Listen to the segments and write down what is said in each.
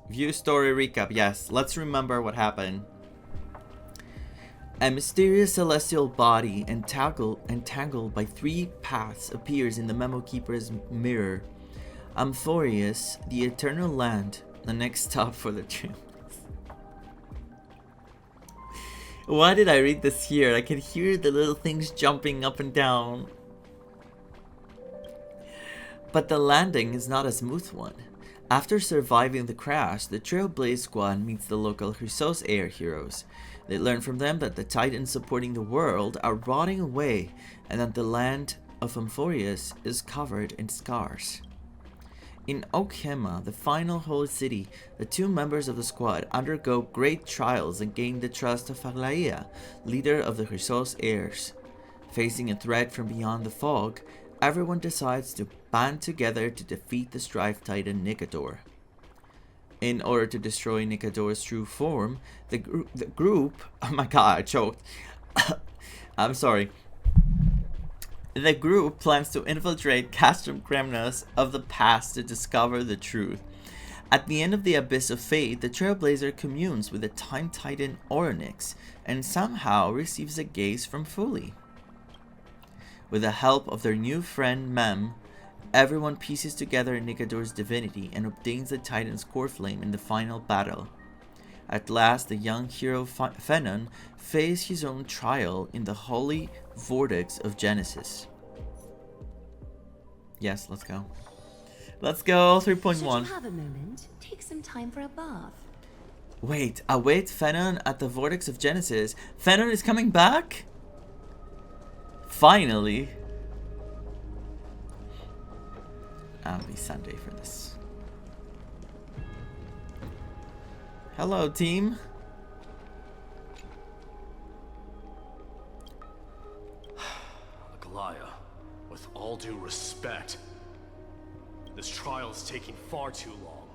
View story recap. Yes, let's remember what happened. A mysterious celestial body entangled by 3 paths appears in the Memo Keeper's mirror. Amphoreus, the Eternal Land, the next stop for the Trailblazers. Why did I read this here? I can hear the little things jumping up and down. But the landing is not a smooth one. After surviving the crash, the Trailblaze squad meets the local Chrysos Air heroes. They learn from them that the titans supporting the world are rotting away and that the land of Amphoreus is covered in scars. In Okhema, the final holy city, the 2 members of the squad undergo great trials and gain the trust of Aglaia, leader of the Chrysos heirs. Facing a threat from beyond the fog, everyone decides to band together to defeat the Strife titan Nikador. In order to destroy Nikador's true form, the group... Oh my god, I choked. I'm sorry. The group plans to infiltrate Castrum Kremnos of the past to discover the truth. At the end of the Abyss of Fate, the Trailblazer communes with the Time Titan Orynyx and somehow receives a gaze from Fully. With the help of their new friend Mem, everyone pieces together Nikador's divinity and obtains the Titan's core flame in the final battle. At last, the young hero Phainon faces his own trial in the holy vortex of Genesis. Yes, let's go. Let's go, 3.1. Should you have a moment, take some time for a bath. Wait, await Phainon at the vortex of Genesis. Phainon is coming back? Finally. I'll be Sunday for this. Hello, team. Aglaia, with all due respect, this trial is taking far too long.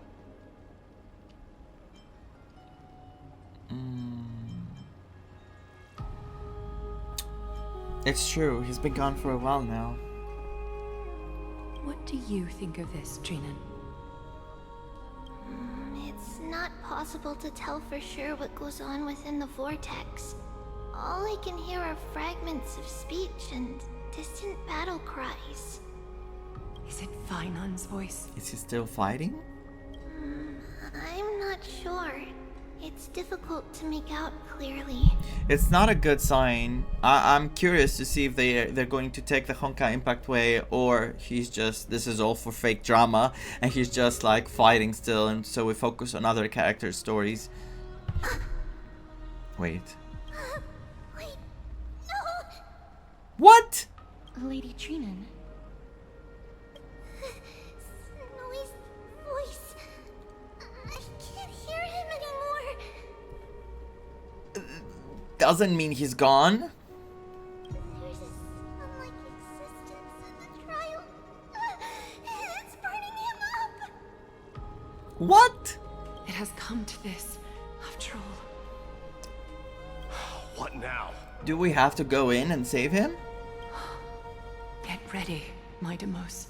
It's true, he's been gone for a while now. What do you think of this, Trinan? It's not possible to tell for sure what goes on within the vortex. All I can hear are fragments of speech and distant battle cries. Is it Phainon's voice? Is he still fighting? I'm not sure. It's difficult to make out clearly. It's not a good sign. I'm curious to see if they're going to take the Honkai Impact way, or he's just, this is all for fake drama, and he's just like fighting still, and so we focus on other characters' stories. Wait. Wait, no! What? Lady Trinan. Snowy's voice. I can't hear him anymore. Doesn't mean he's gone. There's a sun-like existence in the trial. It's burning him up. What? It has come to this, after all. What now? Do we have to go in and save him? Get ready, Mydeimos.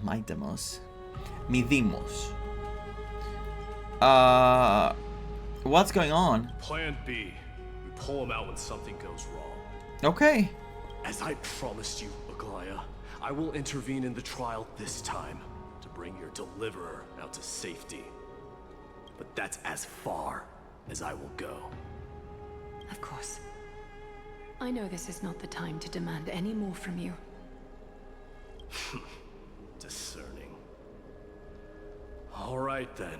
Mydeimos. Mydeimos. What's going on? Plan B. We pull him out when something goes wrong. Okay. As I promised you, Aglaia, I will intervene in the trial this time to bring your deliverer out to safety. But that's as far as I will go. Of course. I know this is not the time to demand any more from you. Discerning. All right then.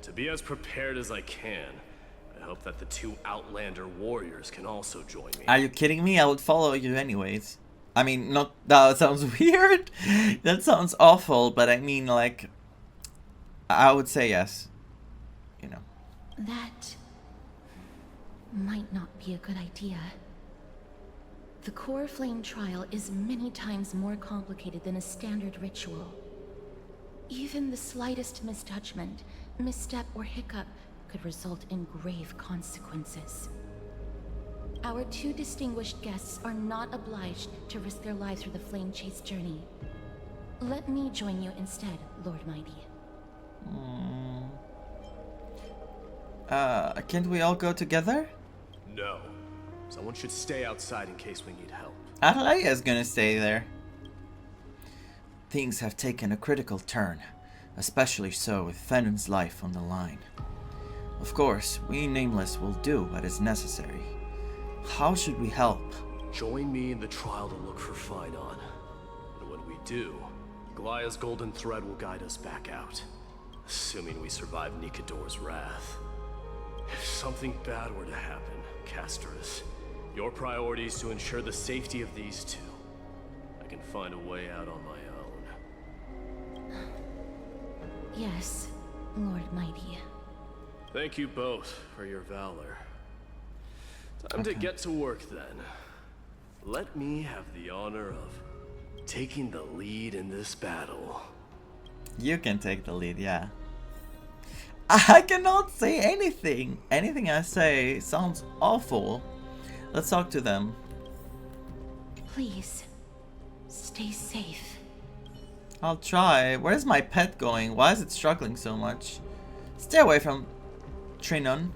To be as prepared as I can, I hope that the 2 Outlander warriors can also join me. Are you kidding me? I would follow you anyways. I mean, not that sounds weird. That sounds awful, but I mean, like, I would say yes. You know. That might not be a good idea. The core flame trial is many times more complicated than a standard ritual. Even the slightest misjudgment, misstep, or hiccup could result in grave consequences. Our 2 distinguished guests are not obliged to risk their lives for the flame chase journey. Let me join you instead, Lord Mighty. Can't we all go together? No. Someone should stay outside in case we need help. Atalaya's gonna stay there. Things have taken a critical turn, especially so with Phainon's life on the line. Of course, we Nameless will do what is necessary. How should we help? Join me in the trial to look for Phainon. And when we do, Goliath's golden thread will guide us back out. Assuming we survive Nikador's wrath. If something bad were to happen, Casterus, your priority is to ensure the safety of these two. I can find a way out on my own. Yes, Lord Mighty. Thank you both for your valor. Time to get to work then. Let me have the honor of taking the lead in this battle. You can take the lead, yeah. I cannot say anything. Anything I say sounds awful. Let's talk to them. Please, stay safe. I'll try. Where's my pet going? Why is it struggling so much? Stay away from Phainon.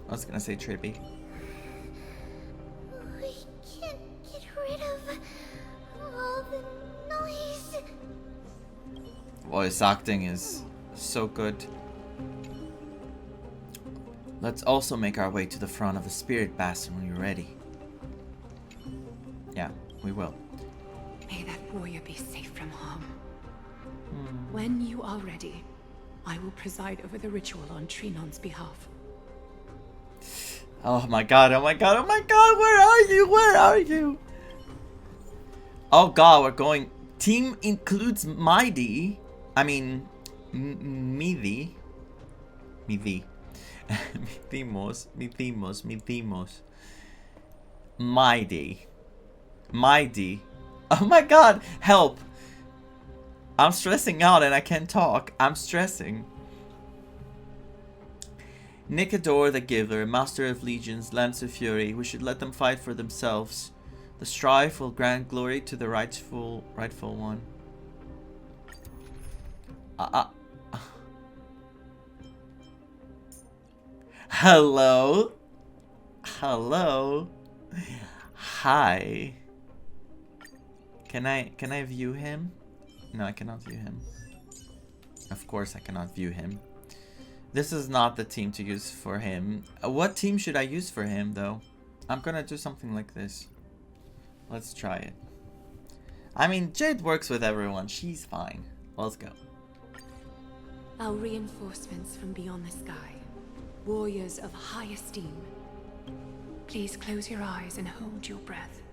I was gonna say Trippy. We can't get rid of all the noise. Voice acting is so good. Let's also make our way to the front of the Spirit Bastion when you're ready. Yeah, we will. May that warrior be safe from harm. When you are ready, I will preside over the ritual on Phainon's behalf. Oh my god, oh my god, oh my god, where are you? Where are you? Oh god, we're going. Team includes Mydeimos. I mean, Mydeimos. Mydeimos. Mydeimos. Oh my god, help! I'm stressing out and I can't talk. I'm stressing. Nikador the Giver, Master of Legions, Lance of Fury. We should let them fight for themselves. The Strife will grant glory to the rightful one. Hello? Hello? Hi. Can I view him? No, I cannot view him. Of course I cannot view him. This is not the team to use for him. What team should I use for him though? I'm gonna do something like this. Let's try it. I mean, Jade works with everyone. She's fine. Let's go. Our reinforcements from beyond the sky. Warriors of high esteem. Please close your eyes and hold your breath.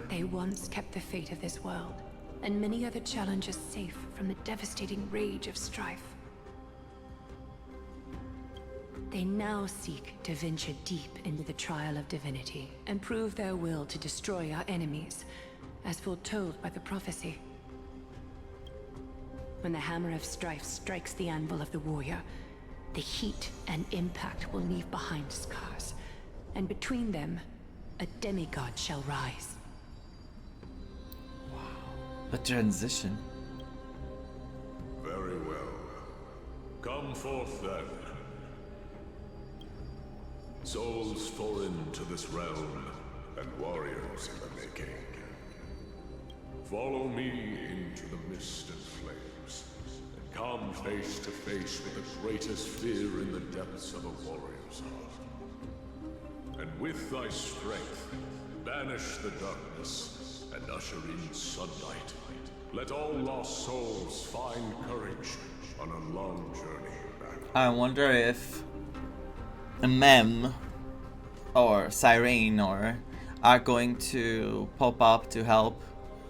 They once kept the fate of this world, and many other challengers safe from the devastating rage of strife. They now seek to venture deep into the trial of divinity, and prove their will to destroy our enemies, as foretold by the prophecy. When the hammer of strife strikes the anvil of the warrior, the heat and impact will leave behind scars, and between them, a demigod shall rise. The transition. Very well. Come forth then. Souls foreign to this realm, and warriors in the making. Follow me into the mist and flames, and come face to face with the greatest fear in the depths of a warrior's heart. And with thy strength, banish the darkness, and usher in sunlight. Let all lost souls find courage on a long journey back. I wonder if Mem or Siren or are going to pop up to help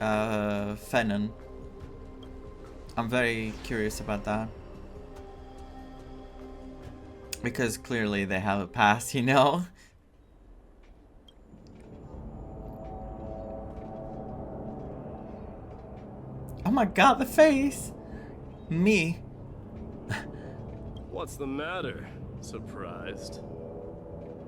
Phainon. I'm very curious about that. Because clearly they have a past, you know? Oh my god, the face! Me. What's the matter? Surprised?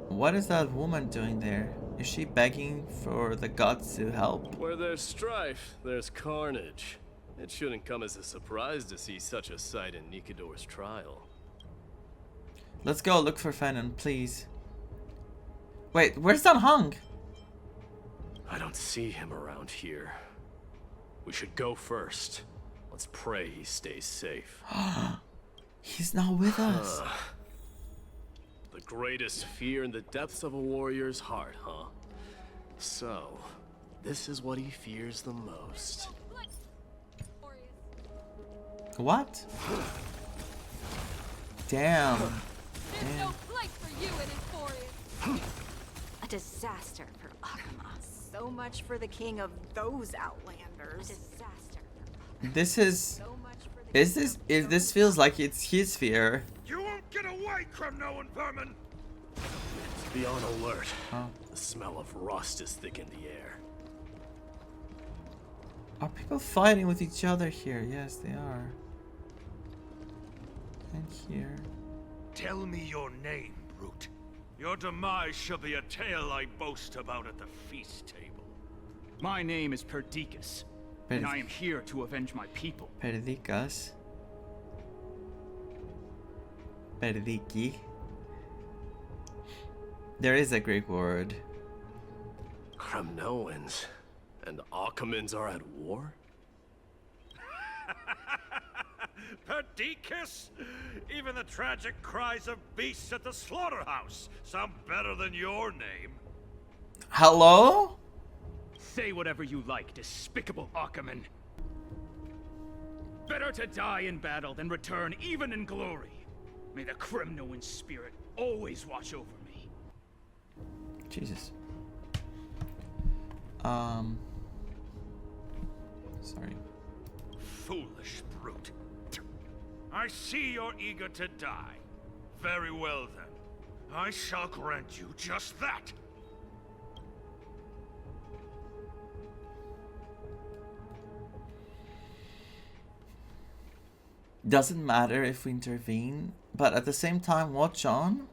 What is that woman doing there? Is she begging for the gods to help? Where there's strife, there's carnage. It shouldn't come as a surprise to see such a sight in Nikador's trial. Let's go look for Phainon, please. Wait, where's that Hung? I don't see him around here. We should go first. Let's pray he stays safe. He's not with us. The greatest fear in the depths of a warrior's heart, huh? So, this is what he fears the most. What? Damn. There's no place for you in Amphoreus. A disaster for Akama. So much for the king of those outlanders. A disaster. This is this feels like it's his fear. You won't get away, Kremnoan vermin! Be on alert. Oh. The smell of rust is thick in the air. Are people fighting with each other here? Yes, they are. And here. Tell me your name, brute. Your demise shall be a tale I boast about at the feast table. My name is Perdiccas, and I am here to avenge my people. Perdiccas. Perdiki. There is a Greek word. Kremnoans and Akamans are at war? Perdiccas? Even the tragic cries of beasts at the slaughterhouse sound better than your name. Hello? Say whatever you like, despicable Akaman. Better to die in battle than return even in glory. May the Kremnoan spirit always watch over me. Jesus. Sorry. Foolish brute. I see you're eager to die. Very well then. I shall grant you just that. Doesn't matter if we intervene, but at the same time, watch on.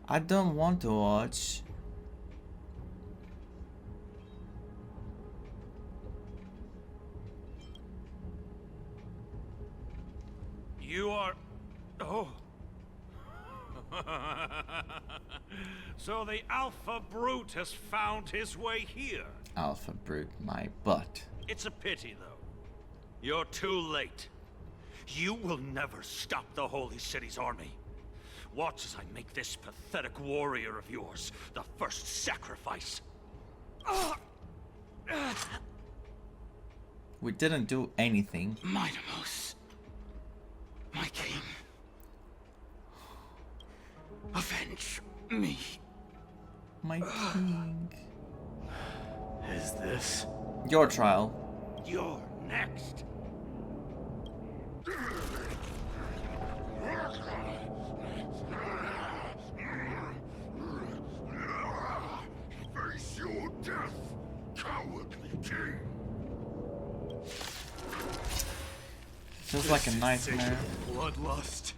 I don't want to watch. You are... Oh. So the Alpha Brute has found his way here. Alpha Brute, my butt. It's a pity, though. You're too late. You will never stop the Holy City's army. Watch as I make this pathetic warrior of yours the first sacrifice. We didn't do anything. Mydeimos, my king, avenge me. My king. Is this? Your trial. You're next. Face your death, cowardly king. Feels like a nightmare. Bloodlust.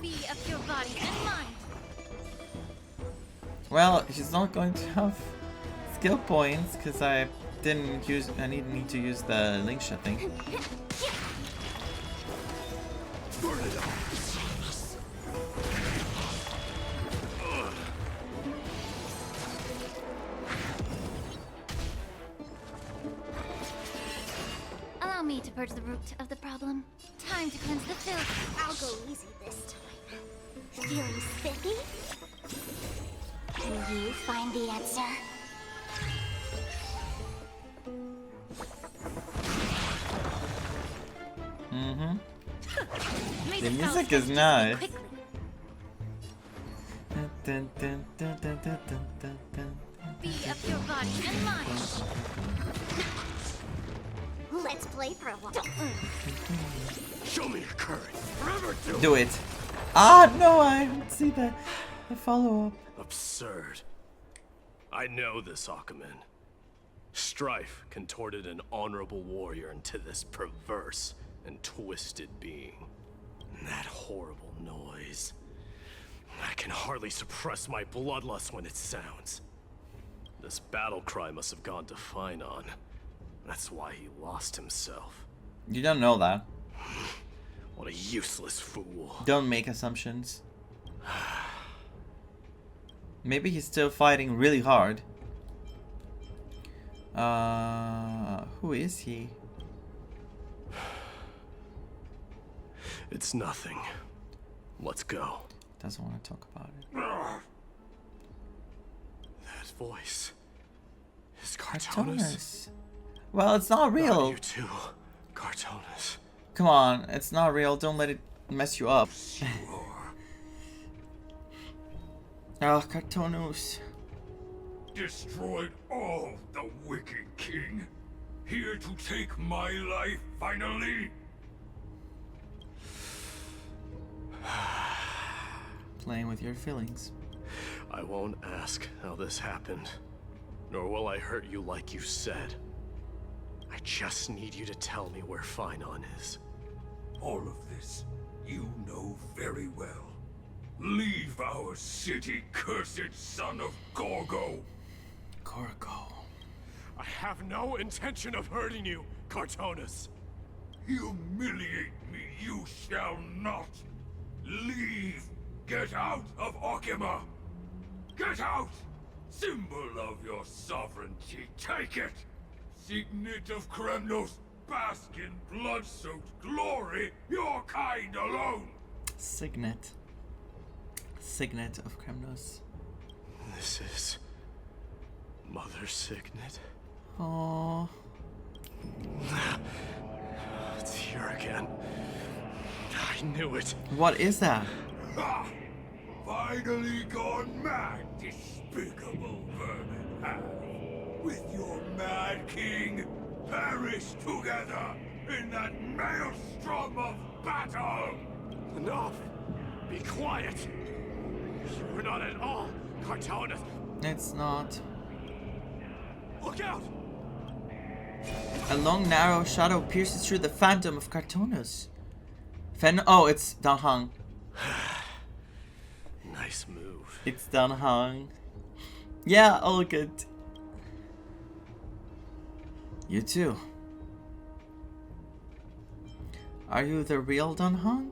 Be of your body and mind. Well, he's not going to have skill points because I didn't use. I need to use the link shot thing. Burn it up. Allow me to purge the root of the problem. Time to cleanse the filth. I'll go easy this time. Feeling spiffy? Can you find the answer? Mm-hmm. May The foul music is taste nice. quickly. Dun, dun, dun, dun, dun, dun, dun, dun. Be of your body and mind. Let's play for a while. Show me your courage. Forever Do it. Ah, no, I didn't see the follow-up. Absurd. I know this Akaman. Strife contorted an honorable warrior into this perverse and twisted being. And that horrible noise. I can hardly suppress my bloodlust when it sounds. This battle cry must have gone to Phainon. That's why he lost himself. You don't know that. What a useless fool. Don't make assumptions. Maybe he's still fighting really hard. Who is he? It's nothing. Let's go. Doesn't want to talk about it. That voice is Cartonis. Well, it's not real. Not you too, Cartonis. Come on, it's not real. Don't let it mess you up. Ah, Cartonis. Destroyed all the wicked king. Here to take my life finally. Playing with your feelings. I won't ask how this happened, nor will I hurt you like you said. I just need you to tell me where Phainon is. All of this you know very well. Leave our city, cursed son of Gorgo. Gorgo. I have no intention of hurting you, Cartonis. Humiliate me you shall not. Leave. Get out of Okima. Get out! Symbol of your sovereignty, take it! Signet of Kremnos, bask in blood-soaked glory, your kind alone! Signet. Signet of Kremnos. This is... Mother Signet? Oh. It's here again. I knew it. What is that? Ha! Finally gone mad, despicable vermin have. With your mad king, perish together in that maelstrom of battle! Enough! Be quiet! You're not at all, Cartonis! It's not. Look out! A long narrow shadow pierces through the phantom of Cartonis. Oh, it's Danhang. Nice move. It's Danhang. Yeah, all good. You too. Are you the real Danhang?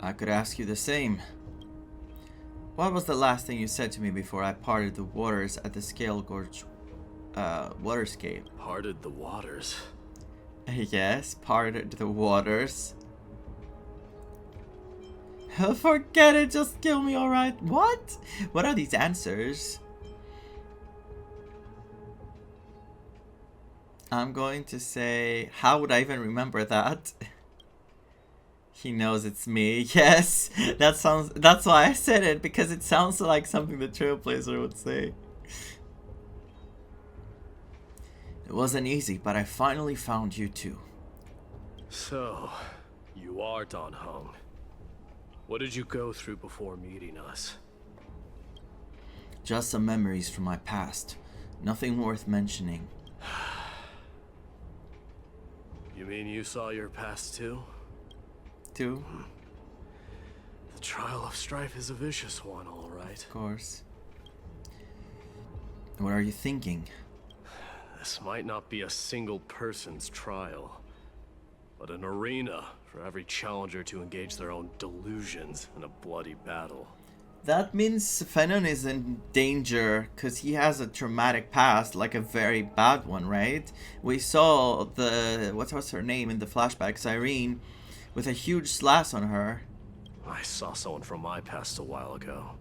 I could ask you the same. What was the last thing you said to me before I parted the waters at the Scale Gorge waterscape? Parted the waters? Yes, parted the waters. Forget it, just kill me, alright? What? What are these answers? I'm going to say, how would I even remember that? He knows it's me. Yes, that's why I said it, because it sounds like something the Trailblazer would say. It wasn't easy, but I finally found you too. So, you are Danhang. What did you go through before meeting us? Just some memories from my past. Nothing worth mentioning. You mean you saw your past too? Too? The trial of Strife is a vicious one, all right. Of course. What are you thinking? This might not be a single person's trial, but an arena for every challenger to engage their own delusions in a bloody battle. That means Phainon is in danger because he has a traumatic past, like a very bad one, right? We saw the, what was her name in the flashbacks, Irene, with a huge slash on her. I saw someone from my past a while ago.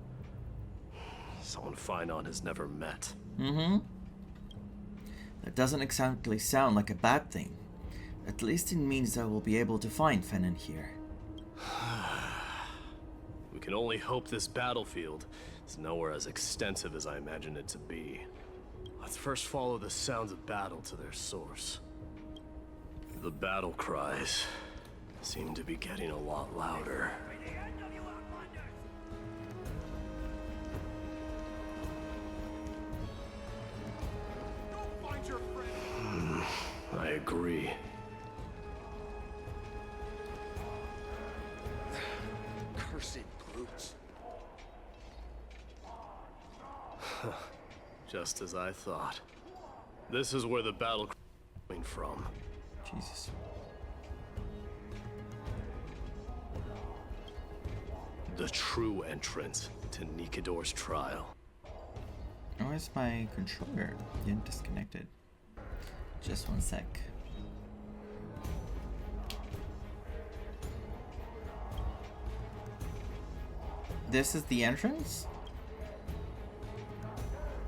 Someone Phainon has never met. Mm-hmm. That doesn't exactly sound like a bad thing. At least it means I will be able to find Phainon here. We can only hope this battlefield is nowhere as extensive as I imagined it to be. Let's first follow the sounds of battle to their source. The battle cries seem to be getting a lot louder. I agree. Cursed brutes. Just as I thought. This is where the battle came from. Jesus. The true entrance to Nikador's trial. Oh, is my controller getting disconnected? Just one sec. This is the entrance?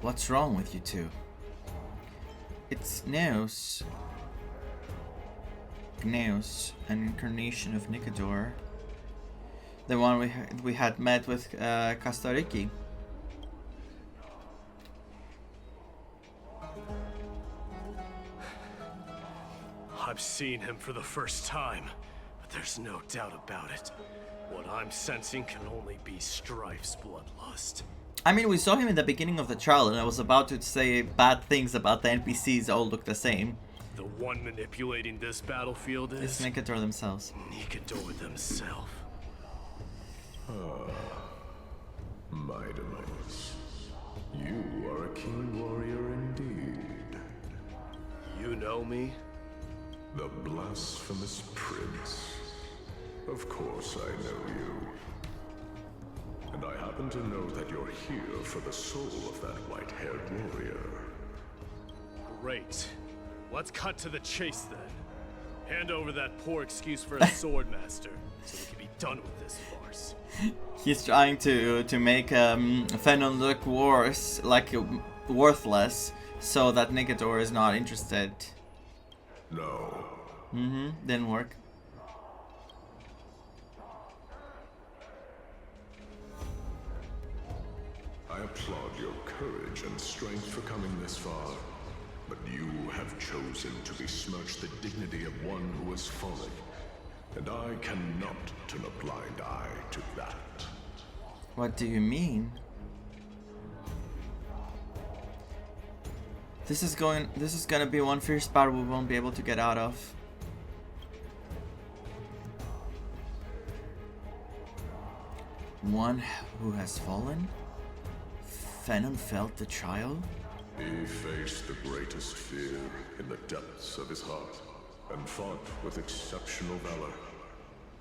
What's wrong with you two? It's Gnaos, an incarnation of Nikador. The one we had met with Kastariki. I've seen him for the first time, but there's no doubt about it. What I'm sensing can only be Strife's bloodlust. I mean, we saw him in the beginning of the trial, and I was about to say bad things about the NPCs all look the same. The one manipulating this battlefield is... It's Nikador themselves. Nikador themselves. Mydeimos, you are a king warrior indeed. You know me? The blasphemous prince. Of course I know you. And I happen to know that you're here for the soul of that white-haired warrior. Great. Let's cut to the chase then. Hand over that poor excuse for a sword master, so we can be done with this farce. He's trying to make Phainon look worse, like worthless, so that Nikador is not interested. No. Didn't work. I applaud your courage and strength for coming this far, but you have chosen to besmirch the dignity of one who has fallen, and I cannot turn a blind eye to that. What do you mean? This is gonna be one fierce battle we won't be able to get out of. One who has fallen? Phainon felt the trial? He faced the greatest fear in the depths of his heart, and fought with exceptional valor,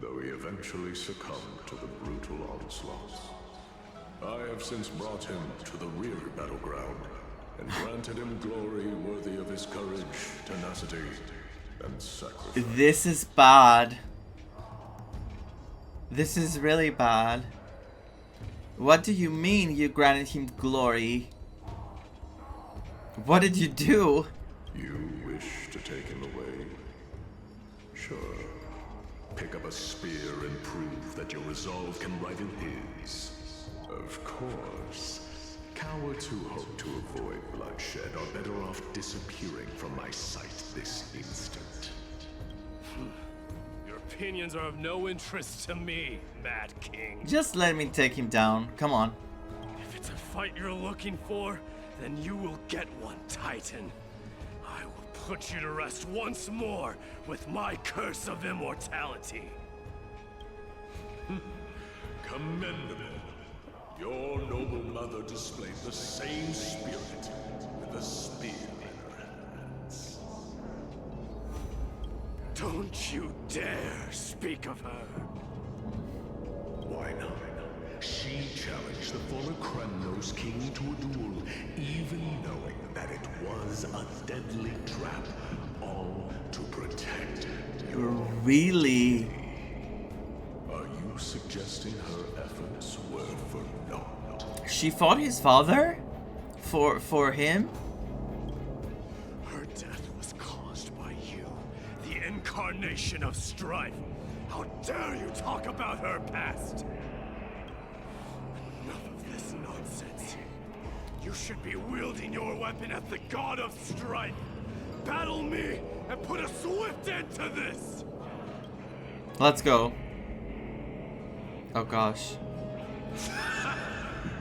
though he eventually succumbed to the brutal onslaughts. I have since brought him to the rear battleground, and granted him glory worthy of his courage, tenacity, and sacrifice. This is bad. This is really bad. What do you mean you granted him glory? What did you do? You wish to take him away? Sure. Pick up a spear and prove that your resolve can rival his. Of course. Cowards who hope to avoid bloodshed are better off disappearing from my sight this instant. Your opinions are of no interest to me, Mad King. Just let me take him down. Come on. If it's a fight you're looking for, then you will get one, Titan. I will put you to rest once more with my curse of immortality. Commendable. Your noble mother displayed the same spirit with a spear in her hands. Don't you dare speak of her. Why not? She challenged the former Krateros king to a duel, even knowing that it was a deadly trap, all to protect your... Really? Are you suggesting her efforts were for naught? She fought his father? For him? Her death was caused by you, the incarnation of Strife. How dare you talk about her past? Enough of this nonsense. You should be wielding your weapon at the god of Strife. Battle me and put a swift end to this! Let's go. Oh gosh.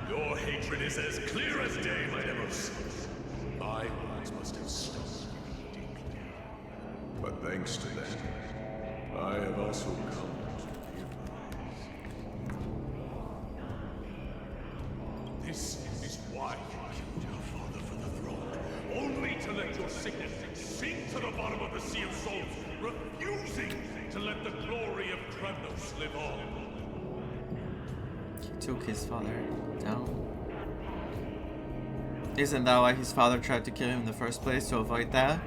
Your hatred is as clear as day, Mydeimos. My words must have stung you deeply. But thanks to them, I have also come to realize. This is why you killed your father for the throne, only to let your refusing to let the glory of Krateros live on. He took his father down. Isn't that why his father tried to kill him in the first place, to avoid that?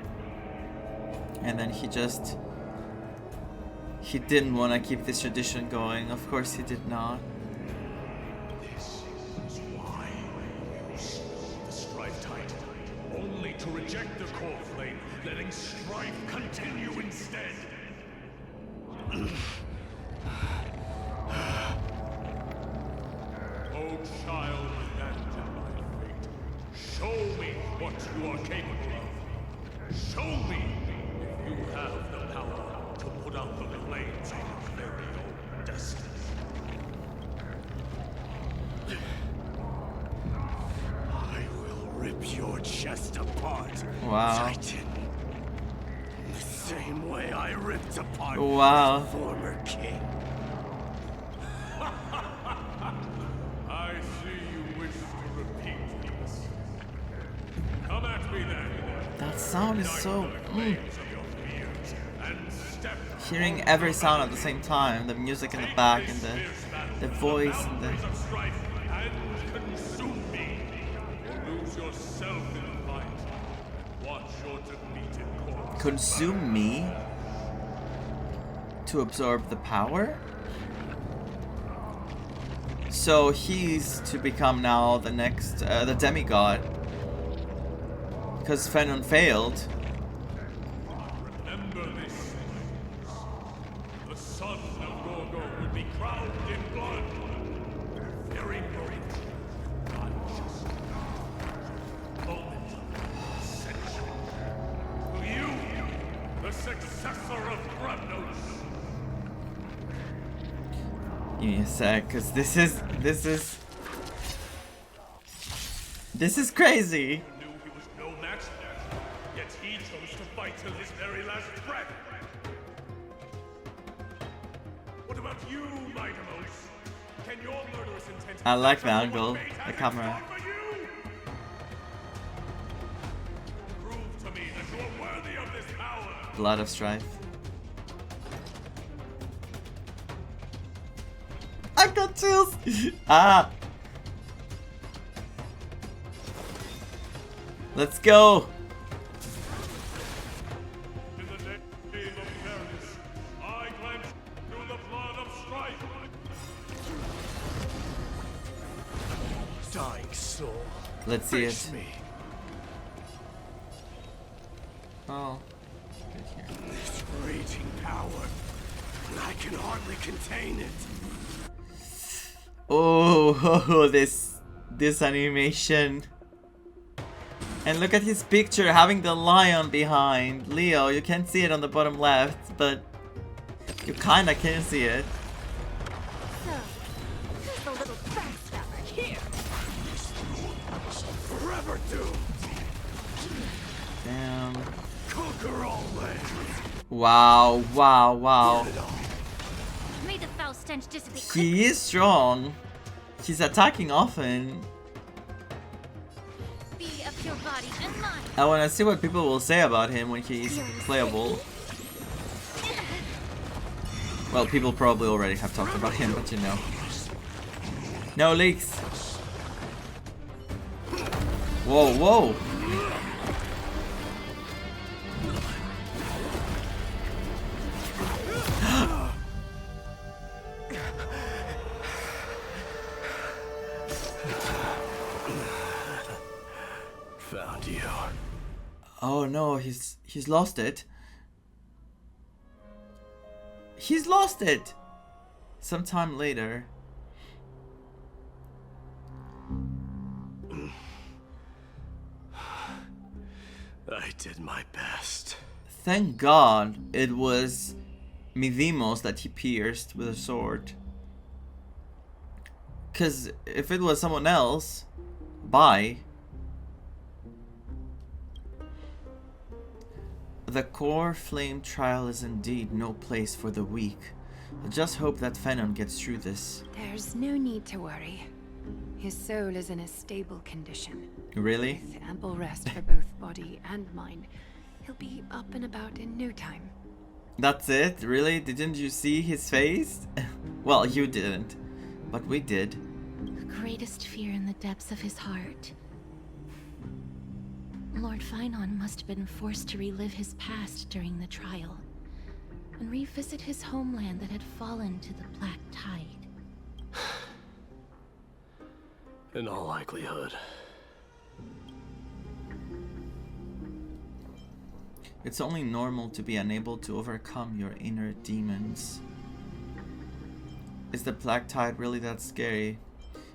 And then he didn't want to keep this tradition going. Of course he did not. This is why you slew the Strife Titan, only to reject the core flame, letting Strife continue instead. Oh child, abandoned by fate, show me what you are capable of. Show me if you have the power to put out the flames of your very own destiny. I will rip your chest apart, Wow. Titan. The same way I ripped apart Wow. the former king. I see you wish to repeat this. Come at me then. That sound is so... Flames of your fears and step Hearing every sound at the same time, the music in the back and the voice and the... of strife and consume me. Or lose yourself in the fight. Watch your defeated corpse. Consume me? To absorb the power? So he's to become now the next, the demigod. Because Phainon failed. Remember this. The son of Gorgo would be crowned in blood. Very great. Not just moment of ascension. You, the successor of Krateros. Give me a sec, because this is crazy. Knew he was no match, yet he chose to fight till his very last breath. What about you, Mydeimos? Can your murderous intent... I like the angle, the camera. Prove to me that you are worthy of this power. Blood of Strife. I got chills! Ah! Let's go! In the name of fairness, I cleanse through the blood of Strife. Dying soul. Let's see Face it. me. Oh. Good here. This raging power. I can hardly contain it. Oh, this animation. And look at his picture having the lion behind. Leo, you can't see it on the bottom left, but you kinda can see it. So, who's the little backstabber here? Forever doomed. Damn. Conquer all lands. Wow, wow, wow. May the foul stench dissipate. He is strong. He's attacking often. Be of your body and mind. I wanna see what people will say about him when he's playable. Well, people probably already have talked about him, but you know. No leaks. Whoa, whoa. Found you. Oh no, he's lost it. He's lost it. Sometime later. I did my best. Thank God it was Mydeimos that he pierced with a sword. Cause if it was someone else, bye. The core flame trial is indeed no place for the weak. I just hope that Phainon gets through this. There's no need to worry. His soul is in a stable condition. Really? With ample rest for both body and mind, he'll be up and about in no time. That's it? Really? Didn't you see his face? Well, you didn't, but we did. The greatest fear in the depths of his heart. Lord Phainon must have been forced to relive his past during the trial, and revisit his homeland that had fallen to the Black Tide. In all likelihood. It's only normal to be unable to overcome your inner demons. Is the Black Tide really that scary?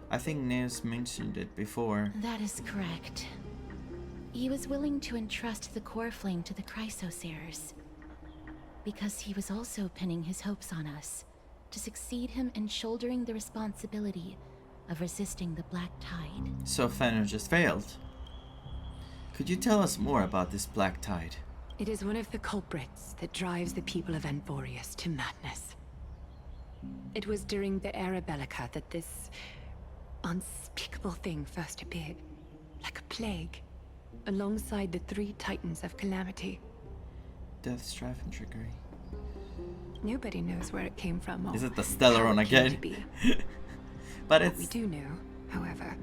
I think Neos mentioned it before. That is correct. He was willing to entrust the core flame to the Krateros, because he was also pinning his hopes on us to succeed him in shouldering the responsibility of resisting the Black Tide. So Phainon just failed. Could you tell us more about this Black Tide? It is one of the culprits that drives the people of Amphoreus to madness. It was during the Era Bellica that this unspeakable thing first appeared, like a plague, alongside the 3 titans of calamity. Death, strife, and trickery. Nobody knows where it came from or Is it the how Stellaron it came again? to be. But What it's... we do know, however,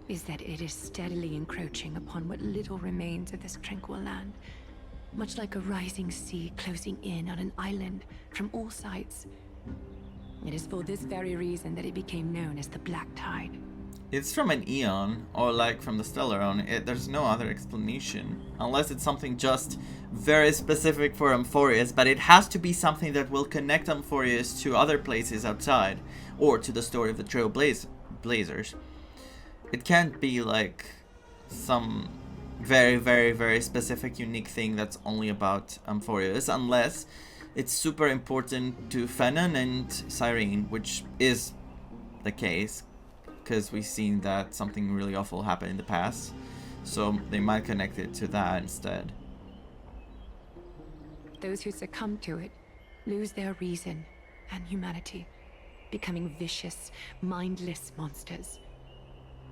is that it is steadily encroaching upon what little remains of this tranquil land, much like a rising sea closing in on an island from all sides. It is for this very reason that it became known as the Black Tide. It's from an Eon, or like from the Stellaron. There's no other explanation. Unless it's something just very specific for Amphoreus, but it has to be something that will connect Amphoreus to other places outside, or to the story of the Trailblazers. It can't be like some very, very, very specific, unique thing that's only about Amphoreus, unless it's super important to Phainon and Cyrene, which is the case, because we've seen that something really awful happened in the past, so they might connect it to that instead. Those who succumb to it lose their reason and humanity, becoming vicious, mindless monsters.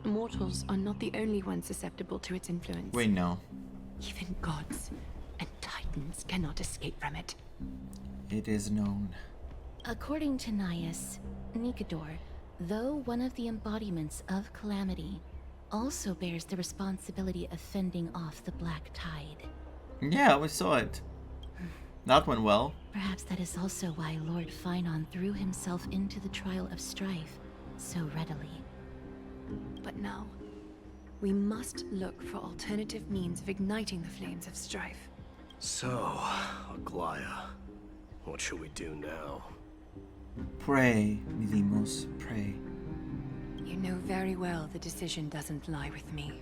Mortals are not the only ones susceptible to its influence. We know. Even gods and titans cannot escape from it. It is known. According to Nias, Nikador, though one of the embodiments of calamity, also bears the responsibility of fending off the Black Tide. Yeah, we saw it. That went well. Perhaps that is also why Lord Phainon threw himself into the trial of Strife so readily. But now, we must look for alternative means of igniting the flames of strife. So, Aglaya, what should we do now? Pray, Mydeimos, pray. You know very well the decision doesn't lie with me.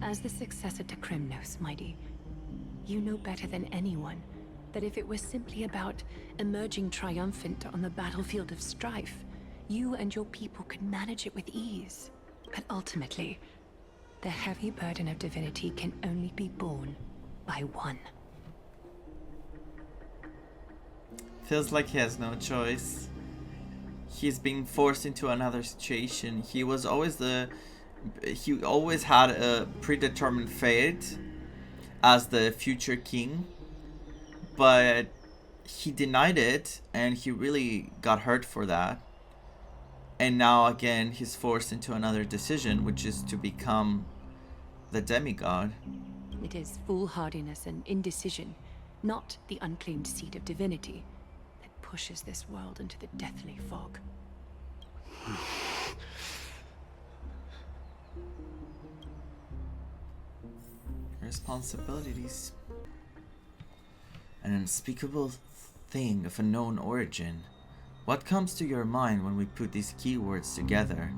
As the successor to Kremnos, Mighty, you know better than anyone that if it was simply about emerging triumphant on the battlefield of strife, you and your people could manage it with ease. But ultimately, the heavy burden of divinity can only be borne by one. Feels like he has no choice. He's being forced into another situation. He always had a predetermined fate as the future king, but he denied it and he really got hurt for that. And now again he's forced into another decision, which is to become the demigod. It is foolhardiness and indecision, not the unclaimed seed of divinity, that pushes this world into the deathly fog. Responsibilities. An unspeakable thing of unknown origin. What comes to your mind when we put these keywords together?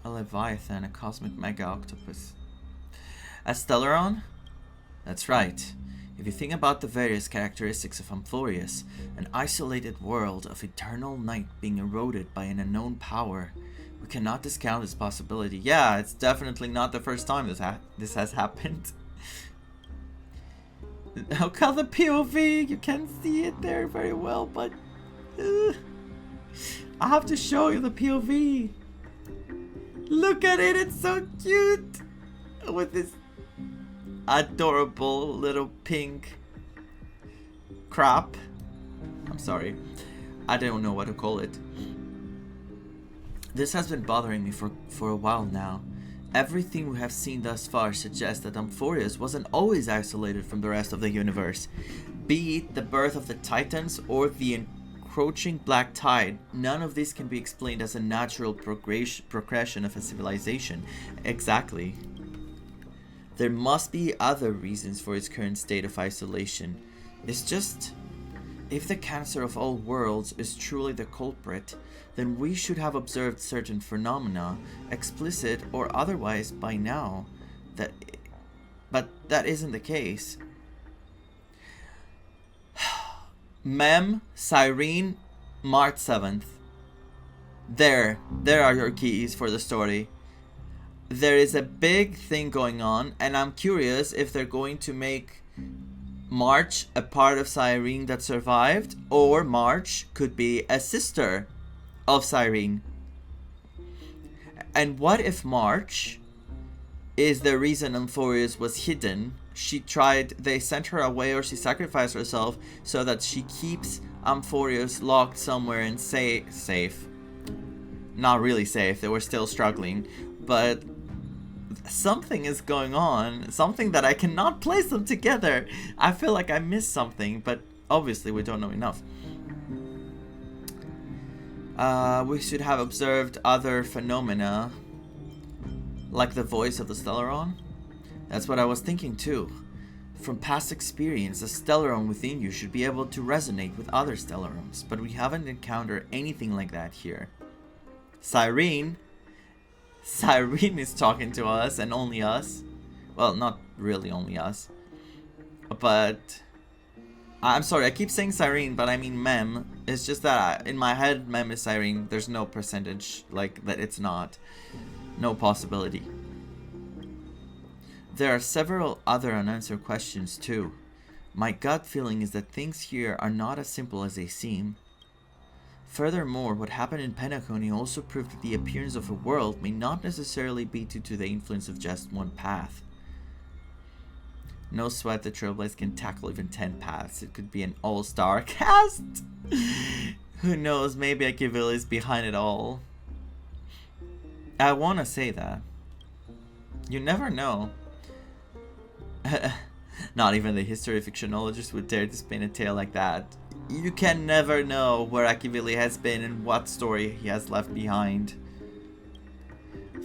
A leviathan, a cosmic mega-octopus. A Stellaron? That's right. If you think about the various characteristics of Amphoreus, an isolated world of eternal night being eroded by an unknown power, we cannot discount this possibility. Yeah, it's definitely not the first time this has happened. How come the POV? You can't see it there very well, but I have to show you the POV. Look at it, it's so cute. With this adorable little pink crap. I'm sorry. I don't know what to call it. This has been bothering me for a while now. Everything we have seen thus far suggests that Amphoreus wasn't always isolated from the rest of the universe. Be it the birth of the Titans or the encroaching black tide, none of this can be explained as a natural progression of a civilization. Exactly. There must be other reasons for its current state of isolation. It's just, if the cancer of all worlds is truly the culprit, then we should have observed certain phenomena, explicit or otherwise, by now. But that isn't the case. Mem, Cyrene, March 7th. There are your keys for the story. There is a big thing going on, and I'm curious if they're going to make March a part of Cyrene that survived, or March could be a sister of Cyrene. And what if March is the reason Amphoreus was hidden? They sent her away, or she sacrificed herself so that she keeps Amphoreus locked somewhere and safe. Not really safe, they were still struggling, but something is going on, something that I cannot place them together. I feel like I missed something, but obviously we don't know enough. We should have observed other phenomena, like the voice of the Stellaron. That's what I was thinking too. From past experience, the Stellaron within you should be able to resonate with other Stellarons, but we haven't encountered anything like that here. Cyrene is talking to us, and only us. Well, not really only us. But I'm sorry, I keep saying Cyrene, but I mean Mem. It's just that in my head, Mem is Cyrene. There's no percentage, like, that it's not. No possibility. There are several other unanswered questions too. My gut feeling is that things here are not as simple as they seem. Furthermore, what happened in Penacony also proved that the appearance of a world may not necessarily be due to the influence of just one path. No sweat, the Trailblaze can tackle even 10 paths. It could be an all-star cast. Who knows, maybe Akivil is behind it all. I want to say that. You never know. Not even the history fictionologist would dare to spin a tale like that. You can never know where Akivili has been and what story he has left behind.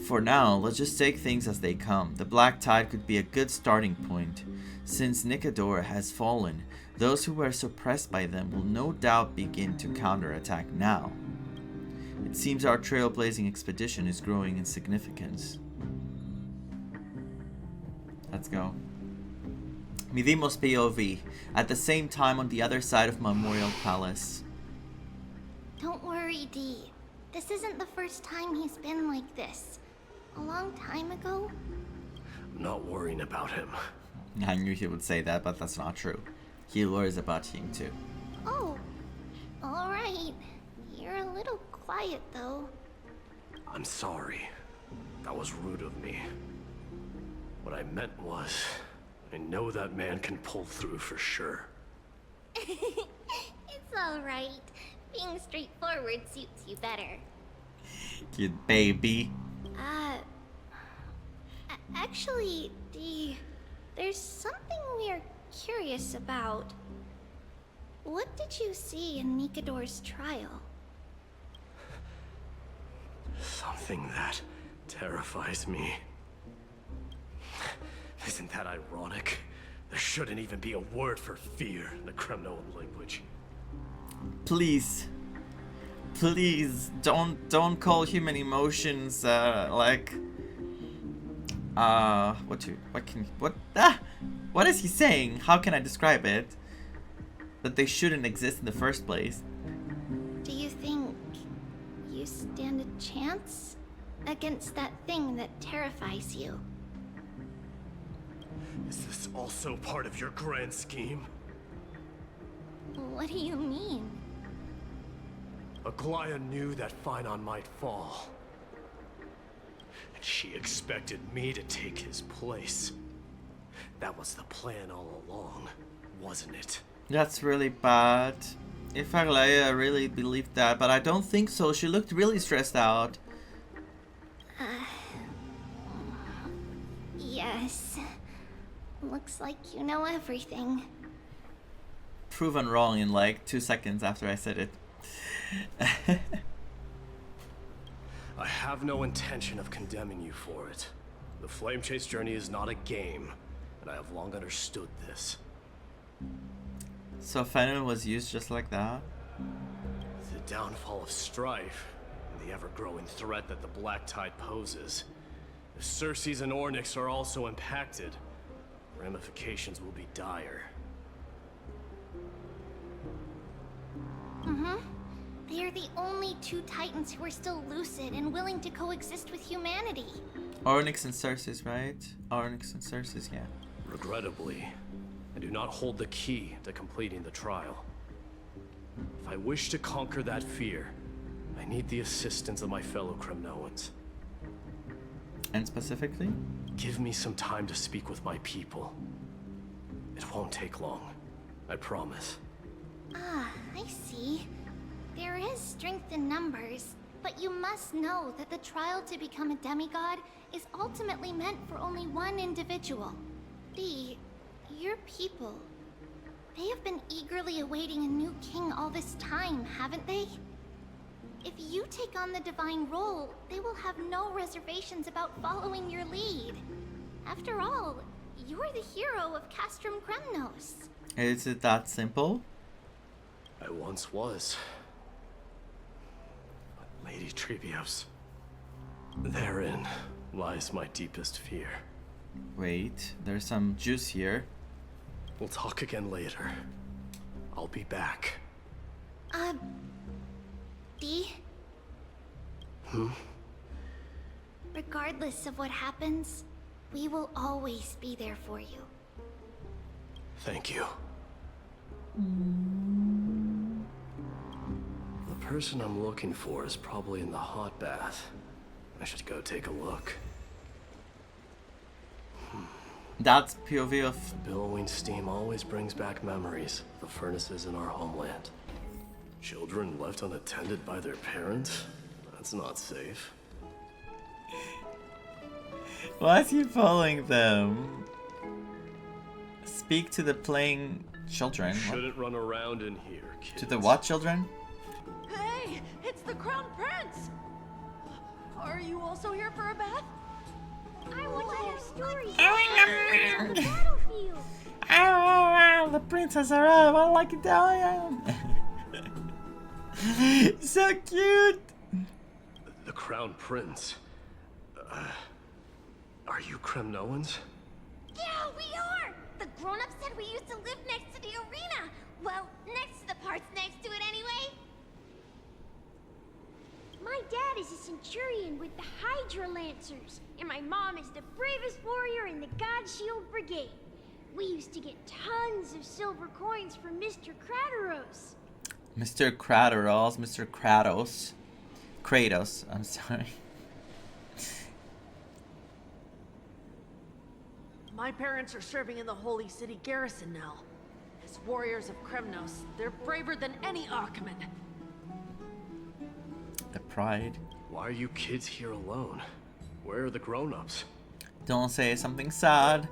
For now, let's just take things as they come. The Black Tide could be a good starting point. Since Nikador has fallen, those who were suppressed by them will no doubt begin to counterattack now. It seems our trailblazing expedition is growing in significance. Let's go. Mydeimos POV, at the same time on the other side of Memorial Palace. Don't worry, Dee. This isn't the first time he's been like this. A long time ago? I'm not worrying about him. I knew he would say that, but that's not true. He worries about him too. Oh, alright. You're a little quiet though. I'm sorry. That was rude of me. What I meant was, I know that man can pull through for sure. It's alright. Being straightforward suits you better. Cute baby. Actually, Dee, there's something we're curious about. What did you see in Nikador's trial? Something that terrifies me. Isn't that ironic? There shouldn't even be a word for fear in the Kremnoan language. Please, don't call human emotions what is he saying? How can I describe it? That they shouldn't exist in the first place. Do you think you stand a chance against that thing that terrifies you? Is this also part of your grand scheme? What do you mean? Aglaia knew that Phainon might fall. And she expected me to take his place. That was the plan all along, wasn't it? That's really bad. If Aglaia really believed that, but I don't think so. She looked really stressed out. Yes. Looks like you know everything. Proven wrong in like 2 seconds after I said it. I have no intention of condemning you for it. The Flame Chase journey is not a game, and I have long understood this. So Phainon was used just like that? The downfall of Strife, and the ever-growing threat that the Black Tide poses. If Cersei's and Ornyx are also impacted, ramifications will be dire. They are the only two Titans who are still lucid and willing to coexist with humanity. Ornyx and Cersei, right? Ornyx and Cersei, yeah. Regrettably, I do not hold the key to completing the trial. If I wish to conquer that fear, I need the assistance of my fellow Kremnoans. And specifically? Give me some time to speak with my people. It won't take long, I promise. Ah, I see. There is strength in numbers, but you must know that the trial to become a demigod is ultimately meant for only one individual. Your people. They have been eagerly awaiting a new king all this time, haven't they? If you take on the divine role, they will have no reservations about following your lead. After all, you're the hero of Castrum Kremnos. Is it that simple? I once was. But Lady Trebios, therein lies my deepest fear. Wait, there's some juice here. We'll talk again later. I'll be back. Dee? Regardless of what happens, we will always be there for you. Thank you. The person I'm looking for is probably in the hot bath. I should go take a look. That's POV of... The billowing steam always brings back memories of the furnaces in our homeland. Children left unattended by their parents? That's not safe. Why is he following them? Speak to the playing children. Shouldn't run around in here, kids. To the what children? Hey, it's the Crown Prince! Are you also here for a bath? I want to hear stories. The princess arrived. I like it down. So cute. The Crown Prince. Are you Kremnoans? Yeah, we are! The grown-ups said we used to live next to the arena. Well, next to the parts next to it anyway. My dad is a centurion with the Hydra Lancers, and my mom is the bravest warrior in the God Shield Brigade. We used to get tons of silver coins from Mr. Krateros. Mr. Krateros, Mr. Kratos. Kratos, I'm sorry. My parents are serving in the Holy City garrison now. As warriors of Kremnos, they're braver than any Archiman. The pride. Why are you kids here alone? Where are the grown-ups? Don't say something sad.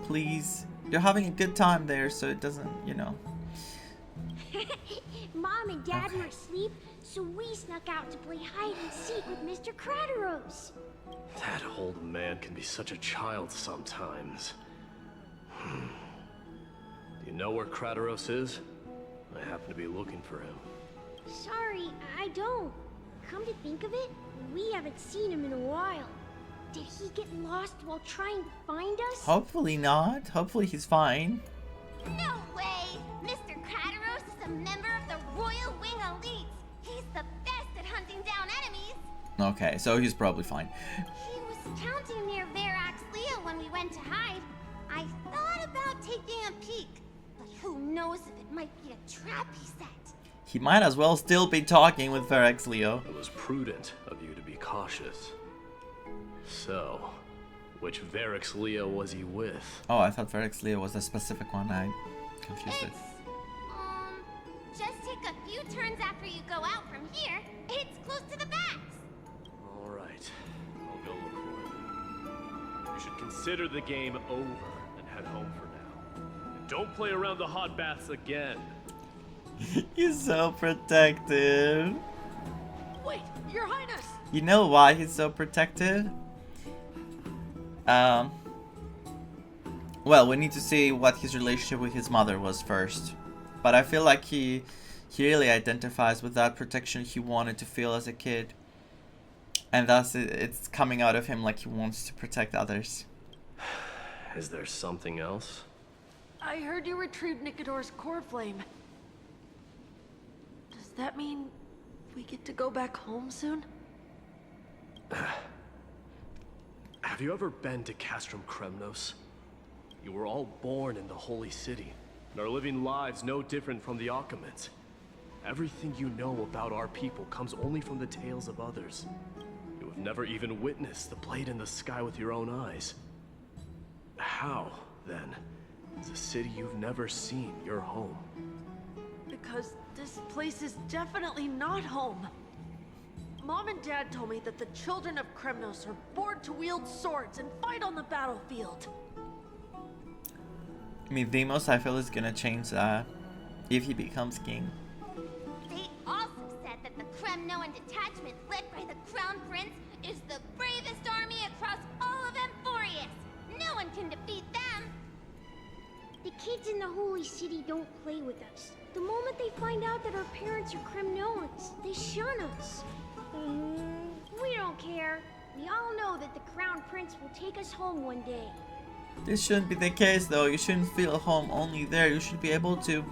Please. You're having a good time there, so it doesn't, you know. Mom and Dad were asleep, so we snuck out to play hide and seek with Mr. Krateros. That old man can be such a child sometimes. Do you know where Krateros is? I happen to be looking for him. Sorry, I don't. Come to think of it, we haven't seen him in a while. Did he get lost while trying to find us? Hopefully not. Hopefully he's fine. No way! Mr. Krateros is a member of the Royal Wing Elites. He's the best at hunting down enemies. Okay, so he's probably fine. He was counting near Verax Leo when we went to hide. I thought about taking a peek, but who knows if it might be a trap he set. He might as well still be talking with Verax Leo. It was prudent of you to be cautious. So, which Verax Leo was he with? Oh, I thought Verax Leo was a specific one. I confused it. It's after you go out from here, it's close to the bats. Alright, I'll go look for it. You should consider the game over and head home for now. And don't play around the hot baths again. He's so protective. Wait, Your Highness! You know why he's so protective? Well, we need to see what his relationship with his mother was first. But I feel like he really identifies with that protection he wanted to feel as a kid. And thus it's coming out of him like he wants to protect others. Is there something else? I heard you retrieved Nikador's core flame. Does that mean we get to go back home soon? Have you ever been to Castrum Kremnos? You were all born in the Holy City, and are living lives no different from the Occamans. Everything you know about our people comes only from the tales of others. You have never even witnessed the blade in the sky with your own eyes. How, then, is a city you've never seen your home? Because this place is definitely not home. Mom and Dad told me that the children of Kremnos are born to wield swords and fight on the battlefield. Mydeimos, I feel, is gonna change that if he becomes king. They also said that the Kremnoan detachment led by the Crown Prince is the bravest army across all of Amphoreus. No one can defeat them. The kids in the Holy City don't play with us. The moment they find out that our parents are Kremnoans, they shun us. We don't care. We all know that the Crown Prince will take us home one day. This shouldn't be the case, though. You shouldn't feel home only there. You should be able to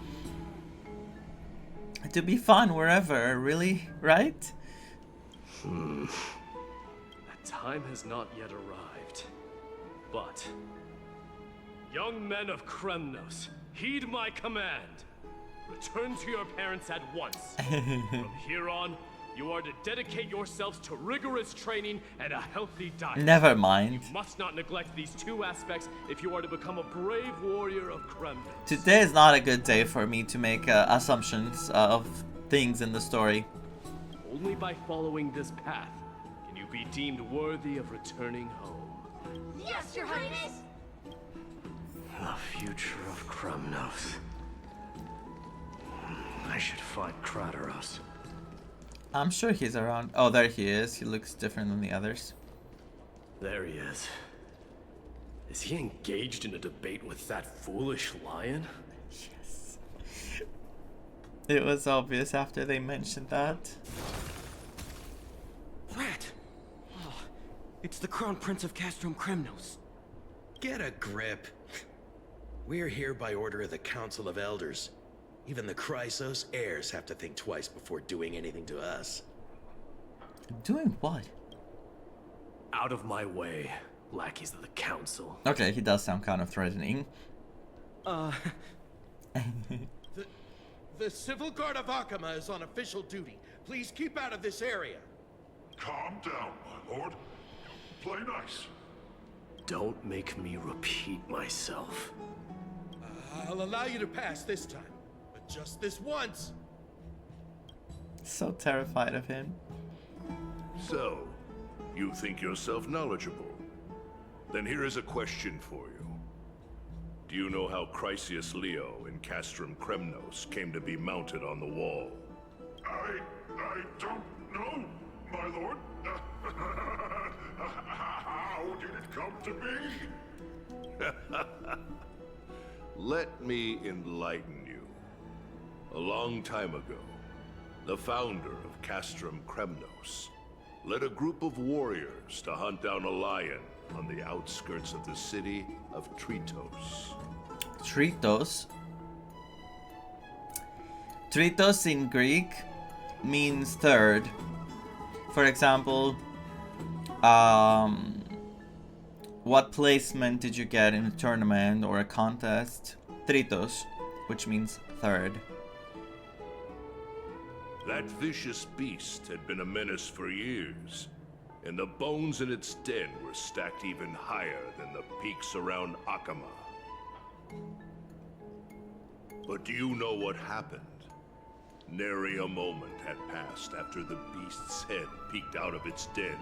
be fun wherever, really, right? That time has not yet arrived. But, young men of Kremnos, heed my command. Return to your parents at once. From here on, you are to dedicate yourselves to rigorous training and a healthy diet. Never mind. You must not neglect these two aspects if you are to become a brave warrior of Kremnos. Today is not a good day for me to make assumptions of things in the story. Only by following this path can you be deemed worthy of returning home. Yes, Your Highness! The future of Kremnos. I should find Krateros. I'm sure he's around. Oh, there he is. He looks different than the others. There he is. Is he engaged in a debate with that foolish lion? Yes. It was obvious after they mentioned that. Rat! Oh, it's the Crown Prince of Castrum Kremnos. Get a grip. We're here by order of the Council of Elders. Even the Krateros heirs have to think twice before doing anything to us. Doing what? Out of my way, lackeys of the Council. Okay, he does sound kind of threatening. The Civil Guard of Akama is on official duty. Please keep out of this area. Calm down, my lord. Play nice. Don't make me repeat myself. I'll allow you to pass this time. But just this once. So terrified of him. So, you think yourself knowledgeable? Then here is a question for you. Do you know how Chrysius Leo in Castrum Kremnos came to be mounted on the wall? I don't know, my lord. How did it come to be? Let me enlighten you. A long time ago, the founder of Castrum Kremnos led a group of warriors to hunt down a lion on the outskirts of the city of Tritos. Tritos? Tritos in Greek means third. For example, what placement did you get in a tournament or a contest? Tritos, which means third. That vicious beast had been a menace for years, and the bones in its den were stacked even higher than the peaks around Akama. But do you know what happened? Nary a moment had passed after the beast's head peeked out of its den,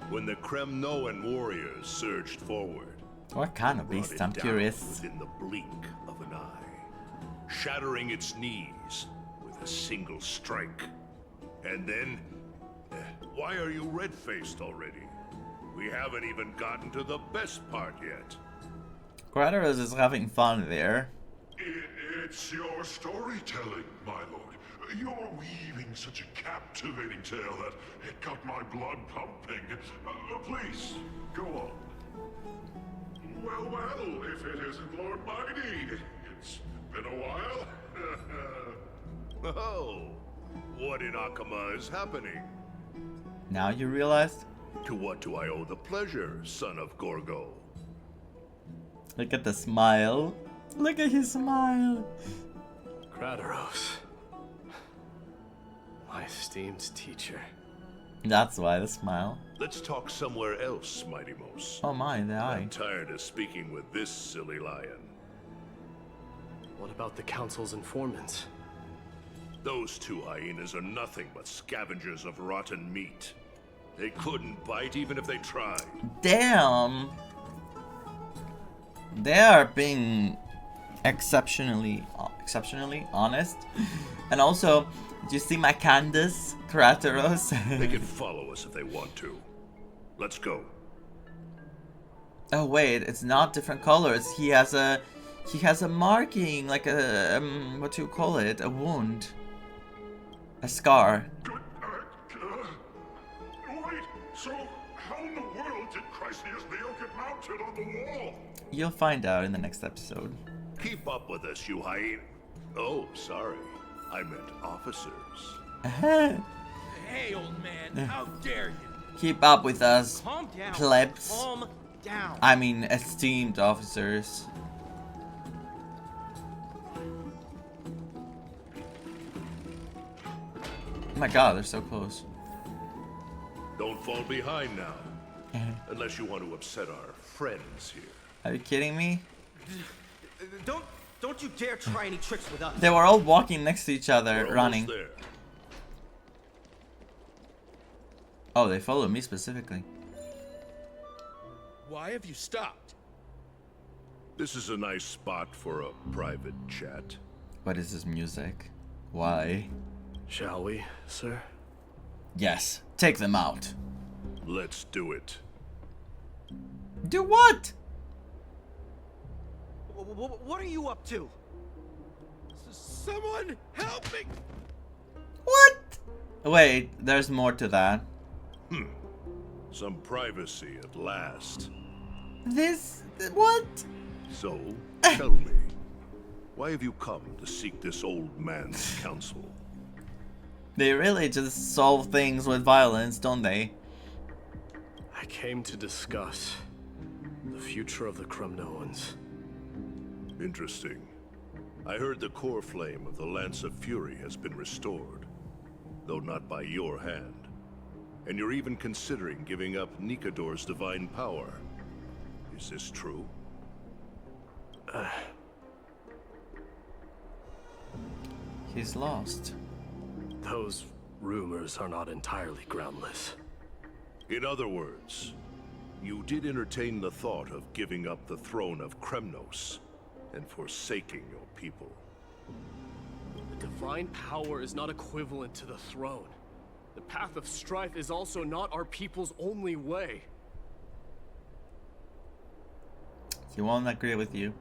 when the Kremnoan warriors surged forward. What kind of beast? I'm curious. Within the blink of an eye, shattering its knees with a single strike. And then, why are you red-faced already? We haven't even gotten to the best part yet. Krateros is having fun there. It's your storytelling, my lord. You're weaving such a captivating tale that it got my blood pumping. Please, go on. Well, if it isn't Lord Mighty. It's been a while. Oh, what in Akama is happening? Now you realized? To what do I owe the pleasure, son of Gorgo? Look at the smile. Look at his smile. Krateros. My esteemed teacher. That's why the smile. Let's talk somewhere else, Mydeimos. Oh my, the eye. I'm tired of speaking with this silly lion. What about the council's informants? Those two hyenas are nothing but scavengers of rotten meat. They couldn't bite even if they tried. Damn. They are being exceptionally honest. And also, do you see my Candace, Krateros? They can follow us if they want to. Let's go. Oh wait, it's not different colors. He has a marking, like a what do you call it? A wound. A scar. Wait, so how in the world did Chrysius Leo get mounted on the wall? You'll find out in the next episode. Keep up with us, you hyena. Oh, sorry. I meant officers. Hey, old man, how dare you? Keep up with us, Calm down. plebs. Calm down. I mean, esteemed officers. Oh my god, they're so close. Don't fall behind now. Unless you want to upset our friends here. Are you kidding me? Don't you dare try any tricks with us. They were all walking next to each other, We're running. almost there. Oh, they followed me specifically. Why have you stopped? This is a nice spot for a private chat. What is this music? Why? Shall we, sir? Yes, take them out. Let's do it. Do what? What are you up to? Someone help me! What? Wait, there's more to that. Some privacy at last. This... what? So, tell me, why have you come to seek this old man's counsel? They really just solve things with violence, don't they? I came to discuss the future of the Kremnoans. Interesting. I heard the core flame of the Lance of Fury has been restored, though not by your hand. And you're even considering giving up Nikador's divine power. Is this true? He's lost. Those rumors are not entirely groundless. In other words, you did entertain the thought of giving up the throne of Kremnos and forsaking your people. The divine power is not equivalent to the throne. The path of strife is also not our people's only way. He won't agree with you.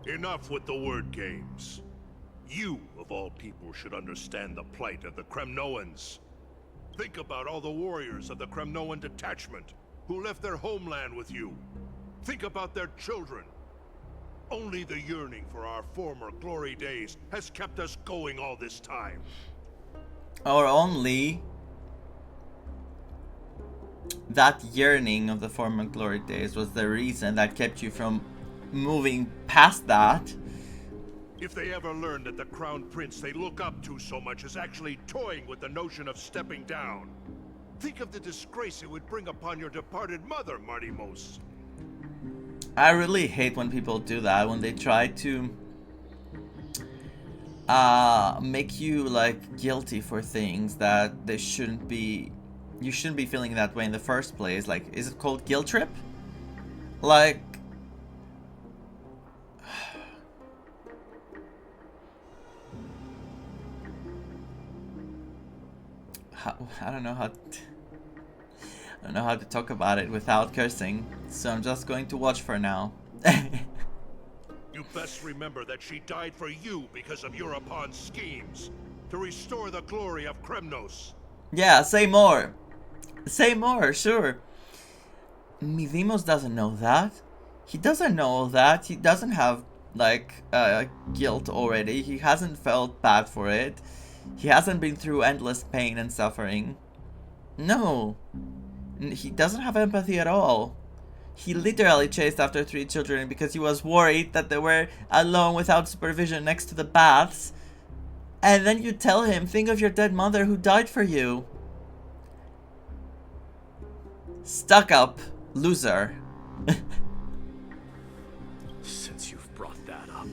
Enough with the word games. You, of all people, should understand the plight of the Kremnoans. Think about all the warriors of the Kremnoan detachment who left their homeland with you. Think about their children. Only the yearning for our former glory days has kept us going all this time. Or only that yearning of the former glory days was the reason that kept you from moving past that. If they ever learn that the crown prince they look up to so much is actually toying with the notion of stepping down, think of the disgrace it would bring upon your departed mother, Mydeimos. I really hate when people do that, when they try to make you like guilty for things that they shouldn't be. You shouldn't be feeling that way in the first place. Like, is it called guilt trip? Like, I don't know how to talk about it without cursing, so I'm just going to watch for now. You best remember that she died for you because of Europon's schemes to restore the glory of Kremnos. Yeah, say more. Say more, sure. Mydeimos doesn't know that. He doesn't know that. He doesn't have, like, guilt already. He hasn't felt bad for it. He hasn't been through endless pain and suffering. No. He doesn't have empathy at all. He literally chased after 3 children because he was worried that they were alone without supervision next to the baths. And then you tell him, think of your dead mother who died for you. Stuck up loser. Since you've brought that up,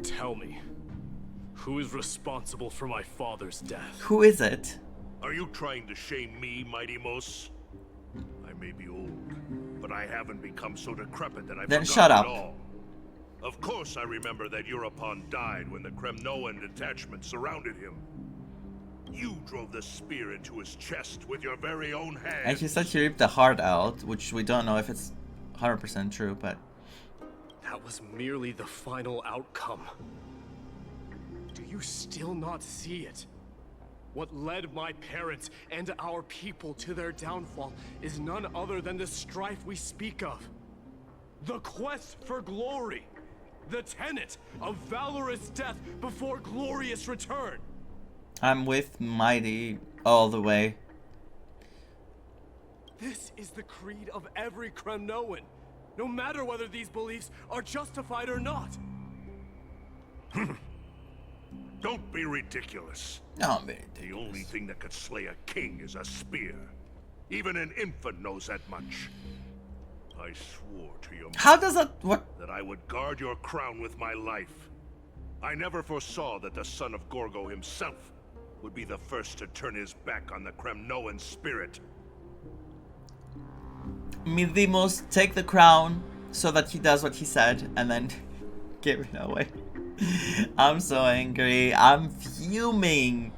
tell me, who is responsible for my father's death? Who is it? Are you trying to shame me, Mydeimos? I may be old, but I haven't become so decrepit that I've Then forgotten shut up. it all. Of course I remember that Europon died when the Kremnoan detachment surrounded him. You drove the spear into his chest with your very own hand. And he said he ripped the heart out, which we don't know if it's 100% true, but... That was merely the final outcome. Do you still not see it? What led my parents and our people to their downfall is none other than the strife we speak of. The quest for glory. The tenet of valorous death before glorious return. I'm with Mighty all the way. This is the creed of every Kremnoan, no matter whether these beliefs are justified or not. Don't be ridiculous. No, I'm very The only thing that could slay a king is a spear. Even an infant knows that much. I swore to your How does that... what? that I would guard your crown with my life. I never foresaw that the son of Gorgo himself would be the first to turn his back on the Kremnoan spirit. Mydeimos, take the crown so that he does what he said and then give it away. I'm so angry. I'm fuming.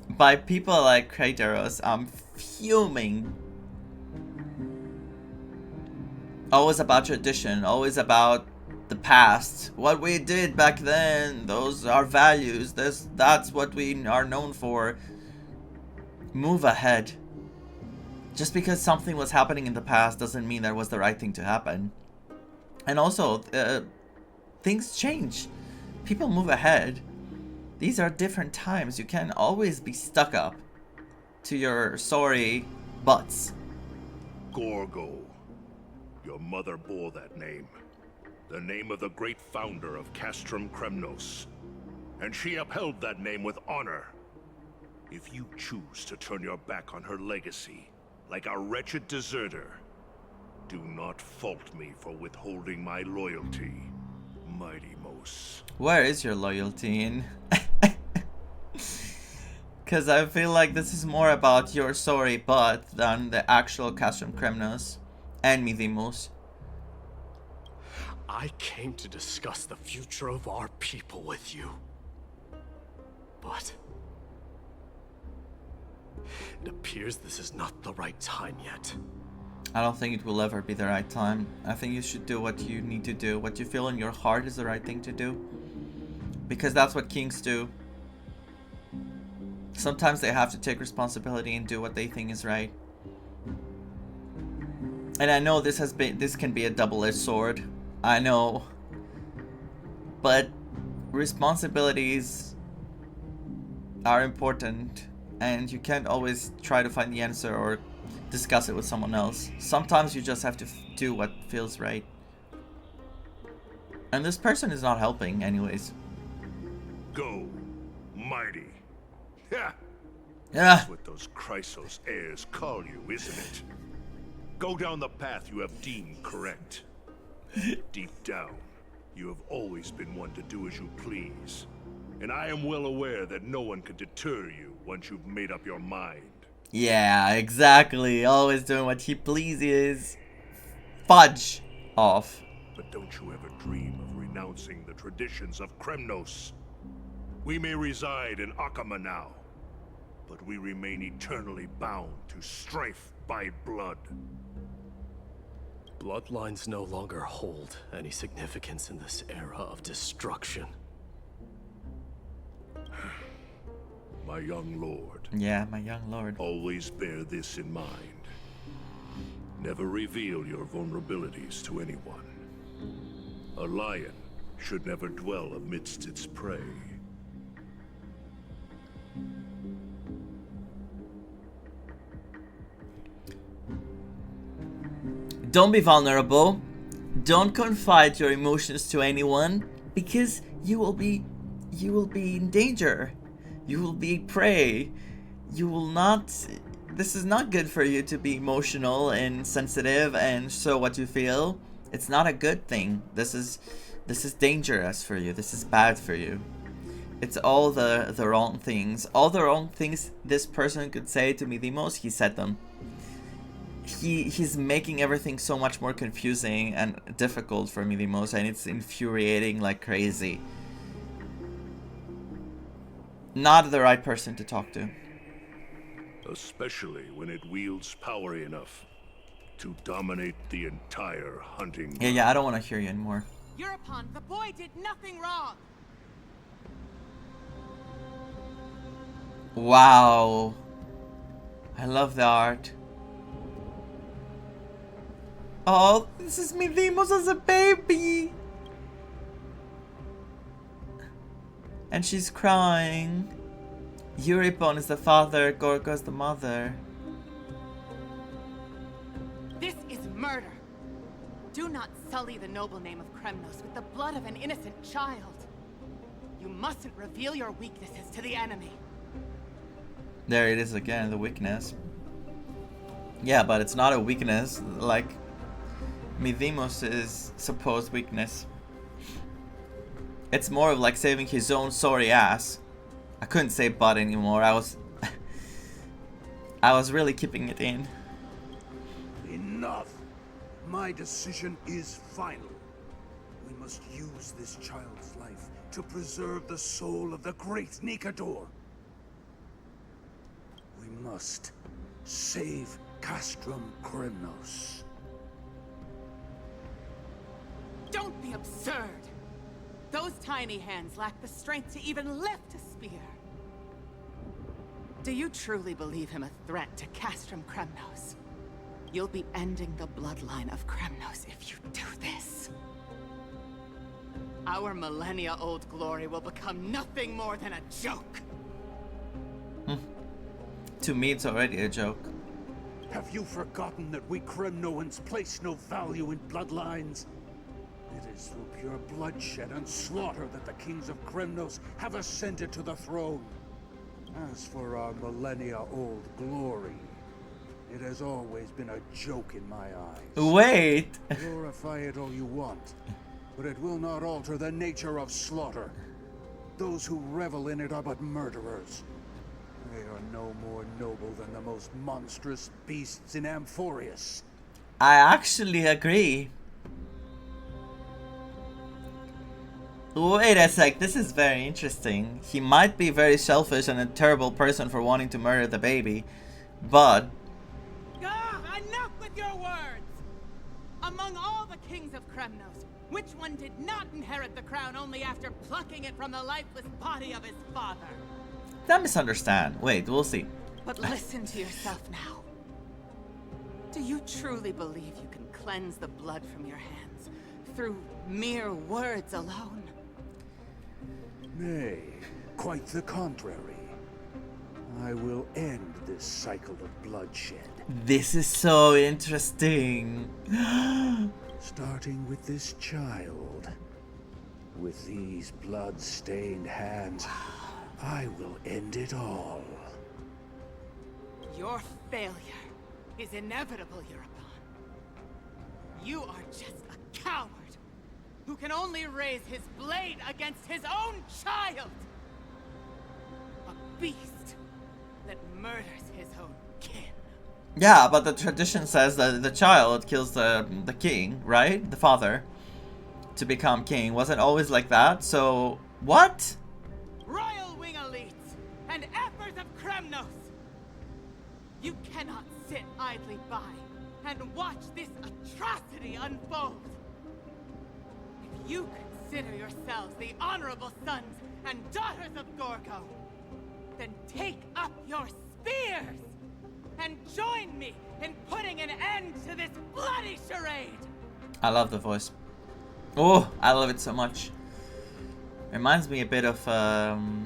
By people like Krateros, I'm fuming. Always about tradition, always about the past. What we did back then, those are values. That's what we are known for. Move ahead. Just because something was happening in the past doesn't mean that was the right thing to happen. And also, things change. People move ahead. These are different times. You can't always be stuck up to your sorry butts. Gorgo. Your mother bore that name. The name of the great founder of Castrum Kremnos. And she upheld that name with honor. If you choose to turn your back on her legacy, like a wretched deserter, do not fault me for withholding my loyalty, Mydeimos. Where is your loyalty in? Because I feel like this is more about your sorry butt than the actual Castrum Kremnos and Mydeimos. I came to discuss the future of our people with you. But it appears this is not the right time yet. I don't think it will ever be the right time. I think you should do what you need to do. What you feel in your heart is the right thing to do. Because that's what kings do. Sometimes they have to take responsibility and do what they think is right. And I know this can be a double-edged sword. I know. But responsibilities are important, and you can't always try to find the answer or discuss it with someone else. Sometimes you just have to do what feels right. And this person is not helping anyways. Go, mighty. Yeah. Yeah. That's what those Chrysos heirs call you, isn't it? Go down the path you have deemed correct. Deep down, You have always been one to do as you please. And I am well aware that no one can deter you once you've made up your mind. Yeah, exactly. Always doing what he pleases. Fudge off. But don't you ever dream of renouncing the traditions of Kremnos. We may reside in Akama now, but we remain eternally bound to strife by blood. Bloodlines no longer hold any significance in this era of destruction. My young lord. Yeah, my young lord. Always bear this in mind. Never reveal your vulnerabilities to anyone. A lion should never dwell amidst its prey. Don't be vulnerable. Don't confide your emotions to anyone, because you will be in danger. You will be prey. You will not. This is not good for you to be emotional and sensitive and show what you feel. It's not a good thing. This is dangerous for you. This is bad for you. It's all the wrong things. All the wrong things this person could say to Mydeimos, he said them. He's making everything so much more confusing and difficult for Mydeimos, and it's infuriating like crazy. Not the right person to talk to. Especially when it wields power enough to dominate the entire hunting ground. Yeah, I don't want to hear you anymore. Europawn, the boy did nothing wrong. Wow. I love the art. Oh, this is Mydeimos as a baby. And she's crying. Europawn is the father, Gorgo is the mother. This is murder. Do not sully the noble name of Kremnos with the blood of an innocent child. You mustn't reveal your weaknesses to the enemy. There it is again, the weakness. Yeah, but it's not a weakness like Mydeimos' supposed weakness. It's more of like saving his own sorry ass. I couldn't say butt anymore. I was really keeping it in. Enough! My decision is final. We must use this child's life to preserve the soul of the great Nikador. We must save Castrum Kremnos. Don't be absurd! Those tiny hands lack the strength to even lift a spear. Do you truly believe him a threat to Castrum Kremnos? You'll be ending the bloodline of Kremnos if you do this. Our millennia-old glory will become nothing more than a joke. To me, it's already a joke. Have you forgotten that we Kremnoans place no value in bloodlines? It is through pure bloodshed and slaughter that the kings of Kremnos have ascended to the throne. As for our millennia-old glory, it has always been a joke in my eyes. Wait! Glorify it all you want, but it will not alter the nature of slaughter. Those who revel in it are but murderers. They are no more noble than the most monstrous beasts in Amphoreus. I actually agree. Wait a sec, this is very interesting. He might be very selfish and a terrible person for wanting to murder the baby, but... Enough with your words! Among all the kings of Kremnos, which one did not inherit the crown only after plucking it from the lifeless body of his father? Don't misunderstand. Wait, we'll see. But listen to yourself now. Do you truly believe you can cleanse the blood from your hands through mere words alone? Nay, quite the contrary. I will end this cycle of bloodshed. This is so interesting. Starting with this child. With these blood-stained hands, I will end it all. Your failure is inevitable, Europawn. You are just a coward. who can only raise his blade against his own child! A beast that murders his own kin. Yeah, but the tradition says that the child kills the king, right? The father, to become king. Wasn't always like that, so... What? Royal wing elites and efforts of Kremnos! You cannot sit idly by and watch this atrocity unfold. If you consider yourselves the honorable sons and daughters of Gorgo, then take up your spears and join me in putting an end to this bloody charade. I love the voice. Oh, I love it so much. Reminds me a bit of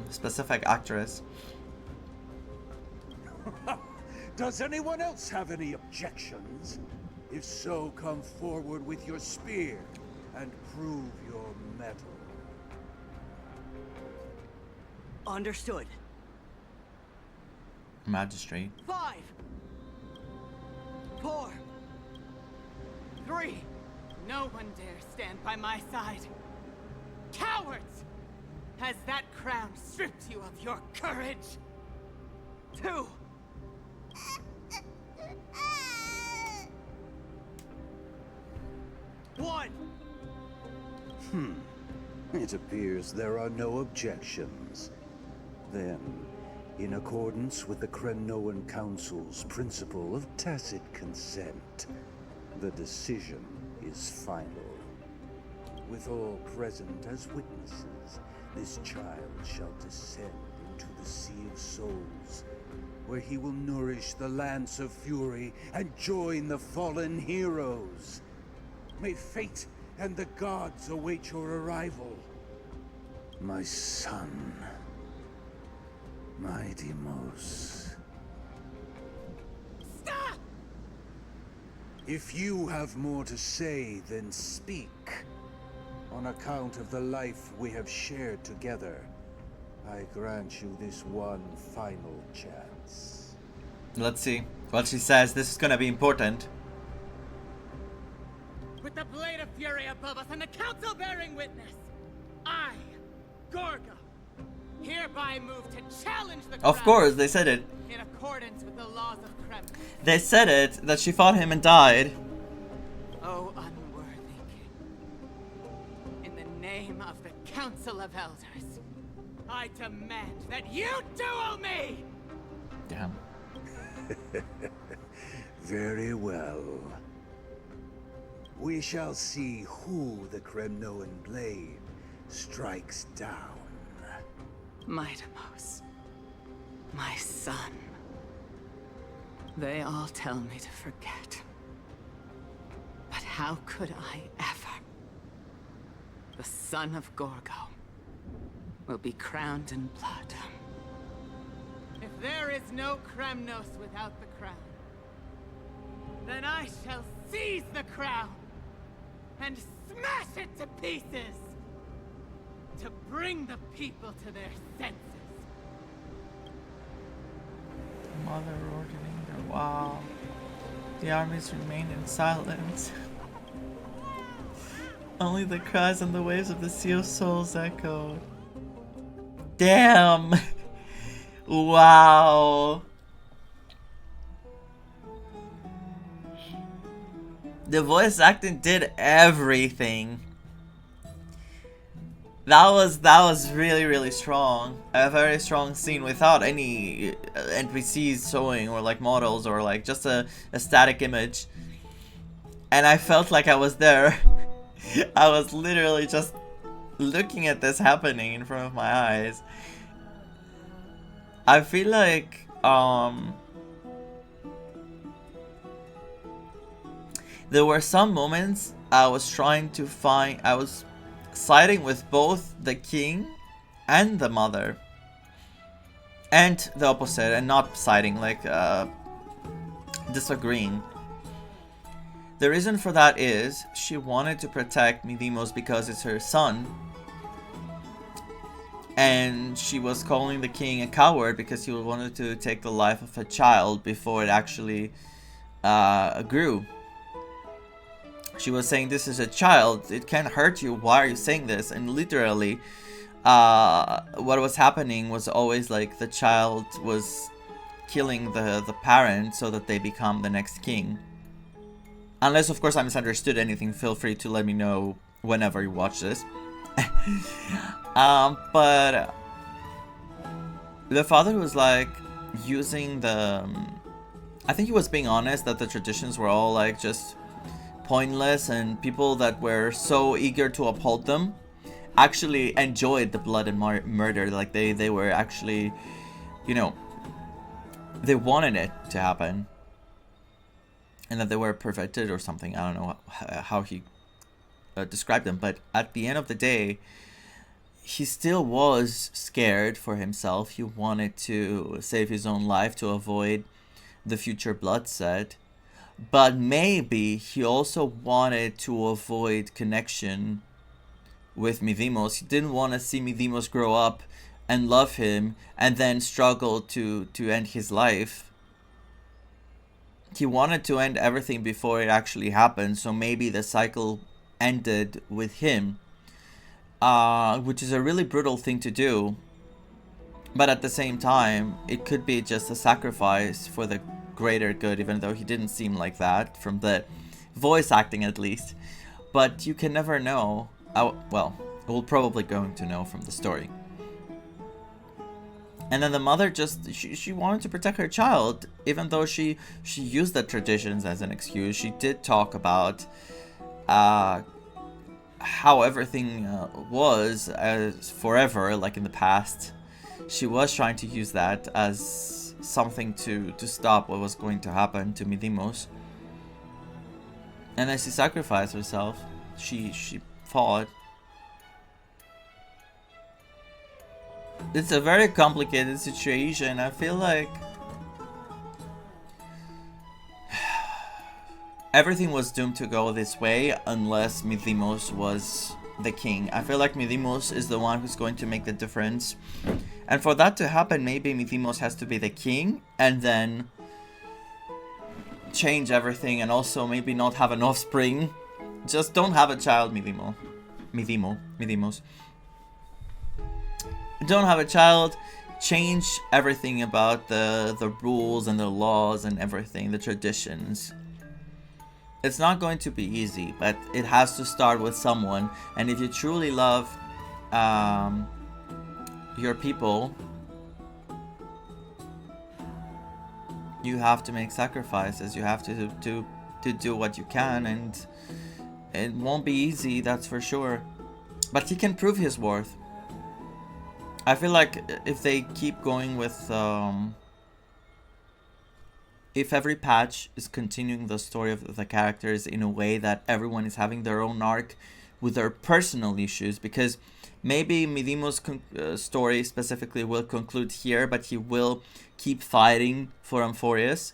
specific actress. Does anyone else have any objections? If so, come forward with your spear and prove your mettle. Understood. Magistrate. 5, 4, 3. No one dare stand by my side. Cowards! Has that crown stripped you of your courage? 2. 1. It appears there are no objections. Then, in accordance with the Kremnoan Council's principle of tacit consent, the decision is final. With all present as witnesses, this child shall descend into the Sea of Souls, where he will nourish the Lance of Fury and join the fallen heroes. May fate and the gods await your arrival. My son, Mydeimos. Stop! If you have more to say, then speak. On account of the life we have shared together, I grant you this one final chance. Let's see what she says. This is gonna be important. With the blade of fury above us and the council bearing witness, I, Gorgo, hereby move to challenge the Of course, they said it. in accordance with the laws of Kremnos. They said it, that she fought him and died. O unworthy king, in the name of the Council of Elders, I demand that you duel me! Damn. Very well. We shall see who the Kremnoan blade strikes down. Mydeimos, my son. They all tell me to forget. But how could I ever? The son of Gorgo will be crowned in blood. If there is no Kremnos without the crown, then I shall seize the crown and smash it to pieces to bring the people to their senses. Mother ordering her. Wow. The armies remained in silence. Only the cries and the waves of the Sea of Souls echoed. Damn! Wow! The voice acting did everything. That was really strong. A very strong scene without any NPCs showing or like models or like just a static image. And I felt like I was there. I was literally just looking at this happening in front of my eyes. I feel like there were some moments I was siding with both the king and the mother, and the opposite, and not siding, like disagreeing. The reason for that is she wanted to protect Mydeimos because it's her son, and she was calling the king a coward because he wanted to take the life of a child before it actually grew. she was saying, this is a child, it can't hurt you, why are you saying this? And literally, what was happening was always like the child was killing the parent so that they become the next king. Unless, of course, I misunderstood anything, feel free to let me know whenever you watch this. But the father was like using the... I think he was being honest that the traditions were all like just pointless, and people that were so eager to uphold them actually enjoyed the blood and murder. Like they were actually, you know, they wanted it to happen, and that they were perfected or something. I don't know how he described them, but at the end of the day, he still was scared for himself. He wanted to save his own life to avoid the future bloodshed, but maybe he also wanted to avoid connection with Mydeimos. He didn't want to see Mydeimos grow up and love him and then struggle to end his life. He wanted to end everything before it actually happened, so maybe the cycle ended with him, which is a really brutal thing to do, but at the same time it could be just a sacrifice for the greater good, even though he didn't seem like that from the voice acting at least. But you can never know. Well, we're probably going to know from the story. And then the mother just, she wanted to protect her child, even though she used the traditions as an excuse. She did talk about how everything was as forever, like in the past. She was trying to use that as something to stop what was going to happen to Mydeimos. And then she sacrificed herself. She fought. It's a very complicated situation. I feel like everything was doomed to go this way unless Mydeimos was the king. I feel like Mydeimos is the one who's going to make the difference. And for that to happen, maybe Mydeimos has to be the king and then change everything, and also maybe not have an offspring. Just don't have a child, Mydeimos. Don't have a child. Change everything about the rules and the laws and everything, the traditions. It's not going to be easy, but it has to start with someone. And if you truly love your people, you have to make sacrifices. You have to do what you can, and it won't be easy, that's for sure. But he can prove his worth. I feel like if they keep going with if every patch is continuing the story of the characters in a way that everyone is having their own arc with their personal issues, because maybe Mydeimos' story specifically will conclude here, but he will keep fighting for Amphoreus.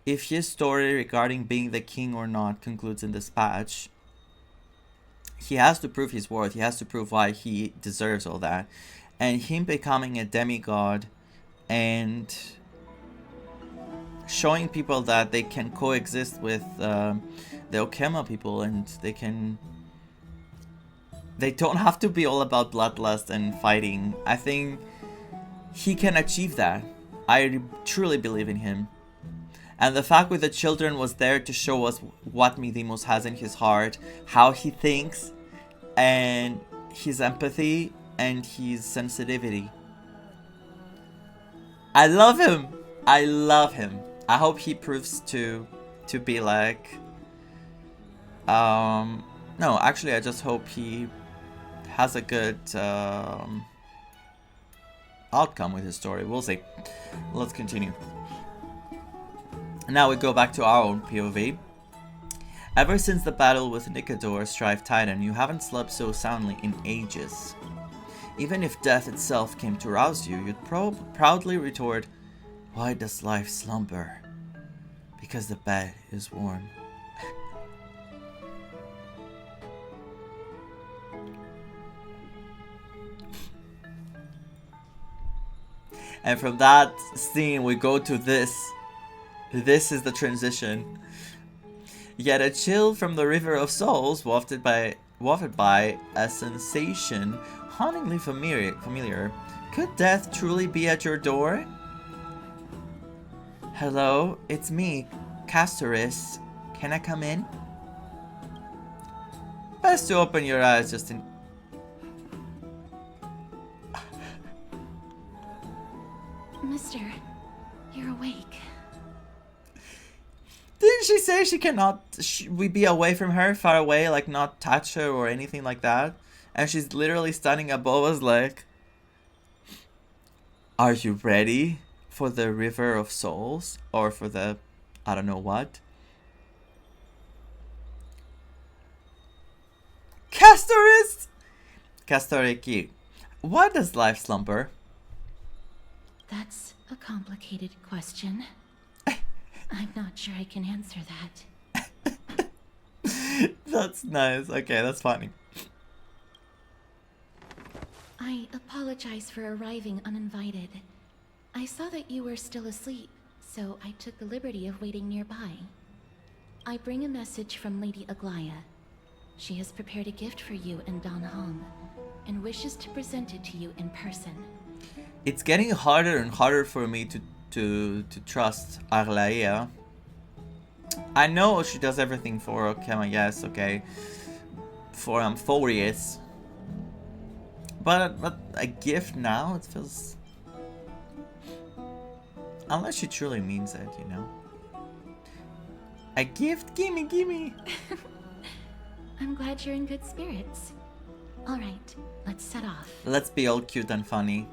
If his story regarding being the king or not concludes in this patch, he has to prove his worth. He has to prove why he deserves all that. And him becoming a demigod and showing people that they can coexist with the Okema people, and they don't have to be all about bloodlust and fighting. I think he can achieve that. I truly believe in him. And the fact with the children was there to show us what Mydeimos has in his heart, how he thinks, and his empathy and his sensitivity. I love him. I love him. I hope he proves to be like no, actually I just hope he has a good outcome with his story. We'll see. Let's continue. Now we go back to our own POV. Ever since the battle with Nikador, Strife Titan, you haven't slept so soundly in ages. Even if death itself came to rouse you, you'd proudly retort, "Why does life slumber? Because the bed is warm." And from that scene we go to this. This is the transition. Yet a chill from the river of souls, wafted by a sensation hauntingly familiar. Could death truly be at your door? Hello, it's me, Castoris. Can I come in? Best to open your eyes just in... Mister, you're awake. Didn't she say she cannot... we be away from her, far away, like not touch her or anything like that? And she's literally standing above us like... Are you ready for the river of souls? Or for the... I don't know what? Castoris! Castoriki. Why does life slumber? That's a complicated question. I'm not sure I can answer that. That's nice. Okay, that's funny. I apologize for arriving uninvited. I saw that you were still asleep, so I took the liberty of waiting nearby. I bring a message from Lady Aglaya. She has prepared a gift for you and Dan Hong, and wishes to present it to you in person. It's getting harder and harder for me to trust Aglaya. I know she does everything for yes, okay, for Amphoreus. But a gift now, it feels... Unless she truly means it, you know. A gift? Gimme, gimme! I'm glad you're in good spirits. Alright, let's set off. Let's be all cute and funny.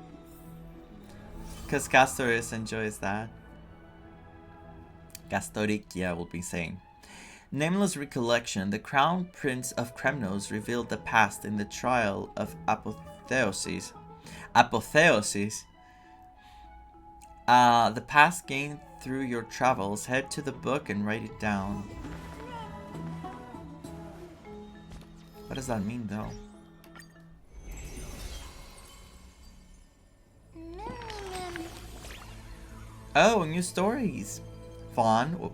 Because Castoris enjoys that. Castorikia will be saying. Nameless recollection, the Crown Prince of Kremnos revealed the past in the trial of Apotheosis. Apotheosis? The past gained through your travels. Head to the book and write it down. What does that mean, though? Oh, new stories. Vaan,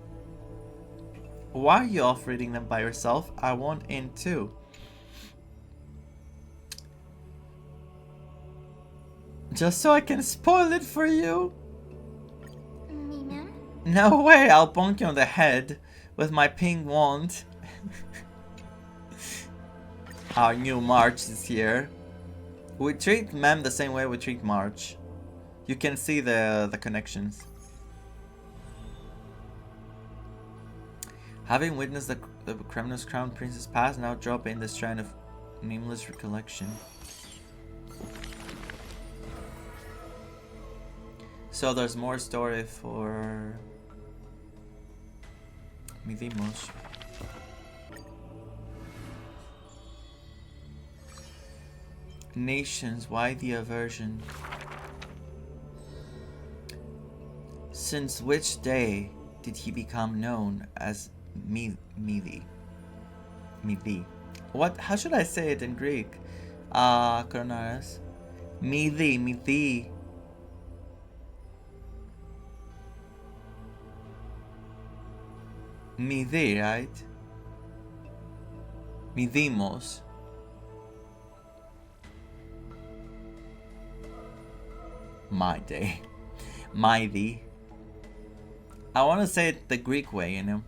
why are you off reading them by yourself? I want in too. Just so I can spoil it for you? No way, I'll bonk you on the head with my pink wand. Our new March is here. We treat Mem the same way we treat March. You can see the connections. Having witnessed the Kremnos Crown Prince's past, now drop in the strand of nameless recollection. So there's more story for Mydeimos. Nations, why the aversion? Since which day did he become known as Midi? What? How should I say it in Greek? Kronaras. Midi. Midi, right? Mydeimos. Mydi. I want to say it the Greek way, you know.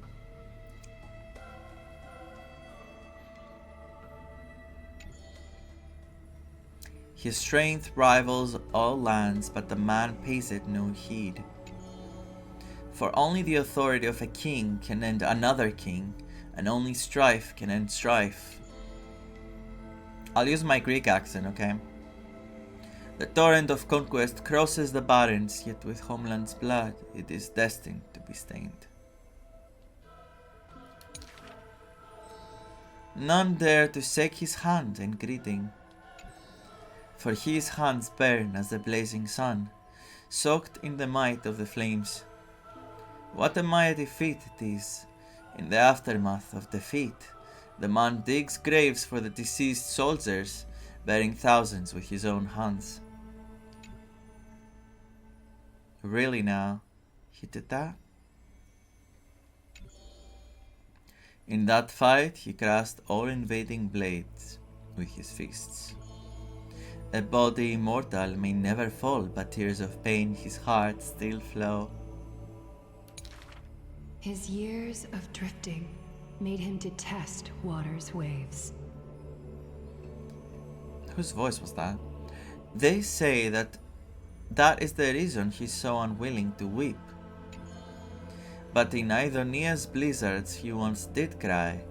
His strength rivals all lands, but the man pays it no heed. For only the authority of a king can end another king, and only strife can end strife. I'll use my Greek accent, okay? The torrent of conquest crosses the barrens, yet with homeland's blood it is destined to be stained. None dare to shake his hand in greeting, for his hands burn as the blazing sun, soaked in the might of the flames. What a mighty feat it is, in the aftermath of defeat, the man digs graves for the deceased soldiers, burying thousands with his own hands. Really now? He did that? In that fight, he crushed all invading blades with his fists. A body immortal may never fall, but tears of pain his heart still flow. His years of drifting made him detest water's waves. Whose voice was that? They say that that is the reason he's so unwilling to weep. But in Idonia's blizzards he once did cry,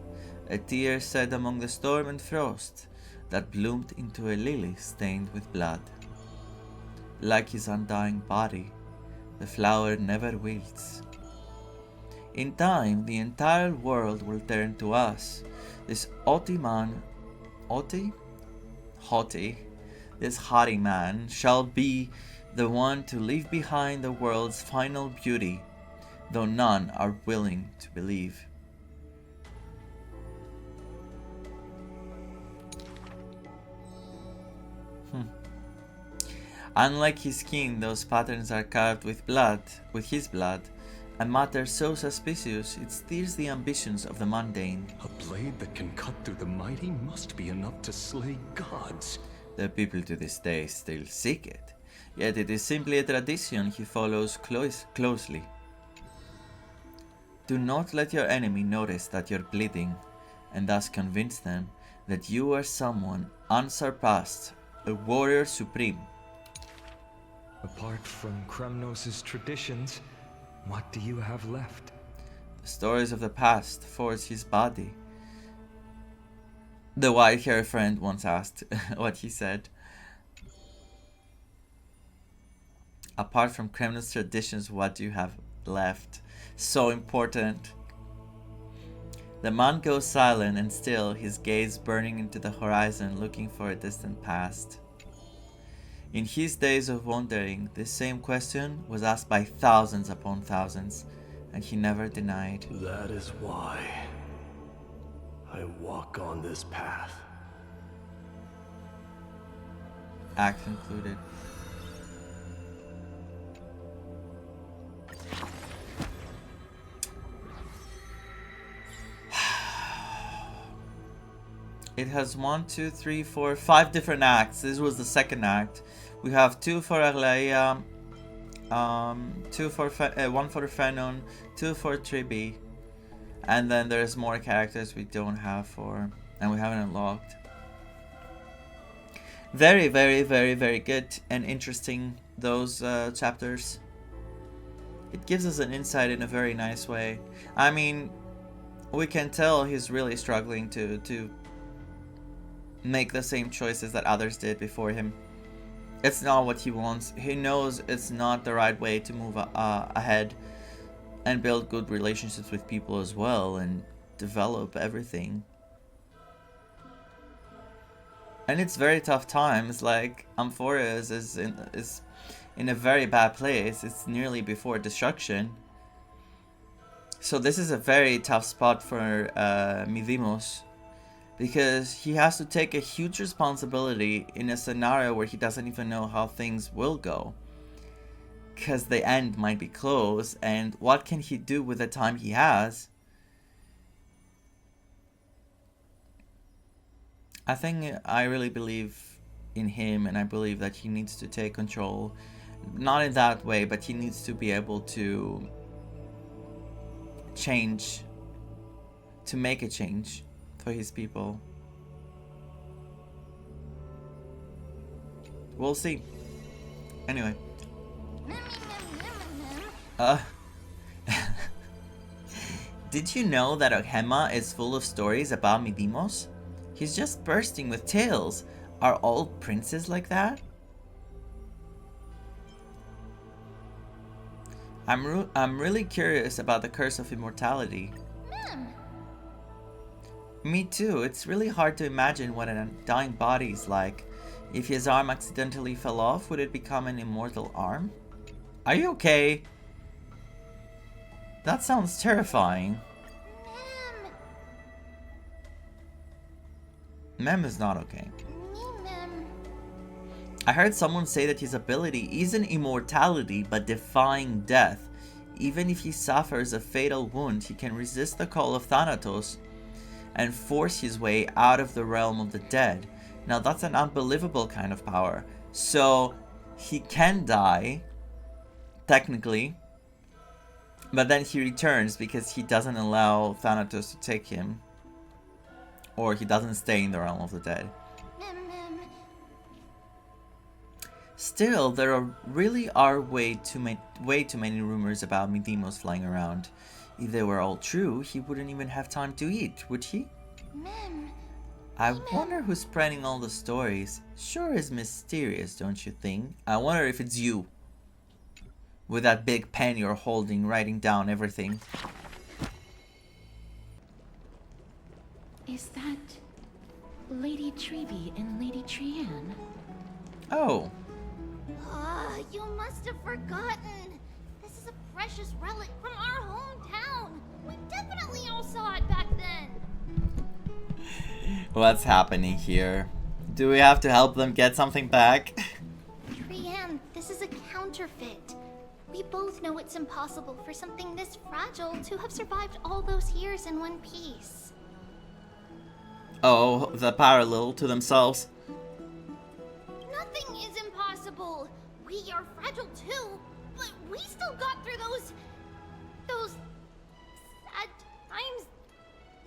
a tear shed among the storm and frost that bloomed into a lily stained with blood. Like his undying body, the flower never wilts. In time, the entire world will turn to us. This haughty, this haughty man shall be the one to leave behind the world's final beauty, though none are willing to believe. Unlike his king, those patterns are carved with his blood, a matter so suspicious it steers the ambitions of the mundane. A blade that can cut through the mighty must be enough to slay gods. The people to this day still seek it, yet it is simply a tradition he follows closely. Do not let your enemy notice that you're bleeding, and thus convince them that you are someone unsurpassed, a warrior supreme. Apart from Kremnos' traditions, what do you have left? The stories of the past forge his body. The white-haired friend once asked what he said. Apart from Kremnos' traditions, what do you have left? So important. The man goes silent and still, his gaze burning into the horizon, looking for a distant past. In his days of wandering, this same question was asked by thousands upon thousands, and he never denied. That is why I walk on this path. Act concluded. It has 1, 2, 3, 4, 5 different acts. This was the second act. We have 2 for Aglaia, 1 for Phainon, 2 for Tribi, and then there's more characters we don't have for, and we haven't unlocked. Very, very, very, very good and interesting, those chapters. It gives us an insight in a very nice way. I mean, we can tell he's really struggling to make the same choices that others did before him. It's not what he wants. He knows it's not the right way to move ahead and build good relationships with people as well and develop everything. And it's very tough times. Like Amphoreus is in a very bad place. It's nearly before destruction. So this is a very tough spot for Mydeimos, because he has to take a huge responsibility in a scenario where he doesn't even know how things will go, because the end might be close, and what can he do with the time he has? I think I really believe in him, and I believe that he needs to take control, not in that way, but he needs to be able to change, to make a change for his people. We'll see. Anyway. Did you know that Ohema is full of stories about Mydeimos? He's just bursting with tales. Are all princes like that? I'm really curious about the curse of immortality. Me too. It's really hard to imagine what an undying body is like. If his arm accidentally fell off, would it become an immortal arm? Are you okay? That sounds terrifying. Mem is not okay. I heard someone say that his ability isn't immortality, but defying death. even if he suffers a fatal wound, he can resist the call of Thanatos and force his way out of the realm of the dead. Now that's an unbelievable kind of power. So he can die, technically, but then he returns because he doesn't allow Thanatos to take him. Or he doesn't stay in the realm of the dead. Still, there really are way too many rumors about Mydeimos flying around. If they were all true, he wouldn't even have time to eat, would he? I wonder who's spreading all the stories. Sure is mysterious, don't you think? I wonder if it's you. With that big pen you're holding, writing down everything. Is that Lady Treby and Lady Trianne? Oh. Ah, you must have forgotten. This is a precious relic from our hometown. We definitely all saw it back then. What's happening here? Do we have to help them get something back? Trianne, this is a counterfeit. We both know it's impossible for something this fragile to have survived all those years in one piece. Oh, the parallel to themselves. Nothing is impossible. We are fragile too, but we still got through those sad times.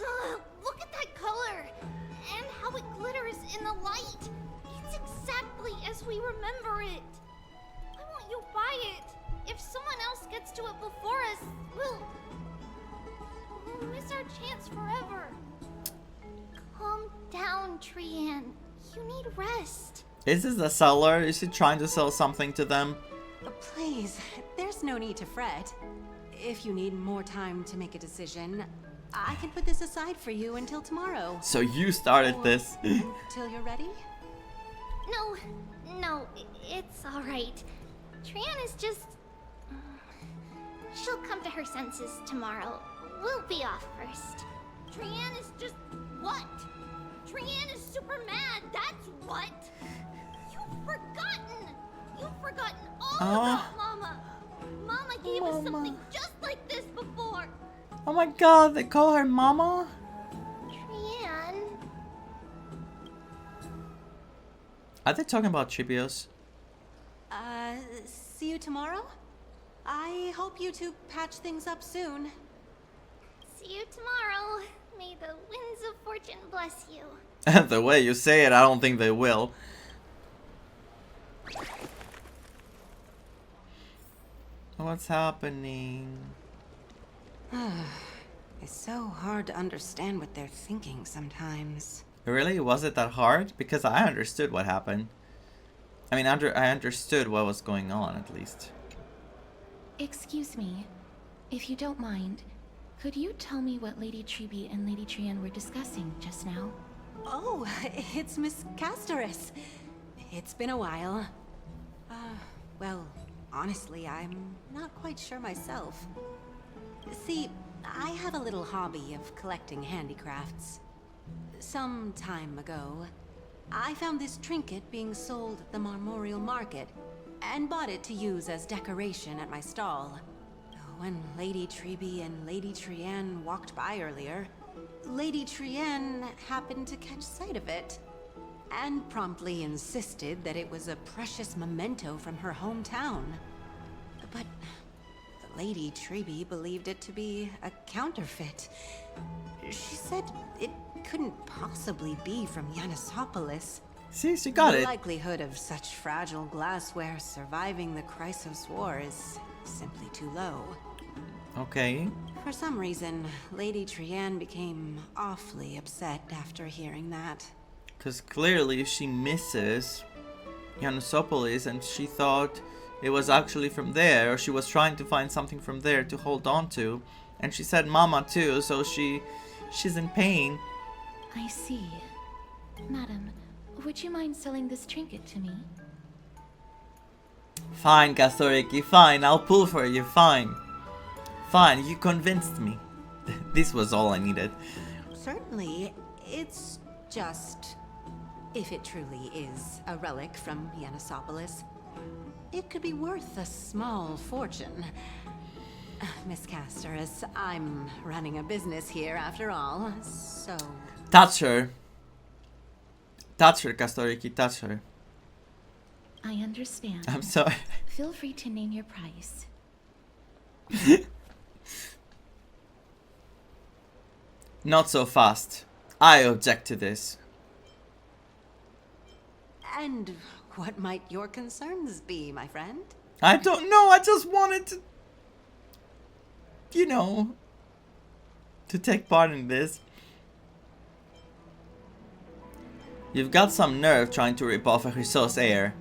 Ugh, look at that color and how it glitters in the light. It's exactly as we remember it. Why won't you buy it? If someone else gets to it before us, we'll miss our chance forever. Calm down, Trianne. You need rest. Is this the seller? Is he trying to sell something to them? Please, there's no need to fret. If you need more time to make a decision, I can put this aside for you until tomorrow. So you started this. Until you're ready? No, it's alright. Trianne is just... She'll come to her senses tomorrow. We'll be off first. Trianne is just... what? Trianne is super mad, that's what! You've forgotten all about Mama! Mama gave us something just like this before! Oh my god, they call her Mama? Trianne... Are they talking about Tribios? See you tomorrow? I hope you two patch things up soon. See you tomorrow. May the winds of fortune bless you. The way you say it, I don't think they will. What's happening? It's so hard to understand what they're thinking sometimes. Really? Was it that hard? Because I understood what happened. I mean, I understood what was going on, at least. Excuse me, if you don't mind, could you tell me what Lady Treby and Lady Trianne were discussing just now? Oh, it's Miss Castoris. It's been a while. Well, honestly, I'm not quite sure myself. See, I have a little hobby of collecting handicrafts. Some time ago, I found this trinket being sold at the Marmorial Market, and bought it to use as decoration at my stall. When Lady Treby and Lady Trianne walked by earlier, Lady Trianne happened to catch sight of it, and promptly insisted that it was a precious memento from her hometown. But Lady Treby believed it to be a counterfeit. She said it couldn't possibly be from Yanisopolis. See, she got it. The likelihood of such fragile glassware surviving the Krateros War is simply too low. Okay. For some reason, Lady Trianne became awfully upset after hearing that. Because clearly she misses Yanisopolis and she thought it was actually from there, or she was trying to find something from there to hold on to. And she said Mama too, so she's in pain. I see. Madam, would you mind selling this trinket to me? Fine, Kastoriki, fine, I'll pull for you, fine. Fine, you convinced me. This was all I needed. Certainly, it's just... if it truly is a relic from Yanisopolis, it could be worth a small fortune. Miss Casterus, I'm running a business here after all, so... Touch her. Touch her, Kastoriki, touch her. I understand. I'm sorry. Feel free to name your price. Not so fast. I object to this. And what might your concerns be, my friend? I don't know, I just wanted to... You know... to take part in this. You've got some nerve trying to rip off a Chrysos heir.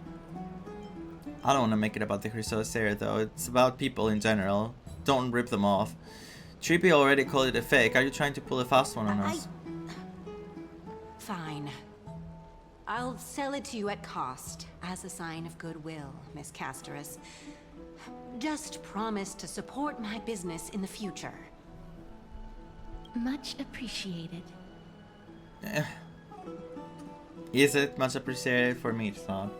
I don't want to make it about the Chrysos heir though, it's about people in general. Don't rip them off. Trippy already called it a fake, are you trying to pull a fast one on us? Fine. I'll sell it to you at cost, as a sign of goodwill, Miss Casterus. Just promise to support my business in the future. Much appreciated. Is it much appreciated? For me, it's not.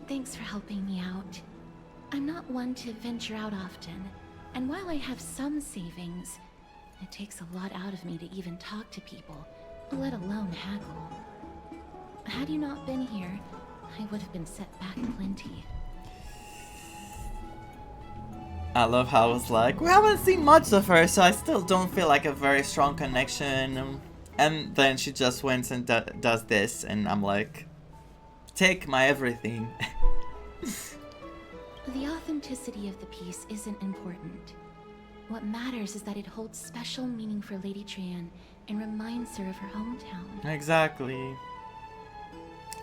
Thanks for helping me out. I'm not one to venture out often, and while I have some savings, it takes a lot out of me to even talk to people, let alone haggle. Had you not been here, I would have been set back plenty. I love how it's like, we haven't seen much of her, so I still don't feel like a very strong connection. And then she just went and does this, and I'm like, take my everything. The authenticity of the piece isn't important. What matters is that it holds special meaning for Lady Trian and reminds her of her hometown. Exactly.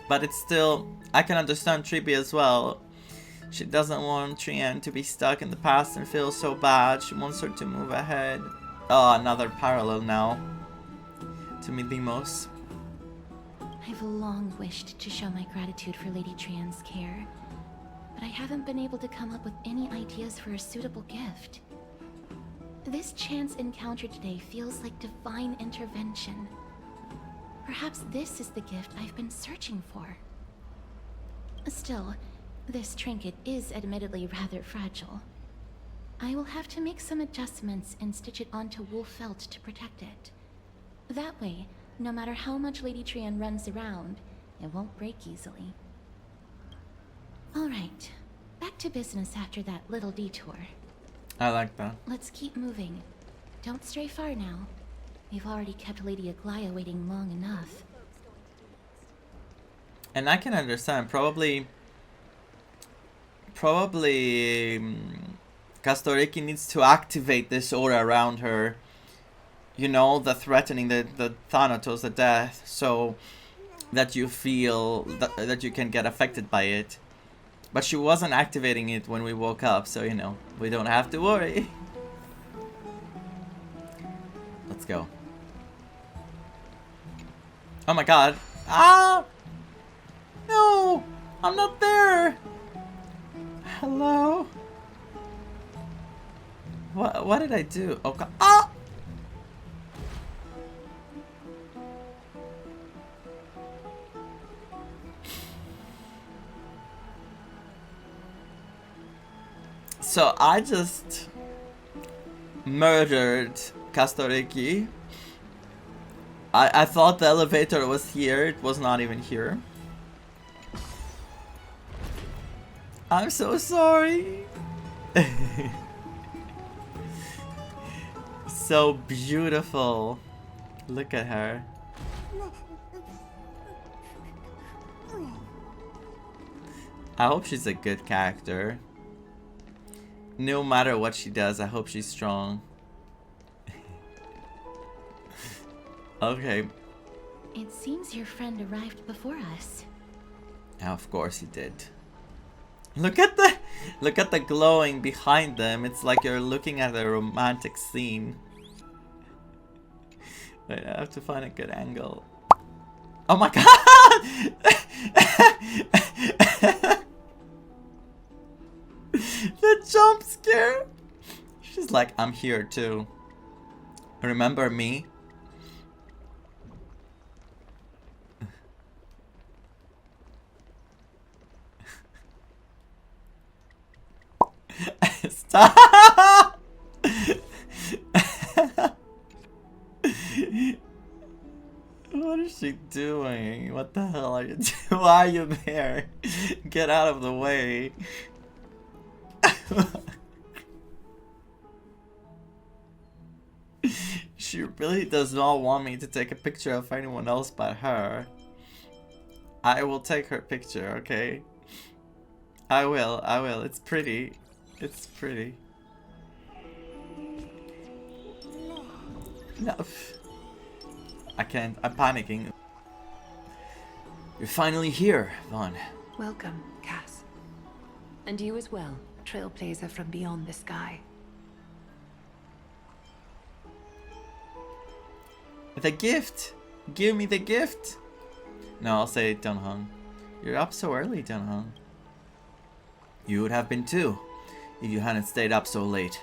But it's still, I can understand Trippy as well. She doesn't want Trian to be stuck in the past and feel so bad. She wants her to move ahead. Oh, another parallel now to Mydeimos. I've long wished to show my gratitude for Lady Trian's care, but I haven't been able to come up with any ideas for a suitable gift. This chance encounter today feels like divine intervention. Perhaps this is the gift I've been searching for. Still, this trinket is admittedly rather fragile. I will have to make some adjustments and stitch it onto wool felt to protect it. That way, no matter how much Lady Trian runs around, it won't break easily. Alright, back to business after that little detour. I like that. Let's keep moving. Don't stray far now. We've already kept Lady Aglaya waiting long enough. And I can understand, probably Kastoriki needs to activate this aura around her. You know, the threatening, the Thanatos, the death, so that you feel that you can get affected by it. But she wasn't activating it when we woke up, so you know, we don't have to worry. Let's go. Oh my god. Ah! No! I'm not there! Hello? What did I do? Oh god. Ah! So I just murdered Kastoriki. I thought the elevator was here, it was not even here. I'm so sorry. So beautiful. Look at her. I hope she's a good character. No matter what she does, I hope she's strong. Okay. It seems your friend arrived before us. Of course he did. Look at the glowing behind them. It's like you're looking at a romantic scene. Wait, I have to find a good angle. Oh my god! The jump scare! She's like, I'm here too. Remember me? Stop! doing? What the hell are you doing? Why are you there? Get out of the way. She really does not want me to take a picture of anyone else but her. I will take her picture, okay? I will. It's pretty. It's pretty. No. I can't. I'm panicking. You're finally here, Vaan. Welcome, Cass. And you as well, trailblazer from beyond the sky. The gift! Give me the gift! No, I'll say Dunhung. You're up so early, Dunhung. You would have been too, if you hadn't stayed up so late.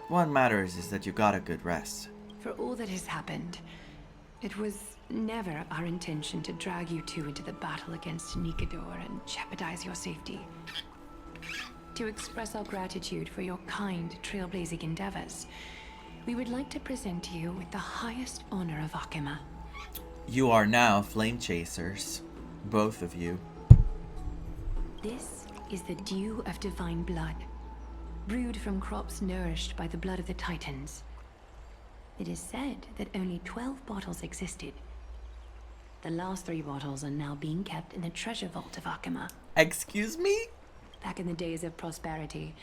What matters is that you got a good rest. For all that has happened, it was never our intention to drag you two into the battle against Nikador and jeopardize your safety. To express our gratitude for your kind trailblazing endeavors, we would like to present you with the highest honor of Akima. You are now flame chasers. Both of you. This is the dew of divine blood, brewed from crops nourished by the blood of the Titans. It is said that only 12 bottles existed. The last 3 bottles are now being kept in the treasure vault of Akima. Excuse me? Back in the days of prosperity,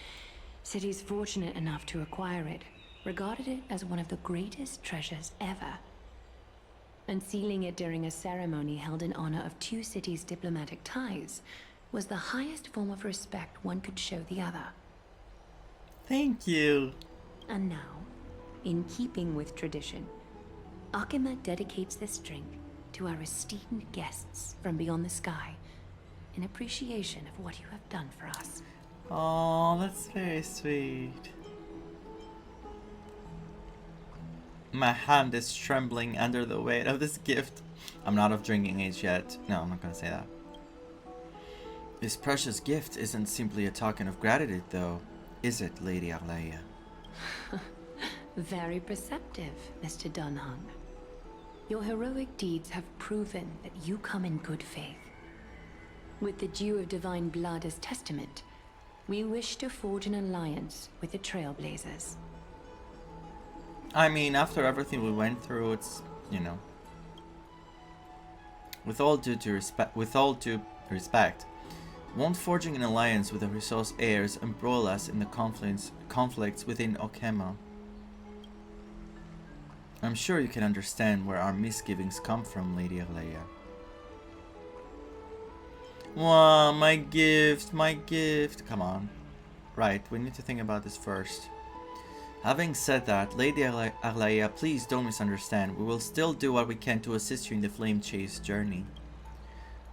cities fortunate enough to acquire it regarded it as one of the greatest treasures ever. Unsealing it during a ceremony held in honor of 2 cities' diplomatic ties was the highest form of respect one could show the other. Thank you. And now, in keeping with tradition, Akima dedicates this drink to our esteemed guests from beyond the sky in appreciation of what you have done for us. Oh, that's very sweet. My hand is trembling under the weight of this gift. I'm not of drinking age yet. No, I'm not gonna say that. This precious gift isn't simply a token of gratitude, though, is it, Lady Aglaia? Very perceptive, Mr. Dunhung. Your heroic deeds have proven that you come in good faith. With the dew of divine blood as testament, we wish to forge an alliance with the Trailblazers. I mean, after everything we went through, it's, you know, with all due respect, won't forging an alliance with the Chrysos heirs embroil us in the conflicts within Okema? I'm sure you can understand where our misgivings come from, Lady Aglaia. Wow, my gift, my gift. Come on. Right, we need to think about this first. Having said that, Lady Aglaia, please don't misunderstand. We will still do what we can to assist you in the flame chase journey.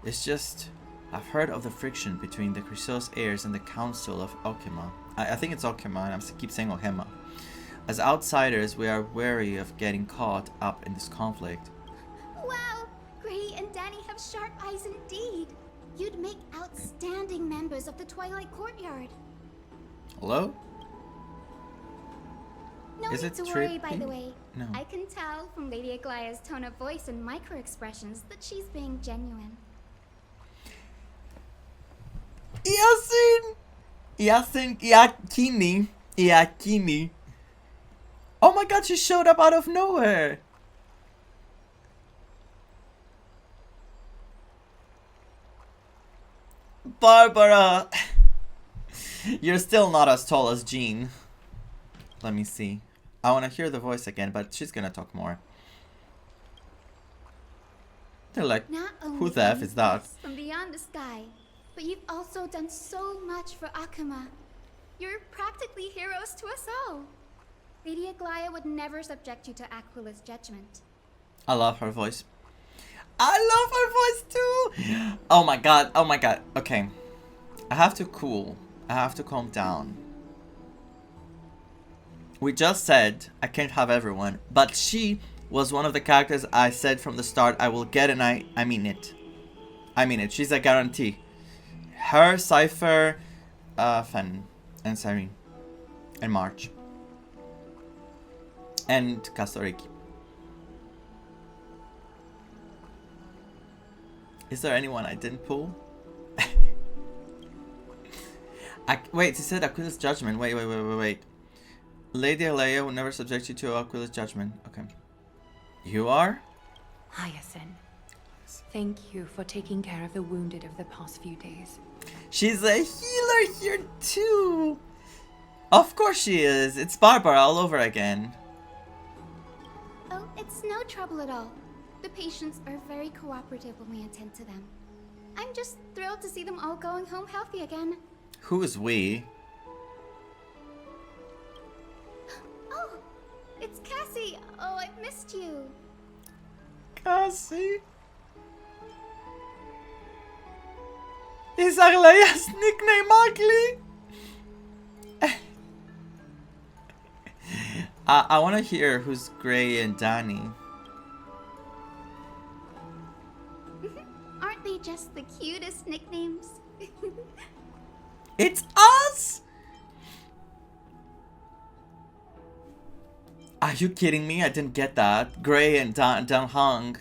It's just, I've heard of the friction between the Chrysos heirs and the Council of Okema. I think it's Okema, and I keep saying Okema. As outsiders, we are wary of getting caught up in this conflict. Wow! Gray and Danny have sharp eyes indeed. You'd make outstanding members of the Twilight Courtyard. Hello? No Is need it to worry, by trippy? the way. No. I can tell from Lady Aglaia's tone of voice and micro-expressions that she's being genuine. Iakini. Oh my god, she showed up out of nowhere. Barbara. You're still not as tall as Jean. Let me see. I want to hear the voice again, but she's gonna talk more. They're like, who the F is that? From beyond the sky, but you've also done so much for Akima. You're practically heroes to us all. Lady Aglaia would never subject you to Aquila's judgment. I love her voice. I love her voice too! Oh my god, oh my god. Okay. I have to cool. I have to calm down. We just said I can't have everyone, but she was one of the characters I said from the start I will get, and I mean it. I mean it. She's a guarantee. Her, Cypher, Phainon, and Cyrene, and March, and Kastoriki. Is there anyone I didn't pull? Wait, he said Aquila's judgment. Wait. Lady Alea will never subject you to Aquila's judgment. Okay. You are? Hyacinth. Thank you for taking care of the wounded of the past few days. She's a healer here too. Of course she is. It's Barbara all over again. Oh, it's no trouble at all. The patients are very cooperative when we attend to them. I'm just thrilled to see them all going home healthy again. Who is we? Oh, it's Cassie. Oh, I've missed you. Cassie? Is Arlea's nickname ugly? I want to hear who's Gray and Danny. Aren't they just the cutest nicknames? It's us! Are you kidding me? I didn't get that. Gray and Dan Hung.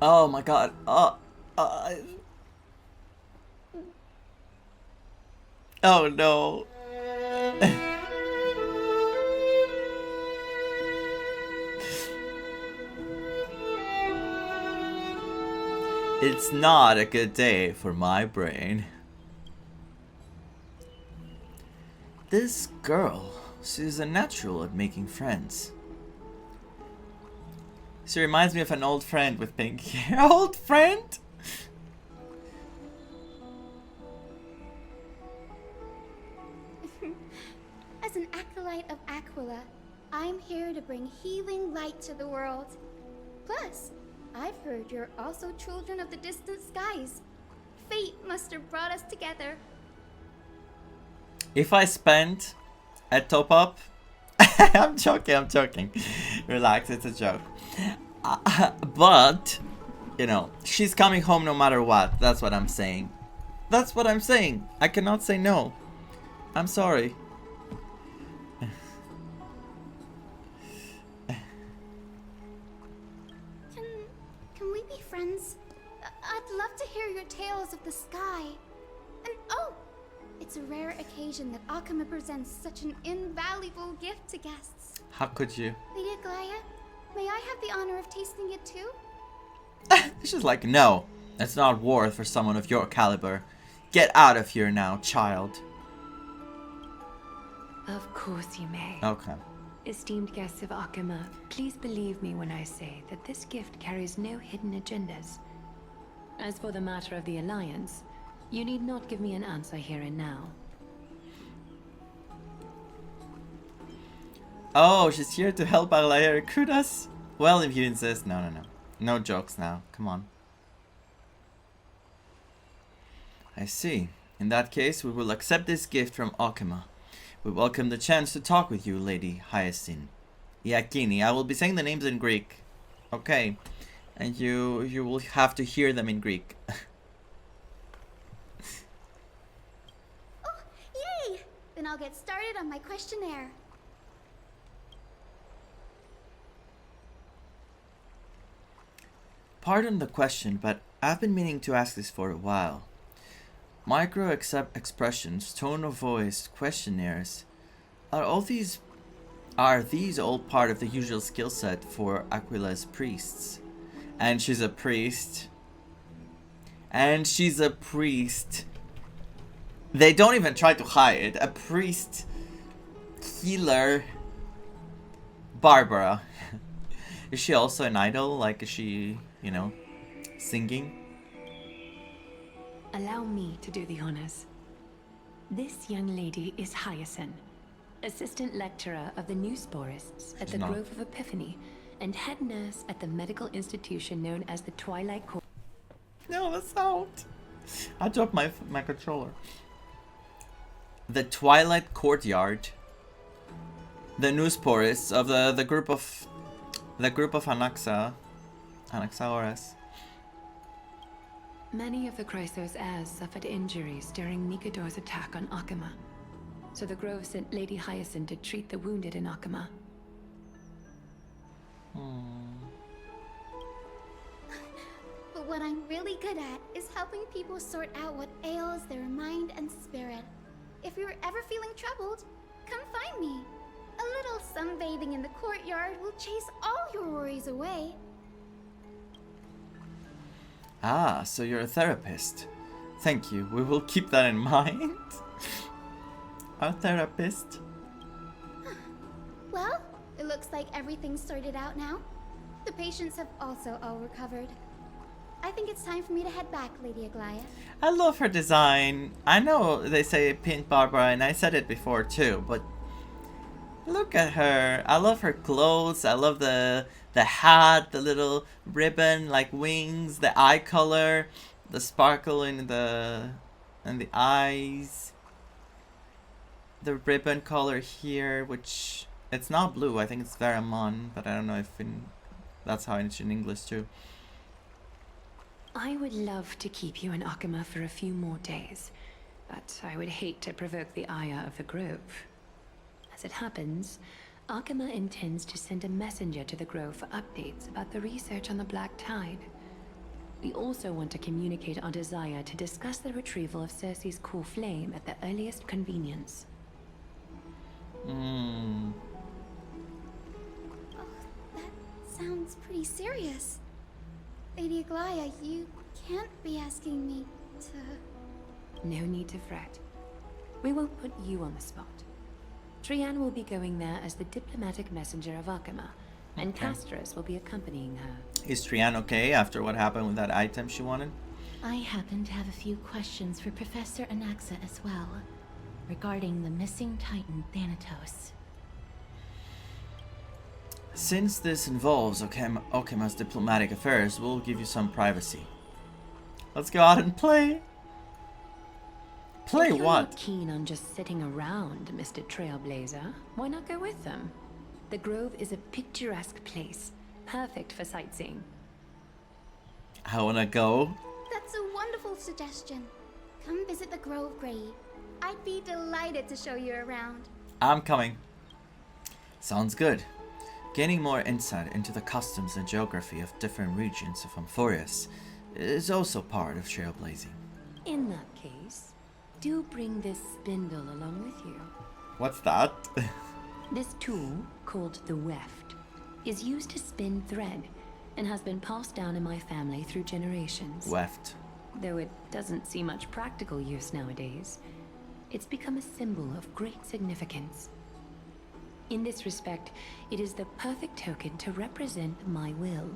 Oh my god. Oh no. It's not a good day for my brain. This girl, she's a natural at making friends. She reminds me of an old friend with pink hair. Old friend? As an acolyte of Aquila, I'm here to bring healing light to the world. Plus, I've heard you're also children of the distant skies. Fate must have brought us together. If I spend a top up, I'm joking. Relax, it's a joke. But, you know, she's coming home no matter what. That's what I'm saying. I cannot say no. I'm sorry. Can we be friends? I'd love to hear your tales of the sky. And oh, it's a rare occasion that Akama presents such an invaluable gift to guests. How could you? Lady Aglaya, may I have the honor of tasting it too? She's like, no, it's not worth for someone of your caliber. Get out of here now, child. Of course you may. Okay. Esteemed guests of Akama, please believe me when I say that this gift carries no hidden agendas. As for the matter of the Alliance, you need not give me an answer here and now. Oh, she's here to help Arlaya recruit us? Well, if you insist. No. No jokes now. Come on. I see. In that case, we will accept this gift from Akama. We welcome the chance to talk with you, Lady Hyacinth. Yakini. I will be saying the names in Greek. Okay. And you will have to hear them in Greek. Oh, yay! Then I'll get started on my questionnaire. Pardon the question, but I've been meaning to ask this for a while. Micro expressions, tone of voice, questionnaires, are these all part of the usual skill set for Aquila's priests? And she's a priest. They don't even try to hide. A priest, healer, Barbara. Is she also an idol? Like, is she, you know, singing? Allow me to do the honors. This young lady is Hyacinth, assistant lecturer of the new sporists at the Grove of Epiphany, and head nurse at the medical institution known as the Twilight Court. No, that's out. I dropped my controller. The Twilight Courtyard. The new sporists of the group of Anexa. Anaxaurus. Many of the Krateros heirs suffered injuries during Nikador's attack on Akama, so the Grove sent Lady Hyacinth to treat the wounded in Akama. What I'm really good at is helping people sort out what ails their mind and spirit. If you're ever feeling troubled, come find me. A little sunbathing in the courtyard will chase all your worries away. Ah, so you're a therapist. Thank you. We will keep that in mind. A therapist. Well, it looks like everything's sorted out now. The patients have also all recovered. I think it's time for me to head back, Lady Aglaia. I love her design. I know they say Pink Barbara, and I said it before too, but look at her. I love her clothes. I love the hat, the little ribbon, like wings, the eye color, the sparkle in the eyes. The ribbon color here, which it's not blue. I think it's Veramon, but I don't know if that's how it's in English too. I would love to keep you in Akama for a few more days, but I would hate to provoke the ire of the Grove. As it happens, Akama intends to send a messenger to the Grove for updates about the research on the Black Tide. We also want to communicate our desire to discuss the retrieval of Cersei's core flame at the earliest convenience. Oh, that sounds pretty serious. Lady Aglaia, you can't be asking me to... No need to fret. We won't put you on the spot. Trian will be going there as the diplomatic messenger of Akama, and Krateros will be accompanying her. Is Trian okay after what happened with that item she wanted? I happen to have a few questions for Professor Anexa as well, regarding the missing Titan Thanatos. Since this involves Okama's diplomatic affairs, we'll give you some privacy. Let's go out and play. Play if you're what? Not keen on just sitting around, Mr. Trailblazer, why not go with them? The Grove is a picturesque place, perfect for sightseeing. I wanna go. That's a wonderful suggestion. Come visit the Grove Grave. I'd be delighted to show you around. I'm coming. Sounds good. Gaining more insight into the customs and geography of different regions of Amphoreus is also part of trailblazing. In that case, do bring this spindle along with you. What's that? This tool, called the weft, is used to spin thread and has been passed down in my family through generations. Weft. Though it doesn't see much practical use nowadays, it's become a symbol of great significance. In this respect, it is the perfect token to represent my will.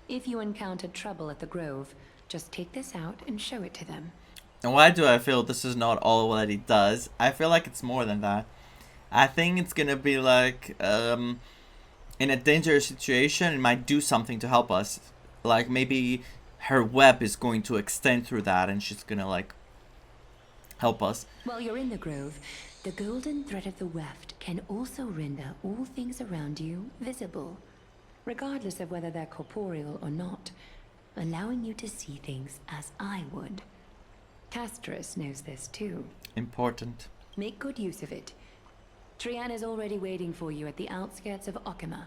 If you encounter trouble at the Grove, just take this out and show it to them. And why do I feel this is not all that he does? I feel like it's more than that. I think it's gonna be like, in a dangerous situation, it might do something to help us. Like maybe her web is going to extend through that and she's gonna like help us. While you're in the Grove, the golden thread of the weft can also render all things around you visible, regardless of whether they're corporeal or not, allowing you to see things as I would. Krateros knows this too. Important. Make good use of it. Trian is already waiting for you at the outskirts of Akama,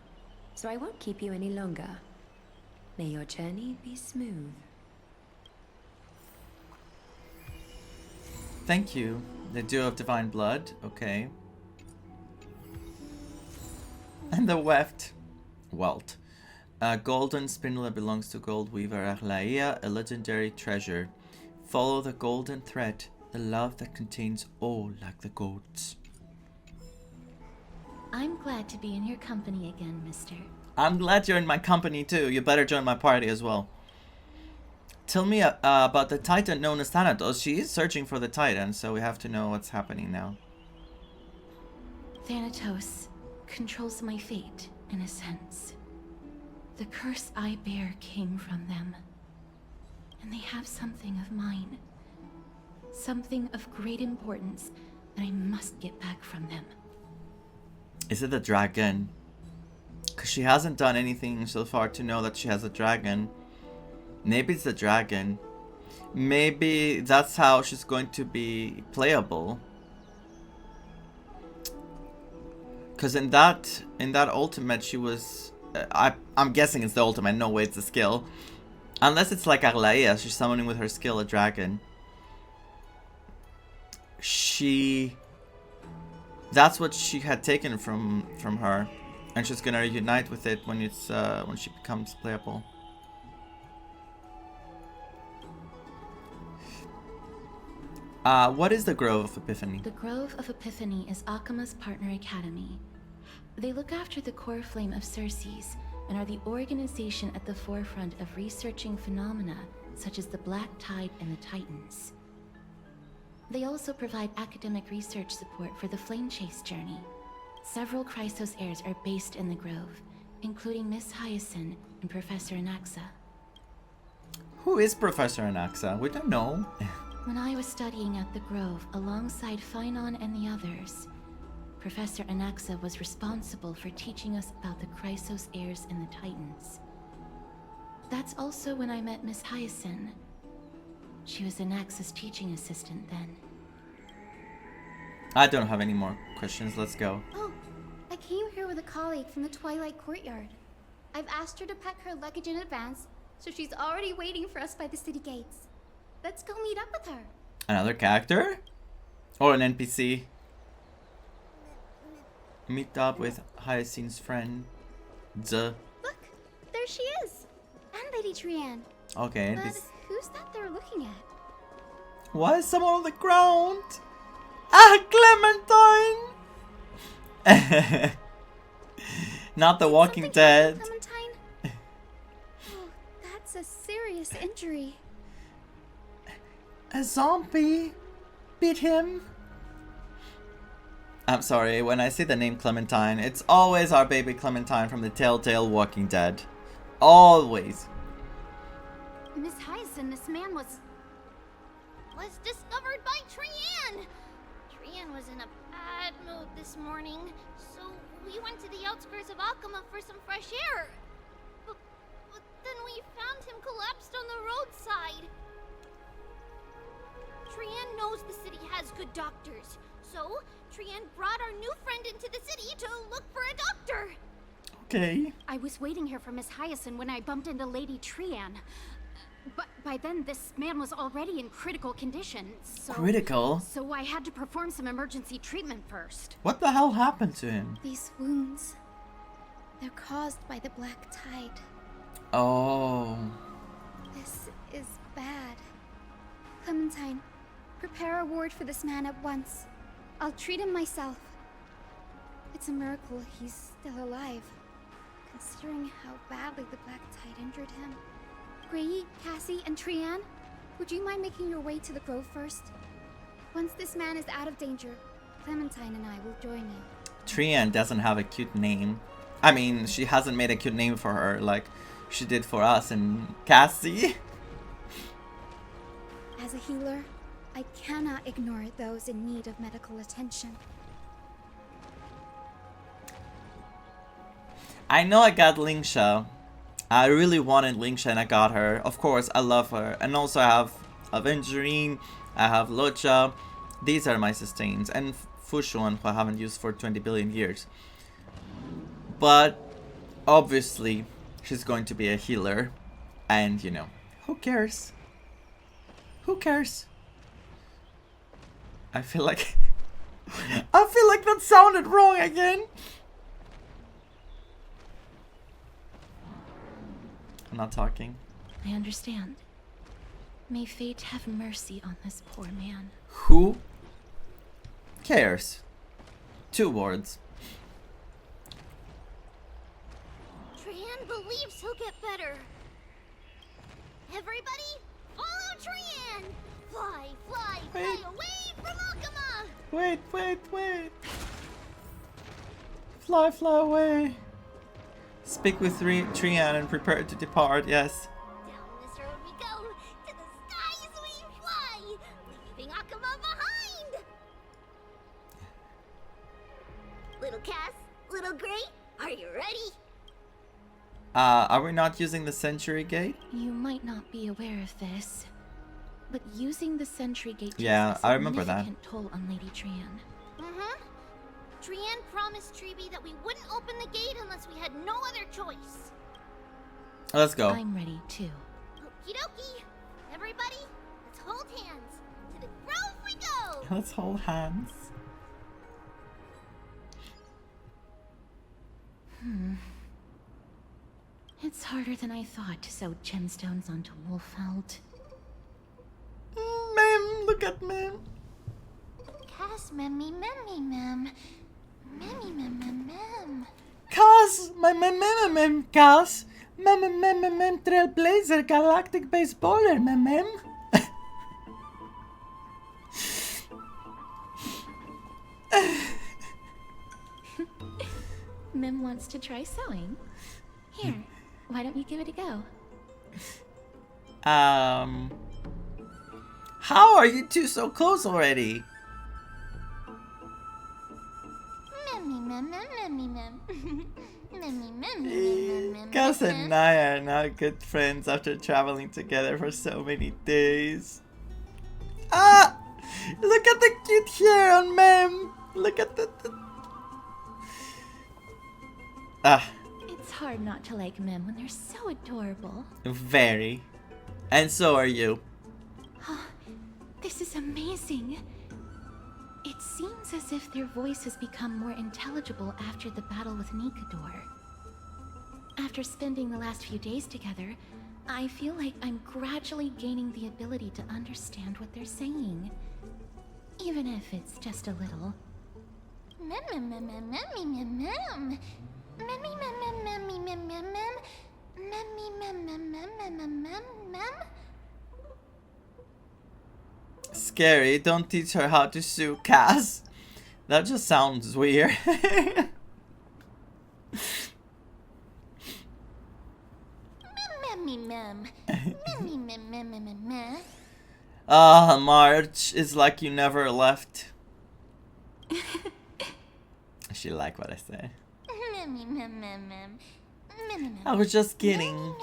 so I won't keep you any longer. May your journey be smooth. Thank you. The Dew of Divine Blood. Okay. And the weft. Welt. A golden spindle that belongs to Gold Weaver Aglaia, a legendary treasure. Follow the golden thread, the love that contains all like the gods. I'm glad to be in your company again, mister. I'm glad you're in my company too. You better join my party as well. Tell me about the Titan known as Thanatos. She is searching for the Titan, so we have to know what's happening now. Thanatos controls my fate, in a sense. The curse I bear came from them. And they have something of mine. Something of great importance that I must get back from them. Is it the dragon? Because she hasn't done anything so far to know that she has a dragon. Maybe it's the dragon. Maybe that's how she's going to be playable. Because in that ultimate she was... I'm guessing it's the ultimate, no way it's a skill. Unless it's like Aglaia, she's summoning with her skill a dragon. That's what she had taken from her, and she's gonna unite with it when she becomes playable. What is the Grove of Epiphany? The Grove of Epiphany is Akama's partner academy. They look after the core flame of Cersei's and are the organization at the forefront of researching phenomena such as the Black Tide and the Titans. They also provide academic research support for the Flame Chase journey. Several Krateros heirs are based in the Grove, including Miss Hyacinth and Professor Anexa. Who is Professor Anexa? We don't know. When I was studying at the Grove alongside Phainon and the others, Professor Anexa was responsible for teaching us about the Krateros heirs and the Titans. That's also when I met Miss Hyacinth. She was Anexa's teaching assistant then. I don't have any more questions. Let's go. Oh, I came here with a colleague from the Twilight Courtyard. I've asked her to pack her luggage in advance, so she's already waiting for us by the city gates. Let's go meet up with her. Another character? Or an NPC? Meet up with Hyacinth's friend. Look, there she is. And Lady Trianne. Okay. But who's that they're looking at? Why is someone on the ground? Ah, Clementine! Not the Walking Dead. Clementine? Oh, that's a serious injury. A zombie beat him. I'm sorry, when I say the name Clementine, it's always our baby Clementine from the Telltale Walking Dead. Always. Miss Hyacinth, this man was discovered by Trianne. Trianne was in a bad mood this morning, so we went to the outskirts of Akama for some fresh air. But then we found him collapsed on the roadside. Trianne knows the city has good doctors, so Trianne brought our new friend into the city to look for a doctor. Okay. I was waiting here for Miss Hyacinth when I bumped into Lady Trianne. But by then, this man was already in critical condition, so... Critical? So I had to perform some emergency treatment first. What the hell happened to him? These wounds, they're caused by the Black Tide. Oh. This is bad. Clementine, prepare a ward for this man at once. I'll treat him myself. It's a miracle he's still alive, considering how badly the Black Tide injured him. Grey, Cassie, and Trianne, would you mind making your way to the Grove first? Once this man is out of danger, Clementine and I will join you. Trianne doesn't have a cute name. I mean, she hasn't made a cute name for her like she did for us and Cassie. As a healer, I cannot ignore those in need of medical attention. I know I got Lingsha. I really wanted Lingsha and I got her. Of course, I love her. And also I have Avengerine, I have Locha. These are my sustains. And Fushuan, who I haven't used for 20 billion years. But, obviously, she's going to be a healer. And, you know, who cares? Who cares? I feel like... I feel like that sounded wrong again. I'm not talking. I understand. May fate have mercy on this poor man. Who cares? 2 words. Trianne believes he'll get better. Everybody, follow Trianne! Fly, fly, fly away from Akama! Wait. Fly away. Speak with Trianne and prepare to depart, yes. Down this road we go, to the skies we fly, leaving Akama behind! Little Cass, little Grey, are you ready? Are we not using the Century Gate? You might not be aware of this, but using the Sentry Gate Yeah, I remember that. significant toll on Lady Trianne. Trianne promised Treeby that we wouldn't open the gate unless we had no other choice. Let's go. I'm ready too. Okie dokie. Everybody, let's hold hands. To the grove we go! Let's hold hands. It's harder than I thought to sew gemstones onto Wolfeld. Mem, look at Mem. Cass, memmy, mem. Memmy, mem. Cass, mem, Cass. Mem, Trailblazer, galactic baseballer, mem. Mem wants to try sewing. Here, why don't you give it a go? How are you two so close already? Cass and I are now good friends after traveling together for so many days. Ah! Look at the cute hair on Mem! Look at the... Ah. It's hard not to like Mem when they're so adorable. Very. And so are you. Oh, this is amazing. It seems as if their voice has become more intelligible after the battle with Nikador. After spending the last few days together, I feel like I'm gradually gaining the ability to understand what they're saying. Even if it's just a little. Scary, don't teach her how to sew, Cass. That just sounds weird. Ah, March, it's like you never left. She like what I say. I was just kidding.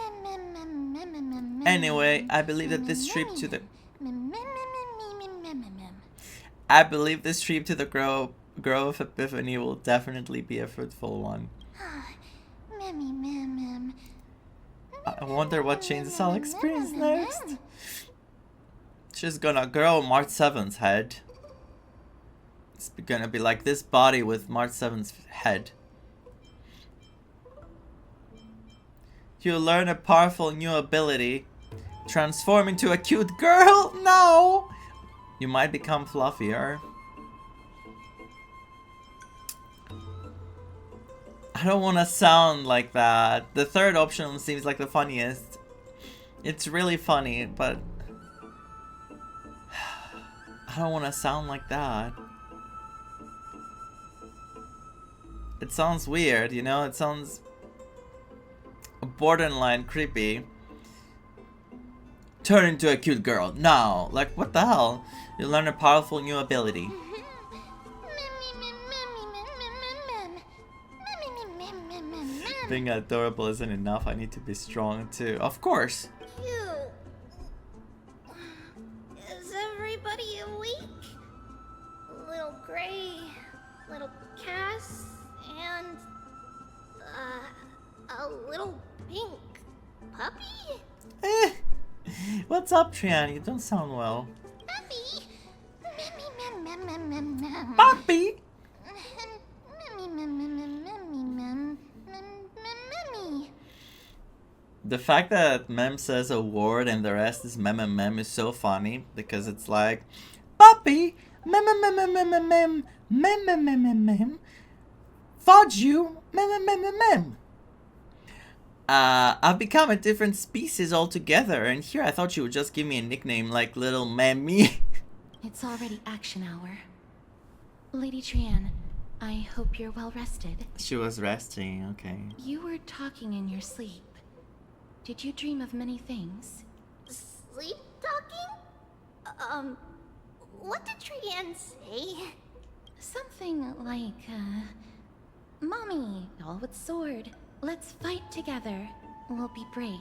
Anyway, I believe that this trip to the Grove of Epiphany will definitely be a fruitful one. I wonder what changes I'll experience next. She's gonna grow March 7th's head. It's gonna be like this body with March 7th's head. You'll learn a powerful new ability. Transform into a cute girl? No! You might become fluffier. I don't want to sound like that. The third option seems like the funniest. It's really funny, but I don't want to sound like that. It sounds weird, you know? It sounds borderline creepy. Turn into a cute girl now. Like, what the hell? You learn a powerful new ability. Being adorable isn't enough. I need to be strong too. Of course. Is everybody awake? Little Gray, little Cass, and a little pink puppy? What's up, Trian? You don't sound well. Puppy? Puppy? The fact that Mem says a word and the rest is mem is so funny because it's like puppy mem fudge you mem. I've become a different species altogether, and here I thought you would just give me a nickname like Little Mammy. It's already action hour. Lady Trian, I hope you're well rested. She was resting, okay. You were talking in your sleep. Did you dream of many things? Sleep talking? What did Trian say? Something like, Mommy, all with sword. Let's fight together. We'll be brave.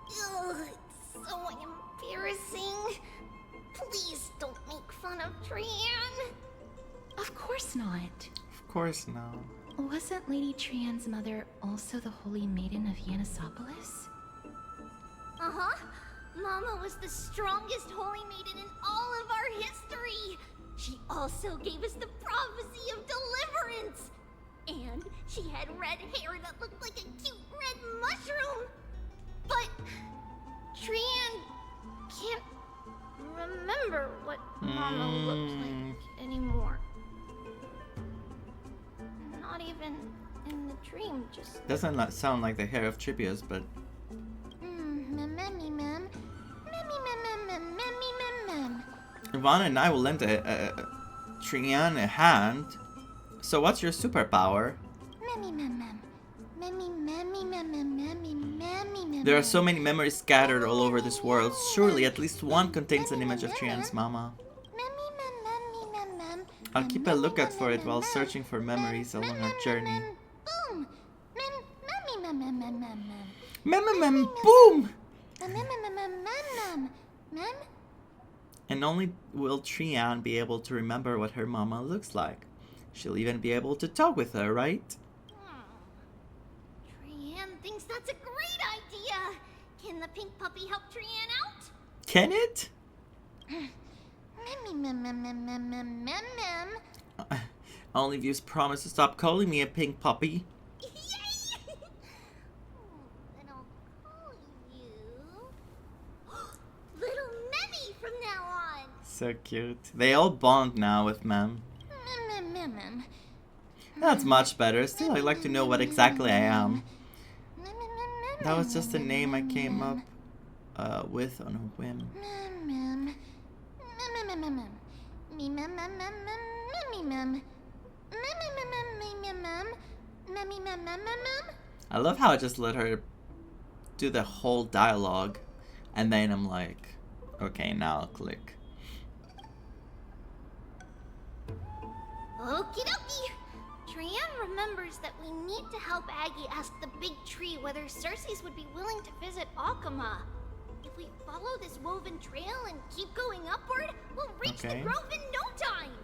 Ugh, it's so embarrassing. Please don't make fun of Trian. Of course not. Of course not. Wasn't Lady Trian's mother also the Holy Maiden of Yanisopolis? Uh-huh. Mama was the strongest holy maiden in all of our history. She also gave us the prophecy of deliverance. And she had red hair that looked like a cute red mushroom. But Trian can't remember what Mama looked like anymore. Not even in the dream, just... Doesn't sound like the hair of Tripius, but... Vaan and I will lend Trian a hand. So what's your superpower? There are so many memories scattered all over this world. Surely at least one contains an image of Trian's mama. I'll keep a lookout for it while searching for memories along our journey. Boom! And only will Trian be able to remember what her mama looks like. She'll even be able to talk with her, right? Trian thinks that's a great idea. Can the pink puppy help Trian out? Can it? Olivier's promised to stop calling me a pink puppy. Then I'll call you Little Memmy from now on. So cute. They all bond now with Mem. That's much better. Still, I'd like to know what exactly I am. That was just a name I came up with on a whim. I love how I just let her do the whole dialogue, and then I'm like, okay, now I'll click. Okie dokie. Trian remembers that we need to help Aggie ask the big tree whether Cersei's would be willing to visit Akama. If we follow this woven trail and keep going upward, we'll reach the grove in no time.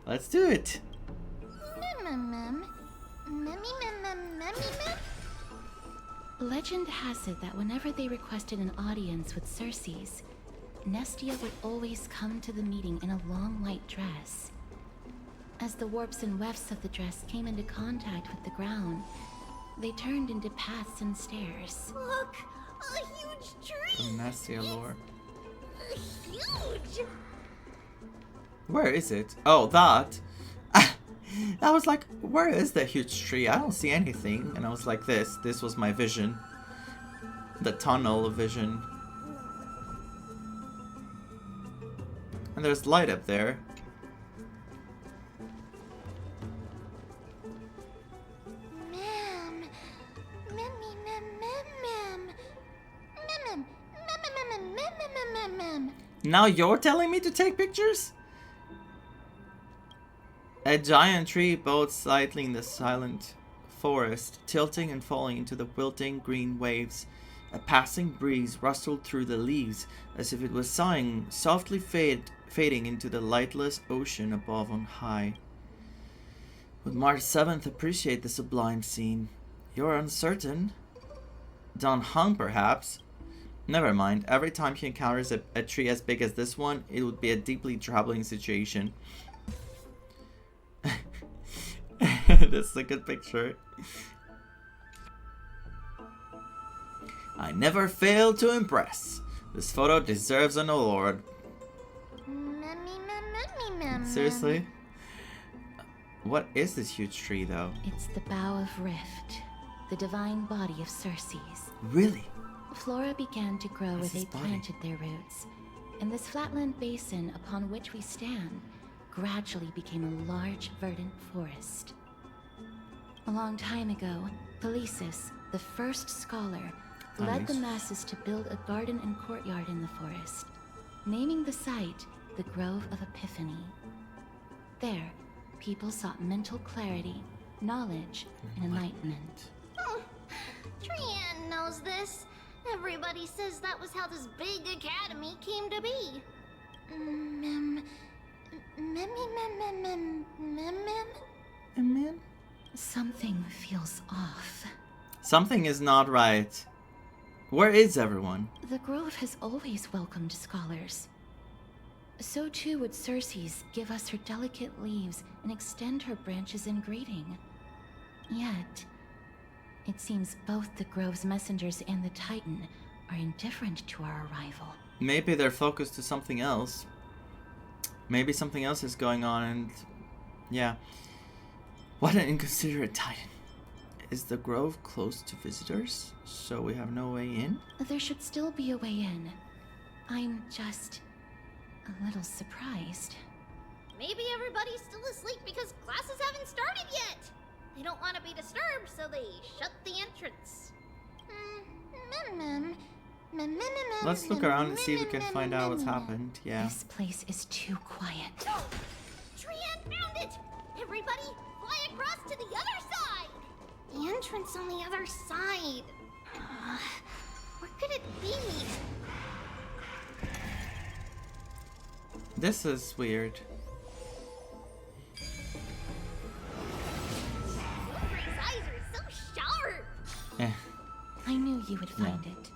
Let's do it. Legend has it that whenever they requested an audience with Cersei's, Nestia would always come to the meeting in a long white dress. As the warps and wefts of the dress came into contact with the ground, they turned into paths and stairs. Look, a huge tree. Nestia lore. Huge. Where is it? Oh, that. I was like, where is the huge tree? I don't see anything. And I was like, this was my vision. The tunnel vision. And there's light up there. Now you're telling me to take pictures? A giant tree bowed slightly in the silent forest, tilting and falling into the wilting green waves. A passing breeze rustled through the leaves, as if it was sighing, softly fading into the lightless ocean above on high. Would March 7th appreciate the sublime scene? You're uncertain? Don Hung, perhaps? Never mind. Every time he encounters a tree as big as this one, it would be a deeply troubling situation. This is a good picture. I never fail to impress. This photo deserves an award. Seriously? What is this huge tree, though? It's the Bough of Rift, the divine body of Cersei's. Really? Flora began to grow where they planted their roots, and this flatland basin upon which we stand gradually became a large, verdant forest. A long time ago, Thalesis, the first scholar, led the masses to build a garden and courtyard in the forest, naming the site the Grove of Epiphany. There, people sought mental clarity, knowledge, and enlightenment. Trian knows this. Everybody says that was how this big academy came to be. Something feels off. Something is not right. Where is everyone? The Grove has always welcomed scholars. So too would Cersei's give us her delicate leaves and extend her branches in greeting. Yet, it seems both the Grove's messengers and the Titan are indifferent to our arrival. Maybe they're focused to something else. Maybe something else is going on and... yeah. What an inconsiderate Titan. Is the Grove closed to visitors, so we have no way in? There should still be a way in. I'm just a little surprised. Maybe everybody's still asleep because classes haven't started yet. They don't want to be disturbed, so they shut the entrance. Let's look around and see if we can find out what's happened. Yeah. This place is too quiet. Trian found it! Everybody, fly across to the other side! The entrance on the other side. Where could it be? This is weird. Grace's eyes are so sharp! I knew you would find it.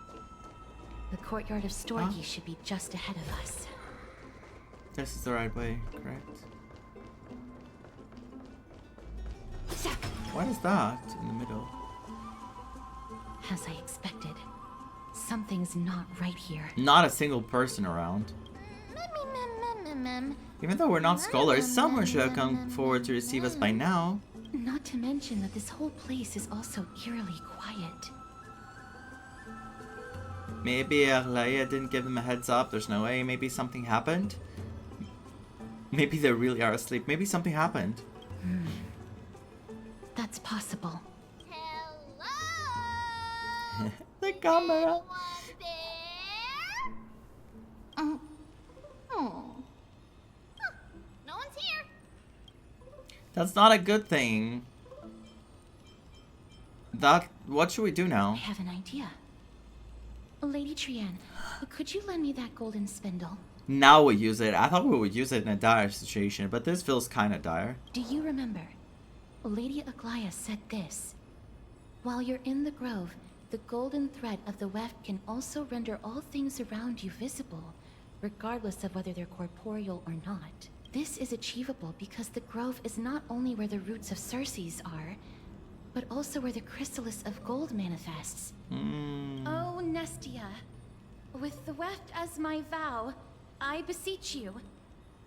The courtyard of Storgi should be just ahead of us. This is the right way, correct? What is that in the middle? As I expected, something's not right here. Not a single person around. Even though we're not scholars, someone should have come forward to receive us by now. Not to mention that this whole place is also eerily quiet. Maybe Leia didn't give them a heads up. There's no way. Maybe something happened. Maybe they really are asleep. Maybe something happened. That's possible. Hello? The camera. No one's here. That's not a good thing. What should we do now? I have an idea. Lady Trian, could you lend me that golden spindle? Now we use it. I thought we would use it in a dire situation, but this feels kind of dire. Do you remember? Lady Aglaia said this. While you're in the grove, the golden thread of the weft can also render all things around you visible, regardless of whether they're corporeal or not. This is achievable because the grove is not only where the roots of Cersei's are, but also where the chrysalis of gold manifests. Oh, Nestia, with the weft as my vow, I beseech you,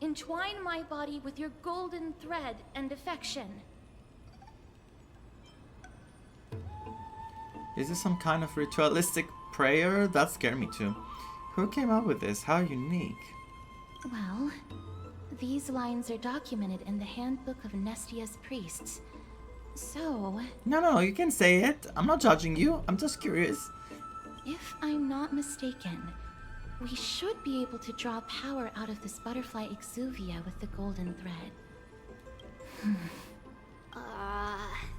entwine my body with your golden thread and affection. Is this some kind of ritualistic prayer? That scared me too. Who came up with this? How unique. Well, these lines are documented in the Handbook of Nestia's Priests. So... No, you can say it. I'm not judging you. I'm just curious. If I'm not mistaken, we should be able to draw power out of this butterfly exuvia with the golden thread.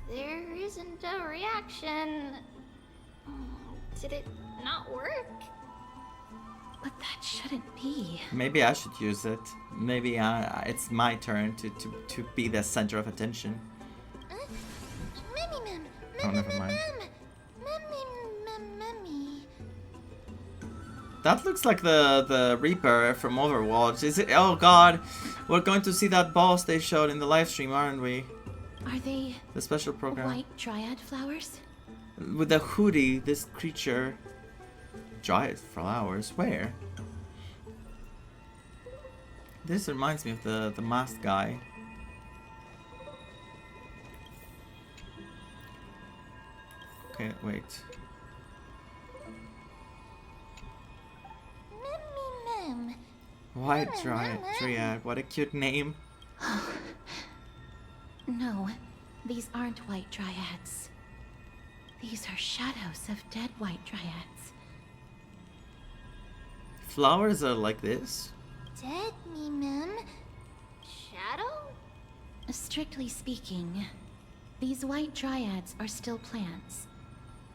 There isn't a reaction. Did it not work? But that shouldn't be. Maybe I should use it. Maybe it's my turn to be the center of attention. Oh, never mind. That looks like the Reaper from Overwatch. Is it? Oh god, we're going to see that boss they showed in the live stream, aren't we? Are they the special program? White dryad flowers? With the hoodie, this creature. Dryad flowers? Where? This reminds me of the masked guy. Okay, wait. White Dryad, what a cute name. No, these aren't white dryads. These are shadows of dead white dryads. Flowers are like this? Dead mem? Shadow? Strictly speaking, these white dryads are still plants.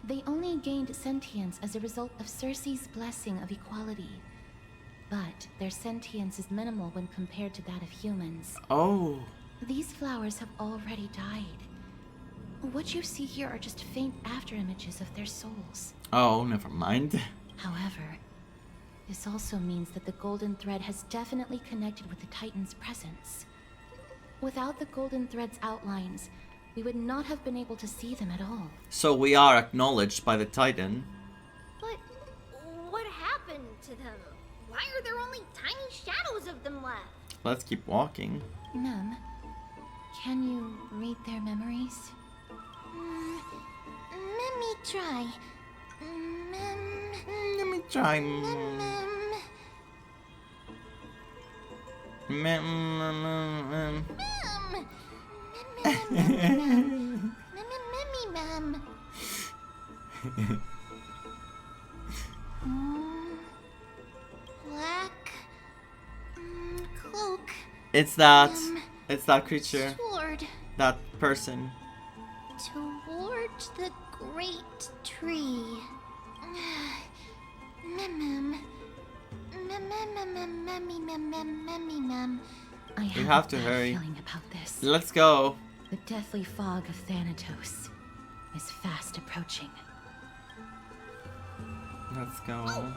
They only gained sentience as a result of Cersei's blessing of equality. But their sentience is minimal when compared to that of humans. Oh. These flowers have already died. What you see here are just faint afterimages of their souls. Oh, never mind. However, this also means that the golden thread has definitely connected with the Titan's presence. Without the golden thread's outlines, we would not have been able to see them at all. So we are acknowledged by the Titan. But what happened to them? Why are there only tiny shadows of them left? Let's keep walking. Mem, can you read their memories? Let me try. Let me try. Black cloak. It's that creature. Sword. That person. Towards the great tree. I have to hurry. Feeling about this. Let's go. The deathly fog of Thanatos is fast approaching. Let's go.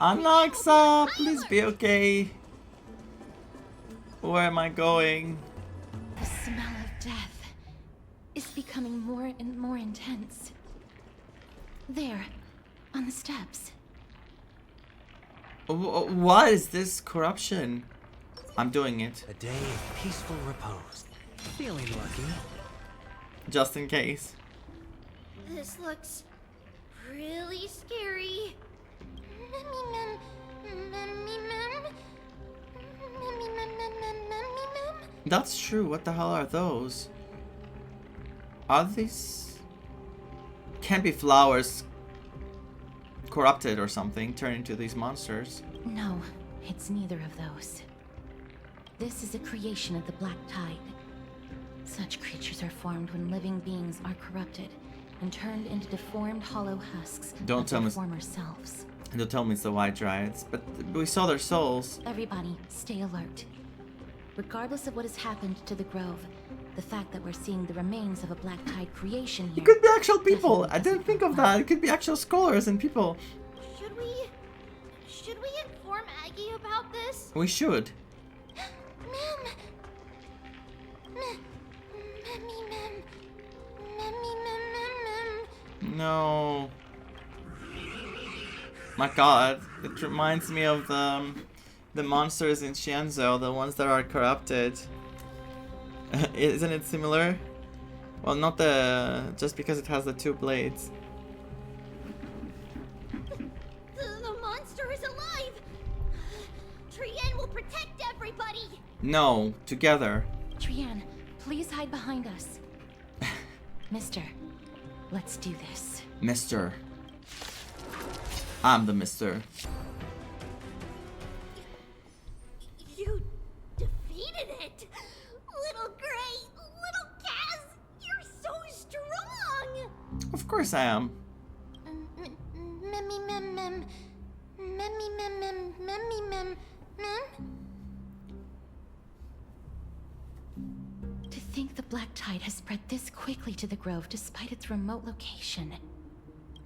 Anexa, please be okay. Where am I going? The smell of death is becoming more and more intense. There, on the steps. What is this corruption? I'm doing it. A day of peaceful repose. Feeling lucky. Just in case. This looks really scary. That's true. What the hell are those? Are these... Can't be flowers corrupted or something, turn into these monsters. No, it's neither of those. This is a creation of the Black Tide. Such creatures are formed when living beings are corrupted and turned into deformed hollow husks Don't of tell their me. former selves. Don't tell me it's the White Dryads, but we saw their souls. Everybody, stay alert. Regardless of what has happened to the Grove, the fact that we're seeing the remains of a Black Tide creation here... It could be actual people. I didn't think of that. It could be actual scholars and people. Should we inform Aggie about this? We should. No. My god, it reminds me of the monsters in Shienzo, the ones that are corrupted. Isn't it similar? Well, not just because it has the two blades. The monster is alive! Trienne will protect everybody! No, together. Trienne, please hide behind us. Mister, let's do this. Mister. I'm the mister. You defeated it! Little Gray, little Kaz, you're so strong! Of course I am. To think the Black Tide has spread this quickly to the Grove despite its remote location.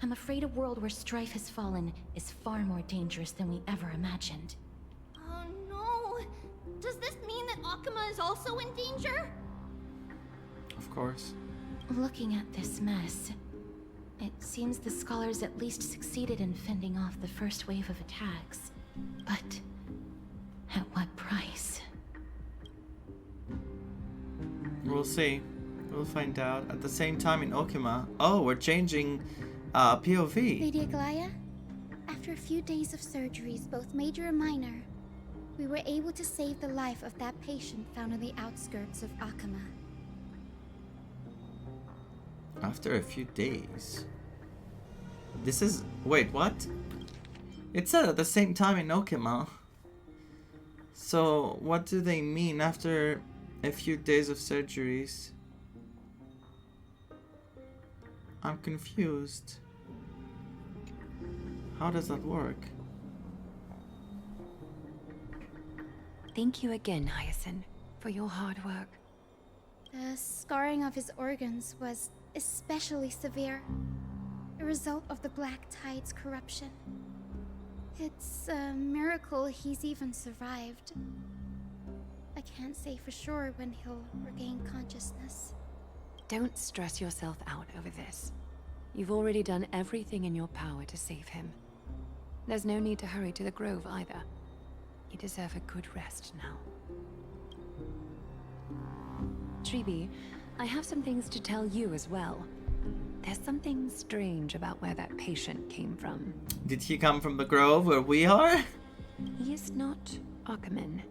I'm afraid a world where Strife has fallen is far more dangerous than we ever imagined. Oh no! Does this mean that Akuma is also in danger? Of course. Looking at this mess, it seems the scholars at least succeeded in fending off the first wave of attacks. But at what price? We'll see. We'll find out. At the same time in Okima. Oh, we're changing POV. Lady Aglaya, after a few days of surgeries, both major and minor, we were able to save the life of that patient found on the outskirts of Akama. After a few days. This is... Wait, what? It said at the same time in Okima. So, what do they mean after a few days of surgeries? I'm confused. How does that work? Thank you again, Hyacinth, for your hard work. The scarring of his organs was especially severe. a result of the Black Tide's corruption. It's a miracle he's even survived. I can't say for sure when he'll regain consciousness. Don't stress yourself out over this. You've already done everything in your power to save him. There's no need to hurry to the Grove either. You deserve a good rest now. Tribi, I have some things to tell you as well. There's something strange about where that patient came from. Did he come from the Grove where we are? He is not Ackerman.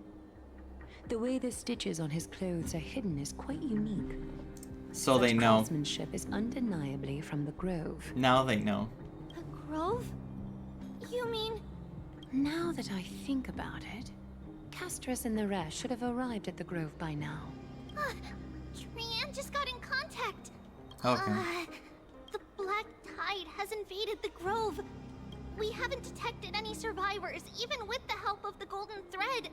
The way the stitches on his clothes are hidden is quite unique. So Such they know. craftsmanship is undeniably from the Grove. Now they know. The Grove? You mean... Now that I think about it, Castrus and the rest should have arrived at the Grove by now. Trian just got in contact. Okay. The Black Tide has invaded the Grove. We haven't detected any survivors, even with the help of the Golden Thread.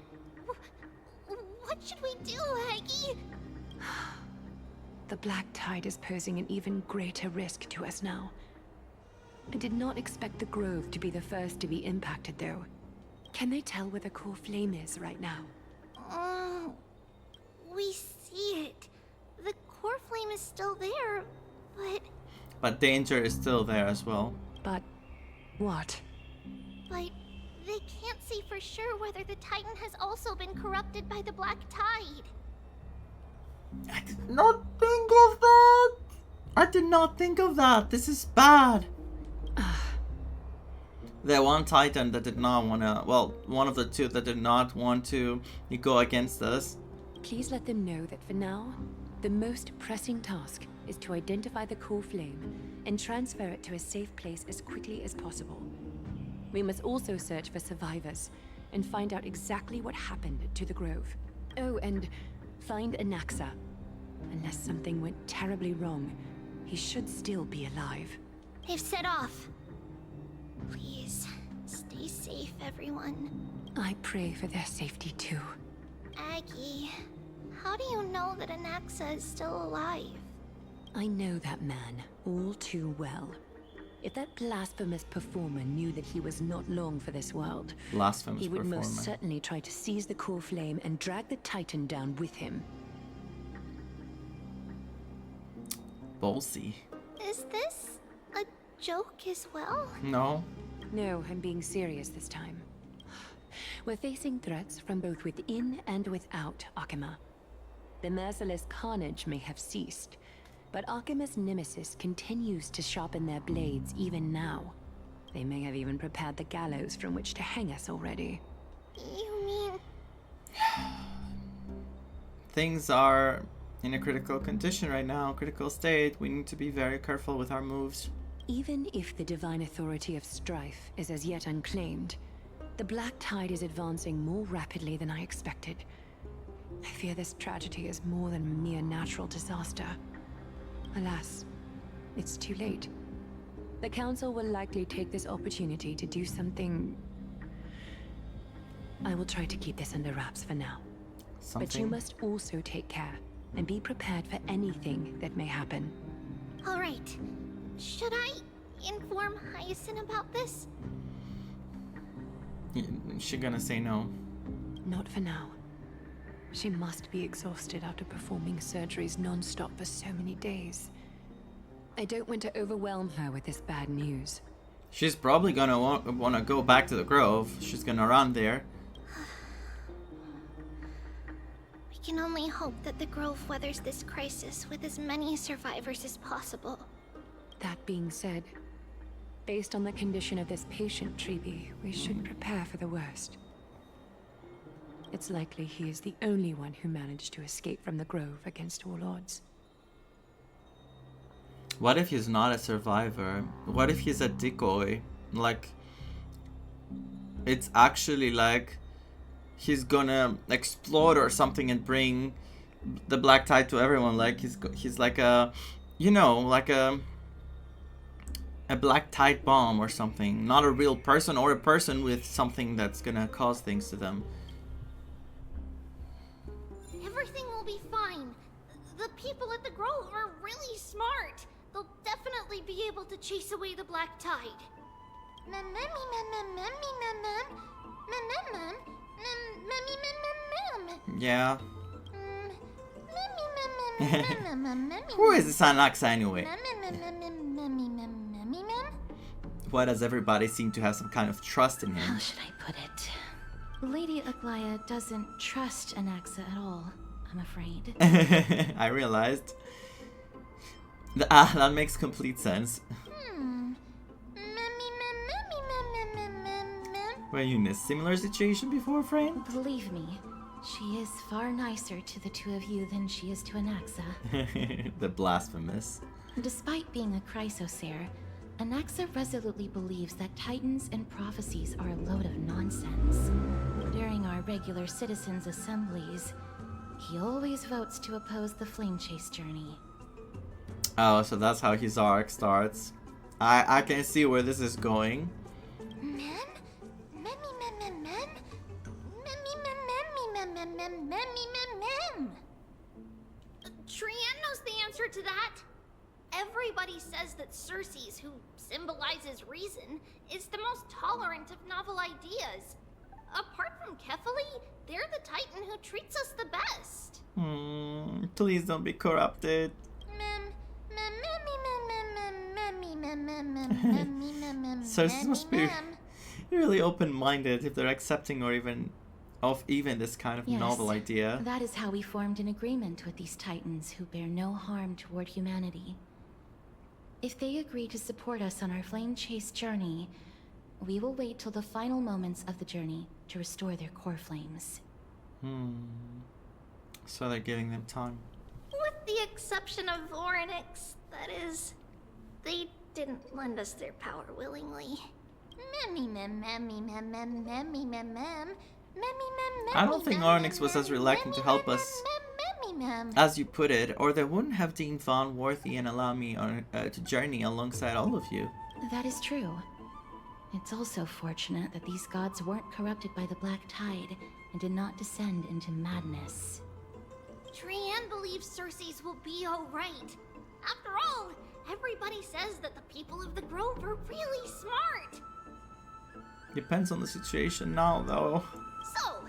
What should we do, Aggie? The Black Tide is posing an even greater risk to us now. I did not expect the Grove to be the first to be impacted, though. Can they tell where the core flame is right now? We see it. The core flame is still there, but... But danger is still there as well. But what? But they can't see for sure whether the Titan has also been corrupted by the Black Tide. I did not think of that! I did not think of that! This is bad! The one Titan that did not want to... Well, one of the two that did not want to go against us. Please let them know that for now, the most pressing task is to identify the core flame and transfer it to a safe place as quickly as possible. We must also search for survivors and find out exactly what happened to the Grove. Oh, and find Anexa. Unless something went terribly wrong, he should still be alive. They've set off. Please, stay safe, everyone. I pray for their safety too. Aggie, how do you know that Anexa is still alive? I know that man all too well. If that blasphemous performer knew that he was not long for this world, Blasphemous he would performer. most certainly try to seize the core flame and drag the Titan down with him. Ballsy. Is this a joke as well? No. No, I'm being serious this time. We're facing threats from both within and without Akima. The merciless carnage may have ceased, but Akima's nemesis continues to sharpen their blades even now. They may have even prepared the gallows from which to hang us already. You mean... Things are in a critical condition right now, critical state. We need to be very careful with our moves. Even if the divine authority of Strife is as yet unclaimed, the Black Tide is advancing more rapidly than I expected. I fear this tragedy is more than a mere natural disaster. Alas, it's too late. The Council will likely take this opportunity to do something... I will try to keep this under wraps for now. But you must also take care and be prepared for anything that may happen. All right. Should I inform Hyacinth about this? Is she gonna say no? Not for now. She must be exhausted after performing surgeries non-stop for so many days. I don't want to overwhelm her with this bad news. She's probably gonna want to go back to the Grove. She's gonna run there. We can only hope that the Grove weathers this crisis with as many survivors as possible. That being said, based on the condition of this patient, Tribi, we should prepare for the worst. It's likely he is the only one who managed to escape from the Grove against all odds. What if he's not a survivor? What if he's a decoy? Like, it's actually like he's gonna explode or something and bring the Black Tide to everyone. Like he's like a, you know, like a Black Tide bomb or something. Not a real person, or a person with something that's gonna cause things to them. Everything will be fine. The people at the Grove are really smart. they'll definitely be able to chase away the black tide. Yeah. Who is this Anexa anyway? Why does everybody seem to have some kind of trust in him? How should I put it? Lady Aglaya doesn't trust Anexa at all, I'm afraid. I realized. That makes complete sense. Were you in a similar situation before, Phainon? Believe me, she is far nicer to the two of you than she is to Anexa. The blasphemous. Despite being a Chrysosaur, Anexa resolutely believes that Titans and prophecies are a load of nonsense. During our regular citizens' assemblies, he always votes to oppose the flame chase journey. Oh, so that's how his arc starts. I can see where this is going. Trian knows the answer to that. Everybody says that Cersei's, who symbolizes reason, is the most tolerant of novel ideas. Apart from Kefali, they're the Titan who treats us the best. Please don't be corrupted. Cersei must be really open-minded if they're accepting or even this kind of novel idea. That is how we formed an agreement with these Titans who bear no harm toward humanity. If they agree to support us on our flame chase journey, we will wait till the final moments of the journey to restore their core flames. So they're giving them time. With the exception of Orynyx, that is, they didn't lend us their power willingly. I don't think Orynyx was as reluctant to help us as you put it, or they wouldn't have deemed Vaan worthy and allow me to journey alongside all of you. That is true. It's also fortunate that these gods weren't corrupted by the Black Tide and did not descend into madness. Trian believes Cersei's will be alright. After all, everybody says that the people of the Grove are really smart. Depends on the situation now, though. So,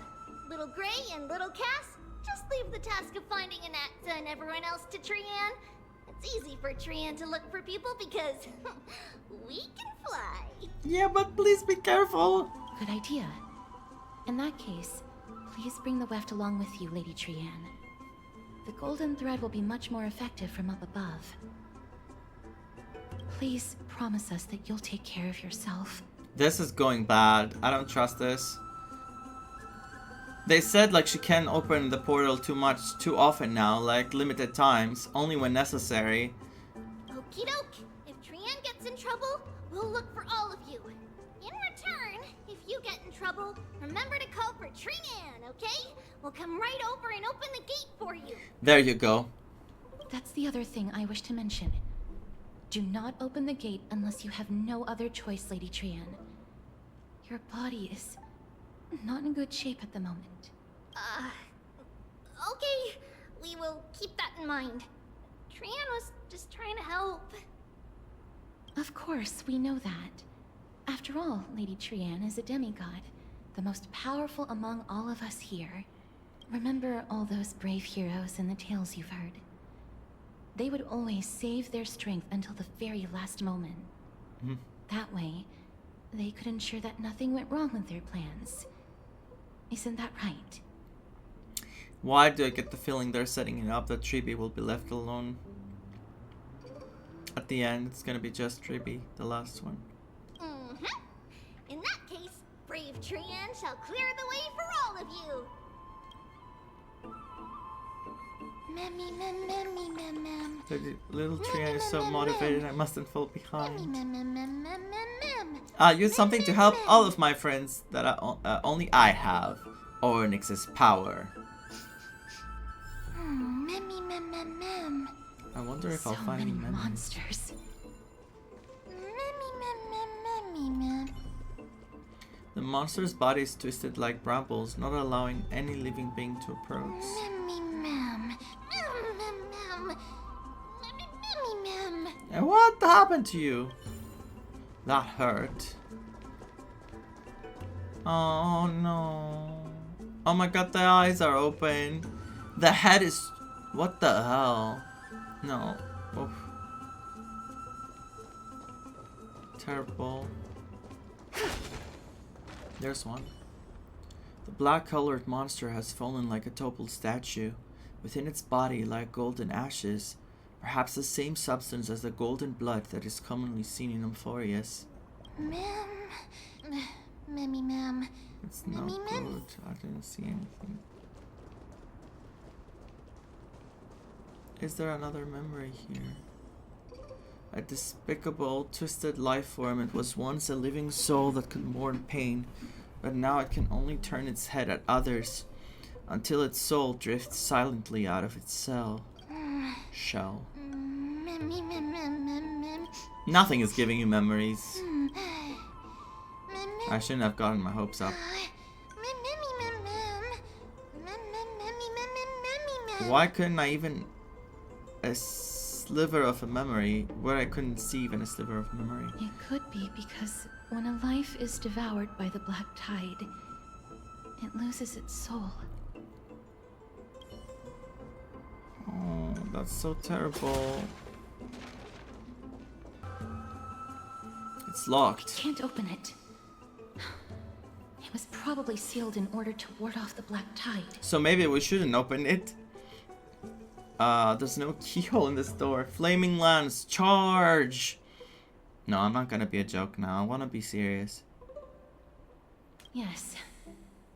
Little Gray and Little Cass, just leave the task of finding Anexa and everyone else to Trian. It's easy for Trian to look for people because we can fly. Yeah, but please be careful. Good idea. In that case, please bring the weft along with you, Lady Trian. The golden thread will be much more effective from up above. Please promise us that you'll take care of yourself. This is going bad. I don't trust this. They said like she can't open the portal too often now, like limited times, only when necessary. Okie doke. If Trian gets in trouble, we'll look for all of you. In return, if you get in trouble, remember to call for Trian, okay? We'll come right over and open the gate for you. There you go. That's the other thing I wish to mention. Do not open the gate unless you have no other choice, Lady Trian. Your body is not in good shape at the moment. Okay. We will keep that in mind. Trian was just trying to help. Of course, we know that. After all, Lady Trian is a demigod, the most powerful among all of us here. Remember all those brave heroes and the tales you've heard. They would always save their strength until the very last moment. That way, they could ensure that nothing went wrong with their plans. Isn't that right? Why do I get the feeling they're setting it up that Triby will be left alone? At the end, it's gonna be just Triby, the last one. In that case, brave Trian shall clear the way for all of you. The little Trian is so motivated, I mustn't fall behind. Use something to help all of my friends that only I have. Orynyx's power. I wonder if I'll find any monsters. The monster's body is twisted like brambles, not allowing any living being to approach. And what happened to you? That hurt. Oh no. Oh my god, the eyes are open. The head is... What the hell? No. Oof. Terrible. There's one. The black-colored monster has fallen like a toppled statue. Within its body lie golden ashes, perhaps the same substance as the golden blood that is commonly seen in Amphoreus. Ma'am. It's not good. I didn't see anything. Is there another memory here? A despicable, twisted life form. It was once a living soul that could mourn pain, but now it can only turn its head at others until its soul drifts silently out of its shell. Nothing is giving you memories. I shouldn't have gotten my hopes up. Why couldn't I even... a sliver of a memory where I couldn't see even a sliver of memory? It could be because when a life is devoured by the black tide, it loses its soul. Oh, that's so terrible. It's locked. I can't open it. It was probably sealed in order to ward off the black tide. So maybe we shouldn't open it. There's no keyhole in this door. Flaming lance, charge! No, I'm not gonna be a joke now. I wanna be serious. Yes.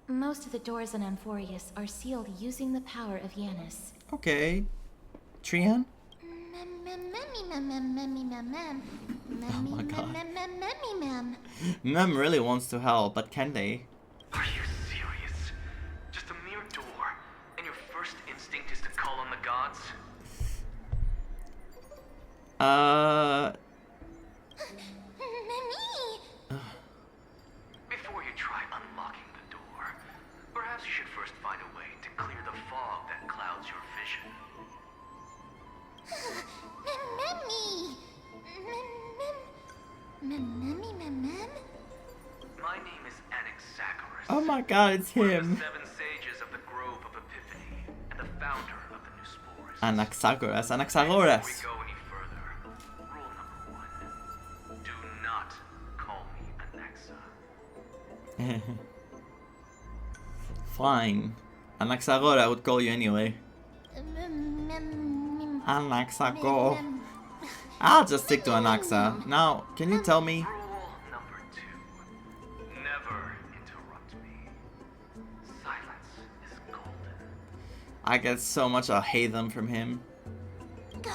Most of the doors in Amphoreus are sealed using the power of Yanis. Okay. Trian? Oh my god. Ma'am. Mem really wants to help, but can they? Are you serious? Just a mere door, and your first instinct is to call on the gods? Before you try unlocking the door, perhaps you should first find a way to clear the fog that clouds your vision. My name is Anexa. Oh my god, it's him. The 7 sages of the Grove of Epiphany and the founder of the New Spores. Anaxagoras. Before we go any further, rule number 1. Do not call me Anexa. Fine. Anaxagora would call you anyway. Anaxago. I'll just stick to Anexa. Now, can you tell me? Rule number 2. Never interrupt me. Silence is golden. I get so much I hate them from him. The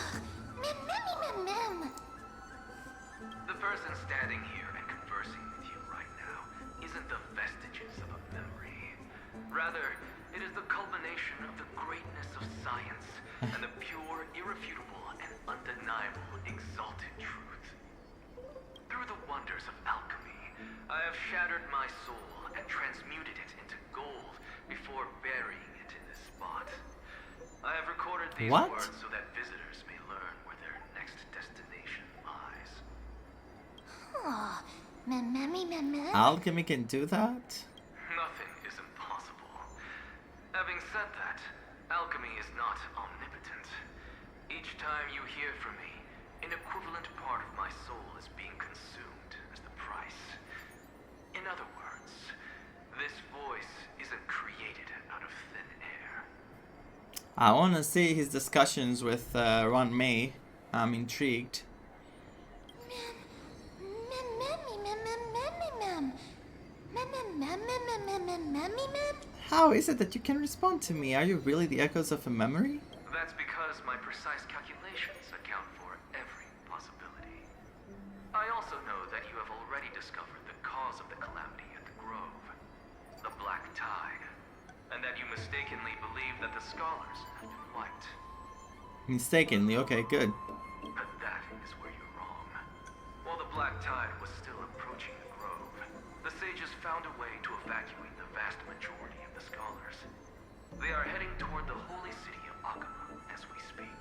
person standing here and conversing with you right now isn't the vestiges of a memory. Rather, it is the culmination of the greatness of science and the pure, irrefutable, and undeniable exalted truth. Through the wonders of alchemy, I have shattered my soul and transmuted it into gold before burying it in this spot. I have recorded these words so that visitors may learn where their next destination lies. Alchemy can do that? Nothing is impossible. Having said that, alchemy is not omnipotent. Each time you hear from me, an equivalent part of my soul is being consumed as the price. In other words, this voice isn't created out of thin air. I want to see his discussions with Ron May. I'm intrigued. How is it that you can respond to me? Are you really the echoes of a memory? That's because my precise calculations account for every possibility. I also know that you have already discovered the cause of the calamity at the Grove, the Black Tide, and that you mistakenly believe that the scholars have been wiped. Mistakenly, okay, good. But that is where you're wrong. While the Black Tide was still approaching the Grove, the sages found a way to evacuate the vast majority of the scholars. They are heading toward the holy city of Akama as we speak.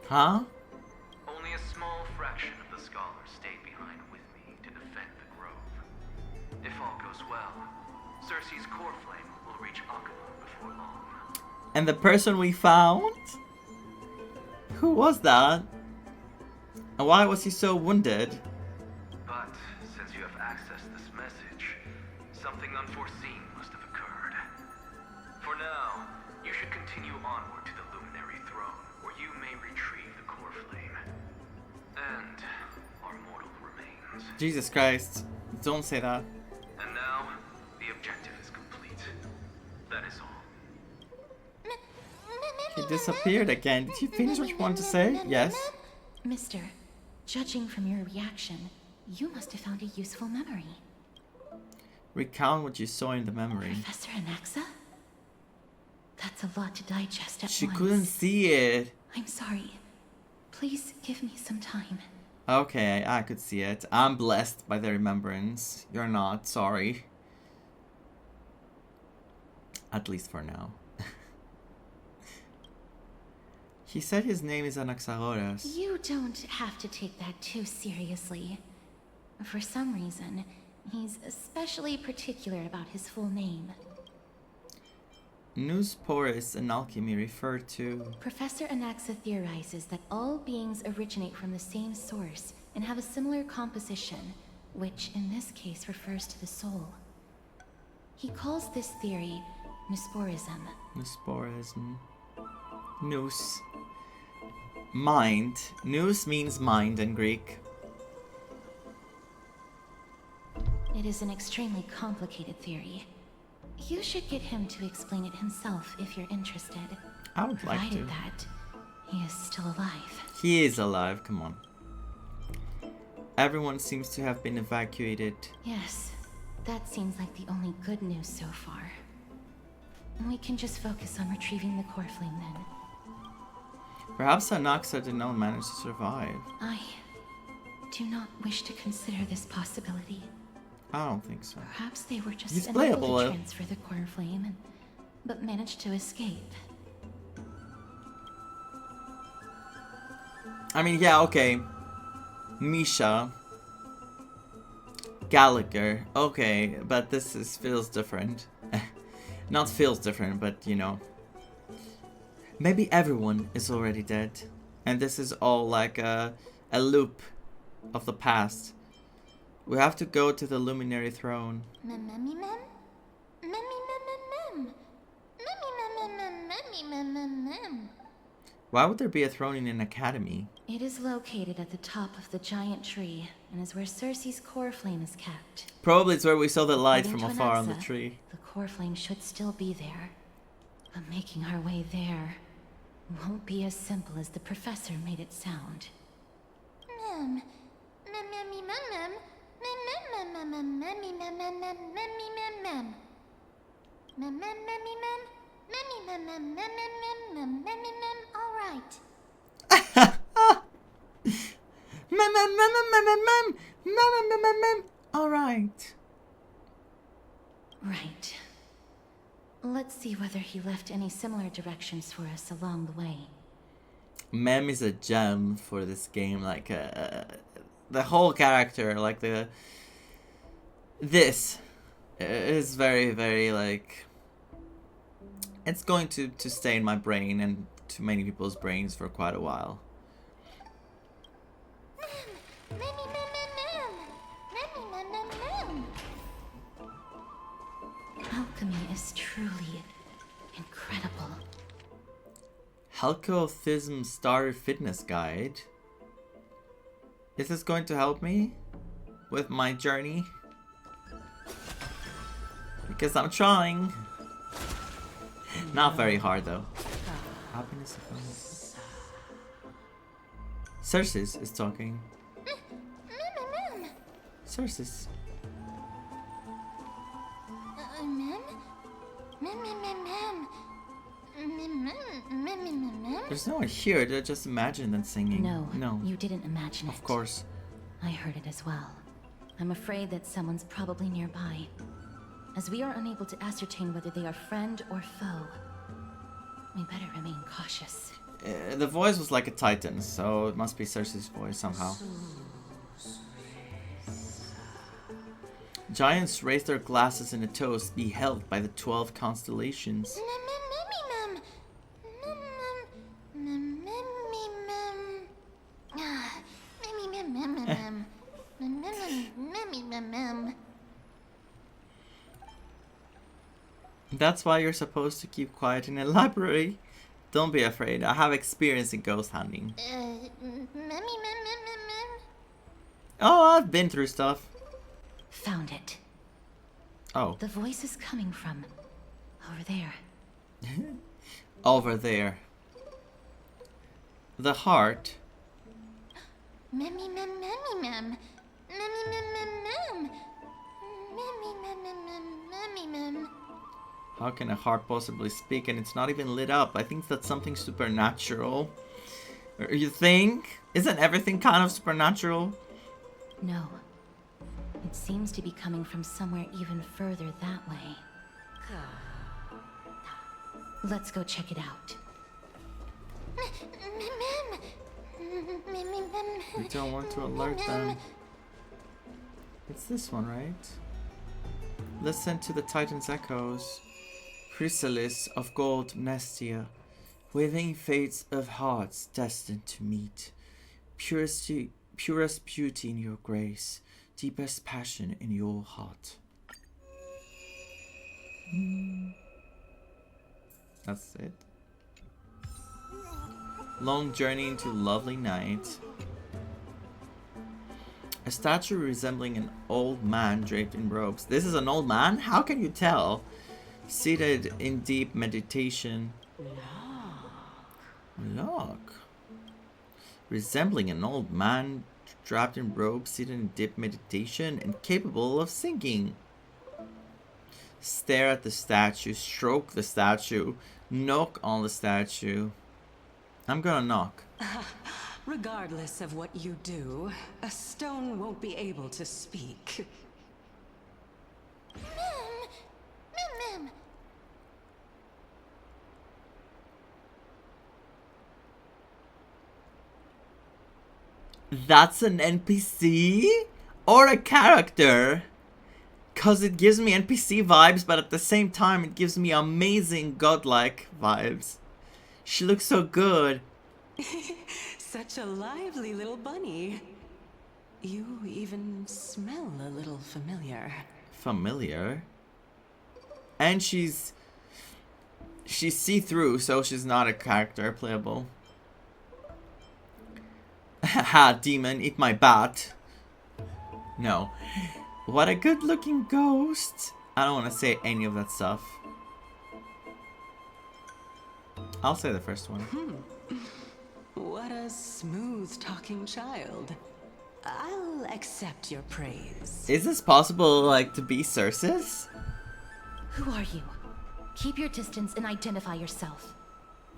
Huh? Only a small fraction of the scholars stayed behind with me to defend the grove. If all goes well, Cersei's core flame will reach Akamon before long. And the person we found? Who was that? And why was he so wounded? But since you have accessed this message, something unforeseen must have occurred. For now, you should continue onward to the Luminary Throne, where you may retrieve the core flame. And our mortal remains. Jesus Christ. Don't say that. And now, the objective is complete. That is all. He disappeared again. Did you finish what you wanted to say? Yes. Mister, judging from your reaction, you must have found a useful memory. Recount what you saw in the memory. Professor Anexa? That's a lot to digest at She once. couldn't see it. I'm sorry. Please give me some time. Okay, I could see it. I'm blessed by the remembrance. You're not, sorry. At least for now. He said his name is Amphoreus. You don't have to take that too seriously. For some reason, he's especially particular about his full name. Neusporus and alchemy refer to... Professor Anexa theorizes that all beings originate from the same source and have a similar composition, which in this case refers to the soul. He calls this theory Neusporism. Neusporism. Nous. Mind. Nous means mind in Greek. It is an extremely complicated theory. You should get him to explain it himself if you're interested. I would like to. Provided that he is still alive. He is alive, come on. Everyone seems to have been evacuated. Yes, that seems like the only good news so far. We can just focus on retrieving the core flame then. Perhaps Anexa did not manage to survive. I do not wish to consider this possibility. I don't think so. Perhaps they were just He's unable playable, to transfer the core flame, but managed to escape. I mean, yeah, okay. Misha. Gallagher. Okay, but this feels different. Not feels different, but you know. Maybe everyone is already dead. And this is all like a loop of the past. We have to go to the Luminary Throne. Why would there be a throne in an academy? It is located at the top of the giant tree, and is where Cersei's core flame is kept. Probably it's where we saw the light According from to afar on the Anexa, tree. The core flame should still be there. But making our way there won't be as simple as the professor made it sound. All right. Right. Let's see whether he left any similar directions for us along the way. Mem is a gem for this game. Like the whole character, like this is very, very like. It's going to stay in my brain and to many people's brains for quite a while. Alchemy is truly incredible. Helcothism Star Fitness Guide. Is this going to help me with my journey? Because I'm trying. Not very hard though. Happiness of Cersei is talking. Cersei. There's no one here. They're just imagining them singing. No, you didn't imagine it. Of course. I heard it as well. I'm afraid that someone's probably nearby. As we are unable to ascertain whether they are friend or foe, we better remain cautious. The voice was like a titan, so it must be Cersei's voice somehow. Giants raise their glasses in a toast, beheld by the 12 constellations. That's why you're supposed to keep quiet in a library. Don't be afraid, I have experience in ghost hunting. Oh, I've been through stuff. Found it. Oh. The voice is coming from over there. Over there. The heart. How can a heart possibly speak and it's not even lit up? I think that's something supernatural. You think? Isn't everything kind of supernatural? No. It seems to be coming from somewhere even further that way. Let's go check it out. We don't want to alert them. It's this one, right? Listen to the Titan's echoes. Chrysalis of gold Nestia, waving fates of hearts destined to meet. Purest beauty in your grace, deepest passion in your heart. That's it. Long journey into lovely night. A statue resembling an old man draped in robes. This is an old man? How can you tell? Seated in deep meditation. Look. Resembling an old man draped in robes, seated in deep meditation, and capable of singing. Stare at the statue, stroke the statue, knock on the statue. I'm gonna knock. Regardless of what you do, a stone won't be able to speak. That's an NPC? Or a character? Cause it gives me NPC vibes, but at the same time it gives me amazing godlike vibes. She looks so good. Such a lively little bunny. You even smell a little familiar. Familiar? And she's see-through, so she's not a character playable. Haha, demon, eat my bat. No. What a good-looking ghost. I don't want to say any of that stuff. I'll say the first one. What a smooth-talking child. I'll accept your praise. Is this possible, like, to be Cersei's? Who are you? Keep your distance and identify yourself.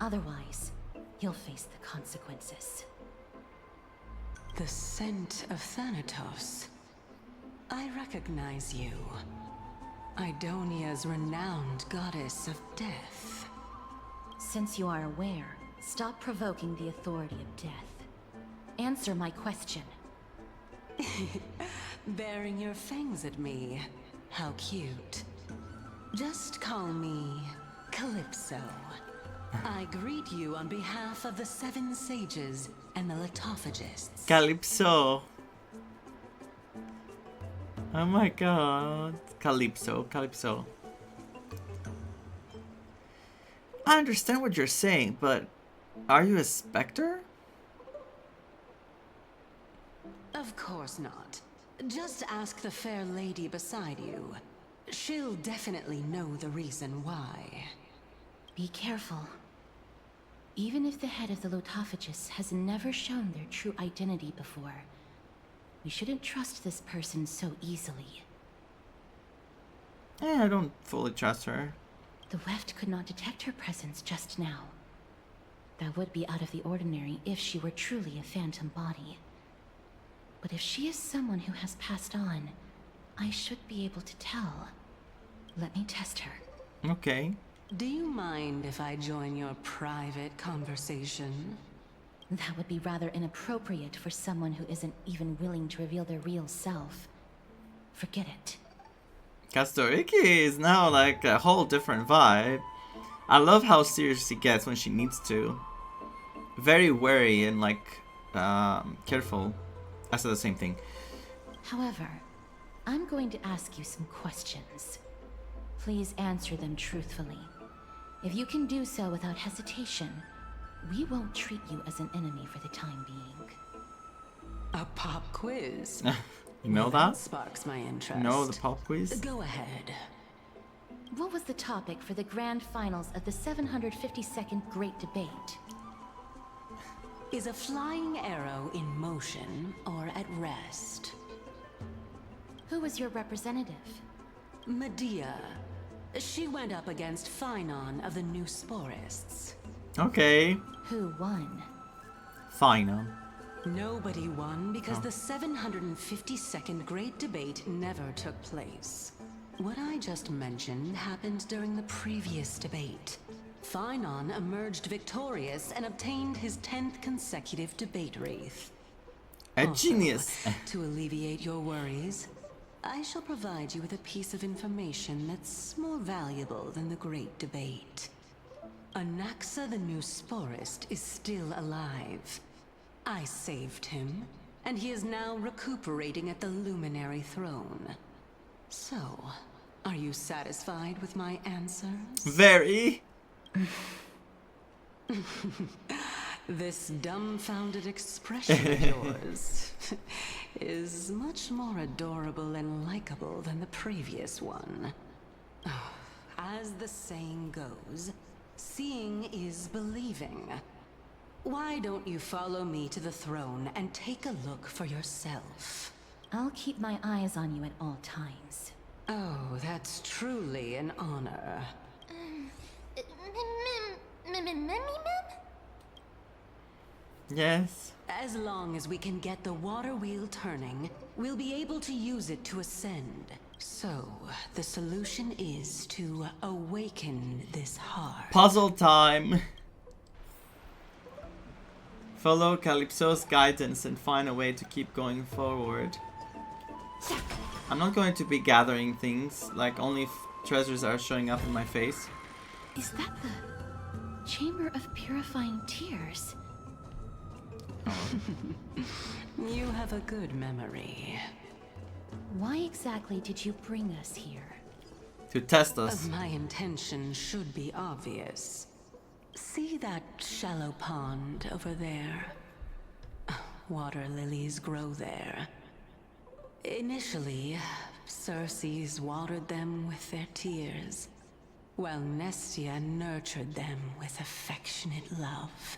Otherwise, you'll face the consequences. The scent of Thanatos. I recognize you. Idonia's renowned goddess of death. Since you are aware, stop provoking the authority of death. Answer my question. Baring your fangs at me. How cute. Just call me Calypso. I greet you on behalf of the 7 sages and the litophagists. Calypso. Oh my god. Calypso, Calypso. I understand what you're saying, but are you a specter? Of course not. Just ask the fair lady beside you. She'll definitely know the reason why. Be careful. Even if the head of the Lotophagus has never shown their true identity before, we shouldn't trust this person so easily. I don't fully trust her. The Weft could not detect her presence just now. That would be out of the ordinary if she were truly a phantom body. But if she is someone who has passed on, I should be able to tell. Let me test her. Okay. Do you mind if I join your private conversation? That would be rather inappropriate for someone who isn't even willing to reveal their real self. Forget it. Kastoriki is now like a whole different vibe. I love how serious she gets when she needs to. Very wary and like careful. I said the same thing. However, I'm going to ask you some questions. Please answer them truthfully. If you can do so without hesitation, we won't treat you as an enemy for the time being. A pop quiz? You know that? Sparks my interest. No, the pop quiz? Go ahead. What was the topic for the grand finals of the 752nd Great Debate? Is a flying arrow in motion or at rest? Who was your representative? Medea. She went up against Phainon of the New Sporists. Okay. Who won? Phainon. Nobody won because the 752nd Great Debate never took place. What I just mentioned happened during the previous debate. Phainon emerged victorious and obtained his 10th consecutive debate wreath. A genius. To alleviate your worries, I shall provide you with a piece of information that's more valuable than the Great Debate. Anexa the New Sporist is still alive. I saved him, and he is now recuperating at the Luminary Throne. So, are you satisfied with my answers? Very. This dumbfounded expression of yours is much more adorable and likable than the previous one. As the saying goes, seeing is believing. Why don't you follow me to the throne and take a look for yourself? I'll keep my eyes on you at all times. Oh, that's truly an honor. Yes. As long as we can get the water wheel turning, we'll be able to use it to ascend. So, the solution is to awaken this heart. Puzzle time. Follow Calypso's guidance and find a way to keep going forward. I'm not going to be gathering things, like only if treasures are showing up in my face. Is that the Chamber of Purifying Tears? You have a good memory. Why exactly did you bring us here? To test us. My intention should be obvious. See that shallow pond over there? Water lilies grow there. Initially, Cersei's watered them with their tears, while Nestia nurtured them with affectionate love.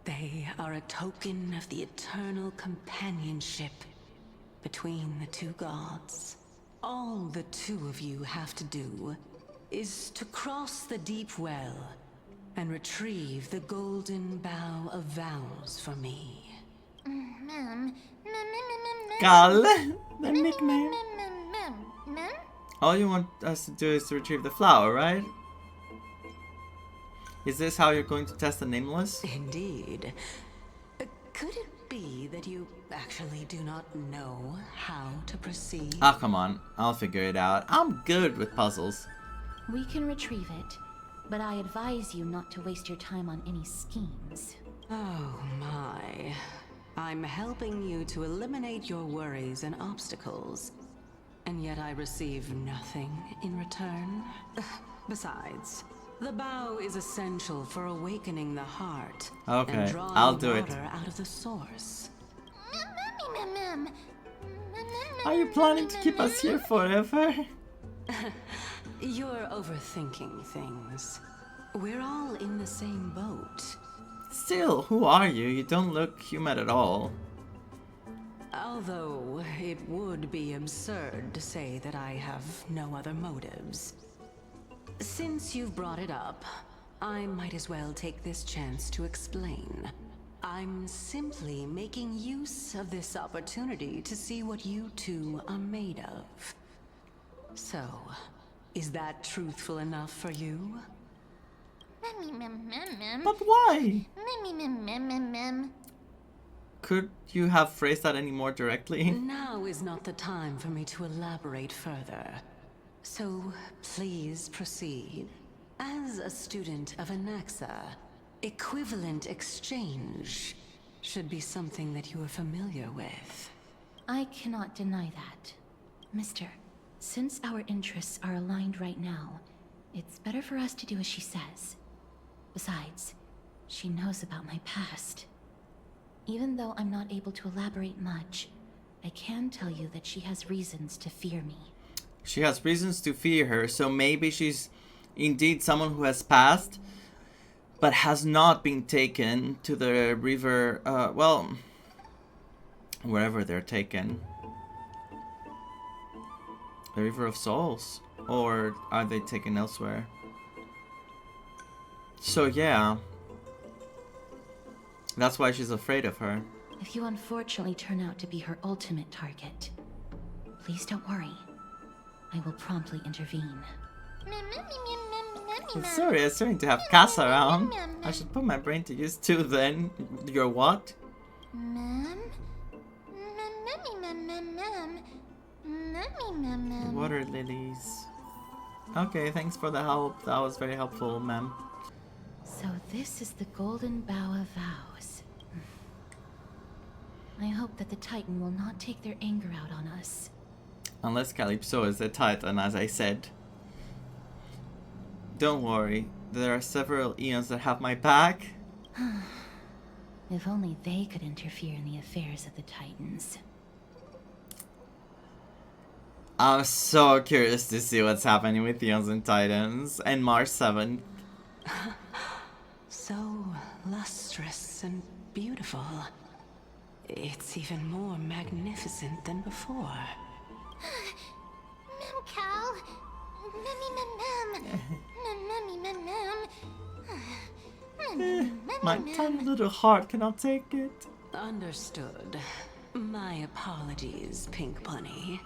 They are a token of the eternal companionship between the two gods. All the two of you have to do is to cross the deep well and retrieve the golden bough of vows for me. Gal, the nickname. All you want us to do is to retrieve the flower, right? Is this how you're going to test the nameless? Indeed. Could it be that you actually do not know how to proceed? Ah, come on. I'll figure it out. I'm good with puzzles. We can retrieve it, but I advise you not to waste your time on any schemes. Oh my. I'm helping you to eliminate your worries and obstacles, and yet I receive nothing in return. Besides, the bow is essential for awakening the heart. Okay, and drawing I'll do it. water out of the source. Are you planning to keep us here forever? You're overthinking things. We're all in the same boat. Still, who are you? You don't look human at all. Although, it would be absurd to say that I have no other motives. Since you've brought it up, I might as well take this chance to explain. I'm simply making use of this opportunity to see what you two are made of. So, Is that truthful enough for you? But why? Mem. Could you have phrased that any more directly? Now is not the time for me to elaborate further. So please proceed. As a student of Anexa, equivalent exchange should be something that you are familiar with. I cannot deny that. Mister, since our interests are aligned right now, it's better for us to do as she says. Besides, she knows about my past. Even though I'm not able to elaborate much, I can tell you that she has reasons to fear me. She has reasons to fear her, so maybe she's indeed someone who has passed, but has not been taken to the river, well, wherever they're taken. The River of Souls? Or are they taken elsewhere? So yeah. That's why she's afraid of her. If you unfortunately turn out to be her ultimate target, please don't worry. I will promptly intervene. Sorry, I'm starting to have Cass around. I should put my brain to use too then. Your what? Water lilies. Okay, thanks for the help. That was very helpful, ma'am. So this is the Golden Bough of Vows. I hope that the Titan will not take their anger out on us. Unless Calypso is a Titan, as I said. Don't worry, there are several Eons that have my back. If only they could interfere in the affairs of the Titans. I'm so curious to see what's happening with Eons and Titans and March 7th. So lustrous and beautiful. It's even more magnificent than before. Mem Cal. My tiny little heart cannot take it. Understood. My apologies, Pink Bunny.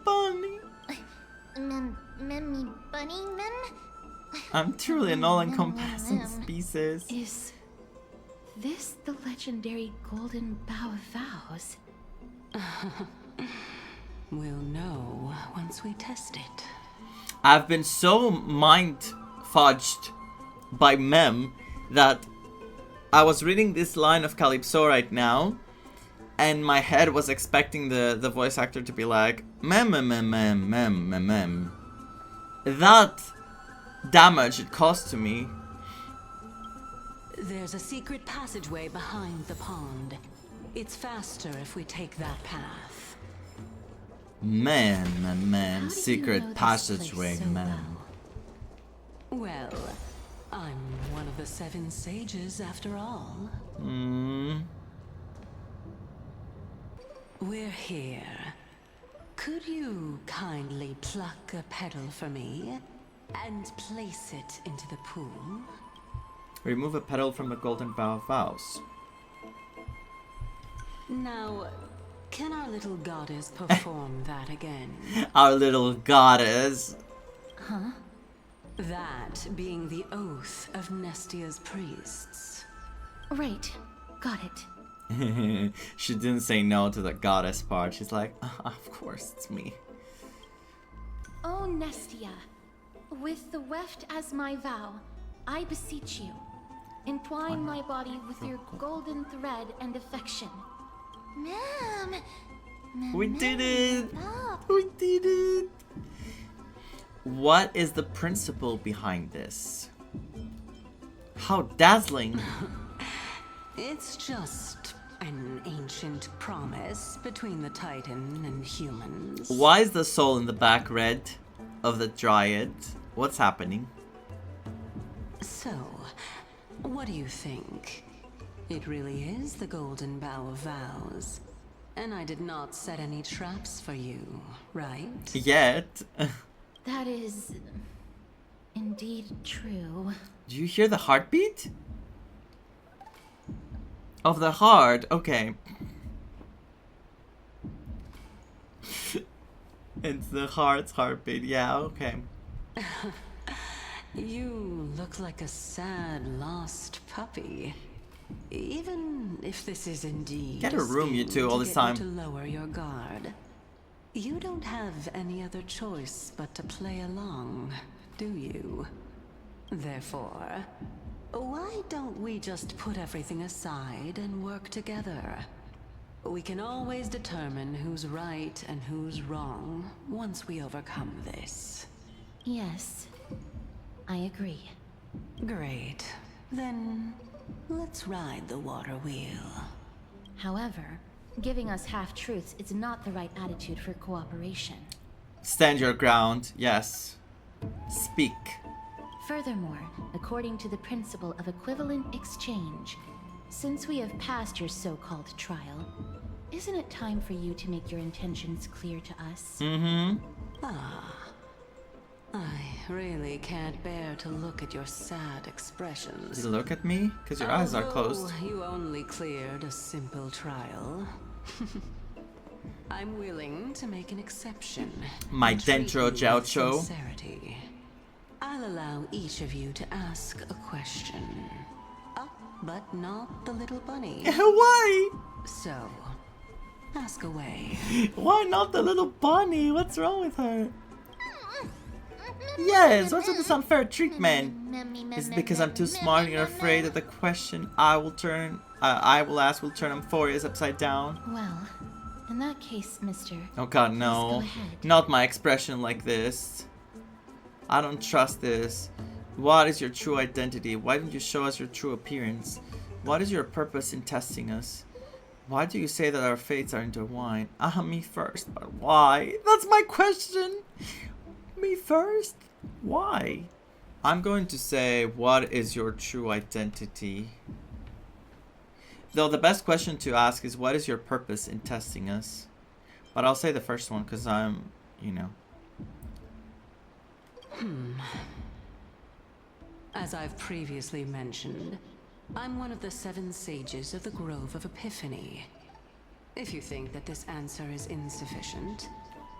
Bunny. Memmy bunny, mem? I'm truly an all-encompassing species. Is this the legendary Golden Bough of Vows? We'll know once we test it. I've been so mind-fudged by Mem that I was reading this line of Calypso right now, and my head was expecting the voice actor to be like, Mem. That damage it caused to me. There's a secret passageway behind the pond. It's faster if we take that path. Man, secret passageway, so man. Well, I'm one of the 7 sages after all. We're here. Could you kindly pluck a petal for me and place it into the pool? Remove a petal from the Golden Bough of Vows. Now, can our little goddess perform that again? Our little goddess. Huh? That being the oath of Nestia's priests. Right. Got it. She didn't say no to the goddess part. She's like, of course, it's me. Oh, Nestia, with the weft as my vow, I beseech you, entwine my body with your golden thread and affection. Ma'am. We did it! We did it! What is the principle behind this? How dazzling! It's just an ancient promise between the Titan and humans. Why is the soul in the back red of the Dryad? What's happening? So, what do you think? It really is the Golden Bough of Vows. And I did not set any traps for you, right? Yet. That is indeed true. Do you hear the heartbeat? Of the heart, okay. It's the heart's heartbeat, yeah, okay. You look like a sad, lost puppy. Even if this is indeed Get a room, you two, all this time. to lower your guard, you don't have any other choice but to play along, do you? Therefore, why don't we just put everything aside and work together? We can always determine who's right and who's wrong once we overcome this. Yes, I agree. Great. Then let's ride the water wheel. However, giving us half-truths is not the right attitude for cooperation. Stand your ground, yes. Speak. Furthermore, according to the principle of equivalent exchange, since we have passed your so-called trial, isn't it time for you to make your intentions clear to us? Mm-hmm. I really can't bear to look at your sad expressions. You look at me? Because your eyes are closed. You only cleared a simple trial. I'm willing to make an exception. My dentro gaucho. Sincerity. I'll allow each of you to ask a question. But not the little bunny. Why? So, ask away. Why not the little bunny? What's wrong with her? Yes, what's with this unfair treatment? Is it because I'm too smart and you're afraid that the question I will ask will turn Amphoreus upside down? Well, in that case, mister... Oh god, no. Go ahead. Not my expression like this. I don't trust this. What is your true identity? Why didn't you show us your true appearance? What is your purpose in testing us? Why do you say that our fates are intertwined? Me first, but why? That's my question! Me first? Why? I'm going to say, what is your true identity? Though the best question to ask is, what is your purpose in testing us? But I'll say the first one, because I'm, you know. As I've previously mentioned, I'm one of the 7 sages of the Grove of Epiphany. If you think that this answer is insufficient,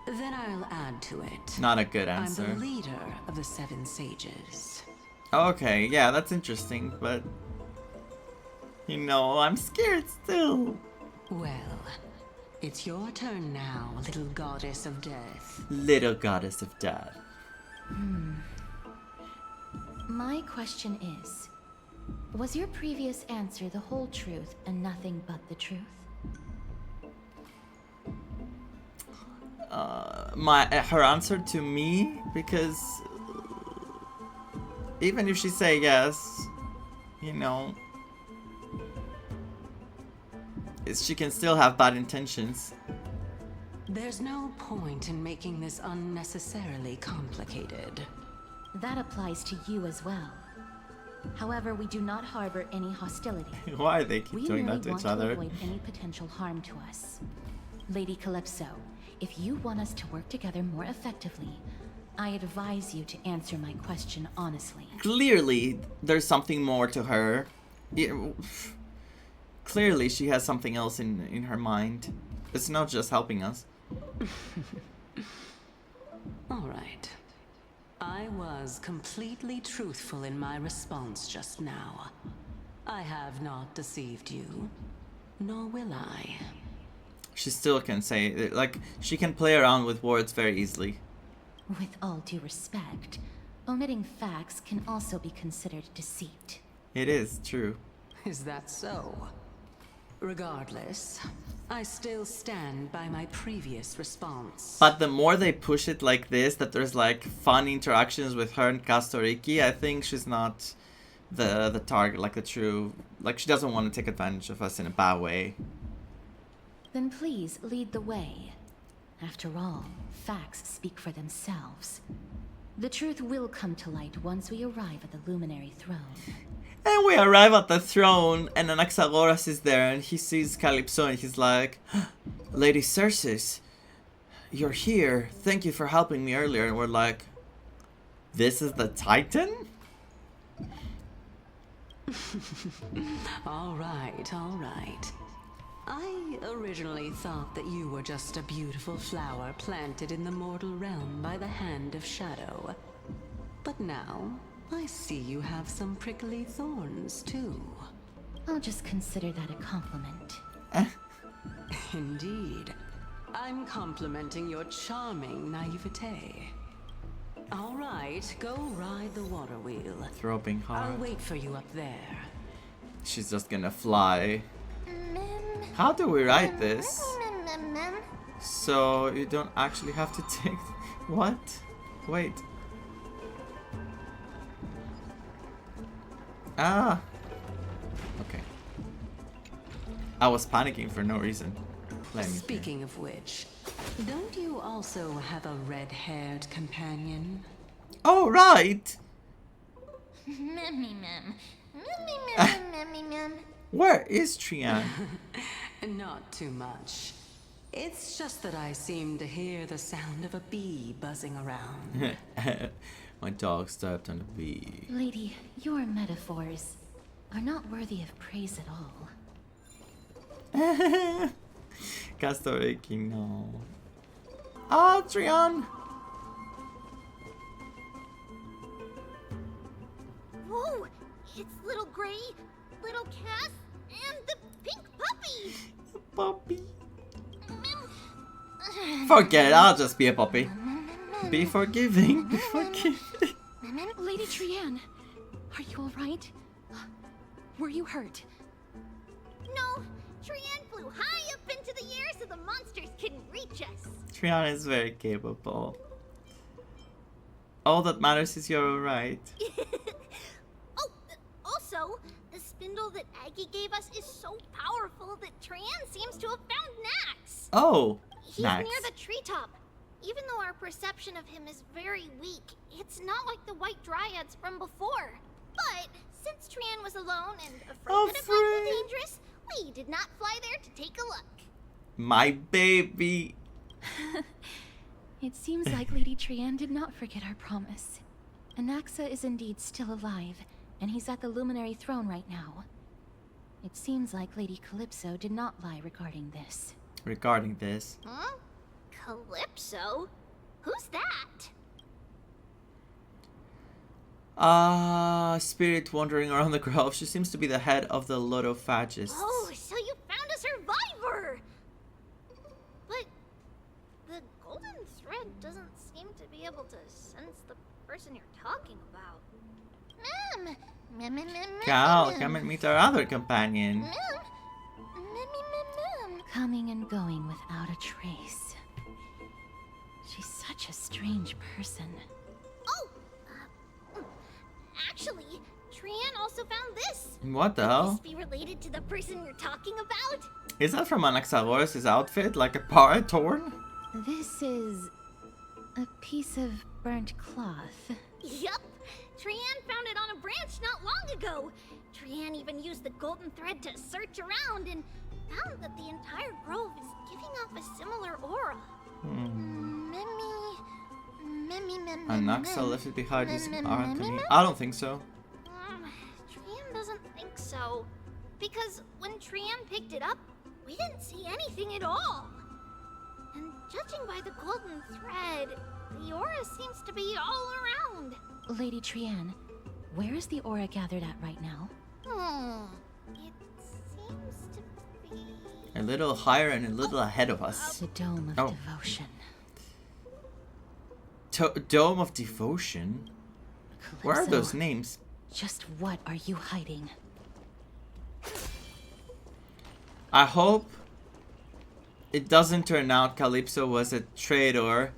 then I'll add to it. Not a good answer. I'm the leader of the 7 sages. Okay, yeah, that's interesting, but... You know, I'm scared still. Well, it's your turn now, little goddess of death. Little goddess of death. My question is, was your previous answer the whole truth and nothing but the truth? Her answer to me, because even if she say yes, you know, she can still have bad intentions. There's no point in making this unnecessarily complicated. That applies to you as well. However, we do not harbor any hostility. Why they keep doing that to each other? We merely want to avoid any potential harm to us. Lady Calypso, if you want us to work together more effectively, I advise you to answer my question honestly. Clearly, there's something more to her. Clearly, she has something else in her mind. It's not just helping us. All right. I was completely truthful in my response just now. I have not deceived you, nor will I. She still can say, like, she can play around with words very easily. With all due respect, omitting facts can also be considered deceit. It is true. Is that so? Regardless, I still stand by my previous response. But the more they push it like this, that there's like fun interactions with her and Castoriki, I think she's not the target, like the true, like she doesn't want to take advantage of us in a bad way. Then please lead the way. After all, facts speak for themselves. The truth will come to light once we arrive at the Luminary Throne. And we arrive at the throne, and Anaxagoras is there, and he sees Calypso, and he's like, Lady Cersei, you're here. Thank you for helping me earlier. And we're like, this is the Titan? All right, all right. I originally thought that you were just a beautiful flower planted in the mortal realm by the hand of shadow. But now, I see you have some prickly thorns, too. I'll just consider that a compliment. Indeed. I'm complimenting your charming naivete. All right, go ride the water wheel. Throbbing hard. I'll wait for you up there. She's just gonna fly. How do we write this? So you don't actually have to take... What? Wait. Ah. Okay. I was panicking for no reason. Speaking of which, don't you also have a red-haired companion? Oh, right! Where is Trian? Not too much. It's just that I seem to hear the sound of a bee buzzing around. My dog stepped on a bee. Lady, your metaphors are not worthy of praise at all. Castor King, no. Oh, Trian! Whoa! It's little Gray, little Cass, and the pink puppy! Puppy. Forget it, I'll just be a puppy. Be forgiving, be forgiving. Lady Trian, are you alright? Were you hurt? No, Trian flew high up into the air so the monsters couldn't reach us. Trian is very capable. All that matters is you're alright. Oh, also, the spindle that Aggie gave us is so powerful that Trian seems to have found Nax. Oh, He's Nax. near the treetop. Even though our perception of him is very weak, it's not like the White Dryads from before. But since Trian was alone and afraid that it might be dangerous, we did not fly there to take a look. My baby. It seems like Lady Trian did not forget our promise. Anexa is indeed still alive, and he's at the Luminary Throne right now. It seems like Lady Calypso did not lie regarding this. Regarding this. Huh? Calypso? Who's that? Spirit wandering around the grove. She seems to be the head of the Lotophagists. Oh, so you found a survivor! But the golden thread doesn't seem to be able to sense the person you're talking about. Cal, come and meet our other companion. Coming and going without a trace. She's such a strange person. Oh! Actually, Trian also found this. What the Could hell? this be related to the person you're talking about? Is that from Anaxagoras' outfit? Like a part torn? This is a piece of burnt cloth. Yup. Trian found it on a branch not long ago. Trian even used the golden thread to search around and found that the entire grove is giving off a similar aura. Anaxa left it behind using alchemy. I don't think so. Trian doesn't think so. Because when Trian picked it up, we didn't see anything at all. And judging by the golden thread, the aura seems to be all around. Lady Trian, where is the aura gathered at right now? It seems to be... A little higher and a little ahead of us. The Dome of Devotion. Dome of Devotion? Calypso, Where are those names? Just what are you hiding? I hope it doesn't turn out Calypso was a traitor.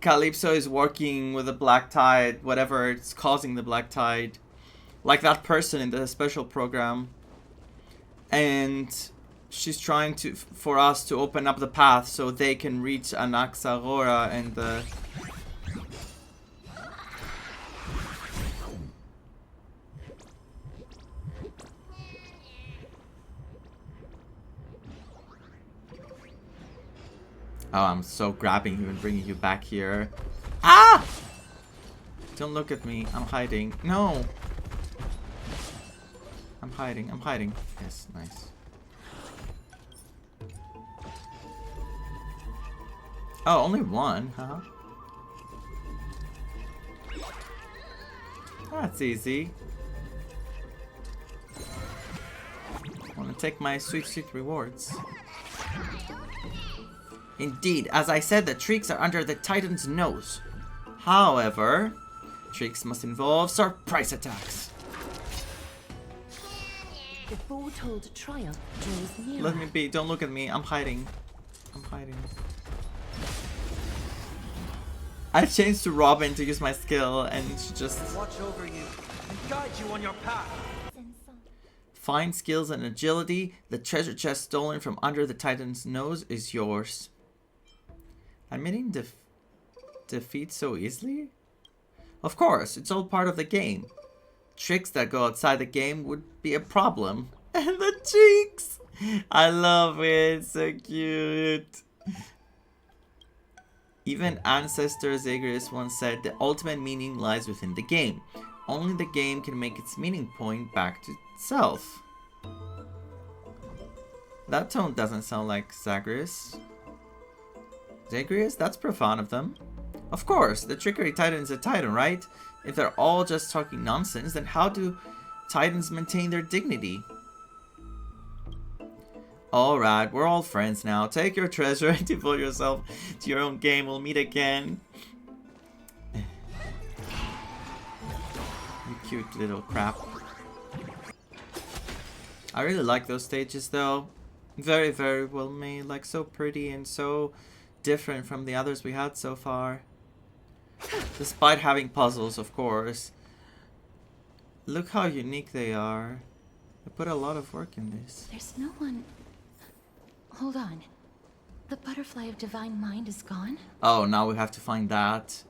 Calypso is working with the Black Tide, whatever it's causing the Black Tide. Like that person in the special program. And she's trying to for us to open up the path so they can reach Anaxagora and the... Oh, I'm so grabbing you and bringing you back here. Ah! Don't look at me. I'm hiding. No! I'm hiding. I'm hiding. Yes, nice. Oh, only one, huh? That's easy. Want to take my sweet, sweet rewards. Indeed, as I said, the tricks are under the Titan's nose. However, tricks must involve surprise attacks. The foretold trial draws nearer. Let me be. Don't look at me. I'm hiding. I'm hiding. I changed to Robin to use my skill, and she just watch over you and guide you on your path. Fine skills and agility. The treasure chest stolen from under the Titan's nose is yours. Admitting defeat so easily? Of course, it's all part of the game. Tricks that go outside the game would be a problem. And the cheeks! I love it. So cute. Even Ancestor Zagreus once said the ultimate meaning lies within the game. Only the game can make its meaning point back to itself. That tone doesn't sound like Zagreus. Zagreus? That's profound of them. Of course, the Trickery Titan is a Titan, right? If they're all just talking nonsense, then how do Titans maintain their dignity? Alright, we're all friends now. Take your treasure and devote yourself to your own game. We'll meet again. You cute little crap. I really like those stages though. Very, very well made. Like so pretty and so different from the others we had so far. Despite having puzzles, of course. Look how unique they are. They put a lot of work in this. There's no one... Hold on. The butterfly of divine mind is gone? Oh, now we have to find that.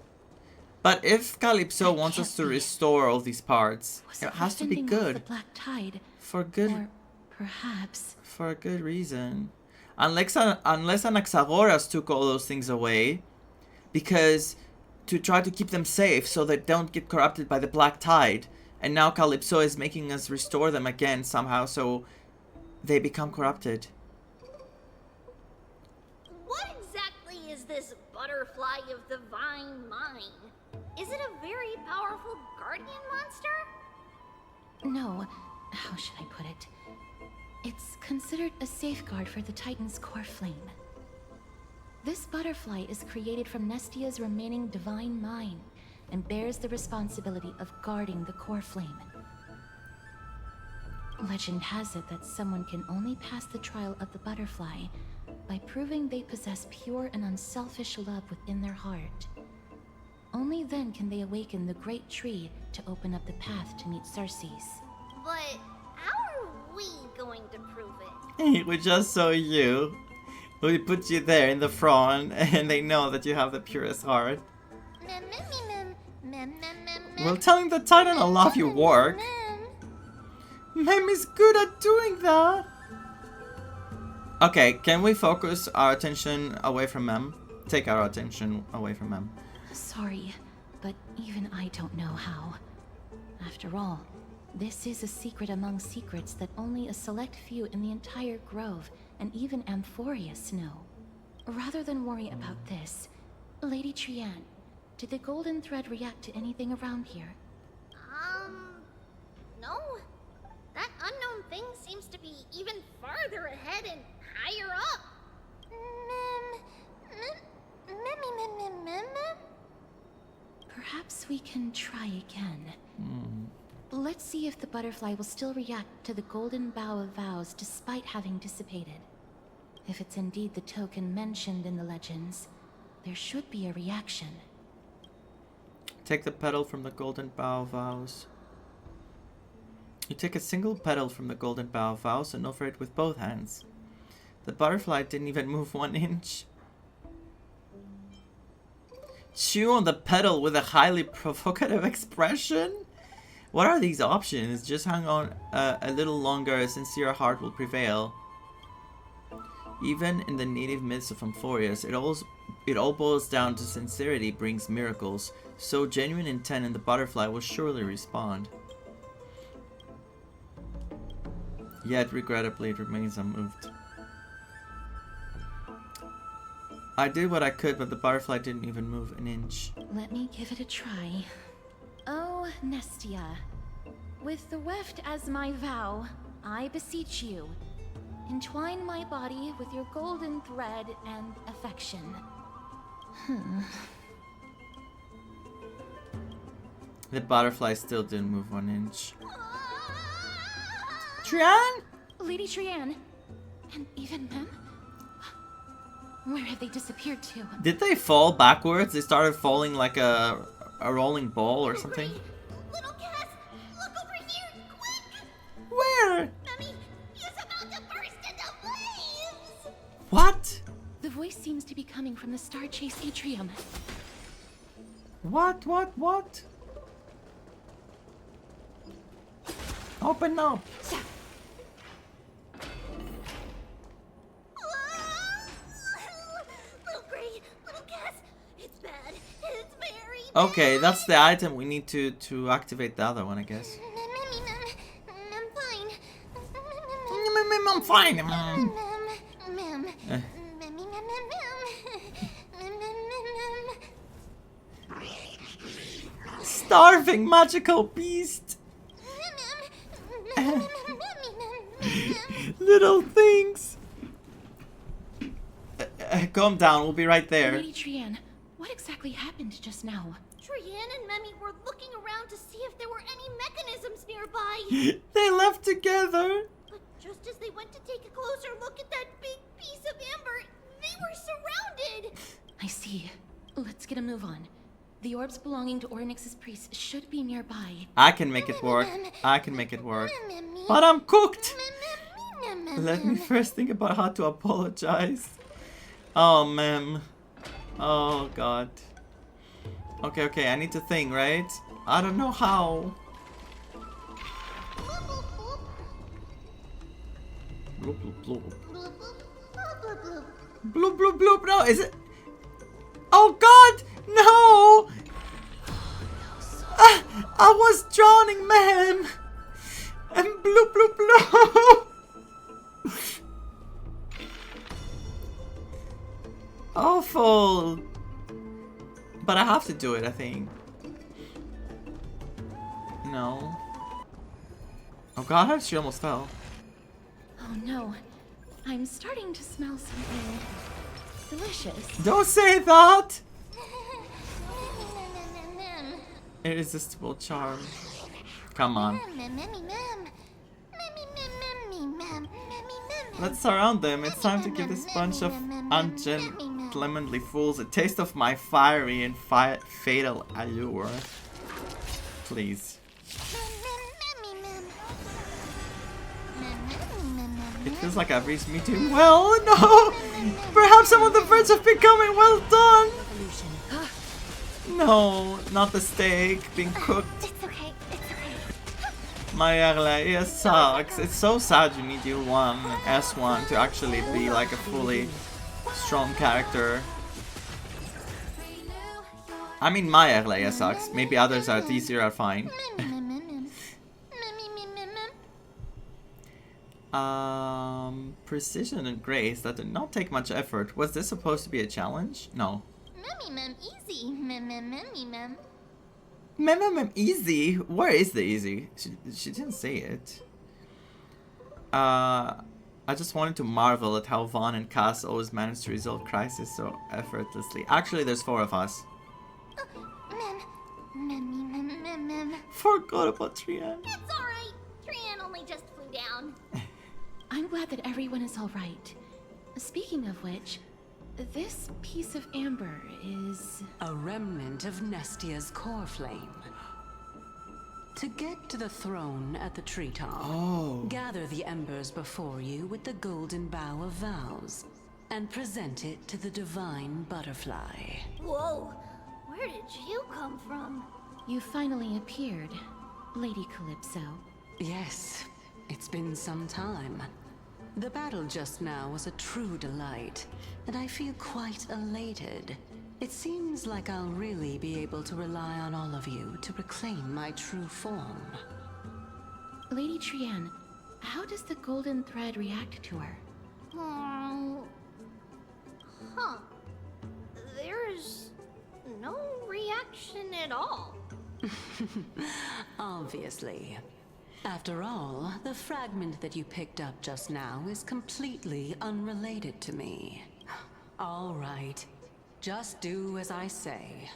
But if Calypso wants us to restore all these parts, it has to be good. The black tide. For good... Or perhaps... For a good reason. Unless Anaxagoras took all those things away. Because... to try to keep them safe so they don't get corrupted by the black tide. And now Calypso is making us restore them again somehow so they become corrupted. What exactly is this butterfly of the divine mind? Is it a very powerful guardian monster? No. How should I put it? It's considered a safeguard for the Titan's core flame. This butterfly is created from Nestia's remaining divine mind and bears the responsibility of guarding the core flame. Legend has it that someone can only pass the trial of the butterfly by proving they possess pure and unselfish love within their heart. Only then can they awaken the great tree to open up the path to meet Cersei's. But how are we going to prove it? We just saw you. We put you there in the front and they know that you have the purest heart. Well, telling the Titan I love your work. Mem is good at doing that. Okay, can we focus our attention away from Mem? Take our attention away from Mem. Sorry, but even I don't know how. After all, this is a secret among secrets that only a select few in the entire grove and even Amphoreus know. Rather than worry about this, Lady Trian, did the golden thread react to anything around here? No. That unknown thing seems to be even farther ahead and higher up. Perhaps we can try again. Let's see if the butterfly will still react to the golden bough of vows despite having dissipated. If it's indeed the token mentioned in the legends, there should be a reaction. Take the petal from the golden bough of vows. You take a single petal from the golden bough of vows and offer it with both hands. The butterfly didn't even move 1 inch. Chew on the petal with a highly provocative expression? What are these options? Just hang on a little longer, a sincere heart will prevail. Even in the native myths of Amphoreus, it all boils down to sincerity brings miracles, so genuine intent in the butterfly will surely respond. Yet, regrettably, it remains unmoved. I did what I could, but the butterfly didn't even move 1 inch. Let me give it a try. Oh, Nestia. With the weft as my vow, I beseech you, entwine my body with your golden thread and affection. The butterfly still didn't move 1 inch. Trian? Lady Trian, and even Mem? Where have they disappeared to? Did they fall backwards? They started falling like a rolling ball or something? Little Cass, look over here, quick! Where? Mummy, he's about to burst into flames! What? The voice seems to be coming from the Star Chase atrium. What? Open up! Little Gray, little Cass, it's bad. It's very bad. Okay, that's the item we need to activate the other one, I guess. I'm fine. I'm fine. Starving magical beast. Little things. Calm down, we'll be right there. Lady Trian, what exactly happened just now? Trian and Memmy were looking around to see if there were any mechanisms nearby. They left together. But just as they went to take a closer look at that big piece of amber, they were surrounded. I see. Let's get a move on. The orbs belonging to Ornyx's priests should be nearby. I can make it work. But I'm cooked. Let me first think about how to apologize. Oh, ma'am. Oh, God. Okay, I need to think, right? I don't know how. Bloop, bloop, bloop. Bloop, bloop, bloop. No, is it? Oh, God! No! I was drowning, ma'am! And bloop, bloop, bloop! Awful! But I have to do it, I think. No. Oh God, she almost fell. Oh no. I'm starting to smell something delicious. Don't say that! Irresistible charm. Come on. Let's surround them. It's time to give this bunch of ungentlemanly fools a taste of my fiery and fatal allure. Please. It feels like I've reached me too well. No! Perhaps I'm on the verge of becoming well done! No, not the steak being cooked. It's okay. My it sucks. It's so sad you need U1 and S1 to actually be like a fully strong character. I mean, my RLA sucks. Maybe others are easier are fine. Precision and grace that did not take much effort. Was this supposed to be a challenge? No. Easy. Easy? Where is the easy? She didn't say it. I just wanted to marvel at how Vaan and Cass always managed to resolve crisis so effortlessly. Actually, there's 4 of us. Forgot about Trian. It's alright. Trian only just flew down. I'm glad that everyone is alright. Speaking of which, this piece of amber is... a remnant of Nestia's core flame. To get to the throne at the treetop, gather the embers before you with the golden bough of vows, and present it to the divine butterfly. Whoa, where did you come from? You finally appeared, Lady Calypso. Yes, it's been some time. The battle just now was a true delight, and I feel quite elated. It seems like I'll really be able to rely on all of you to reclaim my true form. Lady Trian, how does the golden thread react to her? There's no reaction at all. Obviously. After all, the fragment that you picked up just now is completely unrelated to me. All right. Just do as I say.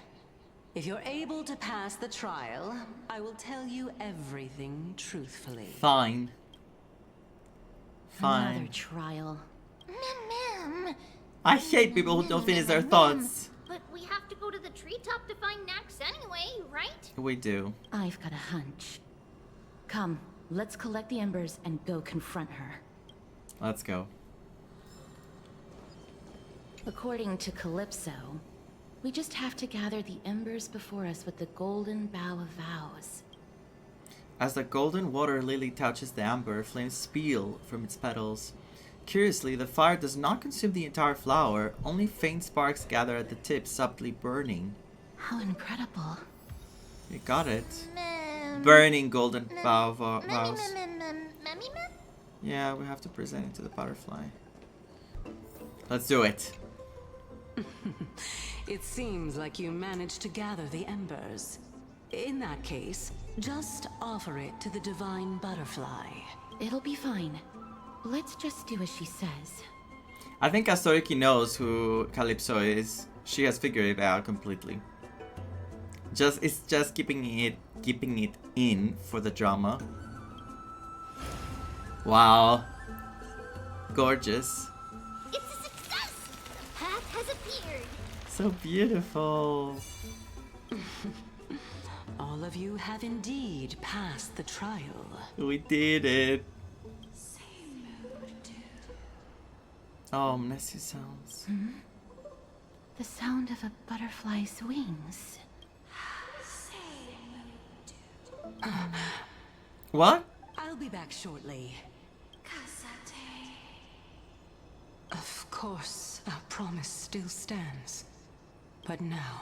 If you're able to pass the trial, I will tell you everything truthfully. Fine. Fine. Another trial. Ma'am. I hate people who don't finish their thoughts. But we have to go to the treetop to find Nax anyway, right? We do. I've got a hunch. Come, let's collect the embers and go confront her. Let's go. According to Calypso, we just have to gather the embers before us with the golden bough of vows. As the golden water lily touches the amber, flames spill from its petals. Curiously, the fire does not consume the entire flower, only faint sparks gather at the tip, subtly burning. How incredible. You got it. Burning golden bough vows. Yeah, we have to present it to the butterfly. Let's do it. It seems like you managed to gather the embers. In that case, just offer it to the divine butterfly. It'll be fine. Let's just do as she says. I think Astoriki knows who Calypso is. She has figured it out completely. It's just keeping it in for the drama. Wow. Gorgeous. It's a success! The path has appeared. So beautiful. All of you have indeed passed the trial. We did it. Oh, Nessie sounds. The sound of a butterfly's wings. What? I'll be back shortly. Of course, our promise still stands. But now,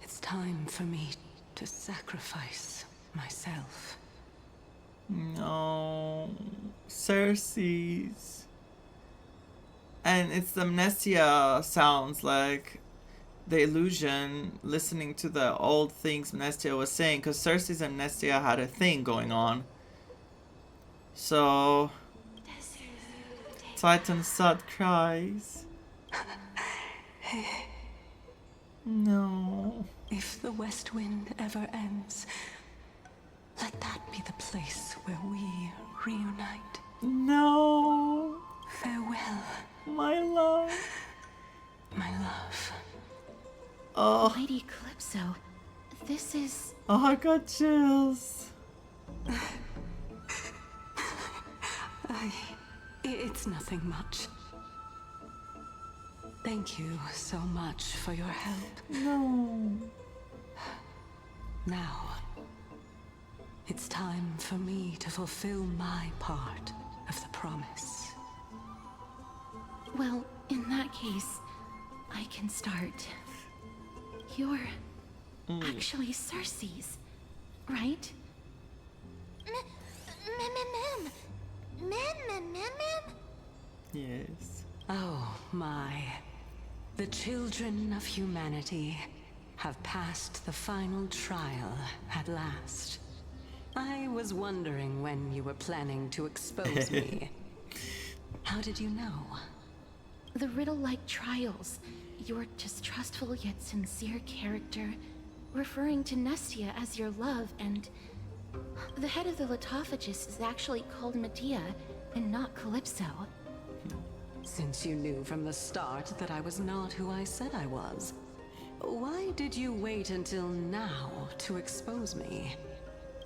it's time for me to sacrifice myself. No. Cersei's. And it's the amnesia sounds, like the illusion, listening to the old things Amnesia was saying, because Cersei's amnesia had a thing going on. So Titan Sud cries. No. If the West Wind ever ends, let that be the place where we reunite. No. Farewell. My love. My love. Oh. Lady Calypso, this is... Oh, I got chills. It's nothing much. Thank you so much for your help. No. Now, it's time for me to fulfill my part of the promise. Well, in that case, I can start. You're actually Cersei's, right? Ma'am? Yes. Oh my. The children of humanity have passed the final trial at last. I was wondering when you were planning to expose me. How did you know? The riddle-like trials. Your distrustful yet sincere character, referring to Nestia as your love, and... the head of the Litophagus is actually called Medea, and not Calypso. Since you knew from the start that I was not who I said I was, why did you wait until now to expose me?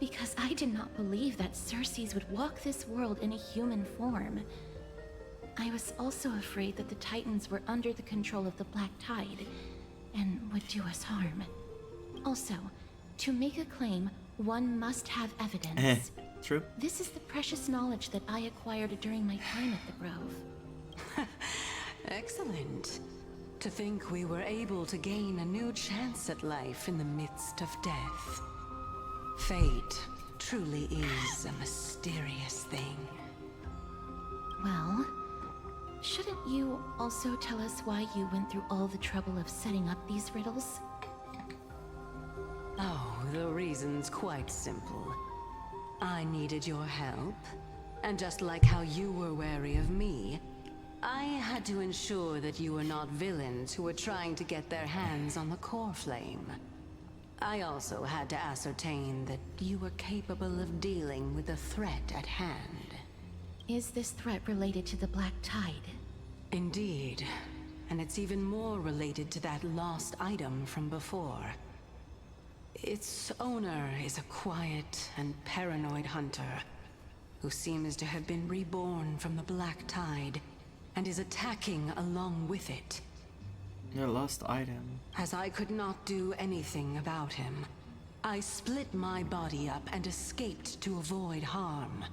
Because I did not believe that Cersei's would walk this world in a human form. I was also afraid that the Titans were under the control of the Black Tide, and would do us harm. Also, to make a claim, one must have evidence. True. This is the precious knowledge that I acquired during my time at the Grove. Excellent. To think we were able to gain a new chance at life in the midst of death. Fate truly is a mysterious thing. Well, shouldn't you also tell us why you went through all the trouble of setting up these riddles? Oh, the reason's quite simple. I needed your help, and just like how you were wary of me, I had to ensure that you were not villains who were trying to get their hands on the core flame. I also had to ascertain that you were capable of dealing with the threat at hand. Is this threat related to the Black Tide? Indeed. And it's even more related to that lost item from before. Its owner is a quiet and paranoid hunter who seems to have been reborn from the Black Tide and is attacking along with it. Your lost item. As I could not do anything about him, I split my body up and escaped to avoid harm.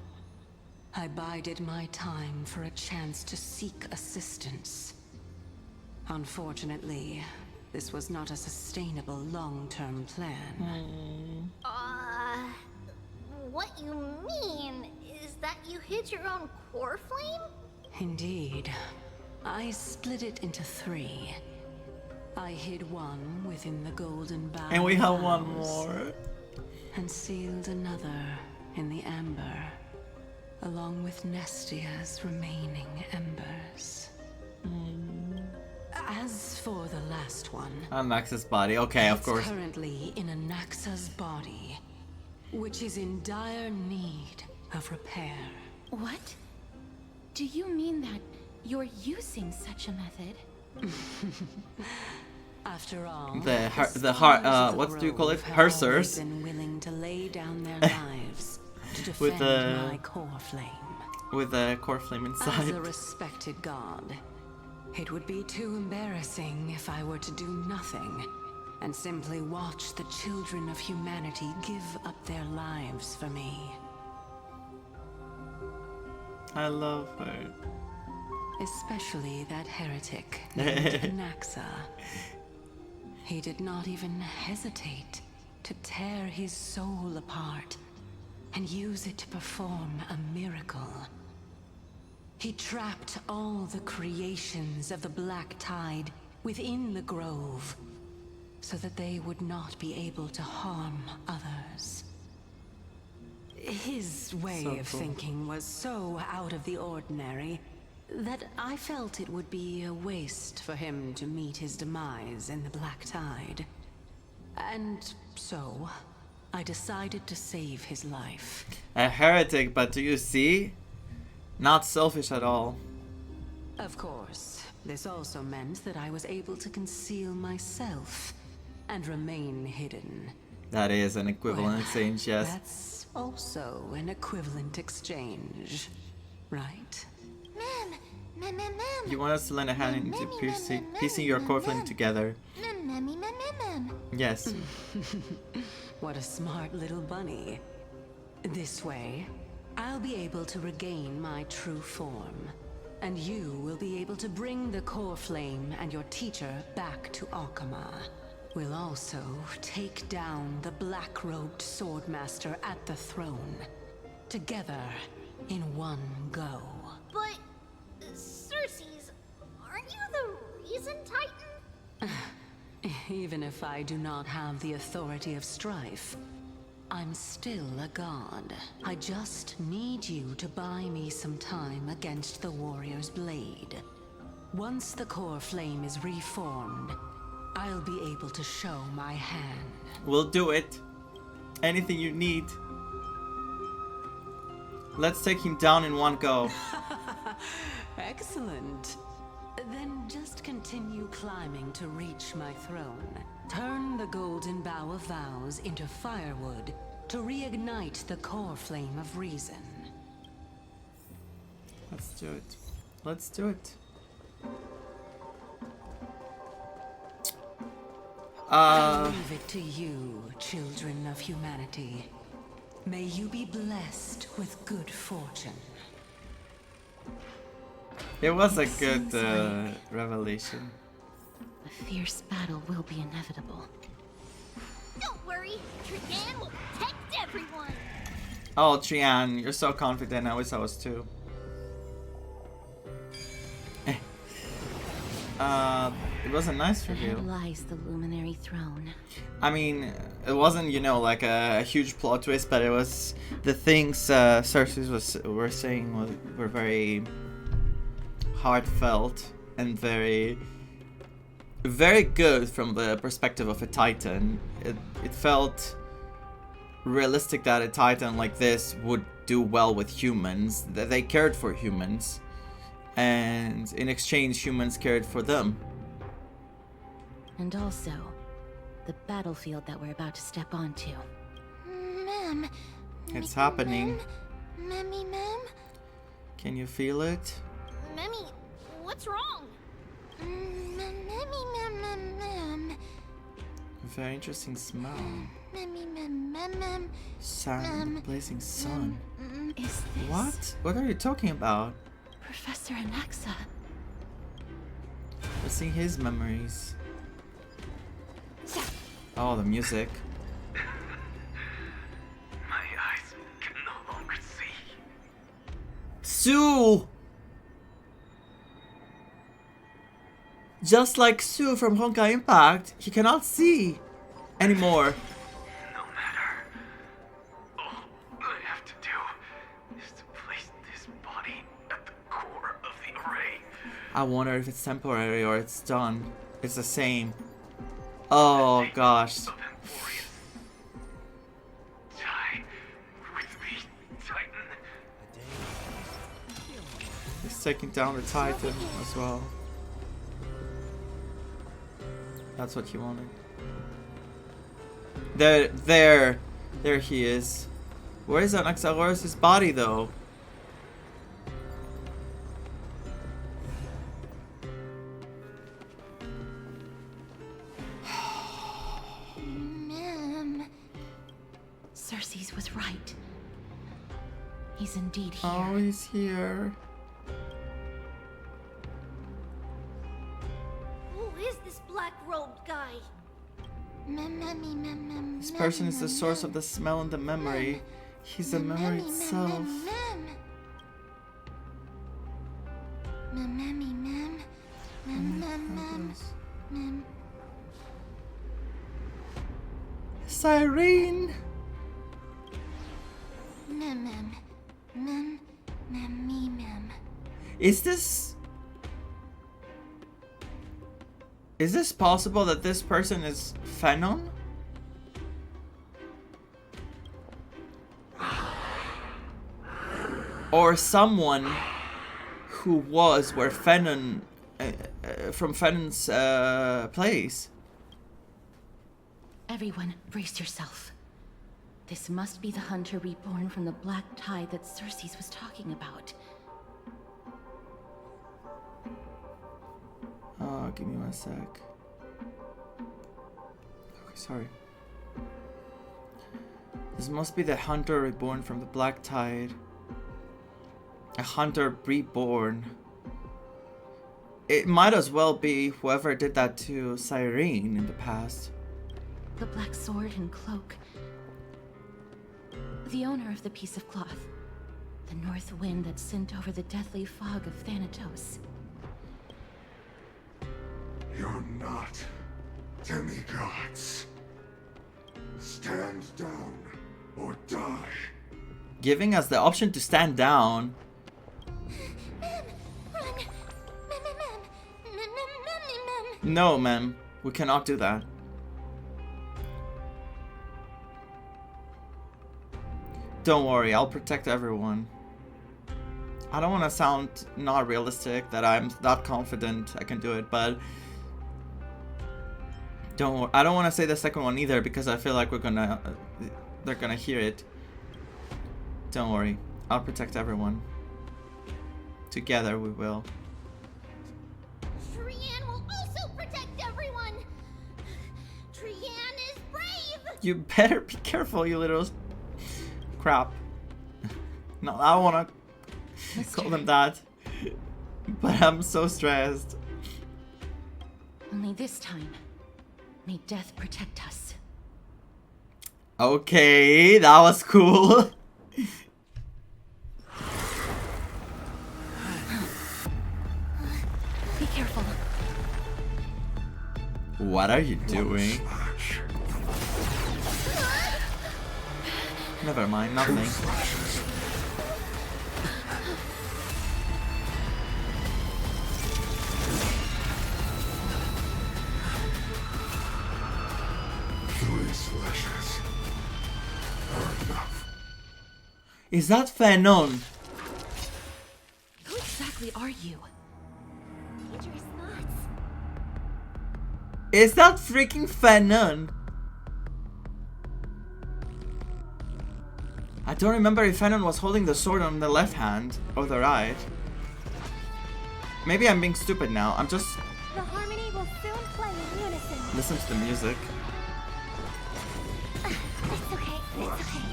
I bided my time for a chance to seek assistance. Unfortunately, this was not a sustainable long-term plan. What you mean is that you hid your own core flame? Indeed. I split it into 3. I hid one within the golden bow. And we have one vows, more. and sealed another in the amber, along with Nestia's remaining embers. As for the last one, Anexa's body. Okay, of course. it's currently in Anexa's body, which is in dire need of repair. What? Do you mean that you're using such a method? After all, what do you call it? Hersers. Been willing to lay down their lives to defend With the my core flame. With the core flame inside. As a respected god, it would be too embarrassing if I were to do nothing and simply watch the children of humanity give up their lives for me. I love her. Especially that heretic named Anexa. He did not even hesitate to tear his soul apart and use it to perform a miracle. He trapped all the creations of the Black Tide within the grove so that they would not be able to harm others. His way So of cool. thinking was so out of the ordinary that I felt it would be a waste for him to meet his demise in the Black Tide. And so, I decided to save his life. A heretic, but do you see? Not selfish at all. Of course, this also meant that I was able to conceal myself and remain hidden. That is an equivalent exchange, yes. That's also an equivalent exchange, right? Ma'am. You want us to lend a hand into piecing your core flame together. Ma'am. Yes. What a smart little bunny. This way, I'll be able to regain my true form, and you will be able to bring the core flame and your teacher back to Alchema. We'll also take down the black-robed swordmaster at the throne, together in one go. But, Cersei's, aren't you the reason Titan? Even if I do not have the authority of Strife, I'm still a god. I just need you to buy me some time against the warrior's blade. Once the core flame is reformed, I'll be able to show my hand. We'll do it. Anything you need. Let's take him down in one go. Excellent. Then just continue climbing to reach my throne. Turn the golden bow of vows into firewood to reignite the core flame of reason. Let's do it. Let's do it. I leave it to you, children of humanity. May you be blessed with good fortune. It was a good revelation. A fierce battle will be inevitable. Don't worry, Trian will protect everyone. Oh, Trian, you're so confident. I wish I was too. It was a nice Ahead reveal. lies the luminary throne. I mean, it wasn't, you know, like a huge plot twist, but it was the things Cersei were saying were very heartfelt and very good from the perspective of a Titan. It felt realistic that a Titan like this would do well with humans, that they cared for humans, and in exchange humans cared for them. And also, the battlefield that we're about to step onto. Ma'am. It's happening. Ma'am. Can you feel it? Memmy, what's wrong? Ma'am. Very interesting smell. Ma'am. Sound of the blazing sun. Is this What? What are you talking about? Professor Anexa? We're seeing his memories. Oh, the music. My eyes can no longer see. Sue! Just like Sue from Honkai Impact, he cannot see anymore. No matter. All I have to do is to place this body at the core of the array. I wonder if it's temporary or it's done. It's the same. Oh gosh. Die with me, Titan. He's taking down the Titan as well. That's what he wanted. There he is. Where is Amphoreus' body though? Ma'am. Cersei's was right. He's indeed here. Oh, he's here. Who is this black-robed guy? This person is the source of the smell and the memory. He's the memory itself. Cyrene! Is this possible that this person is Phainon? Or someone who was where Phainon, from Phainon's place? Everyone, brace yourself. This must be the hunter reborn from the black tide that Cersei was talking about. Oh, give me 1 sec. Okay, sorry. This must be the hunter reborn from the black tide. A hunter reborn. It might as well be whoever did that to Cyrene in the past. The black sword and cloak. The owner of the piece of cloth. The north wind that sent over the deathly fog of Thanatos. You're not demigods. Stand down or die. Giving us the option to stand down. No, ma'am. We cannot do that. Don't worry, I'll protect everyone. I don't want to sound not realistic, that I'm that confident I can do it, but I don't want to say the second one either, because I feel like they're gonna hear it. Don't worry, I'll protect everyone. Together we will. Trian will also protect everyone. Trian is brave. You better be careful, you little crap. No, I don't want to call them that, but I'm so stressed. Only this time, may death protect us. Okay, that was cool. Be careful. What are you doing? Never mind, nothing. Is that Phainon? Who exactly are you? Dangerous thoughts. Is that freaking Phainon? I don't remember if Phainon was holding the sword on the left hand or the right. Maybe I'm being stupid now. I'm just... The harmony will soon play in unison. Listen to the music. It's okay. It's okay.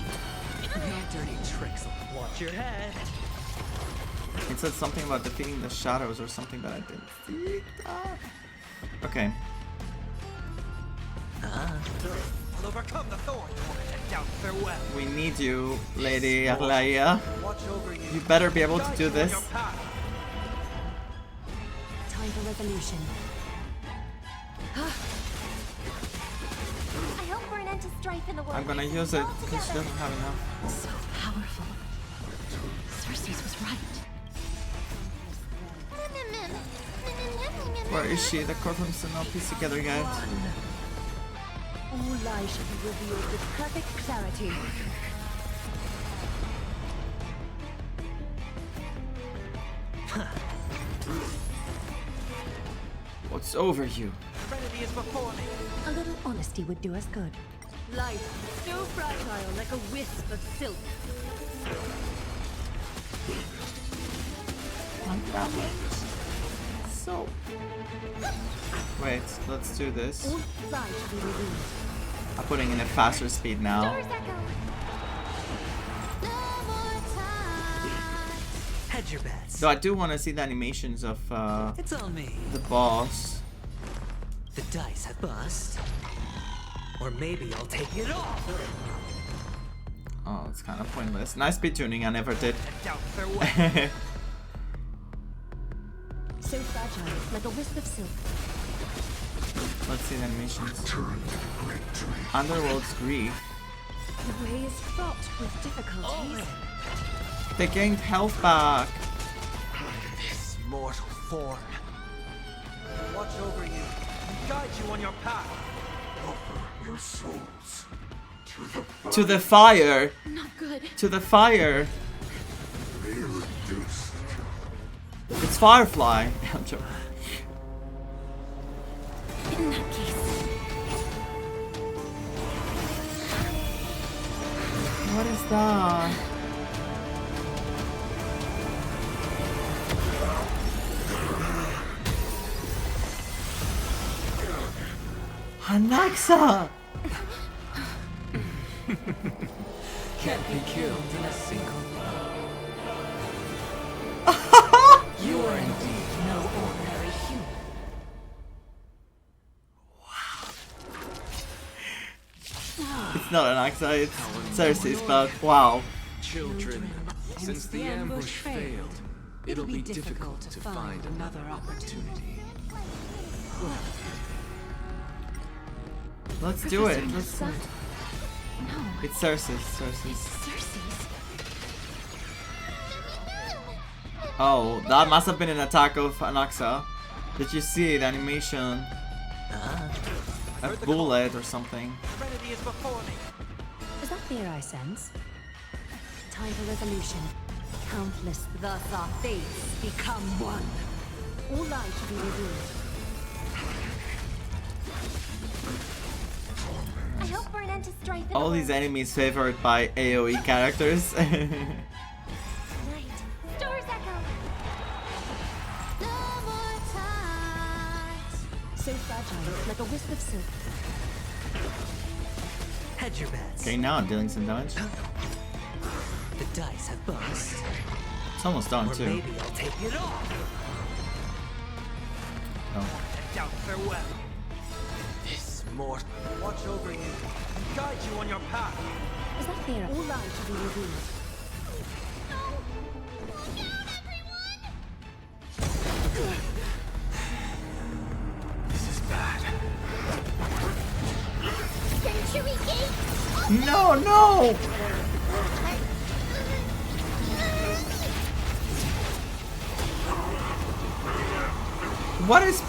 No dirty tricks. Watch your head. It said something about defeating the shadows or something, but I didn't see it. Okay. I'll overcome the thorn. Farewell. We need you, Lady Aglaya. Watch over you. You better be able to do this. Time for resolution. I hope for an end to strife in the world. I'm gonna use it because she doesn't have enough. So powerful. Cersei was right. Where is she? The courtroom's still not pieced together yet. All lies should be revealed with perfect clarity. What's over you? Serenity is before me. A little honesty would do us good. Life, so fragile like a wisp of silk. So... Wait, let's do this. All lies should be revealed. I'm putting in a faster speed now. Hedge your bets. Though I do want to see the animations of It's on me. the boss. The dice have bust. Or maybe I'll take it off. Oh, it's kind of pointless. Nice speed tuning, I never did. Farewell. So fragile, like a wisp of silk. Let's see the animations. Underworld's grief. The way is fraught with difficulties. They gained health back. This mortal form. Watch over you and guide you on your path. Offer your souls To the fire. Not good. To the fire. be reduced. It's Firefly. I'm joking. In that case. What is that? Anexa! Can't be killed in a single blow. You are indeed no ordinary human. It's not Anexa, it's Cersei's, but wow. Children, since the ambush failed, it'll be difficult to find another opportunity. Let's do it. Let's do it. No. It's Cersei's. Cersei's. Cersei's. Oh, that must have been an attack of Anexa. Did you see the animation? A bullet or something. Serenity is before me. Is that fear I sense? Time for resolution. Countless, thus our fates become one. All lies should be revealed. I hope for an end to strife in the All these enemies favored by AoE characters. Night. Stars echo. No more times. So fragile, like a wisp of silk. Hedge your bets. Okay, now I'm dealing some damage. The dice have bust. It's almost done Or too. maybe I'll take it off. Oh. Down farewell. This mortal. Watch over you and guide you on your path. Is that fear? All lies should be revealed. This is bad. No, no! What is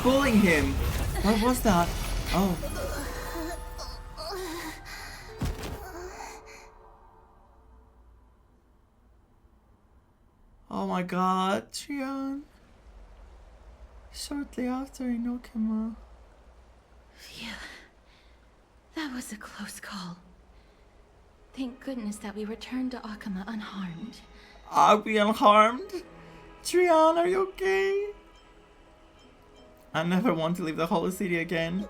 pulling him? What was that? Oh. Oh my god, Trian. Shortly after Inokima. Phew. That was a close call. Thank goodness that we returned to Akama unharmed. Are we unharmed? Trian, are you okay? I never want to leave the Holy City again.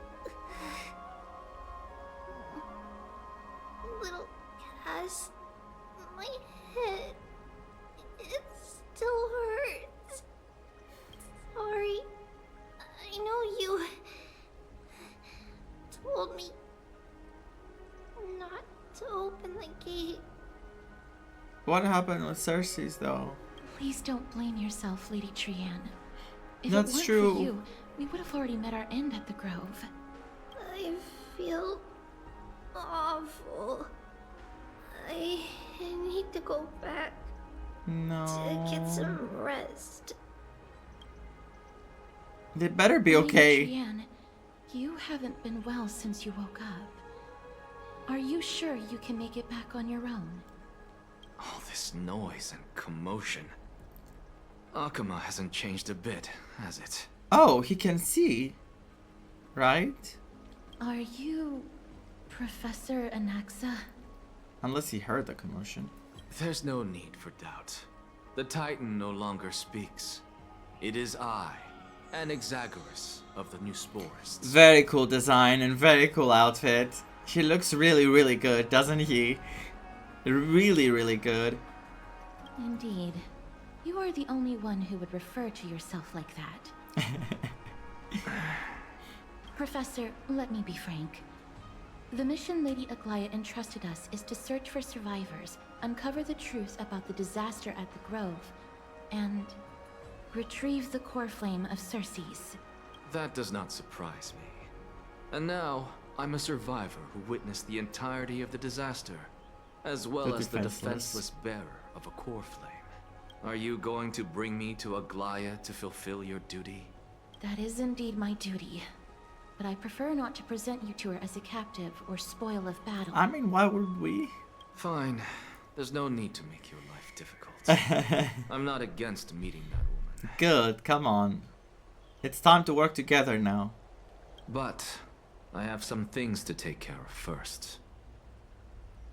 Little Cass, my head, it still hurts. Sorry, I know you told me not to open the gate. What happened with Cersei's though? Please don't blame yourself, Lady Trian. If That's it weren't true. For you, we would have already met our end at the Grove. I feel awful. I need to go back to get some rest. They better be Lady okay. Trian, you haven't been well since you woke up. Are you sure you can make it back on your own? All this noise and commotion. Akama hasn't changed a bit, has it? Oh, he can see. Right? Are you Professor Anexa? Unless he heard the commotion. There's no need for doubt. The Titan no longer speaks. It is I, Anaxagoras of the New Sporists. Very cool design and very cool outfit. He looks really, really good, doesn't he? Really, really good. Indeed. You are the only one who would refer to yourself like that. Professor, let me be frank. The mission Lady Aglaya entrusted us is to search for survivors, uncover the truth about the disaster at the Grove, and retrieve the core flame of Cersei's. That does not surprise me. And now, I'm a survivor who witnessed the entirety of the disaster, as well as the defenseless bearer of a core flame. Are you going to bring me to Aglaya to fulfill your duty? That is indeed my duty. But I prefer not to present you to her as a captive or spoil of battle. I mean, why would we? Fine. There's no need to make your life difficult. I'm not against meeting that woman. Good, come on. It's time to work together now. But I have some things to take care of first.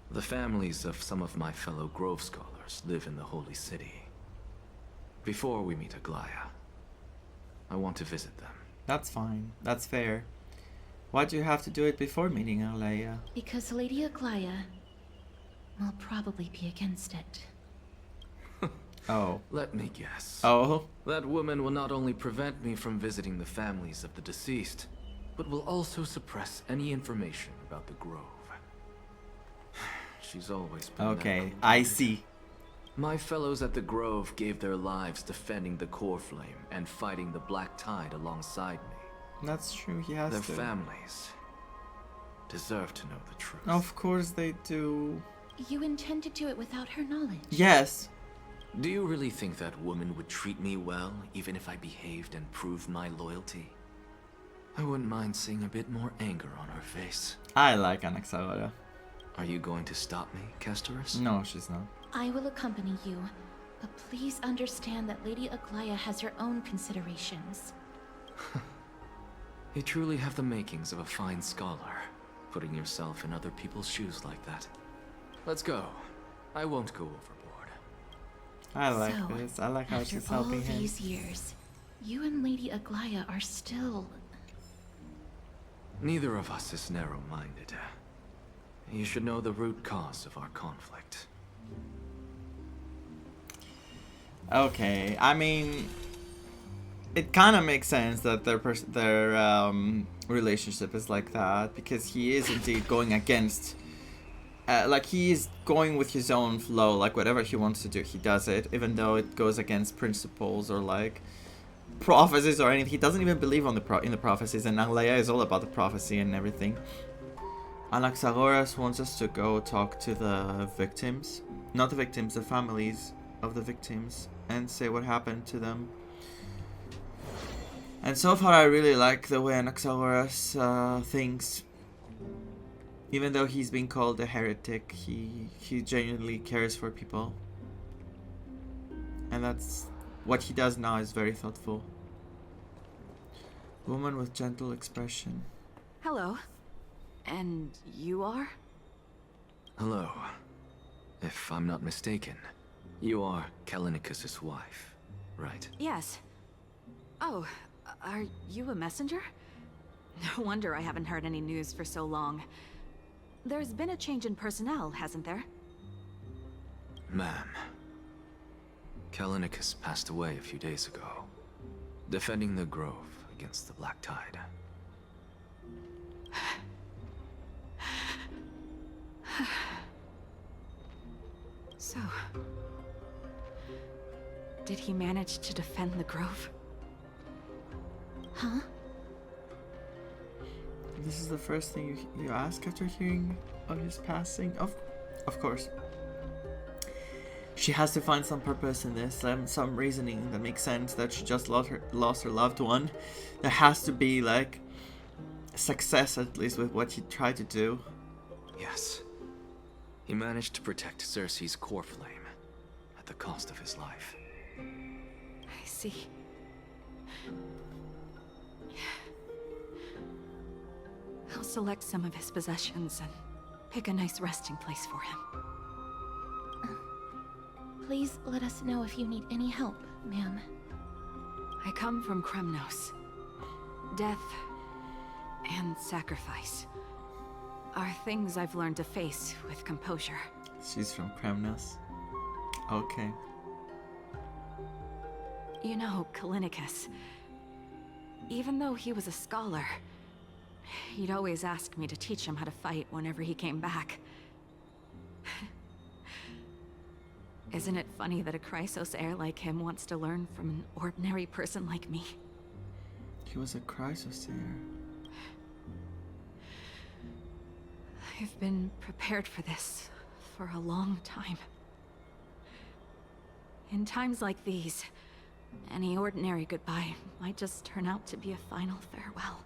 The families of some of my fellow Grove scholars live in the Holy City. Before we meet Aglaya, I want to visit them. That's fine. That's fair. Why do you have to do it before meeting Aglaya? Because Lady Aglaya will probably be against it. Oh. Let me guess. Oh? That woman will not only prevent me from visiting the families of the deceased, but will also suppress any information about the Grove. She's always been okay, I see. My fellows at the Grove gave their lives defending the core flame and fighting the Black Tide alongside me. That's true, he has Their to. families deserve to know the truth. Of course they do. You intend to do it without her knowledge? Yes. Do you really think that woman would treat me well, even if I behaved and proved my loyalty? I wouldn't mind seeing a bit more anger on her face. I like Anexa. Are you going to stop me, Castoris? No, she's not. I will accompany you, but please understand that Lady Aglaya has her own considerations. You truly have the makings of a fine scholar, putting yourself in other people's shoes like that. Let's go. I won't go overboard. I like this. I like how she's helping him. After all these years, you and Lady Aglaya are still... Neither of us is narrow-minded. You should know the root cause of our conflict. Okay, I mean, it kind of makes sense that their relationship is like that, because he is indeed going against, like he is going with his own flow, like whatever he wants to do, he does it, even though it goes against principles or like prophecies or anything. He doesn't even believe on in the prophecies, and Aglaya is all about the prophecy and everything. Anaxagoras wants us to go talk to the victims. Not the victims, the families of the victims. And say what happened to them. And so far I really like the way Anaxagoras thinks. Even though he's been called a heretic, he genuinely cares for people. And that's what he does now is very thoughtful. Woman with gentle expression. Hello. And you are? Hello. If I'm not mistaken, you are Kallinicus' wife, right? Yes. Oh, are you a messenger? No wonder I haven't heard any news for so long. There's been a change in personnel, hasn't there? Ma'am. Kallinicus passed away a few days ago, defending the Grove against the Black Tide. So, did he manage to defend the Grove? Huh? This is the first thing you ask after hearing of his passing? Of course. She has to find some purpose in this, some reasoning that makes sense, that she just lost her loved one. There has to be, like, success at least with what he tried to do. Yes. He managed to protect Cersei's core flame at the cost of his life. I see. I'll select some of his possessions and pick a nice resting place for him. Please let us know if you need any help, ma'am. I come from Kremnos. Death and sacrifice are things I've learned to face with composure. She's from Kremnos. Okay. You know, Kallinicus, even though he was a scholar, he'd always ask me to teach him how to fight whenever he came back. Isn't it funny that a Krateros heir like him wants to learn from an ordinary person like me? He was a Krateros heir. I've been prepared for this for a long time. In times like these, any ordinary goodbye might just turn out to be a final farewell.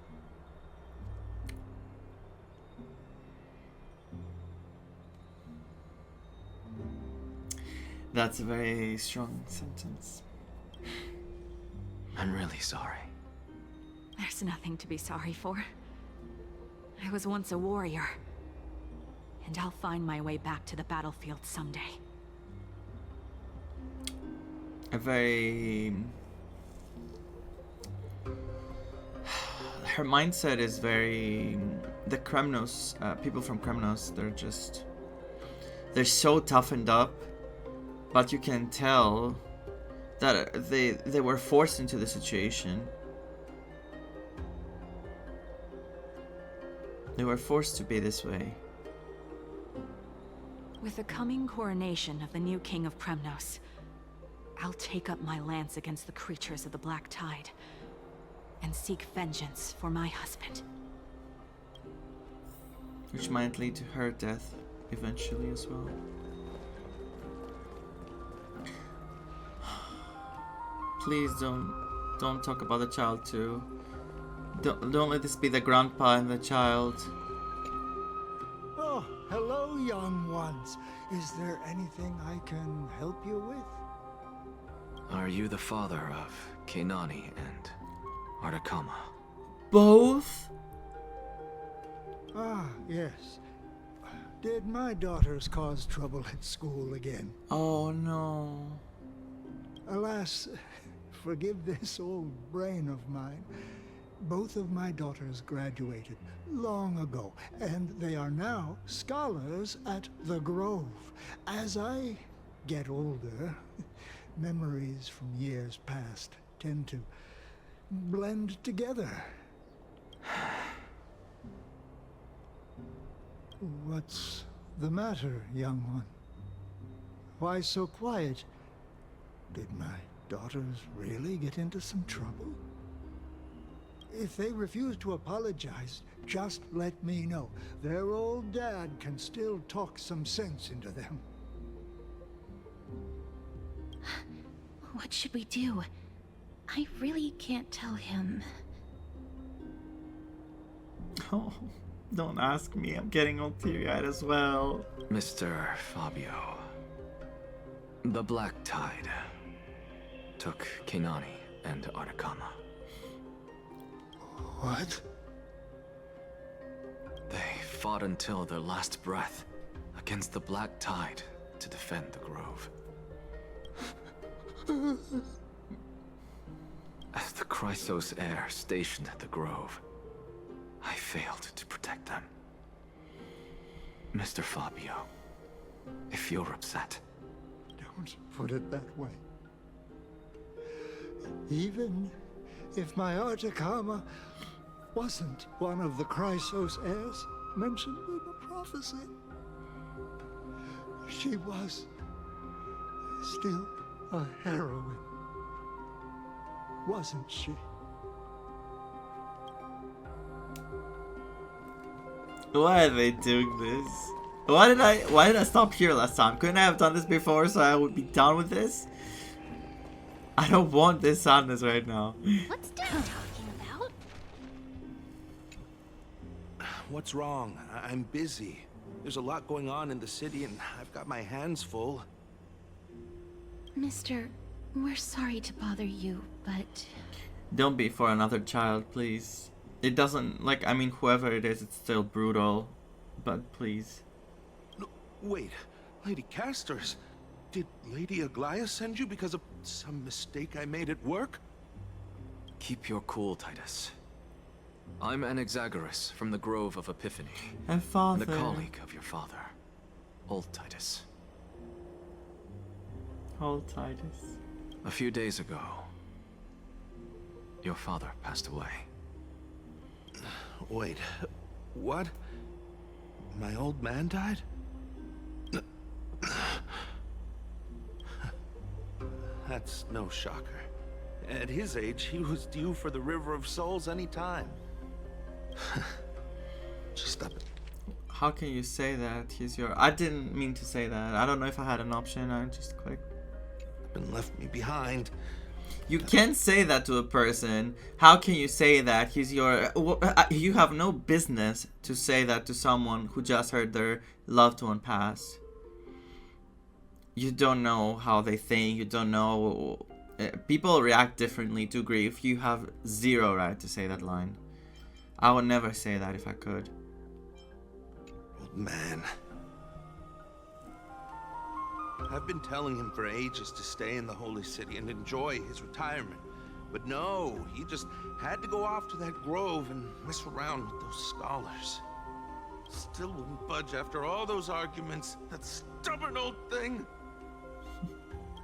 That's a very strong sentence. I'm really sorry. There's nothing to be sorry for. I was once a warrior, and I'll find my way back to the battlefield someday. A very... Her mindset is very... The Kremnos, people from Kremnos, they're so toughened up, but you can tell that they were forced into the situation. They were forced to be this way. With the coming coronation of the new king of Kremnos, I'll take up my lance against the creatures of the Black Tide and seek vengeance for my husband. Which might lead to her death eventually as well. Please don't talk about the child too. Don't let this be the grandpa and the child. Oh, hello, young ones. Is there anything I can help you with? Are you the father of Kenani and Artakama? Both? Ah, yes. Did my daughters cause trouble at school again? Oh no. Alas, forgive this old brain of mine. Both of my daughters graduated long ago, and they are now scholars at the Grove. As I get older, memories from years past tend to blend together. What's the matter, young one? Why so quiet? Did my daughters really get into some trouble? If they refuse to apologize, just let me know. Their old dad can still talk some sense into them. What should we do? I really can't tell him. Oh, don't ask me. I'm getting all teary-eyed as well. Mr. Fabio, the Black Tide took Kenani and Artakama. What? They fought until their last breath against the Black Tide to defend the Grove. As the Krateros heir stationed at the Grove, I failed to protect them. Mr. Fabio, if you're upset... Don't put it that way. Even if my Artakama wasn't one of the Krateros heirs mentioned in the prophecy, she was still a heroine, wasn't she? Why are they doing this? Why did I stop here last time? Couldn't I have done this before so I would be done with this? I don't want this sadness right now. What's Dad talking about? What's wrong? I'm busy. There's a lot going on in the city and I've got my hands full. Mister, we're sorry to bother you, but... Don't be for another child, please. It doesn't, like, I mean, whoever it is, it's still brutal. But please. No, wait, Lady Castors, did Lady Aglaia send you because of some mistake I made at work? Keep your cool, Titus. I'm Anaxagoras from the Grove of Epiphany. And father. And a colleague of your father, Old Titus. Old Titus. A few days ago, your father passed away. Wait, what? My old man died? That's no shocker. At his age, he was due for the River of Souls any time. Just stop it. How can you say that? He's your... I didn't mean to say that. I don't know if I had an option. I just clicked. And left me behind. You can't say that to a person. How can you say that he's your... You have no business to say that to someone who just heard their loved one pass. You don't know how they think. You don't know... People react differently to grief. You have zero right to say that line. I would never say that if I could. Old man. I've been telling him for ages to stay in the Holy City and enjoy his retirement. But no, he just had to go off to that grove and mess around with those scholars. Still wouldn't budge after all those arguments. That stubborn old thing.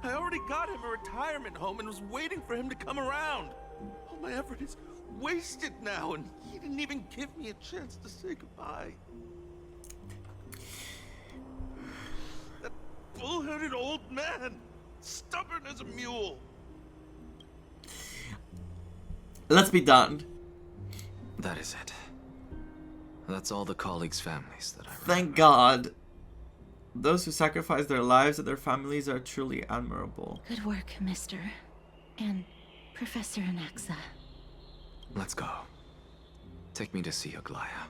I already got him a retirement home and was waiting for him to come around. All my effort is wasted now, and he didn't even give me a chance to say goodbye. That bull-headed old man, stubborn as a mule. Let's be done. That is it. That's all the colleagues' families that I remember. Thank God. Those who sacrifice their lives and their families are truly admirable. Good work, Mister. And Professor Anexa. Let's go. Take me to see Aglaia.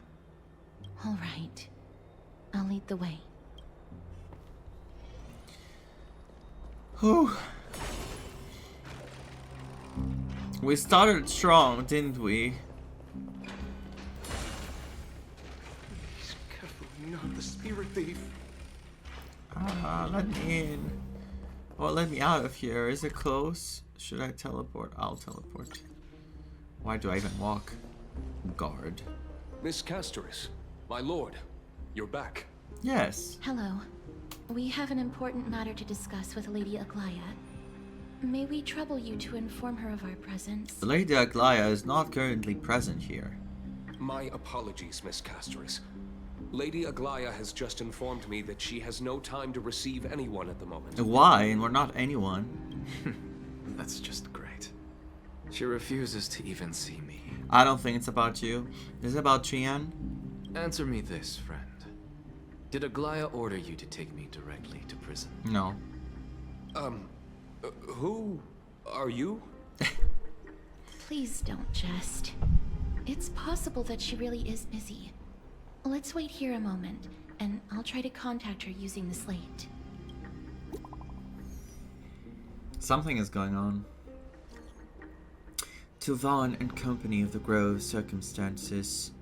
All right. I'll lead the way. Whew. We started strong, didn't we? Careful, not the spirit thief. Let me in. Or let me out of here. Is it close? Should I teleport? I'll teleport. Why do I even walk? Guard. Miss Castoris, my lord, you're back. Yes. Hello. We have an important matter to discuss with Lady Aglaia. May we trouble you to inform her of our presence? Lady Aglaia is not currently present here. My apologies, Miss Castoris. Lady Aglaia has just informed me that she has no time to receive anyone at the moment. Why? And we're not anyone. That's just great. She refuses to even see me. I don't think it's about you. Is it about Trian? Answer me this, friend. Did Aglaya order you to take me directly to prison? No. Who are you? Please don't jest. It's possible that she really is busy. Let's wait here a moment, and I'll try to contact her using the slate. Something is going on. To Vaan and company of the Grove's circumstances...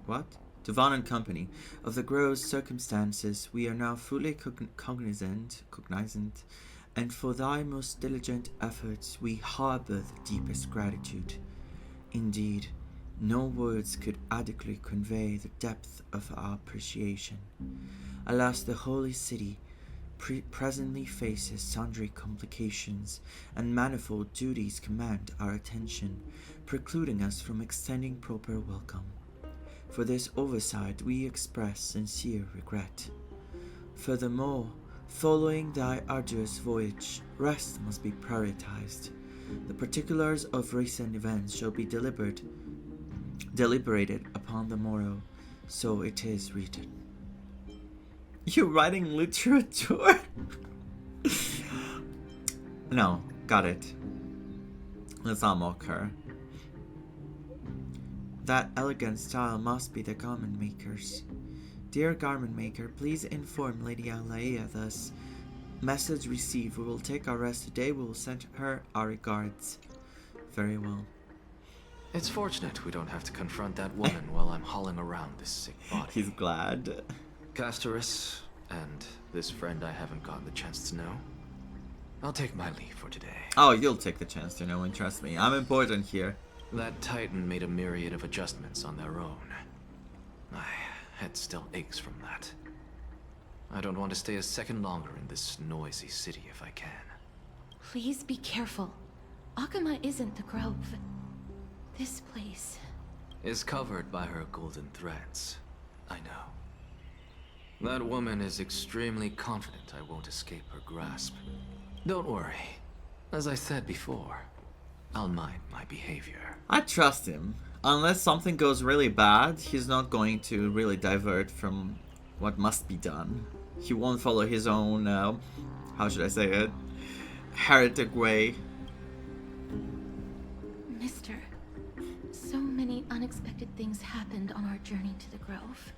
What? To Vaan and company of the Grove's circumstances, we are now fully cognizant, and for thy most diligent efforts we harbor the deepest gratitude. Indeed, no words could adequately convey the depth of our appreciation. Alas, the holy city presently faces sundry complications, and manifold duties command our attention, precluding us from extending proper welcome. For this oversight we express sincere regret. Furthermore, following thy arduous voyage, rest must be prioritized. The particulars of recent events shall be deliberated upon the morrow, so it is written. You're writing literature? No, got it. Let's not mock her. That elegant style must be the garment maker's. Dear garment maker, please inform Lady Alaya thus. Message received. We will take our rest today. We will send her our regards. Very well. It's fortunate we don't have to confront that woman while I'm hauling around this sick body. He's glad. Castoris, and this friend I haven't gotten the chance to know. I'll take my leave for today. Oh, you'll take the chance to know, and trust me, I'm important here. That Titan made a myriad of adjustments on their own. My head still aches from that. I don't want to stay a second longer in this noisy city if I can. Please be careful. Akama isn't the Grove. This place is covered by her golden threads. I know. That woman is extremely confident I won't escape her grasp. Don't worry. As I said before, I'll mind my behavior. I trust him. Unless something goes really bad, he's not going to really divert from what must be done. He won't follow his own, how should I say it, heretic way. Mister, so many unexpected things happened on our journey to the Grove.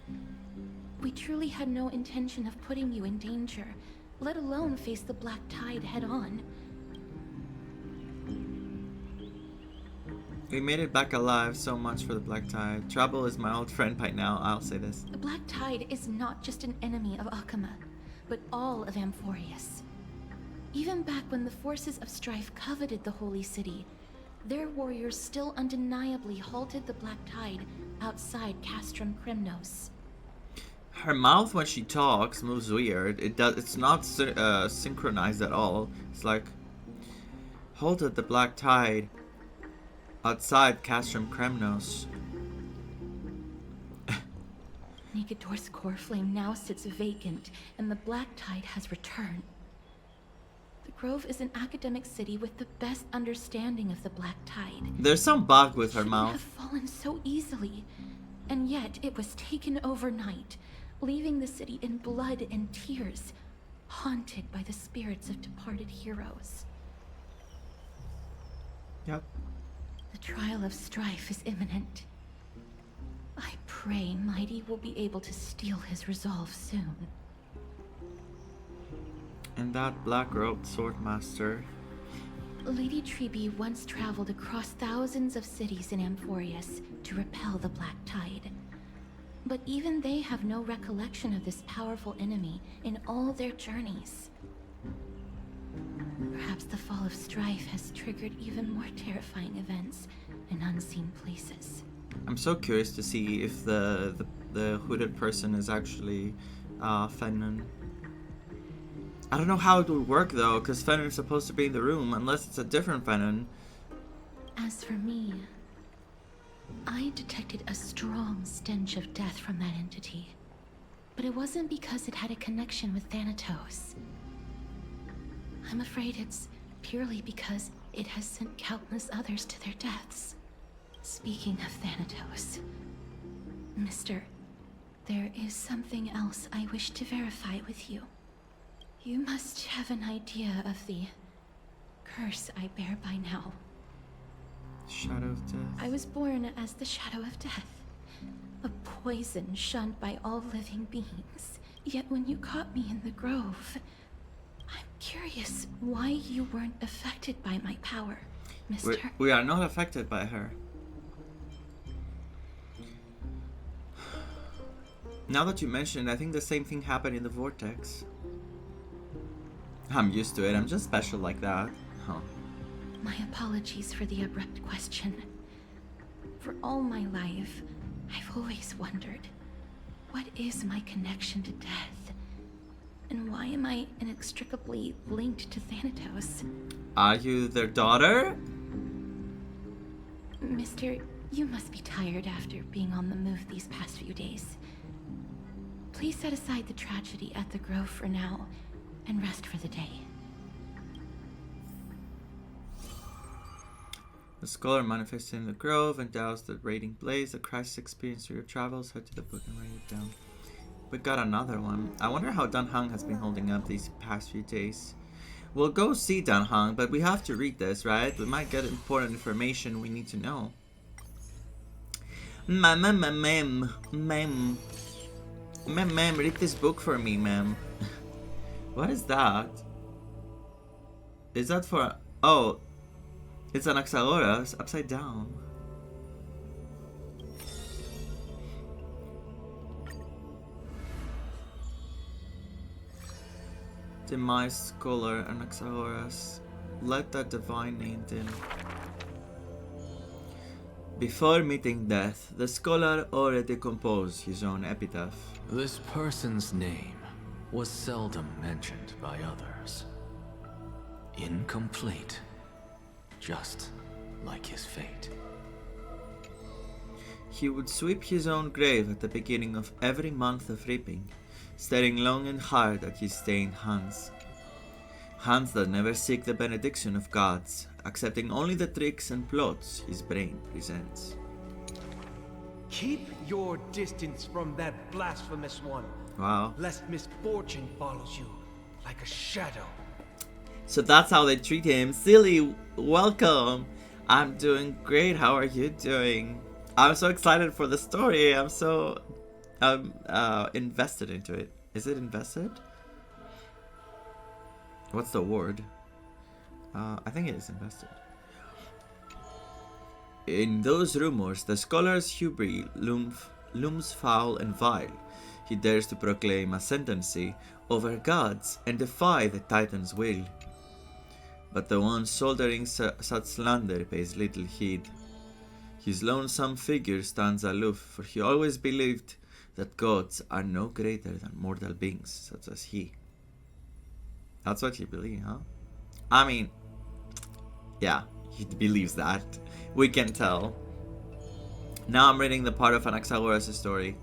We truly had no intention of putting you in danger, let alone face the Black Tide head-on. We made it back alive, so much for the Black Tide. Trouble is my old friend by now, I'll say this. The Black Tide is not just an enemy of Akama, but all of Amphoreus. Even back when the forces of Strife coveted the Holy City, their warriors still undeniably halted the Black Tide outside Castrum Krymnos. Her mouth when she talks moves weird. It's not synchronized at all. It's like, halted the Black Tide outside Castrum Krymnos. Nikador's core flame now sits vacant, and the Black Tide has returned. The Grove is an academic city with the best understanding of the Black Tide. There's some bug with her mouth. It shouldn't have fallen so easily, and yet it was taken overnight, leaving the city in blood and tears, haunted by the spirits of departed heroes. Yep. The trial of Strife is imminent. I pray Mighty will be able to steel his resolve soon. And that black-robed swordmaster. Lady Trebe once traveled across thousands of cities in Amphoreus to repel the Black Tide. But even they have no recollection of this powerful enemy in all their journeys. Perhaps the fall of Strife has triggered even more terrifying events in unseen places. I'm so curious to see if the hooded person is actually Phainon. I don't know how it would work though, because Phainon is supposed to be in the room, unless it's a different Phainon. As for me, I detected a strong stench of death from that entity. But it wasn't because it had a connection with Thanatos. I'm afraid it's purely because it has sent countless others to their deaths. Speaking of Thanatos, Mister, there is something else I wish to verify with you. You must have an idea of the curse I bear by now. Shadow of Death. I was born as the Shadow of Death, a poison shunned by all living beings. Yet when you caught me in the grove, I'm curious why you weren't affected by my power, Mister. We are not affected by her. Now that you mention it, I think the same thing happened in the Vortex. I'm used to it. I'm just special like that. Huh. My apologies for the abrupt question. For all my life, I've always wondered, what is my connection to death? And why am I inextricably linked to Thanatos? Are you their daughter? Mister, you must be tired after being on the move these past few days. Please set aside the tragedy at the Grove for now, and rest for the day. The scholar manifested in the grove and doused the radiant blaze. The crisis experience through your travels. Head to the book and write it down. We got another one. I wonder how Dan Heng has been holding up these past few days. We'll go see Dan Heng, but we have to read this, right? We might get important information we need to know. Ma'am, read this book for me, ma'am. What is that? Is that for... Oh, it's an Amphoreus upside down. Demise scholar and Amphoreus. Let that divine name in. Before meeting death, the scholar already composed his own epitaph. This person's name was seldom mentioned by others. Incomplete, just like his fate. He would sweep his own grave at the beginning of every month of reaping, staring long and hard at his stained hands. Hands that never seek the benediction of gods, accepting only the tricks and plots his brain presents. Keep your distance from that blasphemous one. Wow. Lest misfortune follows you like a shadow. So that's how they treat him. Silly, welcome. I'm doing great. How are you doing? I'm so excited for the story. I'm so invested into it. Is it invested? What's the word? I think it is invested. In those rumors, the scholar's hubris looms foul and vile. He dares to proclaim ascendancy over gods and defy the Titan's will. But the one shouldering such slander pays little heed. His lonesome figure stands aloof, for he always believed that gods are no greater than mortal beings such as he. That's what he believed, huh? I mean, yeah, he believes that. We can tell. Now I'm reading the part of Amphoreus' story.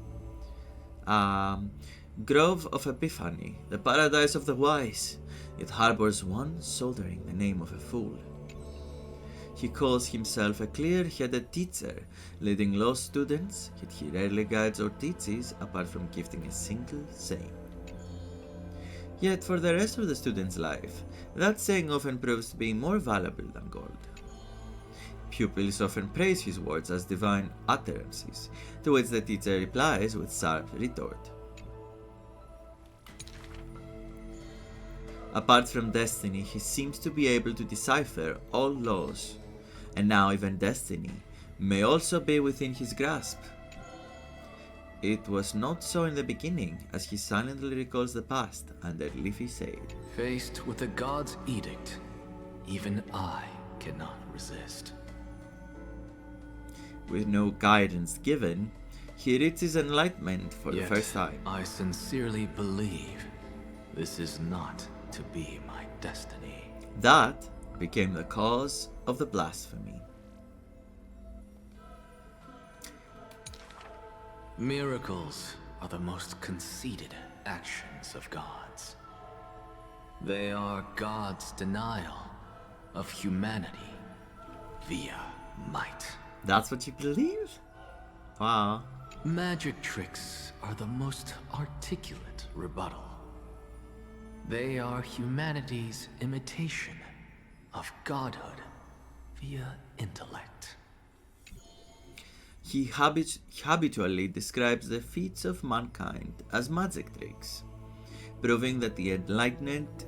Grove of Epiphany, the paradise of the wise. It harbors one shouldering the name of a fool. He calls himself a clear-headed teacher, leading lost students, yet he rarely guides or teaches apart from gifting a single saying. Yet for the rest of the student's life, that saying often proves to be more valuable than gold. Pupils often praise his words as divine utterances, to which the teacher replies with sharp retort. Apart from destiny, he seems to be able to decipher all laws, and now even destiny may also be within his grasp. It was not so in the beginning, as he silently recalls the past under leafy shade. Faced with the god's edict, even I cannot resist. With no guidance given, he reaches enlightenment for Yet, the first time. I sincerely believe this is not to be my destiny. That became the cause of the blasphemy. Miracles are the most conceited actions of gods. They are God's denial of humanity via might. That's what you believe? Wow. Magic tricks are the most articulate rebuttal. They are humanity's imitation of godhood via intellect. He habitually describes the feats of mankind as magic tricks, proving that the enlightened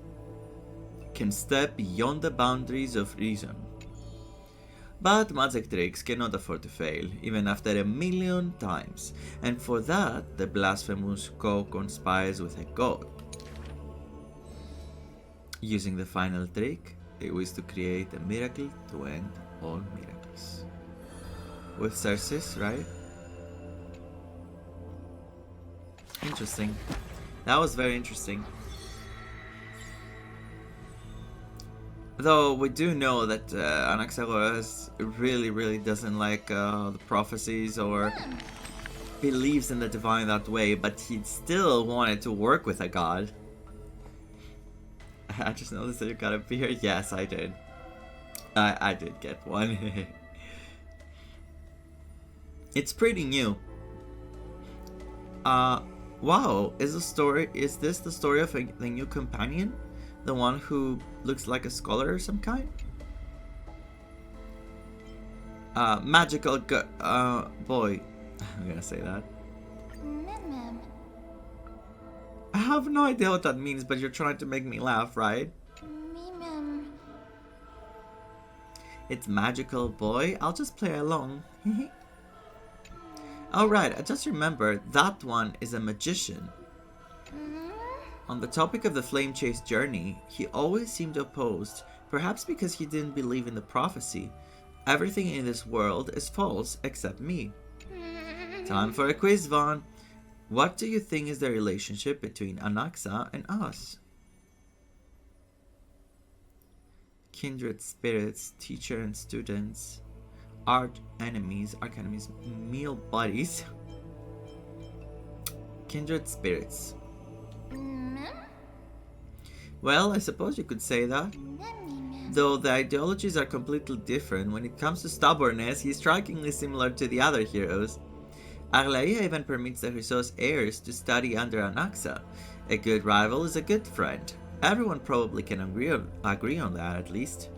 can step beyond the boundaries of reason. But magic tricks cannot afford to fail, even after 1,000,000 times, and for that the blasphemous co-conspires with a god. Using the final trick, they wish to create a miracle to end all miracles. With Cersei, right? Interesting. That was very interesting. Though we do know that Anexa really doesn't like the prophecies or believes in the divine that way, but he still wanted to work with a god. I just noticed that you got a beer. Yes, I did. I did get one. It's pretty new. Wow, is this the story of the new companion? The one who looks like a scholar of some kind? Magical boy. I'm gonna say that. I have no idea what that means, but you're trying to make me laugh, right? It's magical boy. I'll just play along. Alright, I just remembered that one is a magician. On the topic of the Flame Chase journey, he always seemed opposed, perhaps because he didn't believe in the prophecy. Everything in this world is false except me. Time for a quiz, Vaan. What do you think is the relationship between Anexa and us? Kindred spirits, teacher and students, arch enemies, meal buddies. Kindred spirits. Well, I suppose you could say that. Though the ideologies are completely different, when it comes to stubbornness, he's strikingly similar to the other heroes. Arlaia even permits the Chrysos heirs to study under Anexa. A good rival is a good friend. Everyone probably can agree on that, at least.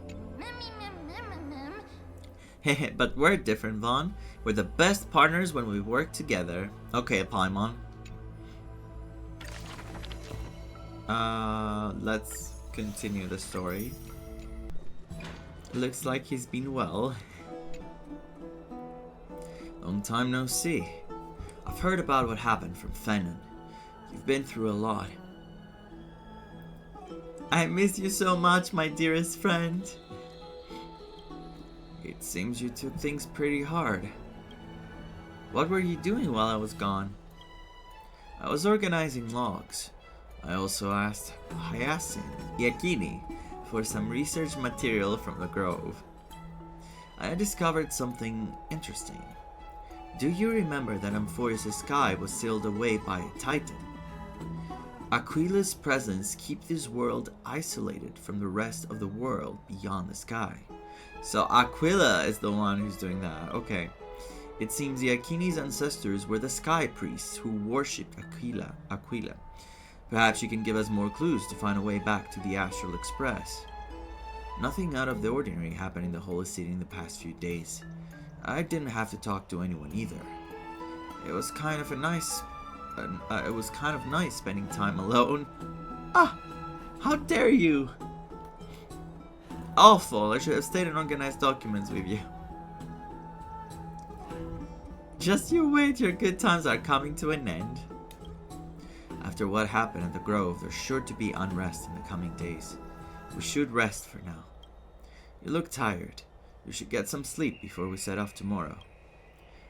But we're different, Vaan. We're the best partners when we work together. Okay, Paimon. Let's continue the story. Looks like he's been well. Long time no see. I've heard about what happened from Phainon. You've been through a lot. I miss you so much, my dearest friend. It seems you took things pretty hard. What were you doing while I was gone? I was organizing logs. I also asked Hyacinth Yakini for some research material from the grove. I discovered something interesting. Do you remember that Amphoreus' sky was sealed away by a titan? Aquila's presence keeps this world isolated from the rest of the world beyond the sky. So Aquila is the one who's doing that. Okay. It seems the Yakini's ancestors were the sky priests who worshipped Aquila. Perhaps you can give us more clues to find a way back to the Astral Express. Nothing out of the ordinary happened in the Holy City in the past few days. I didn't have to talk to anyone either. It was kind of nice spending time alone. Ah! How dare you! Awful, I should have stayed and organized documents with you. Just you wait, your good times are coming to an end. After what happened at the Grove, there's sure to be unrest in the coming days. We should rest for now. You look tired. You should get some sleep before we set off tomorrow.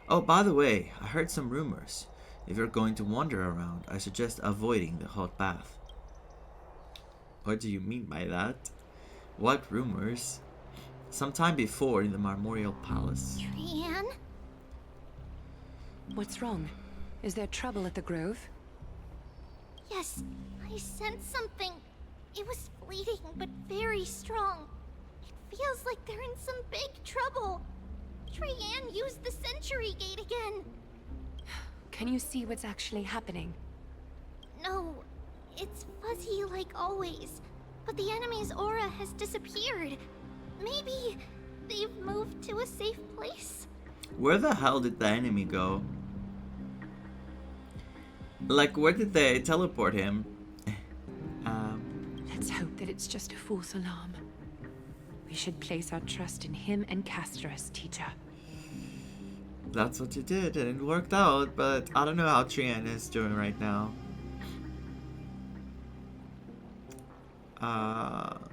Oh, by the way, I heard some rumors. If you're going to wander around, I suggest avoiding the hot bath. What do you mean by that? What rumors? Sometime before in the Marmorial Palace. Trian? What's wrong? Is there trouble at the Grove? Yes, I sensed something. It was fleeting, but very strong. It feels like they're in some big trouble. Trian used the Century Gate again. Can you see what's actually happening? No, it's fuzzy like always. But the enemy's aura has disappeared. Maybe they've moved to a safe place? Where the hell did the enemy go? Like, where did they teleport him? Let's hope that it's just a false alarm. We should place our trust in him and Casterus, teacher. That's what you did, and it worked out, but I don't know how Trian is doing right now.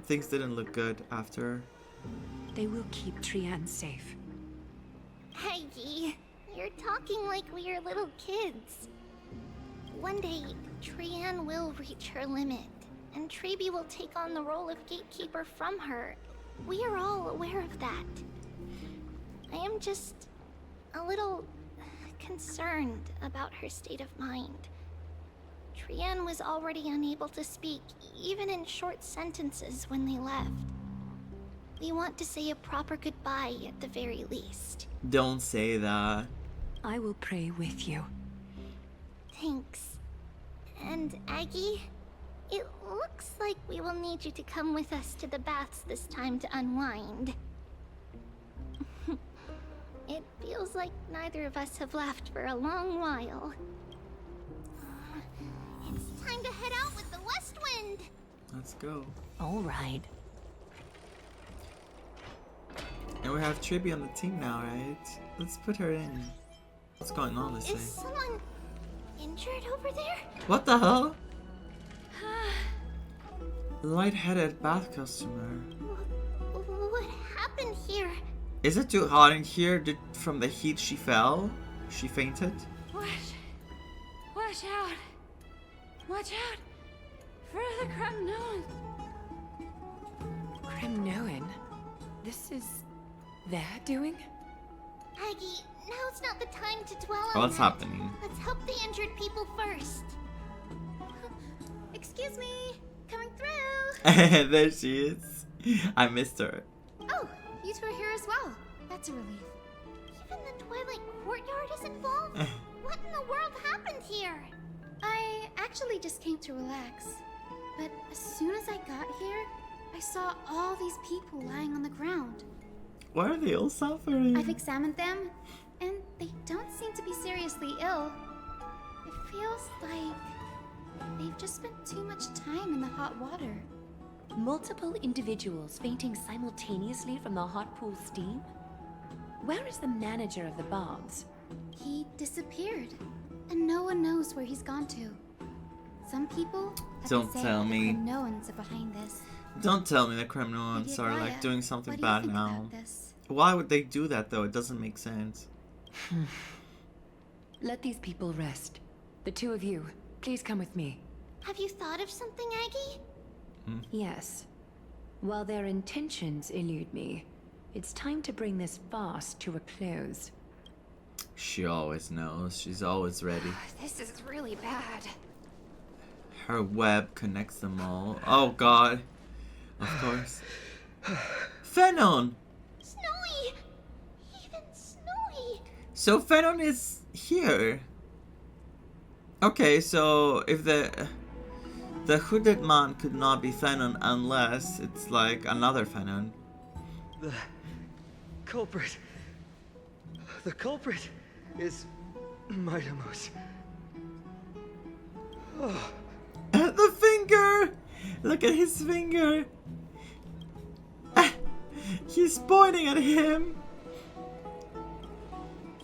Things didn't look good after. They will keep Trian safe. Aggie, you're talking like we are little kids. One day, Trian will reach her limit, and Trebi will take on the role of gatekeeper from her. We are all aware of that. I am just a little concerned about her state of mind. Trian was already unable to speak, even in short sentences when they left. We want to say a proper goodbye at the very least. Don't say that. I will pray with you. Thanks. And Aggie, it looks like we will need you to come with us to the baths this time to unwind. It feels like neither of us have laughed for a long while. It's time to head out with the west wind. Let's go. All right. And we have Trebi on the team now, right? Let's put her in. What's going on this Is thing? someone injured over there? What the hell? Light-headed bath customer. What happened here? Is it too hot in here? From the heat she fell? She fainted? Watch out! Watch out! For the Kremnoan! Kremnoan? This is their doing? Aggie, now's not the time to dwell on What's that. happening? Let's help the injured people first. Excuse me, coming through. There she is. I missed her. Oh, you two are here as well. That's a relief. Even the Twilight Courtyard is involved? What in the world happened here? I actually just came to relax. But as soon as I got here, I saw all these people lying on the ground. Why are they all suffering? I've examined them, and they don't seem to be seriously ill. It feels like they've just spent too much time in the hot water. Multiple individuals fainting simultaneously from the hot pool steam? Where is the manager of the baths? He disappeared, and no one knows where he's gone to. Some people have Don't been tell saying me. the Kremnoans are behind this. Don't tell me the Kremnoans are like doing something bad now. Why would they do that though? It doesn't make sense. Let these people rest. The two of you, please come with me. Have you thought of something, Aggie? Yes. While their intentions elude me, it's time to bring this farce to a close. She always knows. She's always ready. This is really bad. Her web connects them all. Oh god. Of course. Phainon! Snowy! Even Snowy! So Phainon is here. Okay, so if the hooded man could not be Phainon unless it's like another Phainon. The culprit is Mydeimos. Oh. The finger! Look at his finger! He's pointing at him!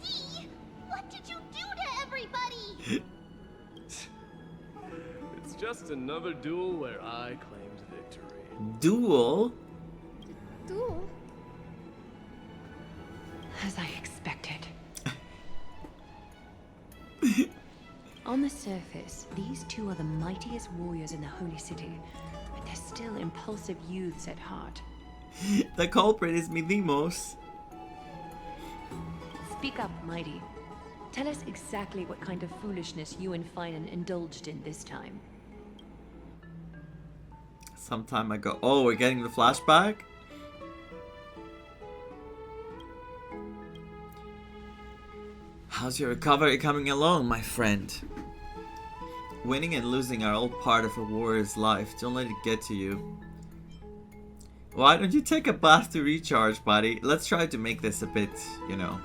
Dee, what did you do to everybody? It's just another duel where I claimed victory. Duel? Duel? As I expected. On the surface, these two are the mightiest warriors in the Holy City, but they're still impulsive youths at heart. The culprit is Mydeimos. Speak up, Mighty. Tell us exactly what kind of foolishness you and Phainon indulged in this time. Some time ago. Oh, we're getting the flashback? How's your recovery coming along, my friend? Winning and losing are all part of a warrior's life. Don't let it get to you. Why don't you take a bath to recharge, buddy? Let's try to make this a bit, you know.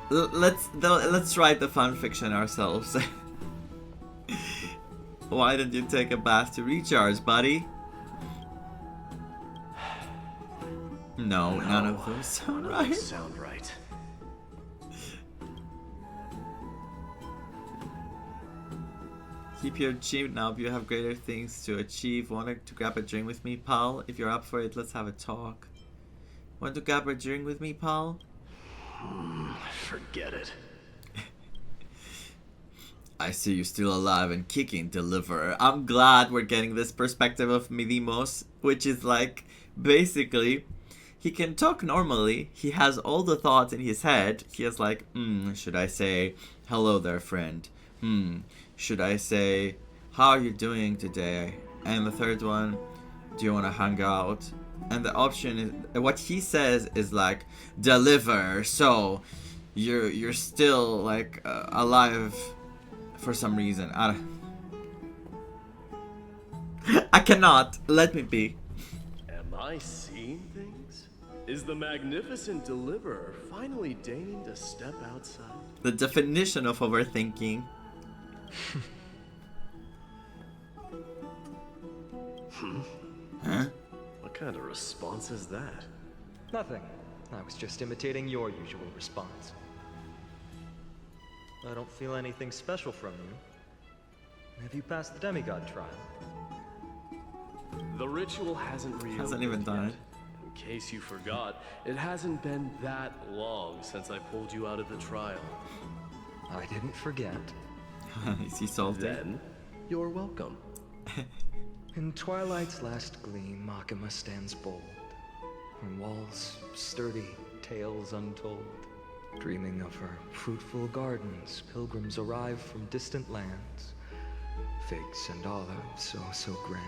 Let's write the fan fiction ourselves. Why don't you take a bath to recharge, buddy? No, none of those sound right. Keep your chin up. You have greater things to achieve. Want to grab a drink with me, pal? If you're up for it, let's have a talk. Want to grab a drink with me, pal? Forget it. I see you still alive and kicking, Deliverer. I'm glad we're getting this perspective of Mydeimos, which is like, basically, he can talk normally. He has all the thoughts in his head. He has like, should I say, hello there, friend? Should I say, how are you doing today? And the third one, do you want to hang out? And the option is, what he says is like, deliver. So, you're still like alive for some reason. I cannot. Let me be. Am I seeing things? Is the magnificent Deliverer finally deigning to step outside? The definition of overthinking. Huh? What kind of response is that? Nothing. I was just imitating your usual response. I don't feel anything special from you. Have you passed the demigod trial? The ritual hasn't even done it. In case you forgot, it hasn't been that long since I pulled you out of the trial. I didn't forget. Is he salty? Then, you're welcome. In twilight's last gleam, Makima stands bold. Her walls sturdy, tales untold. Dreaming of her fruitful gardens, pilgrims arrive from distant lands. Figs and olives, so grand.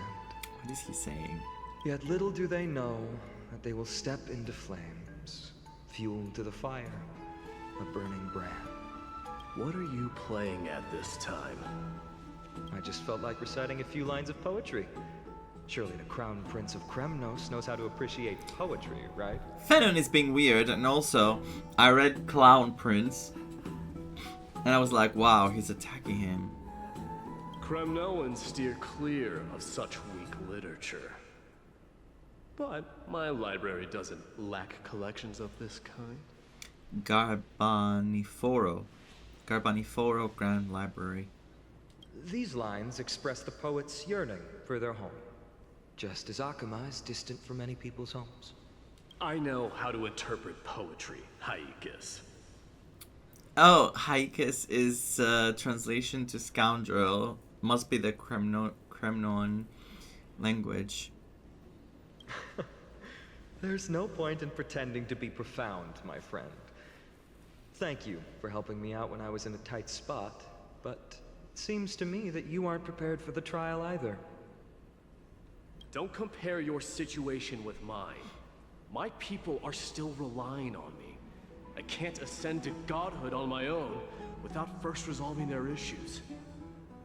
What is he saying? Yet little do they know that they will step into flames, fuel to the fire, a burning brand. What are you playing at this time? I just felt like reciting a few lines of poetry. Surely the Crown Prince of Kremnos knows how to appreciate poetry, right? Phainon is being weird, and also, I read Clown Prince, and I was like, wow, he's attacking him. Kremnoans steer clear of such weak literature. But my library doesn't lack collections of this kind. Garbaniforo Grand Library. These lines express the poet's yearning for their home, just as Akama is distant from many people's homes. I know how to interpret poetry, Haikis. Oh, Haikis is translation to scoundrel. Must be the Kremnon language. There's no point in pretending to be profound, my friend. Thank you for helping me out when I was in a tight spot, but it seems to me that you aren't prepared for the trial either. Don't compare your situation with mine. My people are still relying on me. I can't ascend to godhood on my own without first resolving their issues.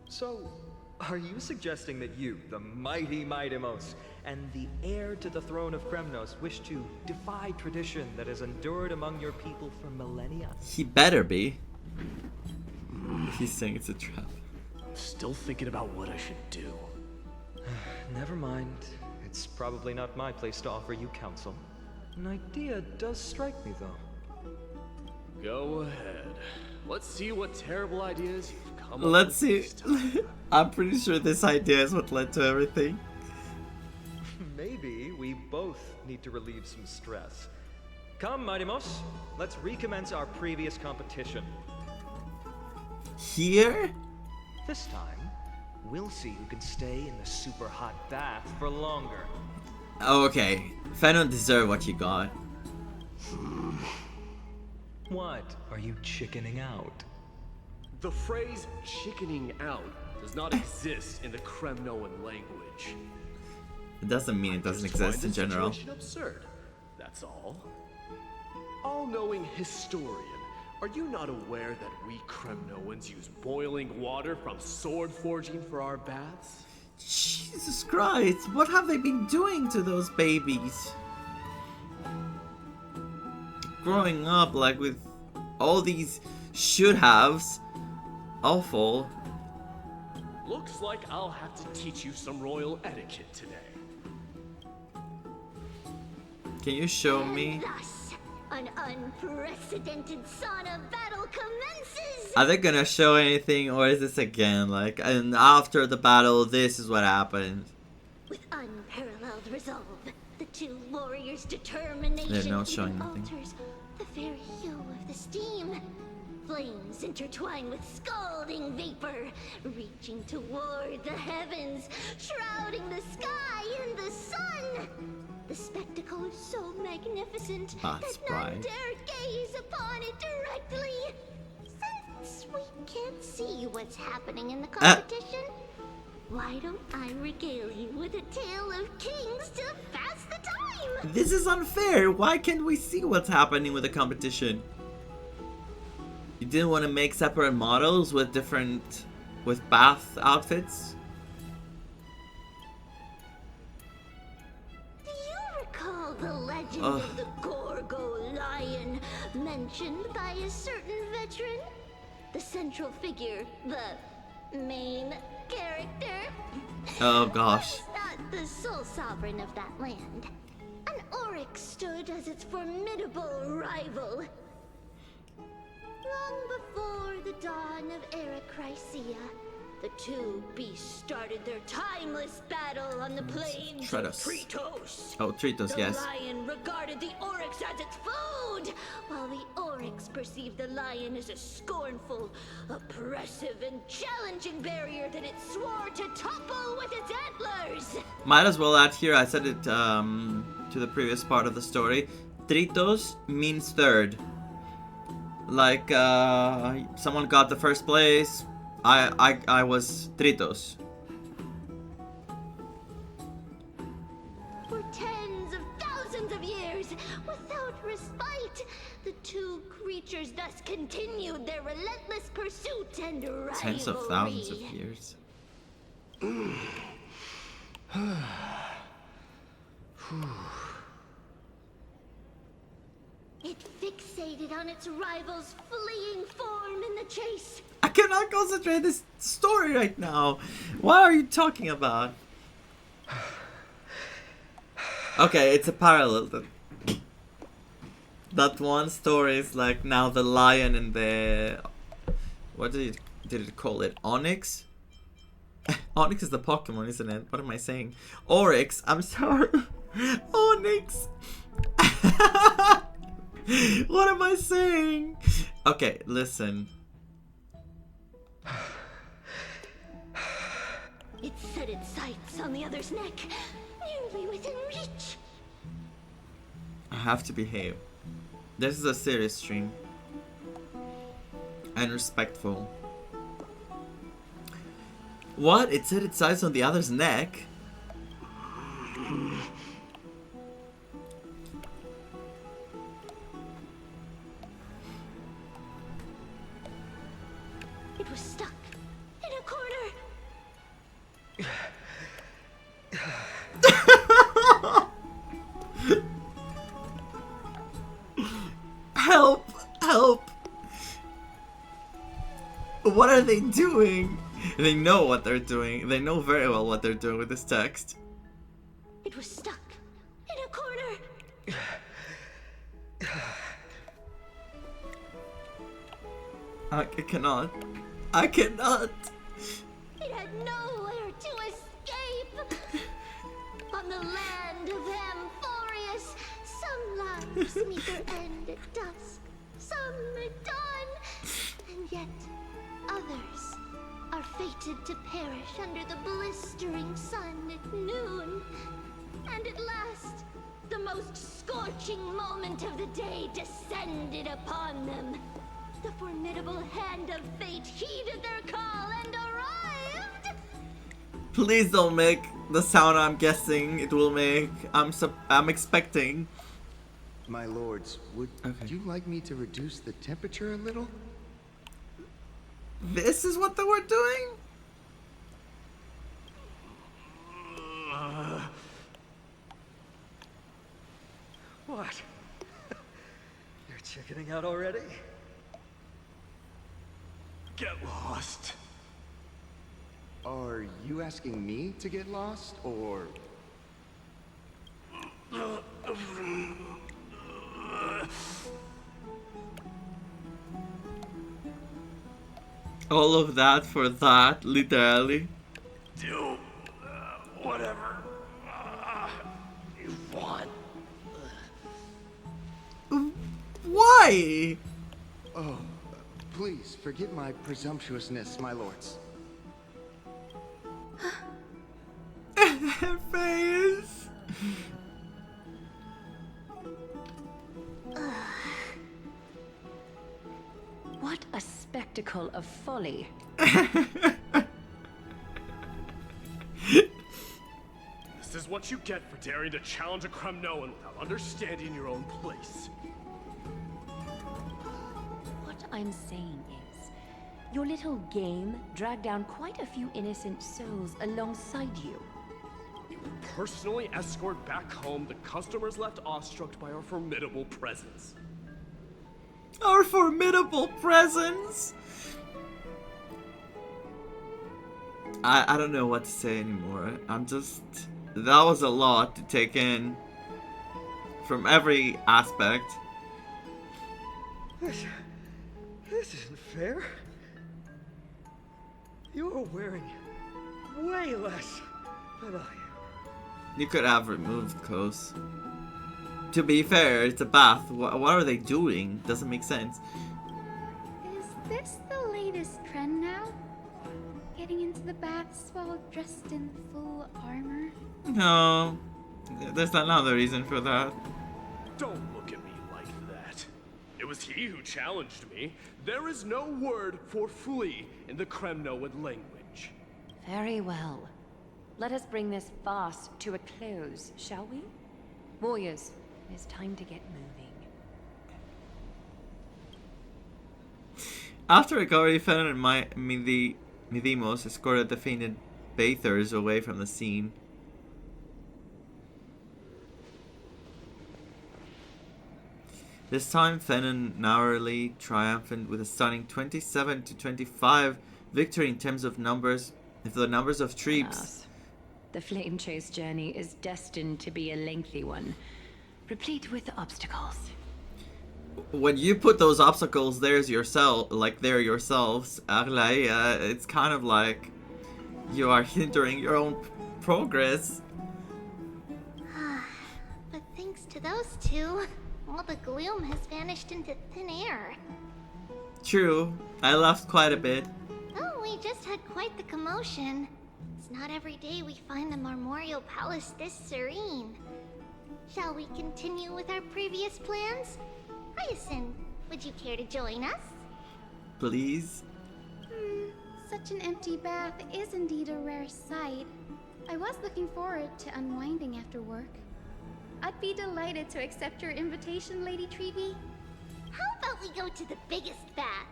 So, are you suggesting that you, the mighty Mydeimos, and the heir to the throne of Kremnos, wish to defy tradition that has endured among your people for millennia? He better be. He's saying it's a trap. I'm still thinking about what I should do. Never mind. It's probably not my place to offer you counsel. An idea does strike me, though. Go ahead. Let's see what terrible ideas you've come up with. Let's see. I'm pretty sure this idea is what led to everything. Maybe we both need to relieve some stress. Come, Mydeimos, let's recommence our previous competition. Here? This time, we'll see who can stay in the super hot bath for longer. Oh, okay. Phainon deserve what you got. What? Are you chickening out? The phrase chickening out does not exist in the Kremnoan language. It doesn't mean it doesn't exist in general. Absurd. That's all. all-knowing historian, are you not aware that we Kremnoans use boiling water from sword forging for our baths? Jesus Christ, what have they been doing to those babies? Growing up, like, with all these should-haves. Awful. Looks like I'll have to teach you some royal etiquette today. Can you show me? Thus, an unprecedented sauna battle commences! Are they gonna show anything, or is this again, like, and after the battle, this is what happened? With unparalleled resolve, the two warriors' determination They're not showing even nothing. alters the very hue of the steam. Flames intertwine with scalding vapor, reaching toward the heavens, shrouding the sky in the sun. The spectacle is so magnificent that none dare gaze upon it directly. Since we can't see what's happening in the competition, why don't I regale you with a tale of kings to pass the time? This is unfair. Why can't we see what's happening with the competition? You didn't want to make separate models with bath outfits? Do you recall the legend of the Gorgo lion mentioned by a certain veteran? The central figure, the main character? Oh gosh. Not the sole sovereign of that land. An oryx stood as its formidable rival. Long before the dawn of Era Chrysia, the two beasts started their timeless battle on the plains of Krateros. Oh, Tritos, yes. The lion regarded the oryx as its food, while the oryx perceived the lion as a scornful, oppressive, and challenging barrier that it swore to topple with its antlers. Might as well add here, I said it to the previous part of the story. Tritos means third. Like, someone got the first place. I was Tritos. For tens of thousands of years, without respite, the two creatures thus continued their relentless pursuit and rivalry. Tens of thousands of years. It fixated on its rival's fleeing form in the chase. I cannot concentrate this story right now. What are you talking about? Okay, it's a parallel. That one story is like now the lion and the... What did it call it? Onyx? Onyx is the Pokemon, isn't it? What am I saying? Oryx, I'm sorry. Onyx. What am I saying? Okay, listen. It set its sights on the other's neck, nearly within reach. I have to behave. This is a serious stream. And respectful. What? It set its sights on the other's neck? It was stuck in a corner. Help! Help! What are they doing? They know what they're doing. They know very well what they're doing with this text. It was stuck in a corner. I cannot. I cannot. It had nowhere to escape. On the land of Amphoreus, some lives meet their end at dusk, some at dawn, and yet others are fated to perish under the blistering sun at noon. And at last, the most scorching moment of the day descended upon them. The formidable hand of fate heeded their call and arrived! Please don't make the sound I'm guessing it will make. I'm expecting. My lords, would you like me to reduce the temperature a little? This is what they were doing? What? You're chickening out already? Get lost. Are you asking me to get lost, or... All of that for that, literally. Do whatever you want. Why? Oh, please forgive my presumptuousness, my lords. Face. What a spectacle of folly. This is what you get for daring to challenge a Kremnoan without understanding your own place. What I'm saying is, your little game dragged down quite a few innocent souls alongside you. You personally escort back home the customers left awestruck by our formidable presence. Our formidable presence. I don't know what to say anymore. I'm just... That was a lot to take in. From every aspect. This isn't fair. You're wearing way less than I am. You could have removed clothes. To be fair, it's a bath. What are they doing? Doesn't make sense. Is this the latest trend now? Getting into the baths while dressed in full armor? No. There's another reason for that. Don't look at me like that. It was he who challenged me. There is no word for flee in the Kremnoan language. Very well. Let us bring this farce to a close, shall we? Warriors, it is time to get moving. After recovery, Phainon and Mydeimos escorted the fainted bathers away from the scene. This time, Phainon narrowly triumphant with a stunning 27-25 victory in terms of numbers. If the numbers of troops. The flame chase journey is destined to be a lengthy one, replete with obstacles. When you put those obstacles there's yourself, like they're yourselves, Arlai, it's kind of like you are hindering your own progress. But thanks to those two, all the gloom has vanished into thin air. True, I laughed quite a bit. Oh, we just had quite the commotion. It's not every day we find the Marmorial Palace this serene. Shall we continue with our previous plans? Hyacinth, would you care to join us? Please? Such an empty bath is indeed a rare sight. I was looking forward to unwinding after work. I'd be delighted to accept your invitation, Lady Treevee. How about we go to the biggest bath?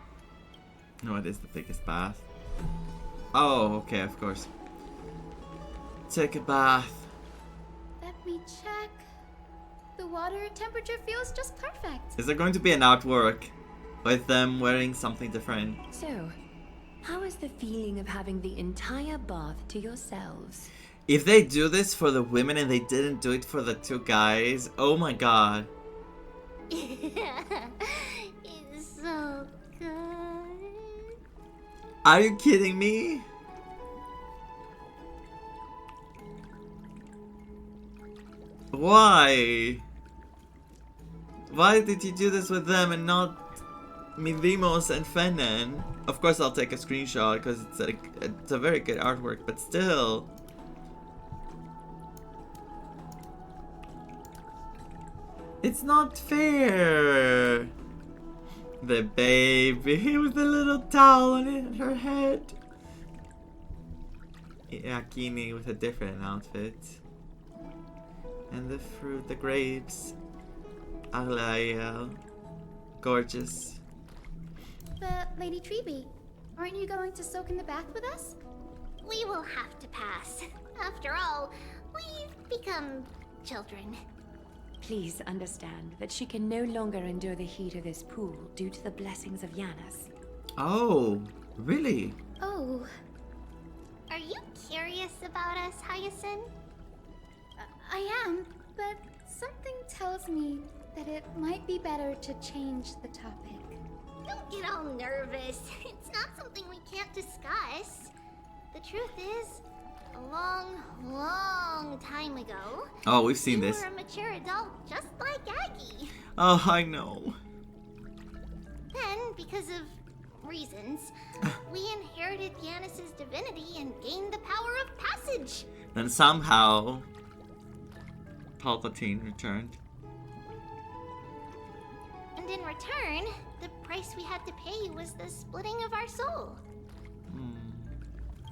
No, it is the biggest bath. Oh, okay, of course. Take a bath. Let me check. The water temperature feels just perfect. Is there going to be an artwork with them wearing something different? So, how is the feeling of having the entire bath to yourselves? If they do this for the women and they didn't do it for the two guys, oh my god. It's so good. Are you kidding me? Why? Why did you do this with them and not Mydeimos and Phainon? Of course I'll take a screenshot because it's a very good artwork, but still. It's not fair. The baby with the little towel on her head. Akini with a different outfit. And the fruit, the grapes. Aglaia. Gorgeous. But, Lady Treby, aren't you going to soak in the bath with us? We will have to pass. After all, we've become children. Please understand that she can no longer endure the heat of this pool due to the blessings of Yanis. Oh, really? Oh. Are you curious about us, Hyacinth? I am, but something tells me that it might be better to change the topic. Don't get all nervous. It's not something we can't discuss. The truth is, a long, long time ago, oh, we've seen this. You were a mature adult just like Aggie. Oh, I know. Then, because of reasons, we inherited Yanis' divinity and gained the power of passage. Then somehow, Palpatine returned. And in return, the price we had to pay was the splitting of our soul.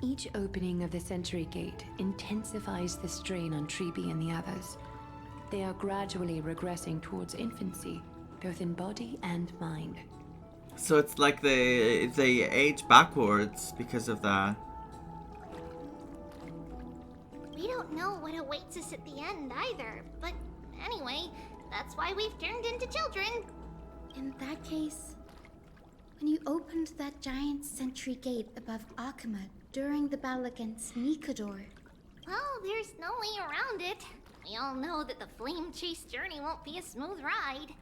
Each opening of the Century Gate intensifies the strain on Treby and the others. They are gradually regressing towards infancy, both in body and mind. So it's like they age backwards because of that. We don't know what awaits us at the end either, but anyway, that's why we've turned into children. In that case, when you opened that giant sentry gate above Akama during the battle against Nikador... Well, there's no way around it. We all know that the flame chase journey won't be a smooth ride.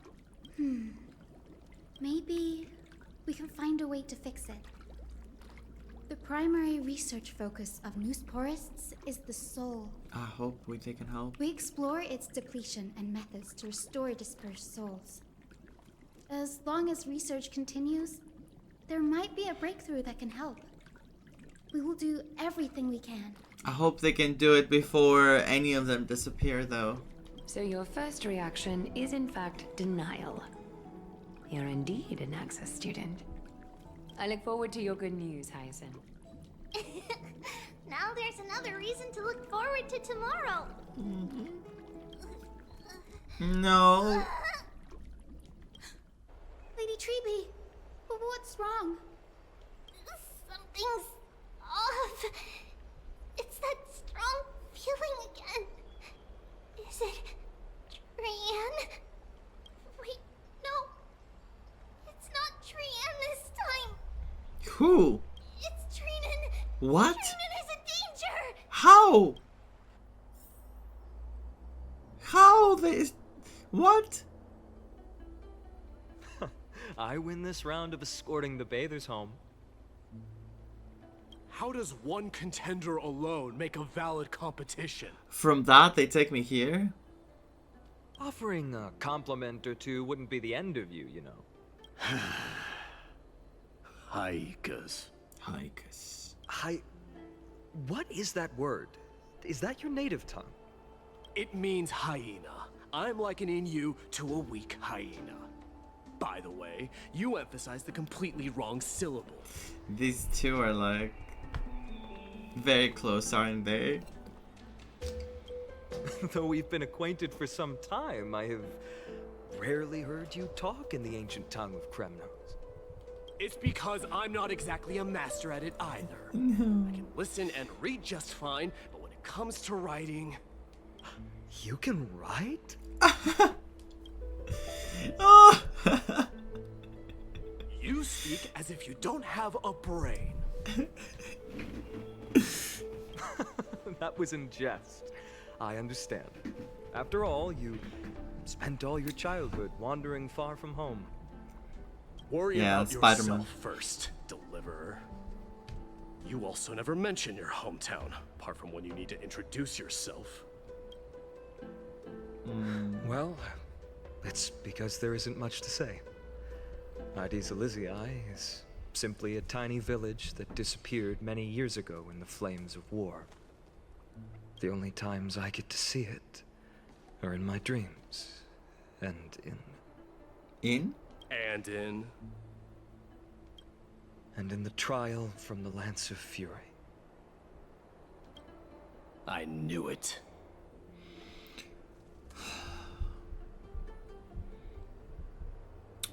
Maybe we can find a way to fix it. The primary research focus of Noosporists is the soul. I hope they can help. We explore its depletion and methods to restore dispersed souls. As long as research continues, there might be a breakthrough that can help. We will do everything we can. I hope they can do it before any of them disappear, though. So your first reaction is in fact denial. You're indeed an Access student. I look forward to your good news, Hyacinth. Now there's another reason to look forward to tomorrow. No. Lady Treby, what's wrong? Something's off. It's that strong feeling again. Is it Trian? Wait, no. It's not Trian this time. Who? It's Trinan. What? Trinan is in danger. How? How this? What? I win this round of escorting the bathers home. How does one contender alone make a valid competition? From that, they take me here? Offering a compliment or two wouldn't be the end of you, you know. Haikas. Haikas. What is that word? Is that your native tongue? It means hyena. I'm likening you to a weak hyena. By the way, you emphasize the completely wrong syllable. These two are like very close, aren't they? Though we've been acquainted for some time, I have rarely heard you talk in the ancient tongue of Kremnos. It's because I'm not exactly a master at it either. No. I can listen and read just fine, but when it comes to writing... You can write? Oh. You speak as if you don't have a brain. That was in jest. I understand. After all, you spent all your childhood wandering far from home. Worry about yourself first, Deliverer. You also never mention your hometown, apart from when you need to introduce yourself. Well, it's because there isn't much to say. Ides Elysiae is simply a tiny village that disappeared many years ago in the flames of war. The only times I get to see it are in my dreams, and in the trial from the Lance of Fury. I knew it.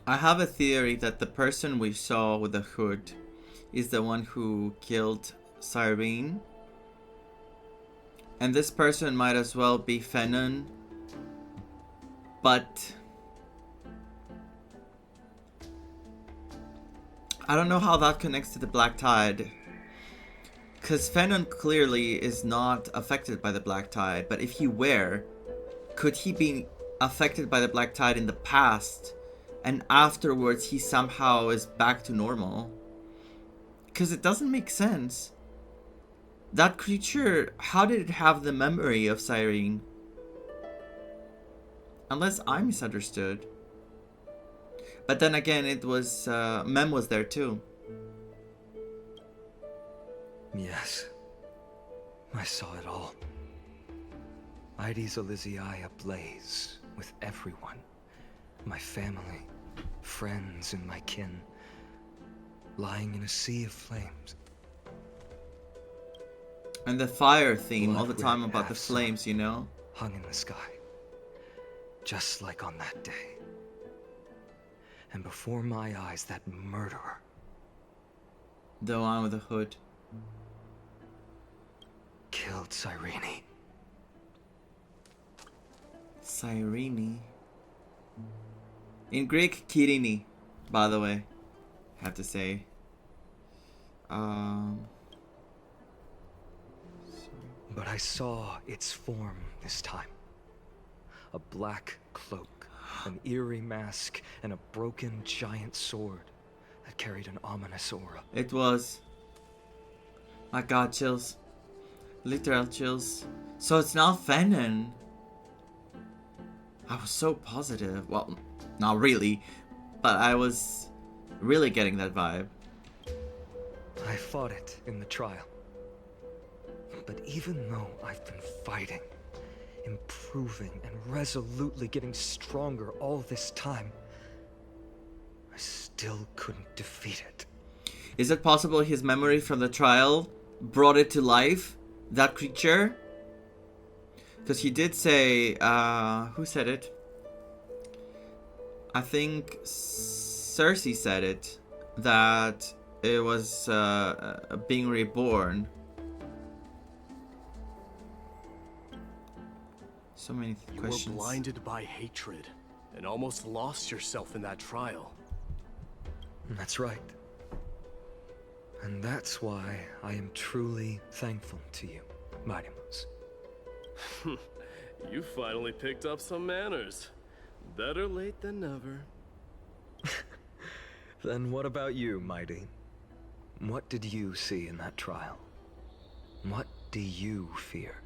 I have a theory that the person we saw with the hood is the one who killed Cyrene. And this person might as well be Phainon. But I don't know how that connects to the Black Tide. Because Phainon clearly is not affected by the Black Tide. But if he were, could he be affected by the Black Tide in the past? And afterwards he somehow is back to normal? Because it doesn't make sense. That creature, how did it have the memory of Cyrene? Unless I misunderstood. But then again, it was, Mem was there too. Yes. I saw it all. Aedes Elysiae ablaze with everyone. My family, friends, and my kin. Lying in a sea of flames. And the fire theme Blood all the time red about the half-sun flames, you know? Hung in the sky. Just like on that day. And before my eyes, that murderer. The one with the hood. Killed Cyrene. Cyrene. In Greek, Kirini, by the way. I have to say. But I saw its form this time. A black cloak, an eerie mask, and a broken giant sword that carried an ominous aura. It was. I got chills. Literal chills. So it's not Phainon. I was so positive. Well, not really. But I was really getting that vibe. I fought it in the trial. But even though I've been fighting, improving, and resolutely getting stronger all this time, I still couldn't defeat it. Is it possible his memory from the trial brought it to life? That creature? Because he did say, who said it? I think Cersei said it, that it was being reborn. So many questions. You were blinded by hatred and almost lost yourself in that trial. That's right. And that's why I am truly thankful to you, Mydeimos. You finally picked up some manners. Better late than never. Then what about you, Mighty? What did you see in that trial? What do you fear?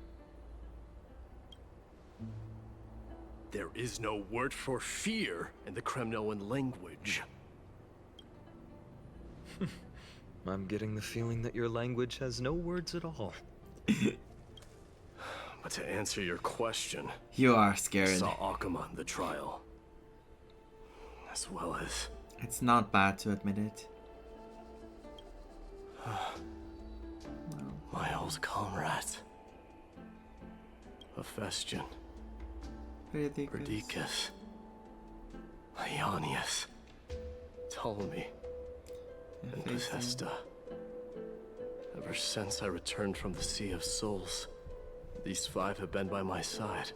There is no word for fear in the Kremnoan language. I'm getting the feeling that your language has no words at all. But to answer your question, you are scared. I saw Akuma in the trial, as well as. It's not bad to admit it. My old comrades. Hephaestion. Perdiccas. Ionius. Ptolemy. And Hephaestus. Ever since I returned from the Sea of Souls, these five have been by my side.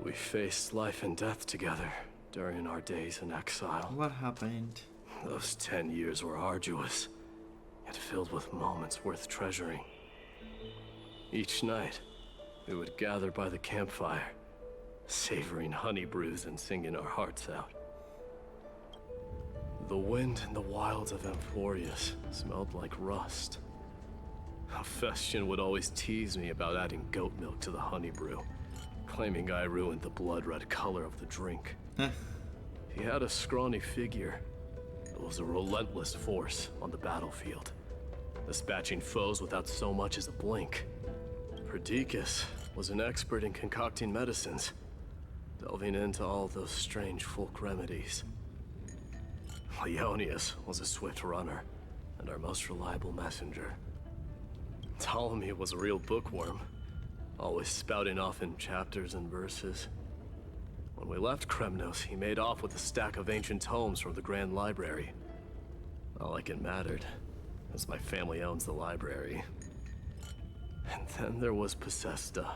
We faced life and death together during our days in exile. What happened? Those 10 years were arduous, yet filled with moments worth treasuring. Each night, we would gather by the campfire, savoring honey brews and singing our hearts out. The wind in the wilds of Amphoreus smelled like rust. Hephaestion would always tease me about adding goat milk to the honey brew, claiming I ruined the blood-red color of the drink. He had a scrawny figure, but was a relentless force on the battlefield, dispatching foes without so much as a blink. Perdiccas was an expert in concocting medicines, delving into all those strange folk remedies. Ionius was a swift runner, and our most reliable messenger. Ptolemy was a real bookworm, always spouting off in chapters and verses. When we left Kremnos, he made off with a stack of ancient tomes from the Grand Library. Not like it mattered, as my family owns the library. And then there was Possesta.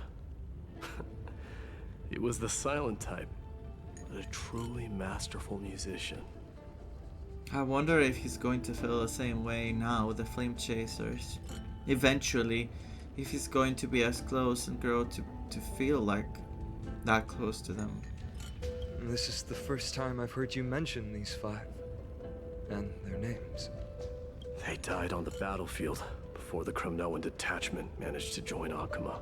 He was the silent type, but a truly masterful musician. I wonder if he's going to feel the same way now with the Flame Chasers. Eventually, if he's going to be as close and grow to feel like that close to them. This is the first time I've heard you mention these 5. And their names. They died on the battlefield before the Kremnoan detachment managed to join Akuma.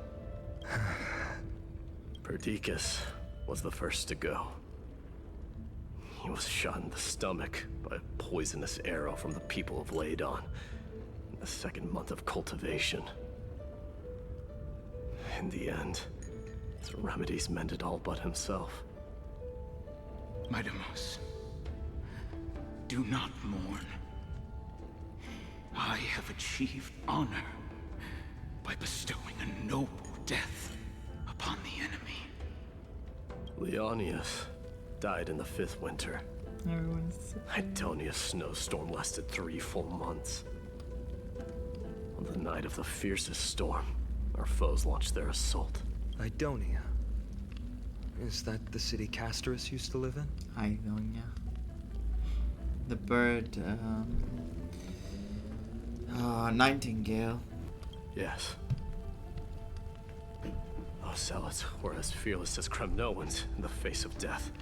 Perdiccas was the first to go. He was shot in the stomach by a poisonous arrow from the people of Laidon in the 2nd month of cultivation. In the end, the remedies mended all but himself. Mydeimos, do not mourn. I have achieved honor by bestowing a noble death upon the enemy. Leonius died in the 5th winter. Idonia's snowstorm lasted 3 full months. On the night of the fiercest storm, our foes launched their assault. Idonia? Is that the city Krateros used to live in? Idonia. The bird, nightingale. Yes. Those zealots were as fearless as Kremnoans in the face of death.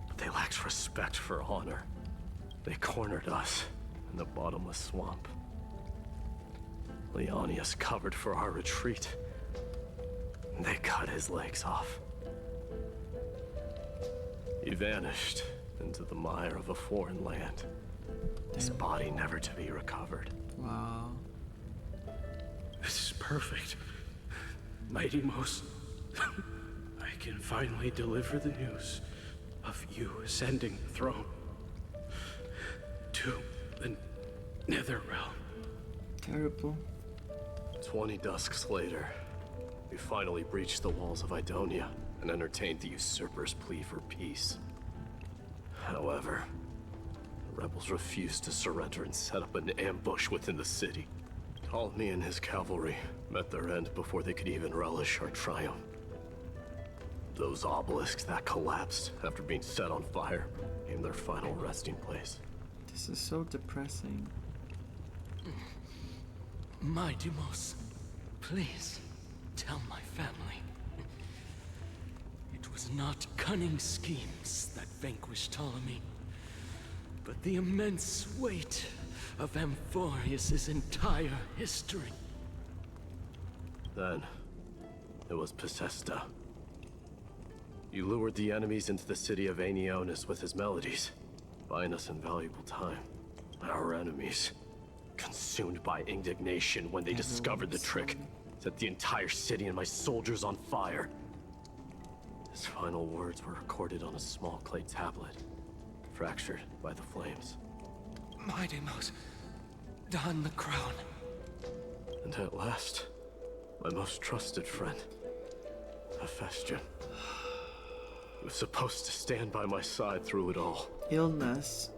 But they lacked respect for honor. They cornered us in the bottomless swamp. Leonius covered for our retreat. They cut his legs off. He vanished into the mire of a foreign land. His body never to be recovered. Wow. This is perfect. Mydeimos, I can finally deliver the news of you ascending the throne to the Nether Realm. Terrible. 20 dusks later, we finally breached the walls of Idonia and entertained the usurper's plea for peace. However, the rebels refused to surrender and set up an ambush within the city. Ptolemy and his cavalry met their end before they could even relish our triumph. Those obelisks that collapsed after being set on fire became their final resting place. This is so depressing. Mydeimos, please tell my family. It was not cunning schemes that vanquished Ptolemy, but the immense weight of Amphoreus' entire history. Then, it was Possesta. You lured the enemies into the city of Aneonis with his melodies, buying us invaluable time. Our enemies, consumed by indignation when they discovered the trick, set the entire city and my soldiers on fire. His final words were recorded on a small clay tablet, fractured by the flames. Mydeimos, don the crown. And at last, my most trusted friend, Hephaestion. He was supposed to stand by my side through it all. Illness.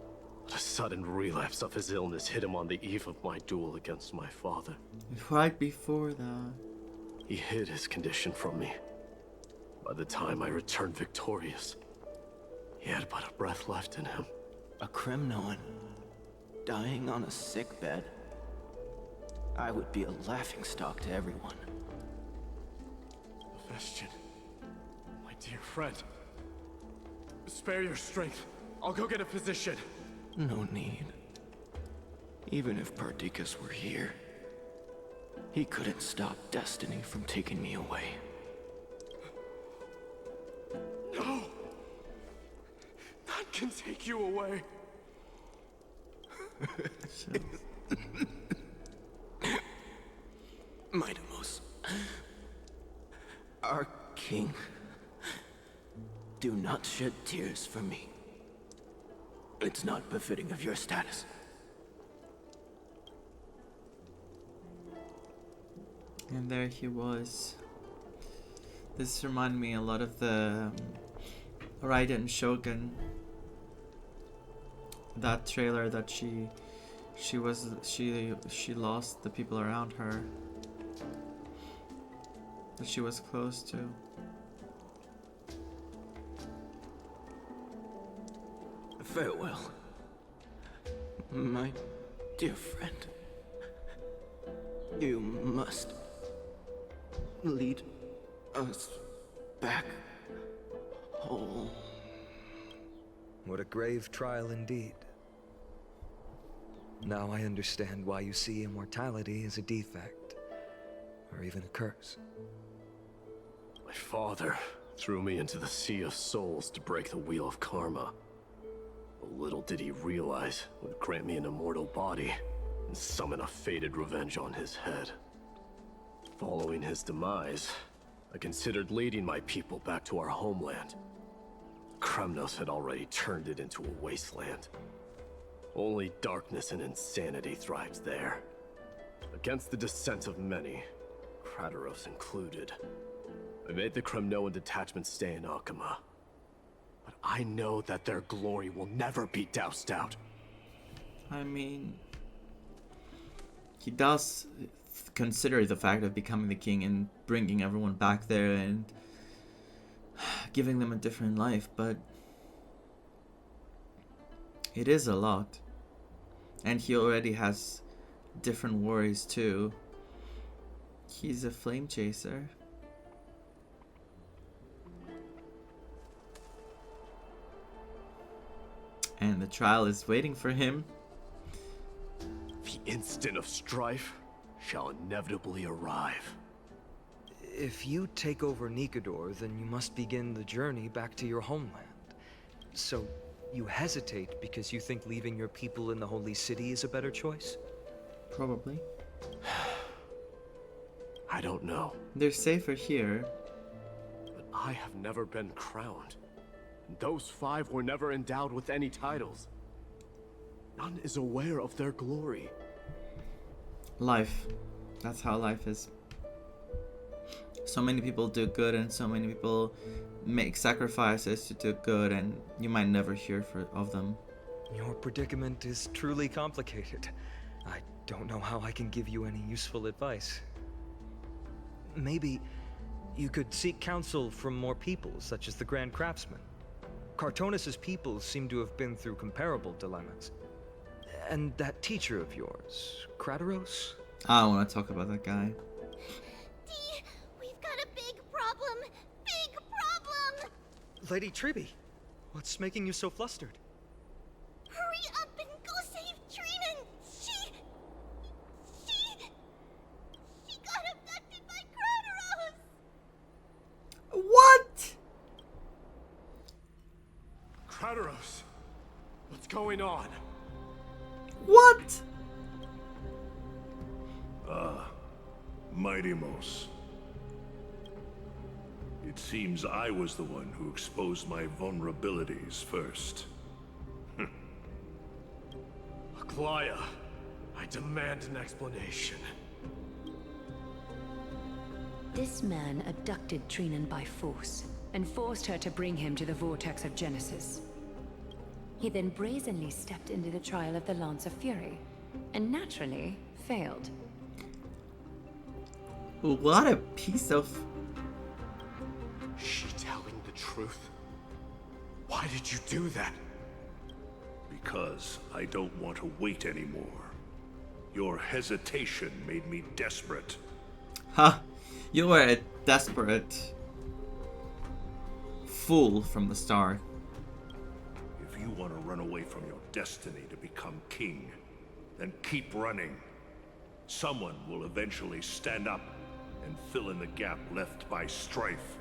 But a sudden relapse of his illness hit him on the eve of my duel against my father. Right before that. He hid his condition from me. By the time I returned victorious, he had but a breath left in him. A Kremnoan, dying on a sickbed. I would be a laughingstock to everyone. Hephaestion, my dear friend. Spare your strength. I'll go get a physician. No need. Even if Perdiccas were here, he couldn't stop destiny from taking me away. No! None can take you away. Mydeimos, our king, do not shed tears for me. It's not befitting of your status. And there he was. This reminded me a lot of the Raiden Shogun. That trailer that she lost the people around her that she was close to. Farewell, my dear friend. You must lead us back home. What a grave trial indeed. Now I understand why you see immortality as a defect, or even a curse. My father threw me into the Sea of Souls to break the wheel of karma. Little did he realize it would grant me an immortal body and summon a fated revenge on his head. Following his demise, I considered leading my people back to our homeland. Krateros had already turned it into a wasteland. Only darkness and insanity thrives there. Against the dissent of many, Krateros included, I made the Kremnoan detachment stay in Akama. But I know that their glory will never be doused out. I mean, he does consider the fact of becoming the king and bringing everyone back there and giving them a different life, but it is a lot. And he already has different worries too. He's a flame chaser. And the trial is waiting for him. The instant of strife shall inevitably arrive. If you take over Nikador, then you must begin the journey back to your homeland. So, you hesitate because you think leaving your people in the Holy City is a better choice? Probably. I don't know. They're safer here. But I have never been crowned. Those 5 were never endowed with any titles. None is aware of their glory. Life. That's how life is. So many people do good and so many people make sacrifices to do good, and you might never hear of them. Your predicament is truly complicated. I don't know how I can give you any useful advice. Maybe you could seek counsel from more people, such as the Grand Craftsman. Cartonis' people seem to have been through comparable dilemmas. And that teacher of yours, Krateros? I don't want to talk about that guy. Dee, we've got a big problem. Big problem! Lady Triby, what's making you so flustered? Hurry up and go save Trinan! She got abducted by Krateros! What? Krateros! What's going on? What? Mydeimos. It seems I was the one who exposed my vulnerabilities first. Aglaya, I demand an explanation. This man abducted Trinan by force and forced her to bring him to the vortex of Genesis. He then brazenly stepped into the trial of the Lance of Fury, and naturally failed. What a piece of... Is she telling the truth? Why did you do that? Because I don't want to wait anymore. Your hesitation made me desperate. Huh. You were a desperate fool from the start. If you want to run away from your destiny to become king, then keep running. Someone will eventually stand up and fill in the gap left by Strife.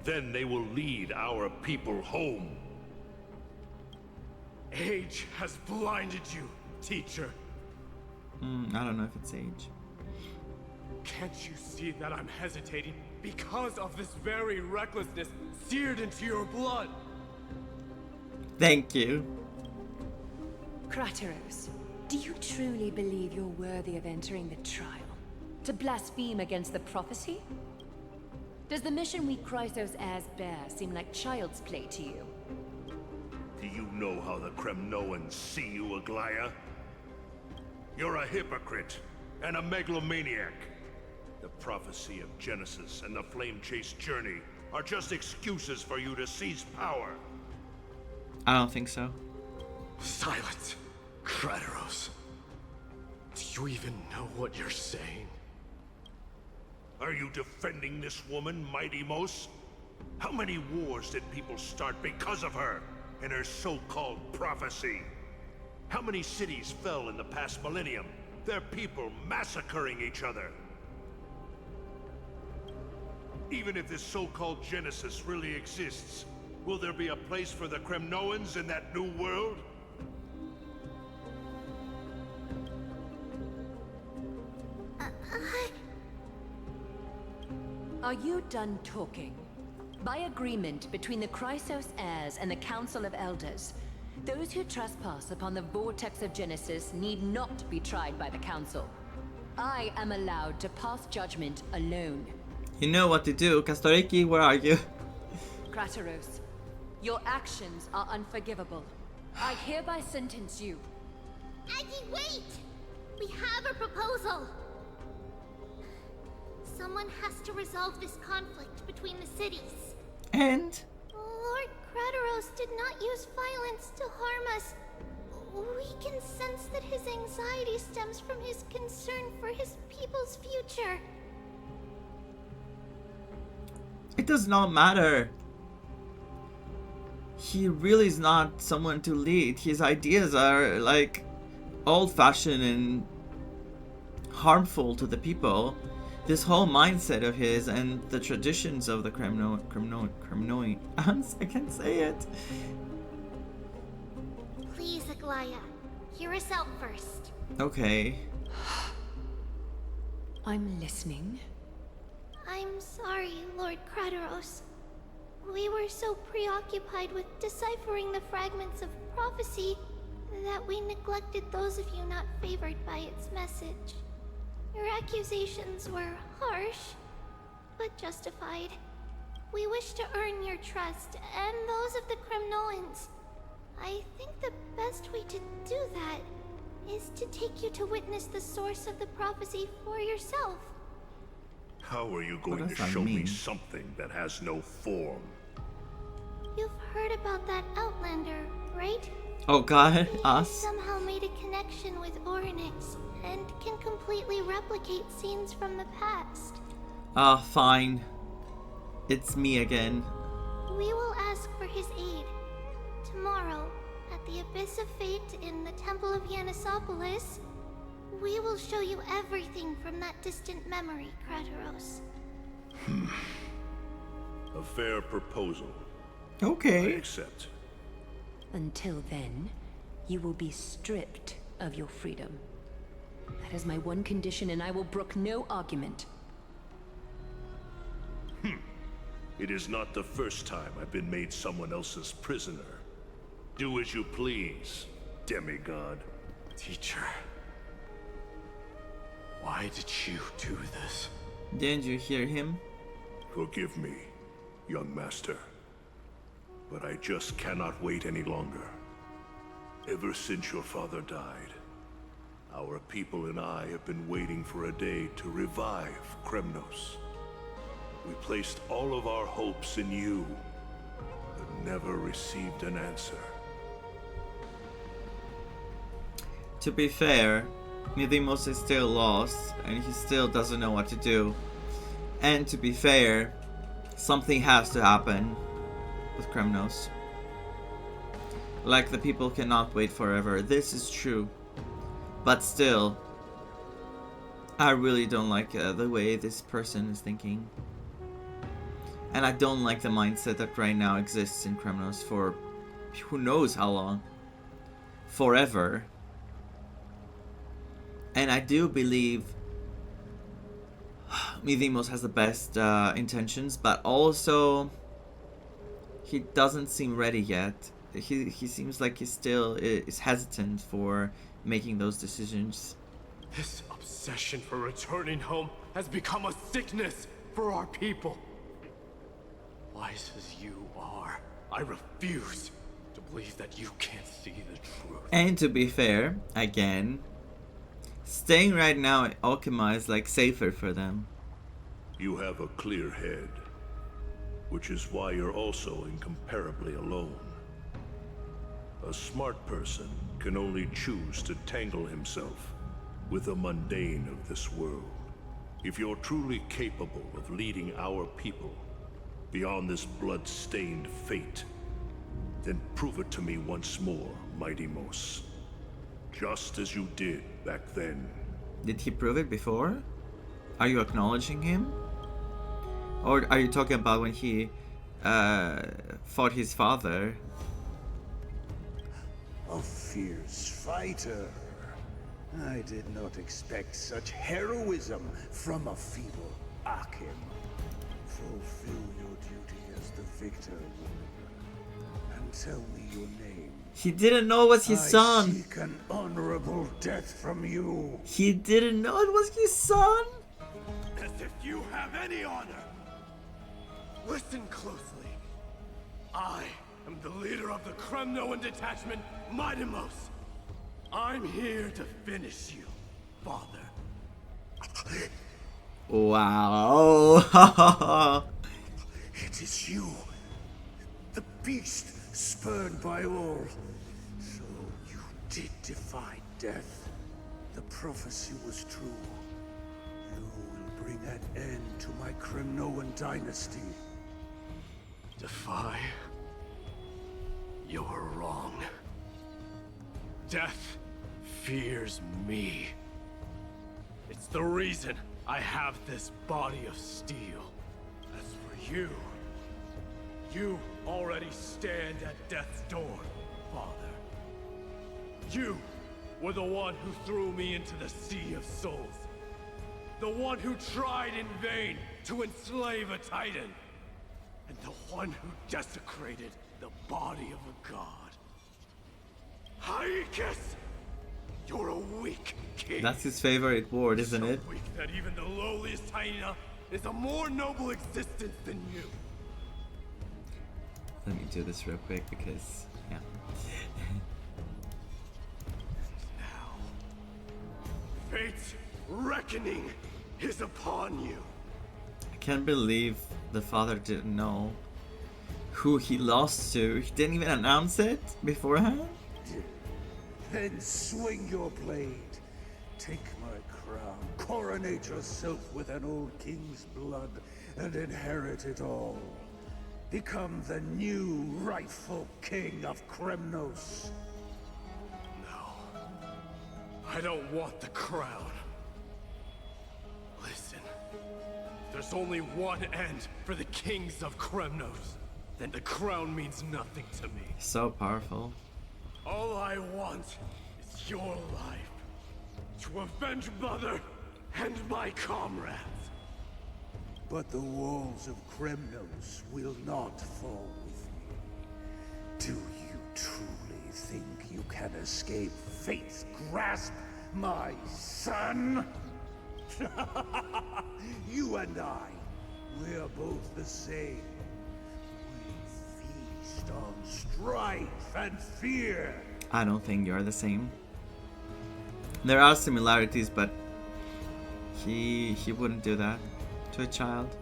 Then they will lead our people home. Age has blinded you, teacher. I don't know if it's age. Can't you see that I'm hesitating because of this very recklessness seared into your blood? Thank you. Krateros, do you truly believe you're worthy of entering the trial? To blaspheme against the prophecy? Does the mission we Krateros heirs bear seem like child's play to you? Do you know how the Kremnoans see you, Aglaya? You're a hypocrite and a megalomaniac. The prophecy of Genesis and the Flame Chase journey are just excuses for you to seize power. I don't think so. Silence, Krateros. Do you even know what you're saying? Are you defending this woman, Mydeimos? How many wars did people start because of her and her so-called prophecy? How many cities fell in the past millennium? Their people massacring each other. Even if this so-called Genesis really exists, will there be a place for the Kremnoans in that new world? Are you done talking? By agreement between the Krateros heirs and the Council of Elders, those who trespass upon the vortex of Genesis need not be tried by the Council. I am allowed to pass judgment alone. You know what to do. Kastoriki, where are you? Krateros, your actions are unforgivable. I hereby sentence you. Aggie, wait! We have a proposal! Someone has to resolve this conflict between the cities. And? Lord Krateros did not use violence to harm us. We can sense that his anxiety stems from his concern for his people's future. It does not matter. He really is not someone to lead. His ideas are like old-fashioned and harmful to the people. This whole mindset of his and the traditions of the Kremnoin. I can't say it. Please, Aglaya, hear us out first. Okay. I'm listening. I'm sorry, Lord Krateros. We were so preoccupied with deciphering the fragments of prophecy that we neglected those of you not favored by its message. Your accusations were harsh, but justified. We wish to earn your trust and those of the Kremnoans. I think the best way to do that is to take you to witness the source of the prophecy for yourself. How are you going to show me something that has no form? You've heard about that Outlander, right? Oh god, us? He somehow made a connection with Orynyx and can completely replicate scenes from the past. Ah, fine. It's me again. We will ask for his aid. Tomorrow, at the Abyss of Fate in the Temple of Yanissopolis, we will show you everything from that distant memory, Krateros. A fair proposal. Okay. I accept. Until then, you will be stripped of your freedom. That is my one condition, and I will brook no argument. It is not the first time I've been made someone else's prisoner. Do as you please, demigod. Teacher, why did you do this? Didn't you hear him? Forgive me, young master. But I just cannot wait any longer. Ever since your father died, our people and I have been waiting for a day to revive Kremnos. We placed all of our hopes in you, but never received an answer. To be fair, Mydeimos is still lost, and he still doesn't know what to do. And to be fair, something has to happen with Kremnos. Like, the people cannot wait forever. This is true. But still, I really don't like the way this person is thinking. And I don't like the mindset that right now exists in Kremnos for who knows how long. Forever. And I do believe Mydeimos has the best intentions, but also he doesn't seem ready yet. He seems like he still is hesitant for making those decisions. This obsession for returning home has become a sickness for our people. wise as you are, I refuse to believe that you can't see the truth. And to be fair, again, staying right now at Alchema is like safer for them. You have a clear head, which is why you're also incomparably alone. A smart person can only choose to tangle himself with the mundane of this world. If you're truly capable of leading our people beyond this blood-stained fate, then prove it to me once more, Mydeimos. Just as you did back then. Did he prove it before? Are you acknowledging him? Or are you talking about when he fought his father? A fierce fighter. I did not expect such heroism from a feeble Akim. Fulfill your duty as the victor, woman, and tell me your name. He didn't know it was his son. I seek an honorable death from you. He didn't know it was his son. As if you have any honor. Listen closely. I am the leader of the Kremnoan detachment, Mydeimos. I'm here to finish you, father. Wow. It is you, the beast spurned by all. So you did defy death. The prophecy was true. You will bring an end to my Kremnoan dynasty. Defy? You're wrong. Death fears me. It's the reason I have this body of steel. As for you, you already stand at death's door, father. You were the one who threw me into the Sea of Souls. The one who tried in vain to enslave a Titan. And the one who desecrated the body of a god. Haikis! You're a weak king. That's his favorite word, isn't so it? Weak that even the lowliest hyena is a more noble existence than you. Let me do this real quick because, yeah. Now, fate's reckoning is upon you. I can't believe the father didn't know who he lost to. He didn't even announce it beforehand. Then swing your blade. Take my crown. Coronate yourself with an old king's blood and inherit it all. Become the new rightful king of Kremnos. No. I don't want the crown. Listen. There's only one end for the kings of Kremnos. Then the crown means nothing to me. So powerful. All I want is your life. To avenge Mother and my comrades. But the walls of Kremnos will not fall with me. Do you truly think you can escape fate's grasp, my son? You and I, we're both the same. On strife and fear. I don't think you're the same. There are similarities, but he wouldn't do that to a child.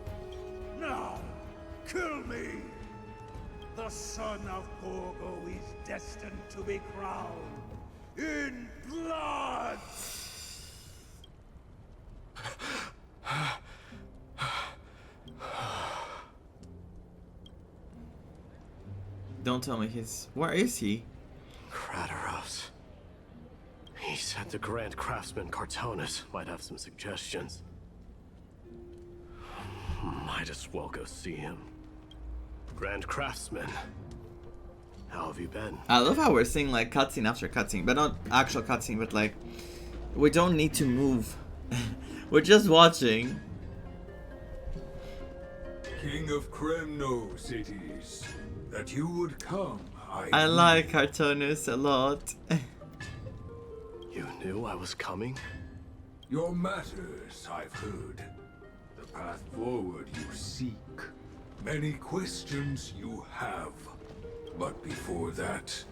Now, kill me. The son of Gorgo is destined to be crowned in blood. Don't tell me he's... Where is he? Krateros. He said the Grand Craftsman Cartonus might have some suggestions. Might as well go see him. Grand Craftsman. How have you been? I love how we're seeing like cutscene after cutscene, but not actual cutscene, but like we don't need to move. We're just watching. King of Kremno cities, that you would come. I like Cartonus a lot. You knew I was coming? Your matters, I've heard. The path forward you seek. many questions you have. But before that,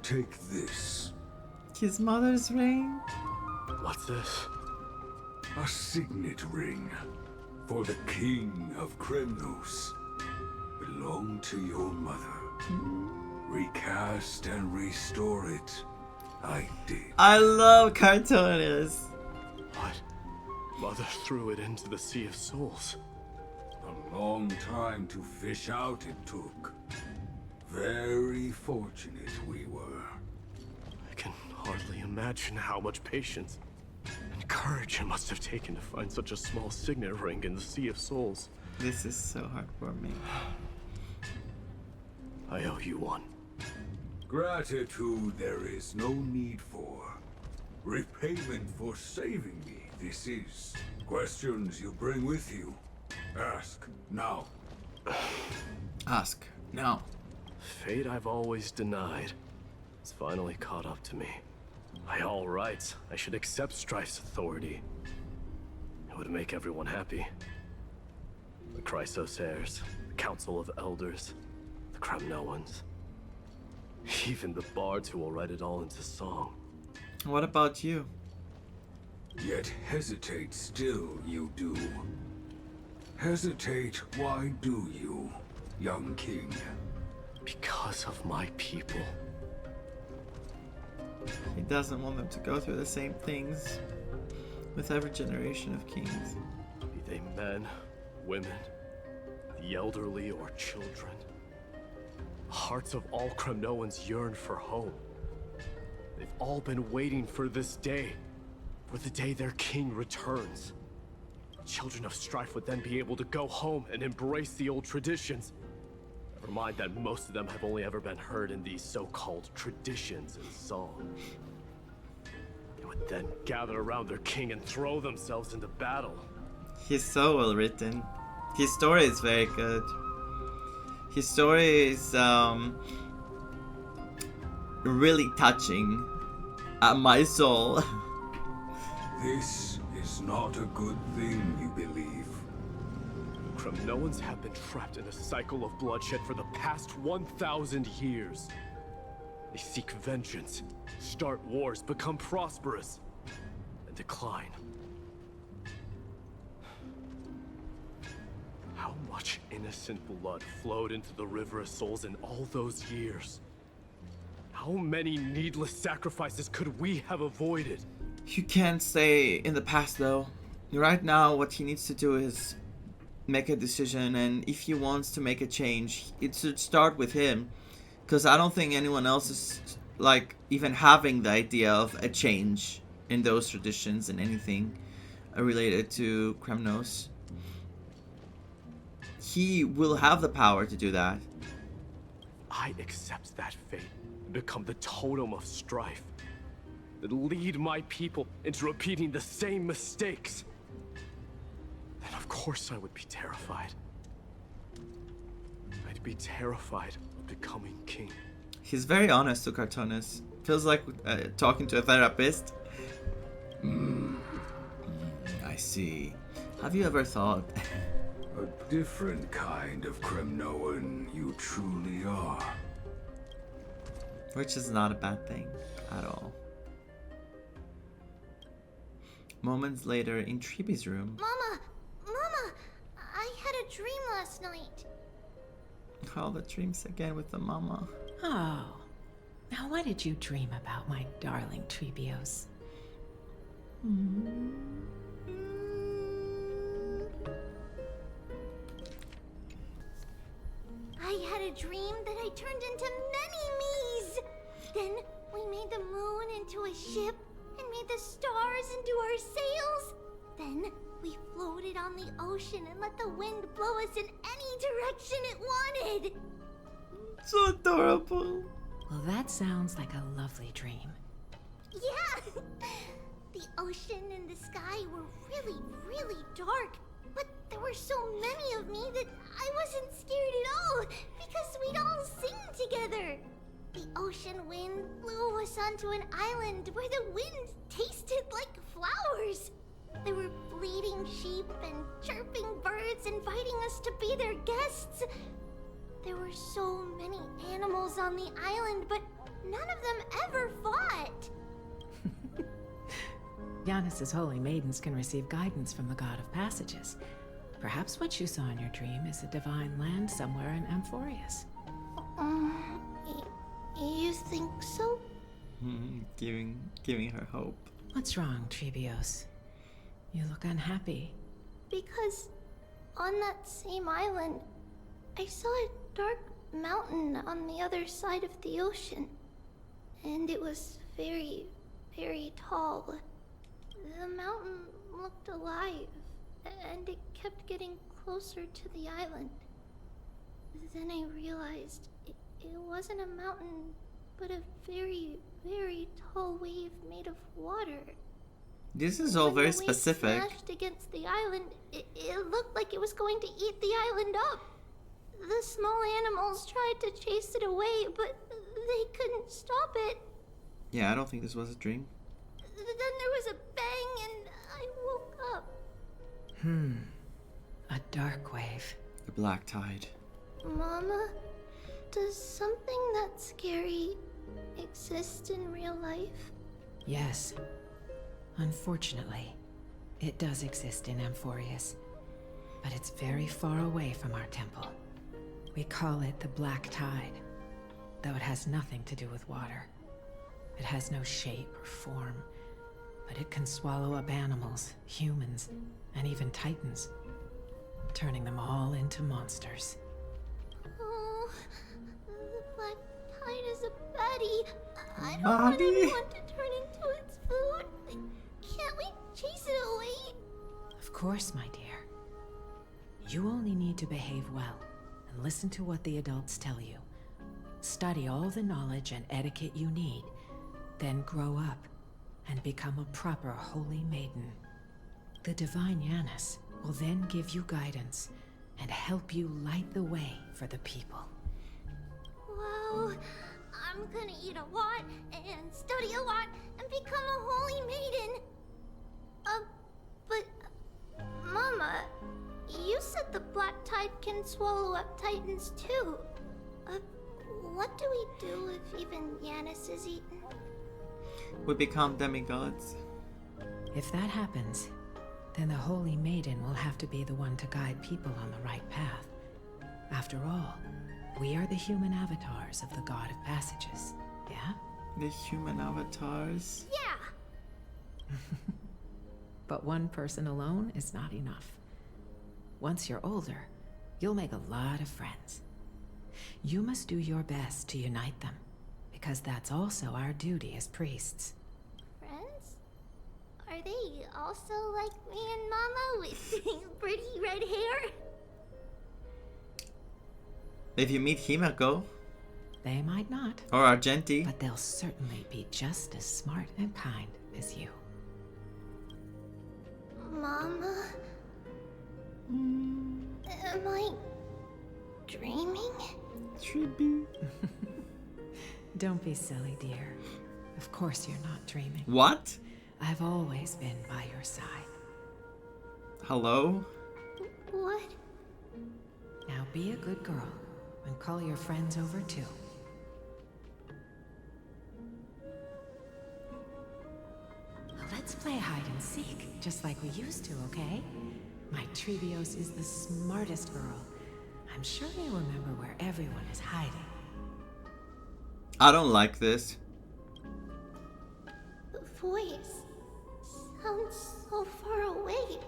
take this. His mother's ring? What's this? A signet ring for the King of Krateros. Belonged to your mother. Recast and restore it. I did. I love cartoonists. What? Mother threw it into the Sea of Souls. A long time to fish out it took. Very fortunate we were. I can hardly imagine how much patience and courage it must have taken to find such a small signet ring in the Sea of Souls. This is so heartwarming. I owe you one. Gratitude there is no need for. Repayment for saving me, this is. Questions you bring with you. Ask now. Ask now. Fate I've always denied. It's finally caught up to me. By all rights, I should accept Strife's authority. It would make everyone happy. The Krateros heirs, the Council of Elders, the Kremnoans. Even the bards who will write it all into song. What about you? Yet hesitate still you do. Hesitate, why do you, young king? Because of my people. He doesn't want them to go through the same things with every generation of kings. Be they men, women, the elderly, or children. The hearts of all Kremnoans yearn for home. They've all been waiting for this day, for the day their king returns. Children of Strife would then be able to go home and embrace the old traditions. Never mind that most of them have only ever been heard in these so-called traditions and song. They would then gather around their king and throw themselves into battle. He's so well written. His story is very good. His story is really touching at my soul. This is not a good thing, you believe. Kremnoans have been trapped in a cycle of bloodshed for the past 1,000 years. They seek vengeance, start wars, become prosperous, and decline. How much innocent blood flowed into the River of Souls in all those years? How many needless sacrifices could we have avoided? You can't stay in the past though. Right now what he needs to do is make a decision, and if he wants to make a change, it should start with him, because I don't think anyone else is like even having the idea of a change in those traditions and anything related to Krateros. He will have the power to do that. I accept that fate and become the totem of strife that lead my people into repeating the same mistakes. Then of course I would be terrified. I'd be terrified of becoming king. He's very honest to cartoonists. Feels like talking to a therapist. I see. Have you ever thought... A different kind of Kremnoan you truly are. Which is not a bad thing at all. Moments later in Treeby's room. Mama! I had a dream last night. All the dreams again with the mama. Oh. Now what did you dream about, my darling Treebios? I had a dream that I turned into many me's. Then we made the moon into a ship and made the stars into our sails. Then we floated on the ocean and let the wind blow us in any direction it wanted. So adorable. Well, that sounds like a lovely dream. Yeah! The ocean and the sky were really, really dark. But there were so many of me that I wasn't scared at all, because we'd all sing together. The ocean wind blew us onto an island where the wind tasted like flowers. There were bleating sheep and chirping birds inviting us to be their guests. There were so many animals on the island, but none of them ever fought. Yanis's holy maidens can receive guidance from the god of passages. Perhaps what you saw in your dream is a divine land somewhere in Amphoreus. You think so? Giving her hope. What's wrong, Trebios? You look unhappy. Because on that same island, I saw a dark mountain on the other side of the ocean. And it was very, very tall. The mountain looked alive, and it kept getting closer to the island. Then I realized it wasn't a mountain, but a very, very tall wave made of water. This is all very specific. When the wave smashed against the island, it looked like it was going to eat the island up. The small animals tried to chase it away, but they couldn't stop it. Yeah, I don't think this was a dream. Then there was a bang and I woke up. A dark wave. The black tide. Mama, does something that scary exist in real life? Yes. Unfortunately, it does exist in Amphoreus, but it's very far away from our temple. We call it the Black Tide, though it has nothing to do with water. It has no shape or form, but it can swallow up animals, humans, and even titans, turning them all into monsters. Oh, the black tide is a baddie. I don't want anyone to turn into its food. Can't we chase it away? Of course, my dear. You only need to behave well and listen to what the adults tell you. Study all the knowledge and etiquette you need, then grow up and become a proper holy maiden. The divine Yanis will then give you guidance and help you light the way for the people. Wow, I'm gonna eat a lot and study a lot and become a holy maiden. But Mama, you said the black tide can swallow up titans too. What do we do if even Yanis is eaten? We become demigods. If that happens, then the Holy Maiden will have to be the one to guide people on the right path. After all, we are the human avatars of the God of Passages, yeah? The human avatars? Yeah! But one person alone is not enough. Once you're older, you'll make a lot of friends. You must do your best to unite them, because that's also our duty as priests. Friends? Are they also like me and Mama with pretty red hair? If you meet Himeko. They might not. Or Argenti. But they'll certainly be just as smart and kind as you. Mama? Am I dreaming? Should be. Don't be silly, dear. Of course you're not dreaming. What? I've always been by your side. Hello? What? Now be a good girl and call your friends over too. Let's play hide and seek, just like we used to, okay? My Trebios is the smartest girl. I'm sure they remember where everyone is hiding. I don't like this. The voice sounds so far away.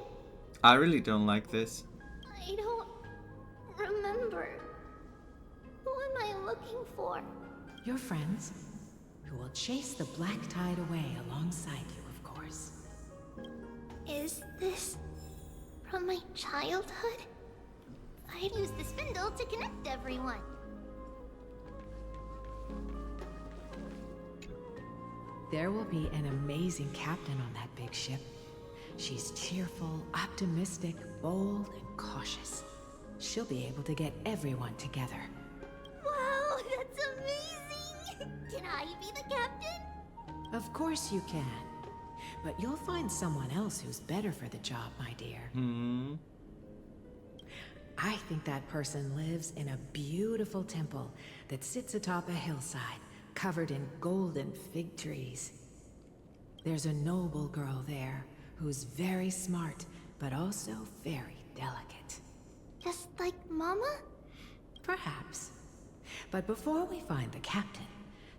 I really don't like this. I don't remember. Who am I looking for? Your friends, who will chase the black tide away alongside you, of course. Is this from my childhood? I'd use the spindle to connect everyone. There will be an amazing captain on that big ship. She's cheerful, optimistic, bold, and cautious. She'll be able to get everyone together. Wow, that's amazing! Can I be the captain? Of course you can. But you'll find someone else who's better for the job, my dear. I think that person lives in a beautiful temple that sits atop a hillside, covered in golden fig trees. There's a noble girl there who's very smart, but also very delicate. Just like Mama? Perhaps. But before we find the captain,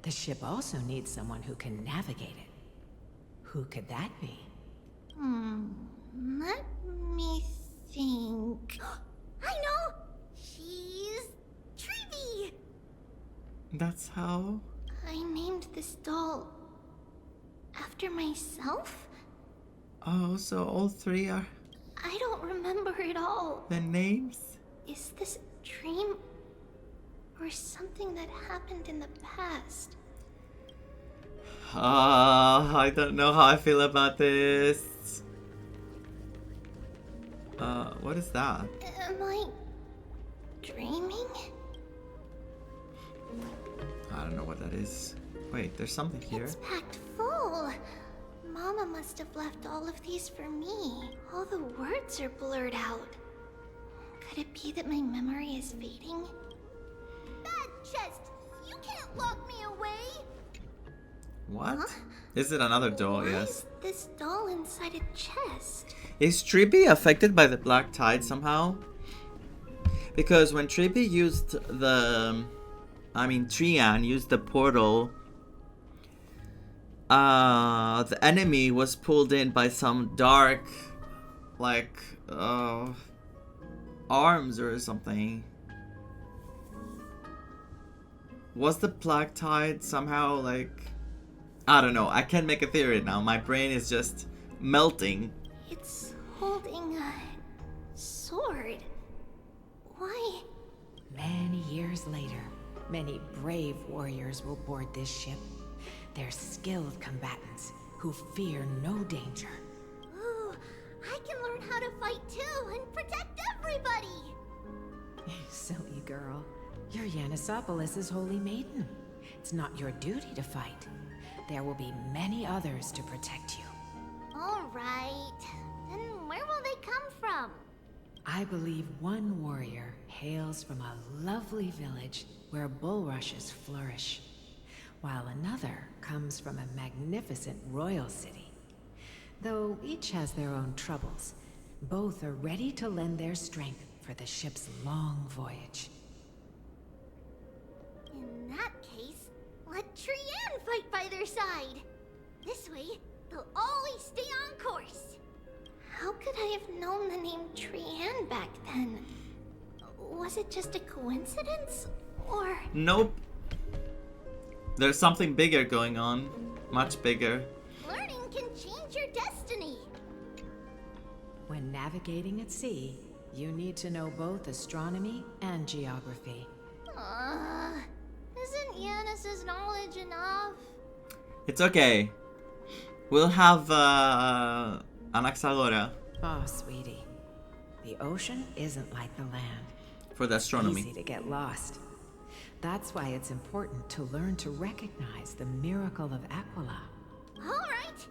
the ship also needs someone who can navigate it. Who could that be? Let me think. I know! She's Treevee! That's how? I named this doll after myself? Oh, so all three are I don't remember it all. the names? Is this a dream? Or something that happened in the past? I don't know how I feel about this. What is that? Am I dreaming? I don't know what that is. Wait, there's something here. It's packed full. Mama must have left all of these for me. All the words are blurred out. Could it be that my memory is fading? Bad chest! You can't lock me away! What? Huh? Is it another doll? Why Yes. is this doll inside a chest? Is Treevee affected by the black tide somehow? Because when Treevee used Trian used the portal, the enemy was pulled in by some dark, like, arms or something. Was the black tide somehow like... I don't know. I can't make a theory now. My brain is just melting. It's holding a sword. Why? Many years later, many brave warriors will board this ship. They're skilled combatants who fear no danger. Ooh, I can learn how to fight too and protect everybody! Silly girl. You're Yanisopoulos' holy maiden. It's not your duty to fight. There will be many others to protect you. Alright. Then where will they come from? I believe one warrior hails from a lovely village where bulrushes flourish, while another comes from a magnificent royal city. Though each has their own troubles, both are ready to lend their strength for the ship's long voyage. In that case, let Trian fight by their side. This way, they'll always stay on course. How could I have known the name Trian back then? Was it just a coincidence? Or... Nope. There's something bigger going on. Much bigger. learning can change your destiny. When navigating at sea, you need to know both astronomy and geography. Isn't Yanis's knowledge enough? It's okay. We'll have Anexa. Oh, sweetie. The ocean isn't like the land. For the astronomy. Easy to get lost. That's why it's important to learn to recognize the miracle of Aquila. Alright.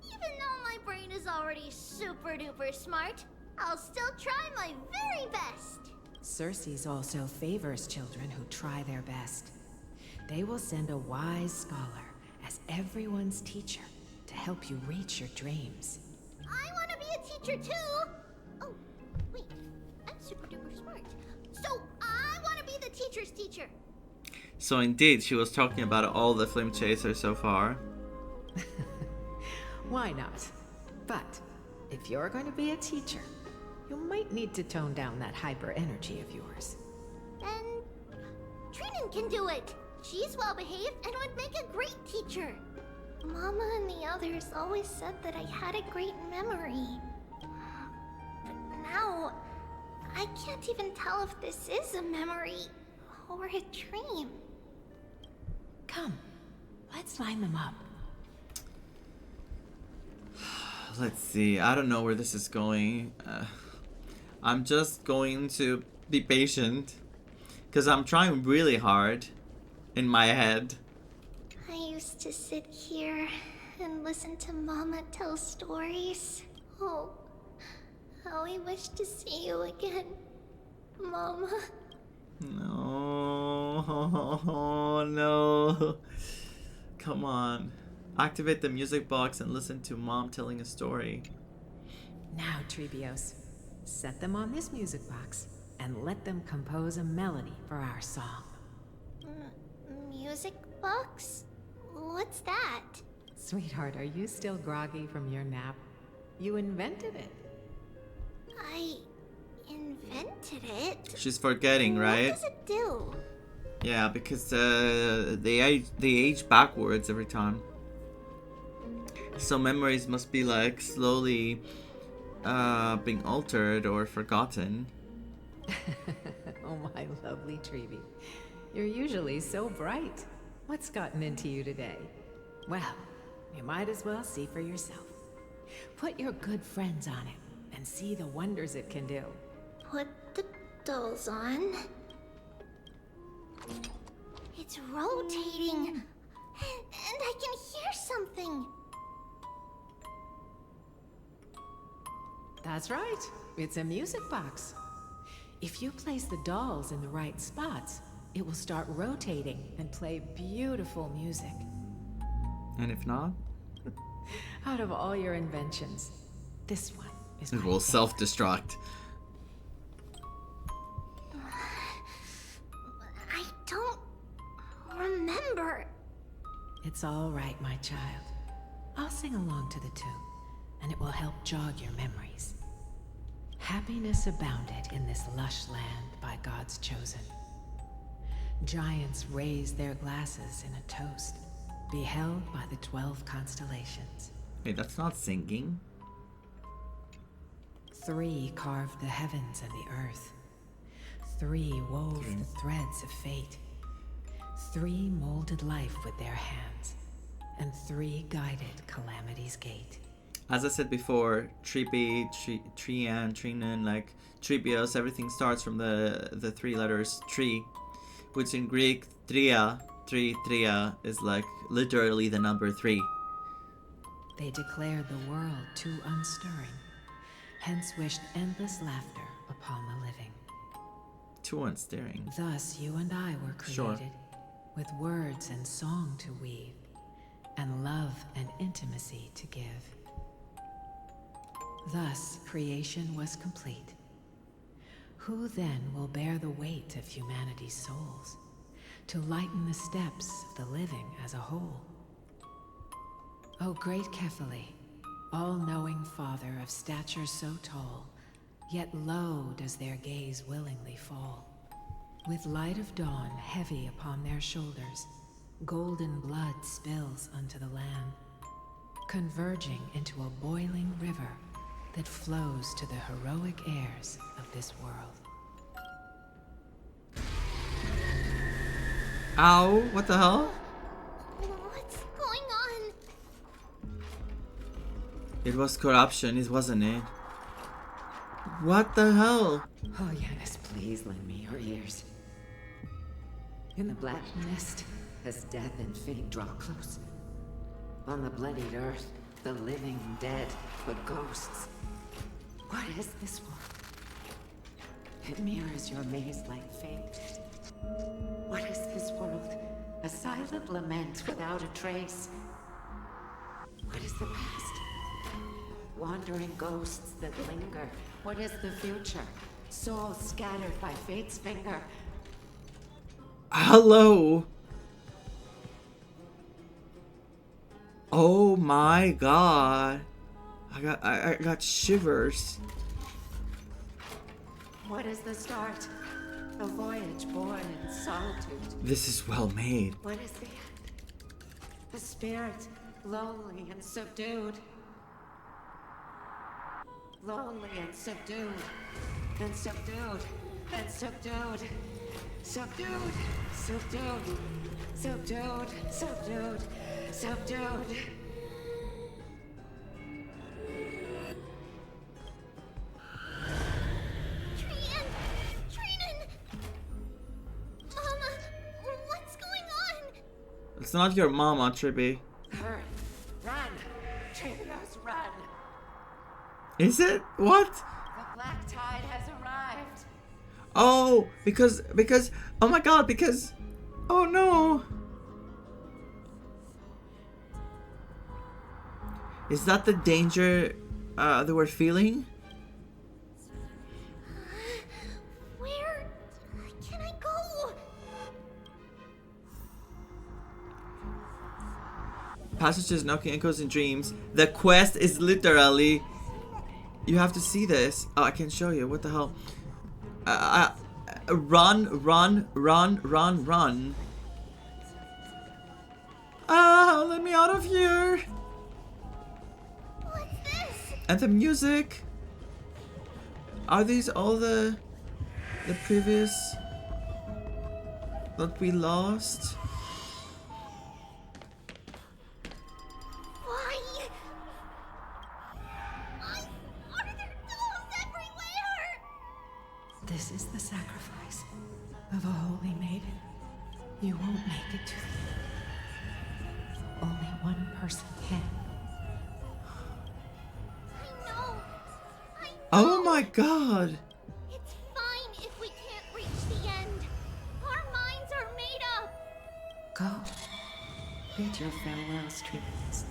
Even though my brain is already super duper smart, I'll still try my very best. Cersei also favors children who try their best. They will send a wise scholar as everyone's teacher to help you reach your dreams. I want to be a teacher too. Oh, wait. I'm super duper smart. So I want to be the teacher's teacher. So indeed, she was talking about all the flame chasers so far. Why not? But if you're going to be a teacher, you might need to tone down that hyper energy of yours. Then Trinan can do it. She's well behaved and would make a great teacher. Mama and the others always said that I had a great memory. But now, I can't even tell if this is a memory or a dream. Come, let's line them up. Let's see. I don't know where this is going. I'm just going to be patient. Because I'm trying really hard in my head. I used to sit here and listen to Mama tell stories. Oh, how I wish to see you again. Mama. No, no. Come on. Activate the music box and listen to Mom telling a story. Now, Trebios, set them on this music box and let them compose a melody for our song. Music box? What's that? Sweetheart, are you still groggy from your nap? You invented it. I invented it? She's forgetting, right? What does it do? Yeah, because they age backwards every time. So memories must be like slowly being altered or forgotten. Oh, my lovely Trebi. You're usually so bright. What's gotten into you today? Well, you might as well see for yourself. Put your good friends on it and see the wonders it can do. Put the dolls on. It's rotating. And I can hear something. That's right. It's a music box. If you place the dolls in the right spots, it will start rotating and play beautiful music. And if not? Out of all your inventions, this one is It will self-destruct. I don't remember. It's all right, my child. I'll sing along to the tune, and it will help jog your memories. Happiness abounded in this lush land by God's chosen. Giants raised their glasses in a toast, beheld by the 12 constellations. Wait, that's not singing. 3 carved the heavens and the earth. 3 wove the threads of fate. 3 molded life with their hands. And 3 guided calamity's gate. As I said before, Trebi, Trian, Trinan, like Trebios, everything starts from the 3 letters tri, which in Greek, tria is like literally the number 3. They declared the world too unstirring, hence wished endless laughter upon the living. Too unstirring. Thus you and I were created, with words and song to weave, and love and intimacy to give. Thus creation was complete. Who then will bear the weight of humanity's souls, to lighten the steps of the living as a whole? O great Kephali, all-knowing Father of stature so tall, yet low does their gaze willingly fall. With light of dawn heavy upon their shoulders, golden blood spills unto the land, converging into a boiling river that flows to the heroic heirs of this world. Ow, what the hell? What's going on? It was corruption, wasn't it? What the hell? Oh yes, please lend me your ears. In the black mist, as death and fate draw close, on the bloodied earth, the living dead, but ghosts. What is this world? It mirrors your maze-like fate. What is this world? A silent lament without a trace. What is the past? Wandering ghosts that linger. What is the future? Souls scattered by fate's finger. Hello. Oh my god. I got shivers. What is the start? A voyage born in solitude. This is well made. What is the end? A spirit, lonely and subdued. Lonely and subdued. And subdued. And subdued. Subdued. Subdued. Subdued. Subdued. Subdued. It's not your mama, Trebi. Hurry. Run. Krateros, run. Is it? What? The black tide has arrived. Oh, because, oh my god, because, oh no. Is that the danger that we're feeling? Where can I go? Passages, knocking echoes in dreams. The quest is literally... You have to see this. Oh, I can show you. What the hell? Run, run, run, run, run. Ah, let me out of here. What's this? And the music. Are these all the previous that we lost? Why? Are there dolls everywhere? This is the sacrifice of a holy maiden. You won't make it to the end. Only one person can. Oh my god. It's fine if we can't reach the end. Our minds are made up. Go. Bid your farewells, Trees.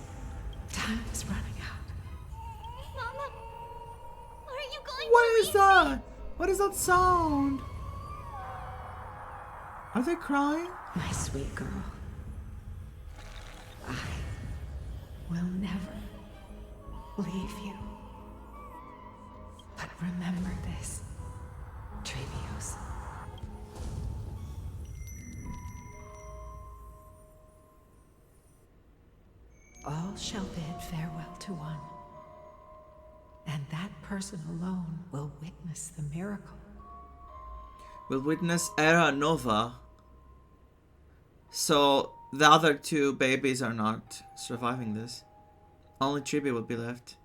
Time is running out. Mama, are you going What to is leave that? What is that sound? Are they crying? My sweet girl. I will never leave you. But remember this, Trevios. All shall bid farewell to one, and that person alone will witness the miracle. Will witness Era Nova. So the other two babies are not surviving this. Only Tribi will be left.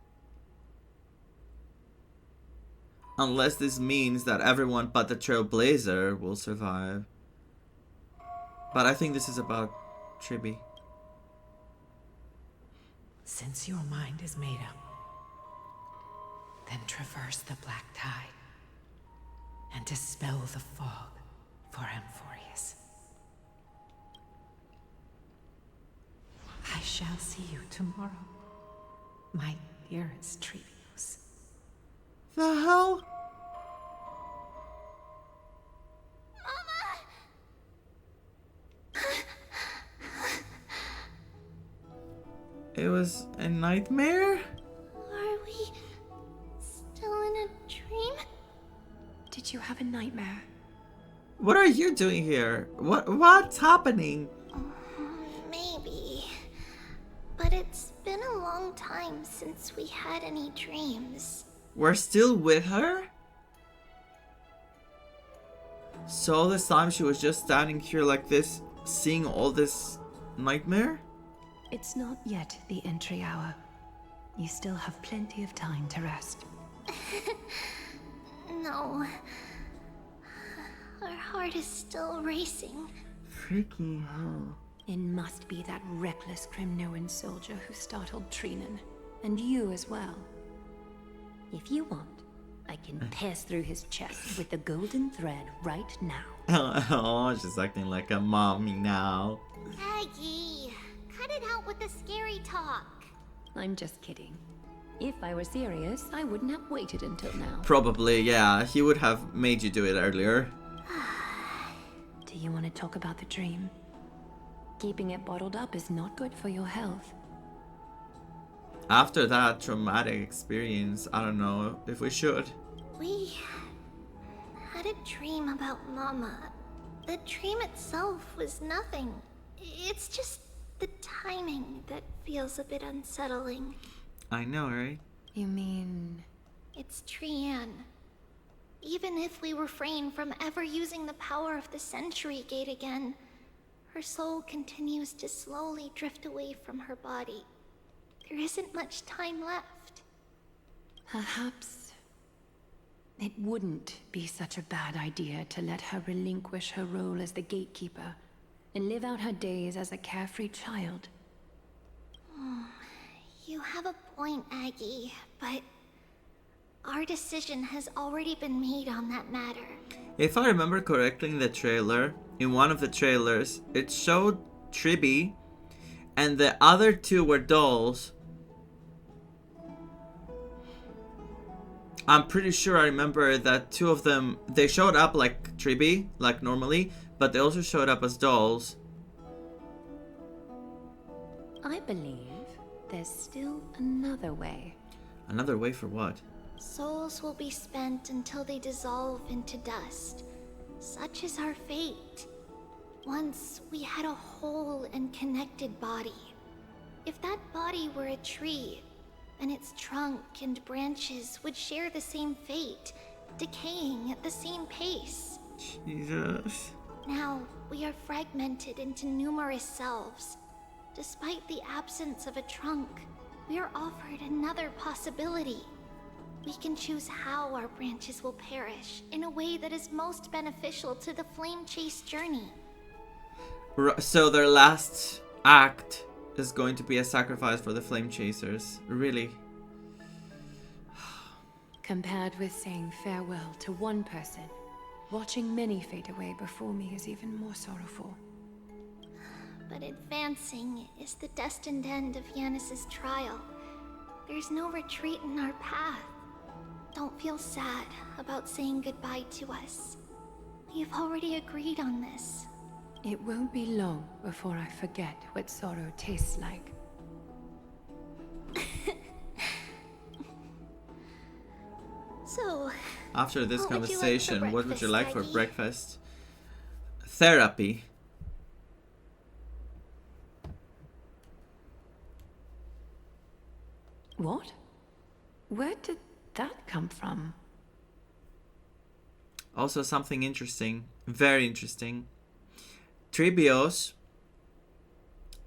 Unless this means that everyone but the Trailblazer will survive. But I think this is about Tribi. Since your mind is made up, then traverse the black tide and dispel the fog for Amphoreus. I shall see you tomorrow, my dearest Trevios. The hell? It was a nightmare? Are we still in a dream? Did you have a nightmare? What are you doing here? What's happening? Maybe. But it's been a long time since we had any dreams. We're still with her? So this time she was just standing here like this, seeing all this nightmare? It's not yet the entry hour. You still have plenty of time to rest. No. Our heart is still racing. Freaking hell. It must be that reckless Crimnoan soldier who startled Trinan. And you as well. If you want, I can pass through his chest with the golden thread right now. Oh, she's acting like a mommy now. Aggie, cut it out with the scary talk. I'm just kidding. If I were serious, I wouldn't have waited until now. Probably, yeah. He would have made you do it earlier. Do you want to talk about the dream? Keeping it bottled up is not good for your health. After that traumatic experience, I don't know if we should. We had a dream about Mama. The dream itself was nothing. It's just the timing that feels a bit unsettling. I know, right? You mean... It's Trian. Even if we refrain from ever using the power of the Century Gate again, her soul continues to slowly drift away from her body. There isn't much time left. Perhaps it wouldn't be such a bad idea to let her relinquish her role as the gatekeeper and live out her days as a carefree child. You have a point, Aggie, but our decision has already been made on that matter. If I remember correctly in the trailer, in one of the trailers, it showed Tribby and the other two were dolls. I'm pretty sure I remember that two of them, they showed up like Tribby, like normally, but they also showed up as dolls. I believe there's still another way. Another way for what? Souls will be spent until they dissolve into dust. Such is our fate. Once we had a whole and connected body. If that body were a tree, then its trunk and branches would share the same fate, decaying at the same pace. Jesus. Now, we are fragmented into numerous selves. Despite the absence of a trunk, we are offered another possibility. We can choose how our branches will perish in a way that is most beneficial to the flame chase journey. So their last act is going to be a sacrifice for the flame chasers. Really? Compared with saying farewell to one person, watching many fade away before me is even more sorrowful. But advancing is the destined end of Yanis's trial. There's no retreat in our path. Don't feel sad about saying goodbye to us. We've already agreed on this. It won't be long before I forget what sorrow tastes like. So, after this what conversation, what would you like for Aggie? breakfast? Therapy. What? Where did that come from? Also something interesting, very interesting. Tribios,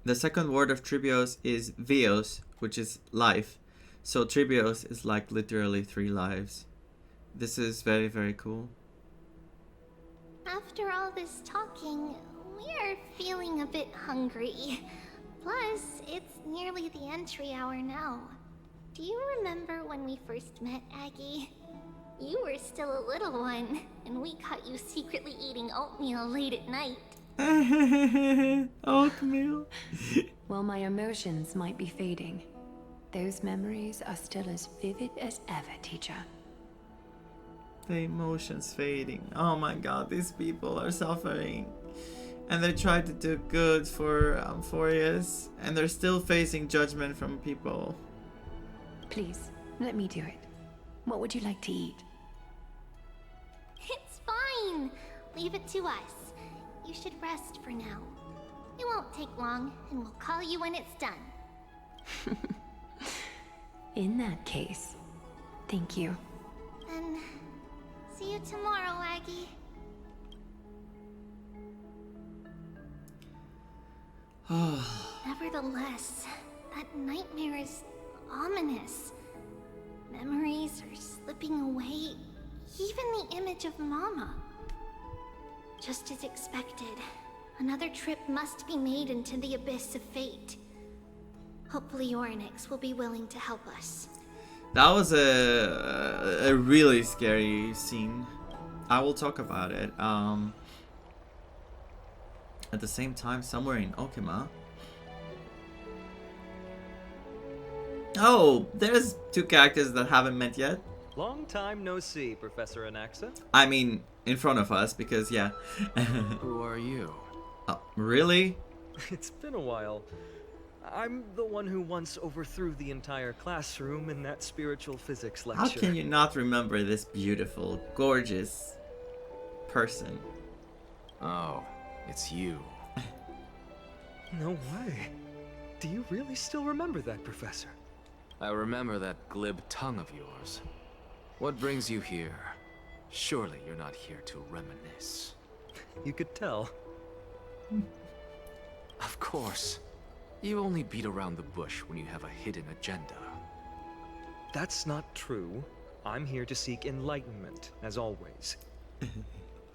the second word of Tribios is Vios, which is life. So Tribios is like literally 3 lives. This is very, very cool. After all this talking, we are feeling a bit hungry. Plus, it's nearly the entry hour now. Do you remember when we first met, Aggie? You were still a little one, and we caught you secretly eating oatmeal late at night. Oatmeal. While my emotions might be fading, those memories are still as vivid as ever, teacher. The emotions fading. Oh my god, these people are suffering. And they tried to do good for Amphoreus, and they're still facing judgment from people. Please, let me do it. What would you like to eat? It's fine. Leave it to us. You should rest for now. It won't take long, and we'll call you when it's done. In that case, thank you. Then, see you tomorrow, Aggie. Nevertheless, that nightmare is ominous. Memories are slipping away, even the image of Mama. Just as expected, another trip must be made into the abyss of fate. Hopefully Orynyx will be willing to help us. That was a really scary scene. I will talk about it. At the same time, somewhere in Okima. Oh, there's 2 characters that haven't met yet. Long time no see, Professor Anexa. I mean, in front of us, because yeah. Who are you? Really? It's been a while. I'm the one who once overthrew the entire classroom in that spiritual physics lecture. How can you not remember this beautiful, gorgeous person? Oh, it's you. No way. Do you really still remember that, Professor? I remember that glib tongue of yours. What brings you here? Surely you're not here to reminisce. You could tell. Of course. You only beat around the bush when you have a hidden agenda. That's not true. I'm here to seek enlightenment, as always.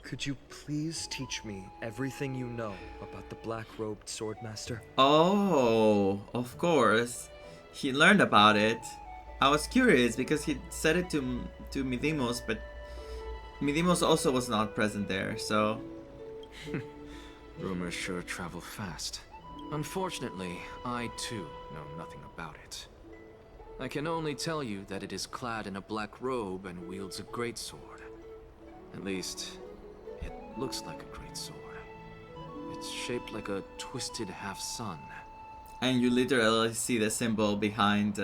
Could you please teach me everything you know about the black-robed swordmaster? Oh, of course. He learned about it. I was curious because he said it to Mydeimos, but Mydeimos also was not present there, so... Rumors sure travel fast. Unfortunately, I too know nothing about it. I can only tell you that it is clad in a black robe and wields a greatsword. At least, it looks like a greatsword. It's shaped like a twisted half-sun. And you literally see the symbol behind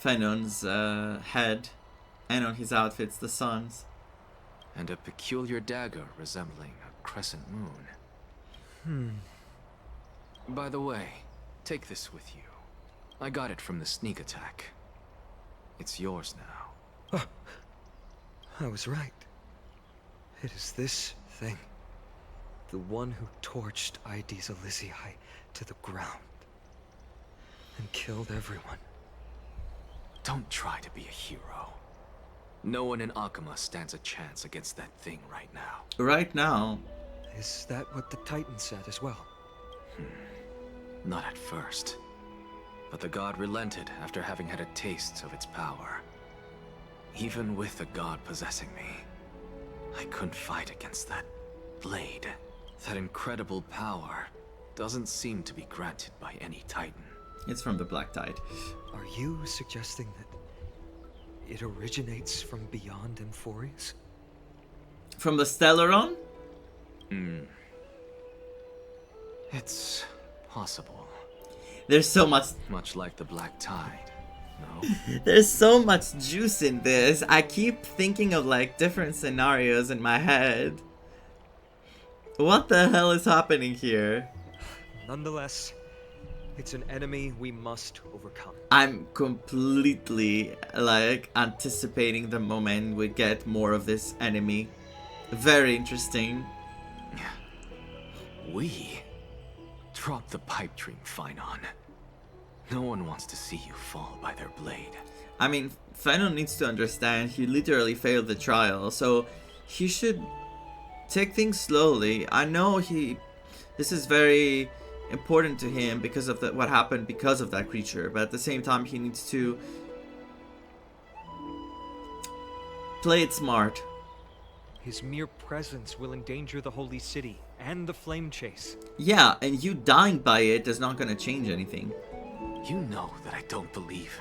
Phainon's head, and on his outfits, the sun's. And a peculiar dagger resembling a crescent moon. By the way, take this with you. I got it from the sneak attack. It's yours now. Oh, I was right. It is this thing. The one who torched Ides Elysiae to the ground. And killed everyone. Don't try to be a hero. No one in Akama stands a chance against that thing right now. Right now? Is that what the Titan said as well? Not at first. But the god relented after having had a taste of its power. Even with the god possessing me, I couldn't fight against that blade. That incredible power doesn't seem to be granted by any Titan. It's from the Black Tide. Are you suggesting that it originates from beyond Amphoreus? From the Stellaron? It's possible. There's so much... Much like the Black Tide, no? There's so much juice in this. I keep thinking of like different scenarios in my head. What the hell is happening here? Nonetheless, it's an enemy we must overcome. I'm completely like anticipating the moment we get more of this enemy. Very interesting. We? Drop the pipe dream, Phainon. No one wants to see you fall by their blade. I mean, Phainon needs to understand he literally failed the trial, so he should take things slowly. I know this is very important to him because of what happened because of that creature, but at the same time he needs to play it smart. His mere presence will endanger the holy city and the flame chase. Yeah, and you dying by it is not going to change anything. You know that I don't believe.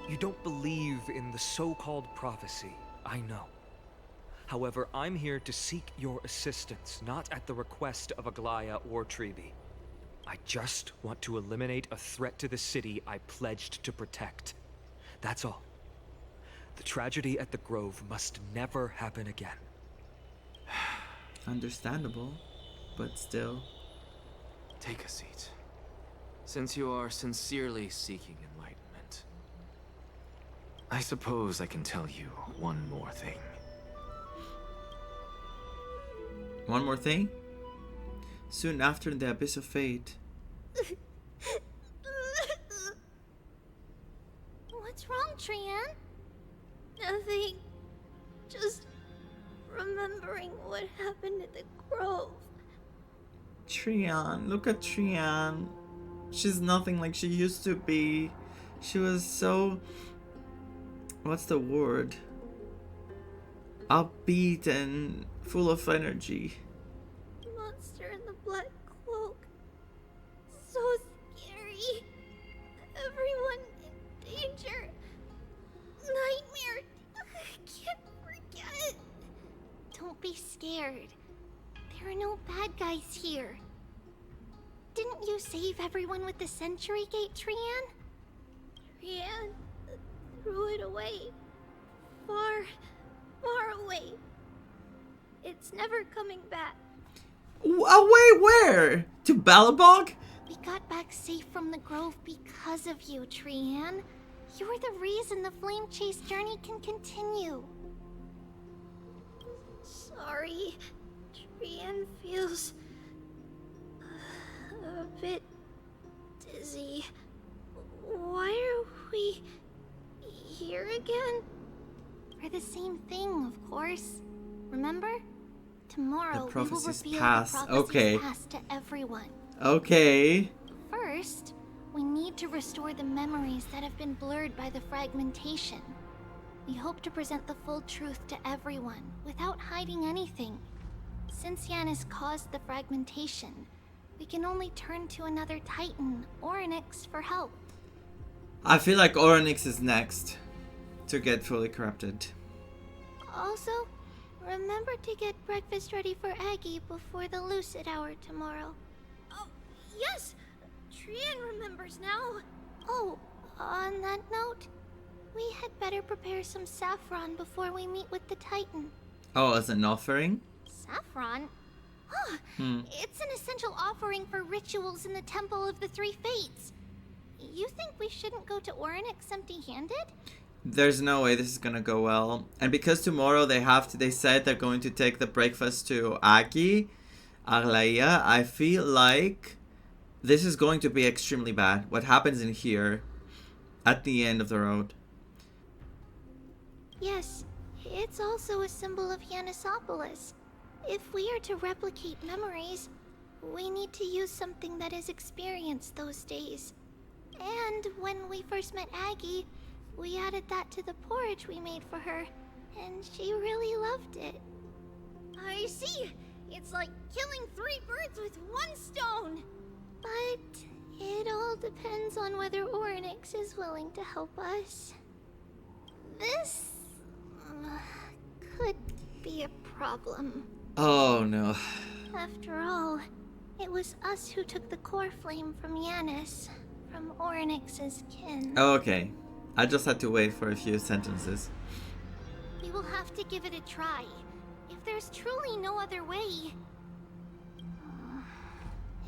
You don't believe in the so-called prophecy, I know. However, I'm here to seek your assistance, not at the request of Aglaya or Tribi. I just want to eliminate a threat to the city I pledged to protect. That's all. The tragedy at the Grove must never happen again. Understandable, but still. Take a seat. Since you are sincerely seeking enlightenment, I suppose I can tell you one more thing. One more thing? Soon after the Abyss of Fate. What's wrong, Trian? Nothing. Just remembering what happened at the Grove. Trian, look at Trian. She's nothing like she used to be. She was so... what's the word? Upbeat and full of energy. Monster in the black cloak. So scary. Everyone in danger. Nightmare. I can't forget. Don't be scared. There are no bad guys here. Didn't you save everyone with the Century Gate, Trian? Trian threw it away. Far, far away. It's never coming back. Away where? To Balabog? We got back safe from the Grove because of you, Trian. You're the reason the Flame Chase journey can continue. Sorry. Trian feels a bit dizzy. Why are we here again? For the same thing, of course. Remember? Tomorrow we will reveal the prophecy's past to everyone. Okay. First, We need to restore the memories that have been blurred by the fragmentation. We hope to present the full truth to everyone, without hiding anything. Since Yanis caused the fragmentation, we can only turn to another Titan, Orynyx, for help. I feel like Orynyx is next to get fully corrupted. Also, remember to get breakfast ready for Aggie before the lucid hour tomorrow. Oh, yes! Trian remembers now. Oh, on that note, we had better prepare some saffron before we meet with the Titan. Oh, as an offering? Saffron? It's an essential offering for rituals in the Temple of the Three Fates. You think we shouldn't go to Orynyx empty-handed? There's no way this is gonna go well. And because tomorrow they said they're going to take the breakfast to Aglaia, I feel like this is going to be extremely bad. What happens in here at the end of the road. Yes, it's also a symbol of Yanisopolis. If we are to replicate memories, we need to use something that has experienced those days. And when we first met Aggie, we added that to the porridge we made for her, and she really loved it. I see! It's like killing 3 birds with 1 stone! But it all depends on whether Orynyx is willing to help us. This could be a problem. Oh no. After all, it was us who took the core flame from Yanis, from Orynyx's kin. Oh, okay. I just had to wait for a few sentences. We will have to give it a try. If there's truly no other way.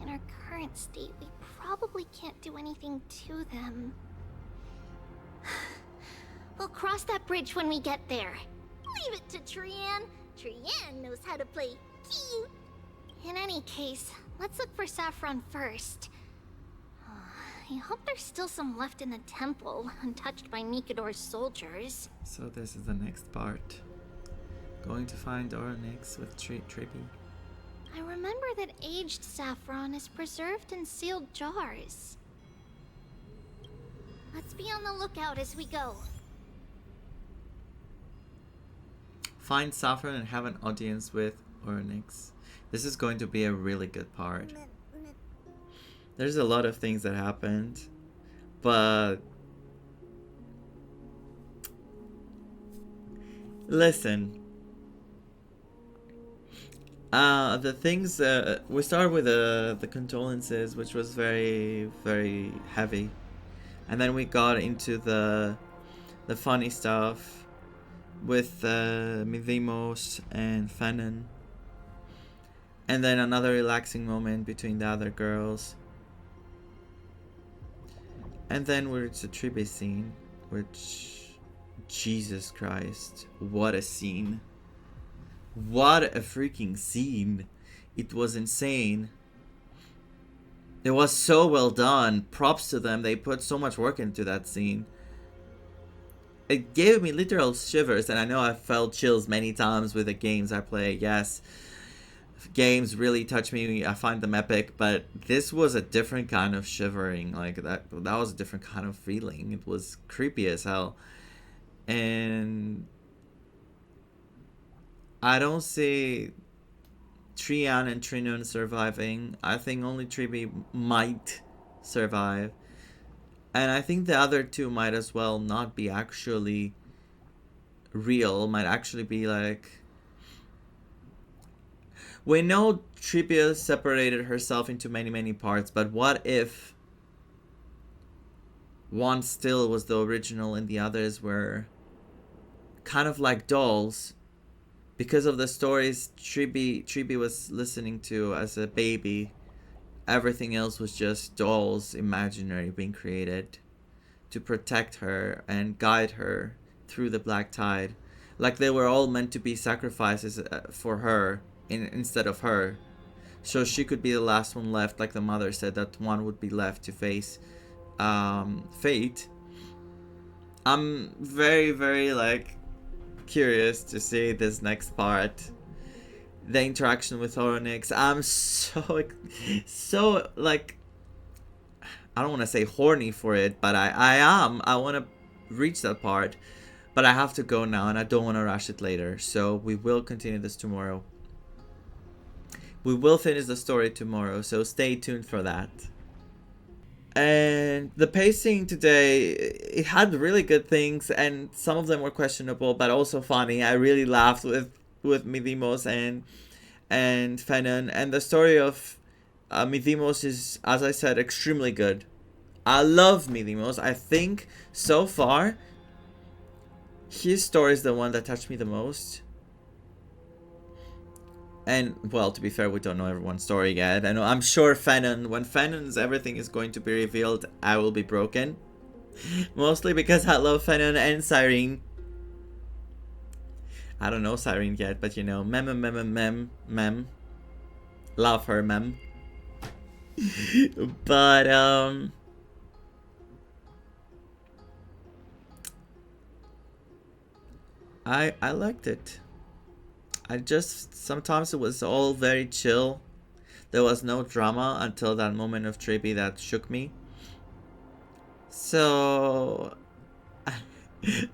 In our current state, we probably can't do anything to them. We'll cross that bridge when we get there. Leave it to Trian. Trian knows how to play cute. In any case, let's look for saffron first. I hope there's still some left in the temple, untouched by Nikador's soldiers. So this is the next part. Going to find Orynyx with Trippy. I remember that aged saffron is preserved in sealed jars. Let's be on the lookout as we go. Find saffron and have an audience with Orynyx. This is going to be a really good part. There's a lot of things that happened, but listen. The things we start with the condolences, which was very, very heavy, and then we got into the funny stuff with Mydeimos and Phainon, and then another relaxing moment between the other girls, and then we're to Tribe scene, which, Jesus Christ, what a scene. What a freaking scene. It was insane. It was so well done. Props to them. They put so much work into that scene. It gave me literal shivers, and I know I felt chills many times with the games I play. Yes, games really touch me. I find them epic, but this was a different kind of shivering. Like that was a different kind of feeling. It was creepy as hell. And I don't see Trian and Phainon surviving. I think only Tribe might survive. And I think the other two might as well not be actually real. Might actually be like... We know Tribe separated herself into many, many parts. But what if one still was the original and the others were kind of like dolls? Because of the stories Tribe was listening to as a baby, everything else was just dolls, imaginary, being created to protect her and guide her through the black tide. Like they were all meant to be sacrifices for her instead of her. So she could be the last one left, like the mother said, that one would be left to face fate. I'm very, very like... curious to see this next part, the interaction with Orynyx. I'm so like I don't want to say horny for it, but I am. I want to reach that part. But I have to go now, and I don't want to rush it later. So we will continue this tomorrow. We will finish the story tomorrow, so stay tuned for that. And the pacing today, it had really good things, and some of them were questionable, but also funny. I really laughed with Mydeimos and Phainon, and the story of Mydeimos is, as I said, extremely good. I love Mydeimos. I think so far his story is the one that touched me the most. And, well, to be fair, we don't know everyone's story yet. I know, I'm sure Phainon, when Phainon's everything is going to be revealed, I will be broken. Mostly because I love Phainon and Cyrene. I don't know Cyrene yet, but you know, mem. Love her, mem. But, I liked it. Sometimes it was all very chill. There was no drama until that moment of Trebi that shook me. So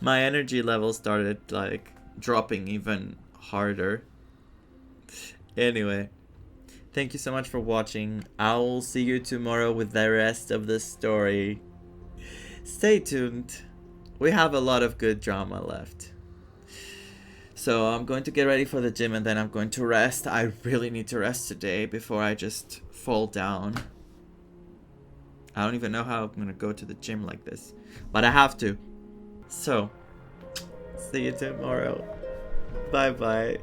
my energy level started like dropping even harder. Anyway, thank you so much for watching. I will see you tomorrow with the rest of the story. Stay tuned. We have a lot of good drama left. So I'm going to get ready for the gym, and then I'm going to rest. I really need to rest today before I just fall down. I don't even know how I'm going to go to the gym like this, but I have to. So, see you tomorrow. Bye bye.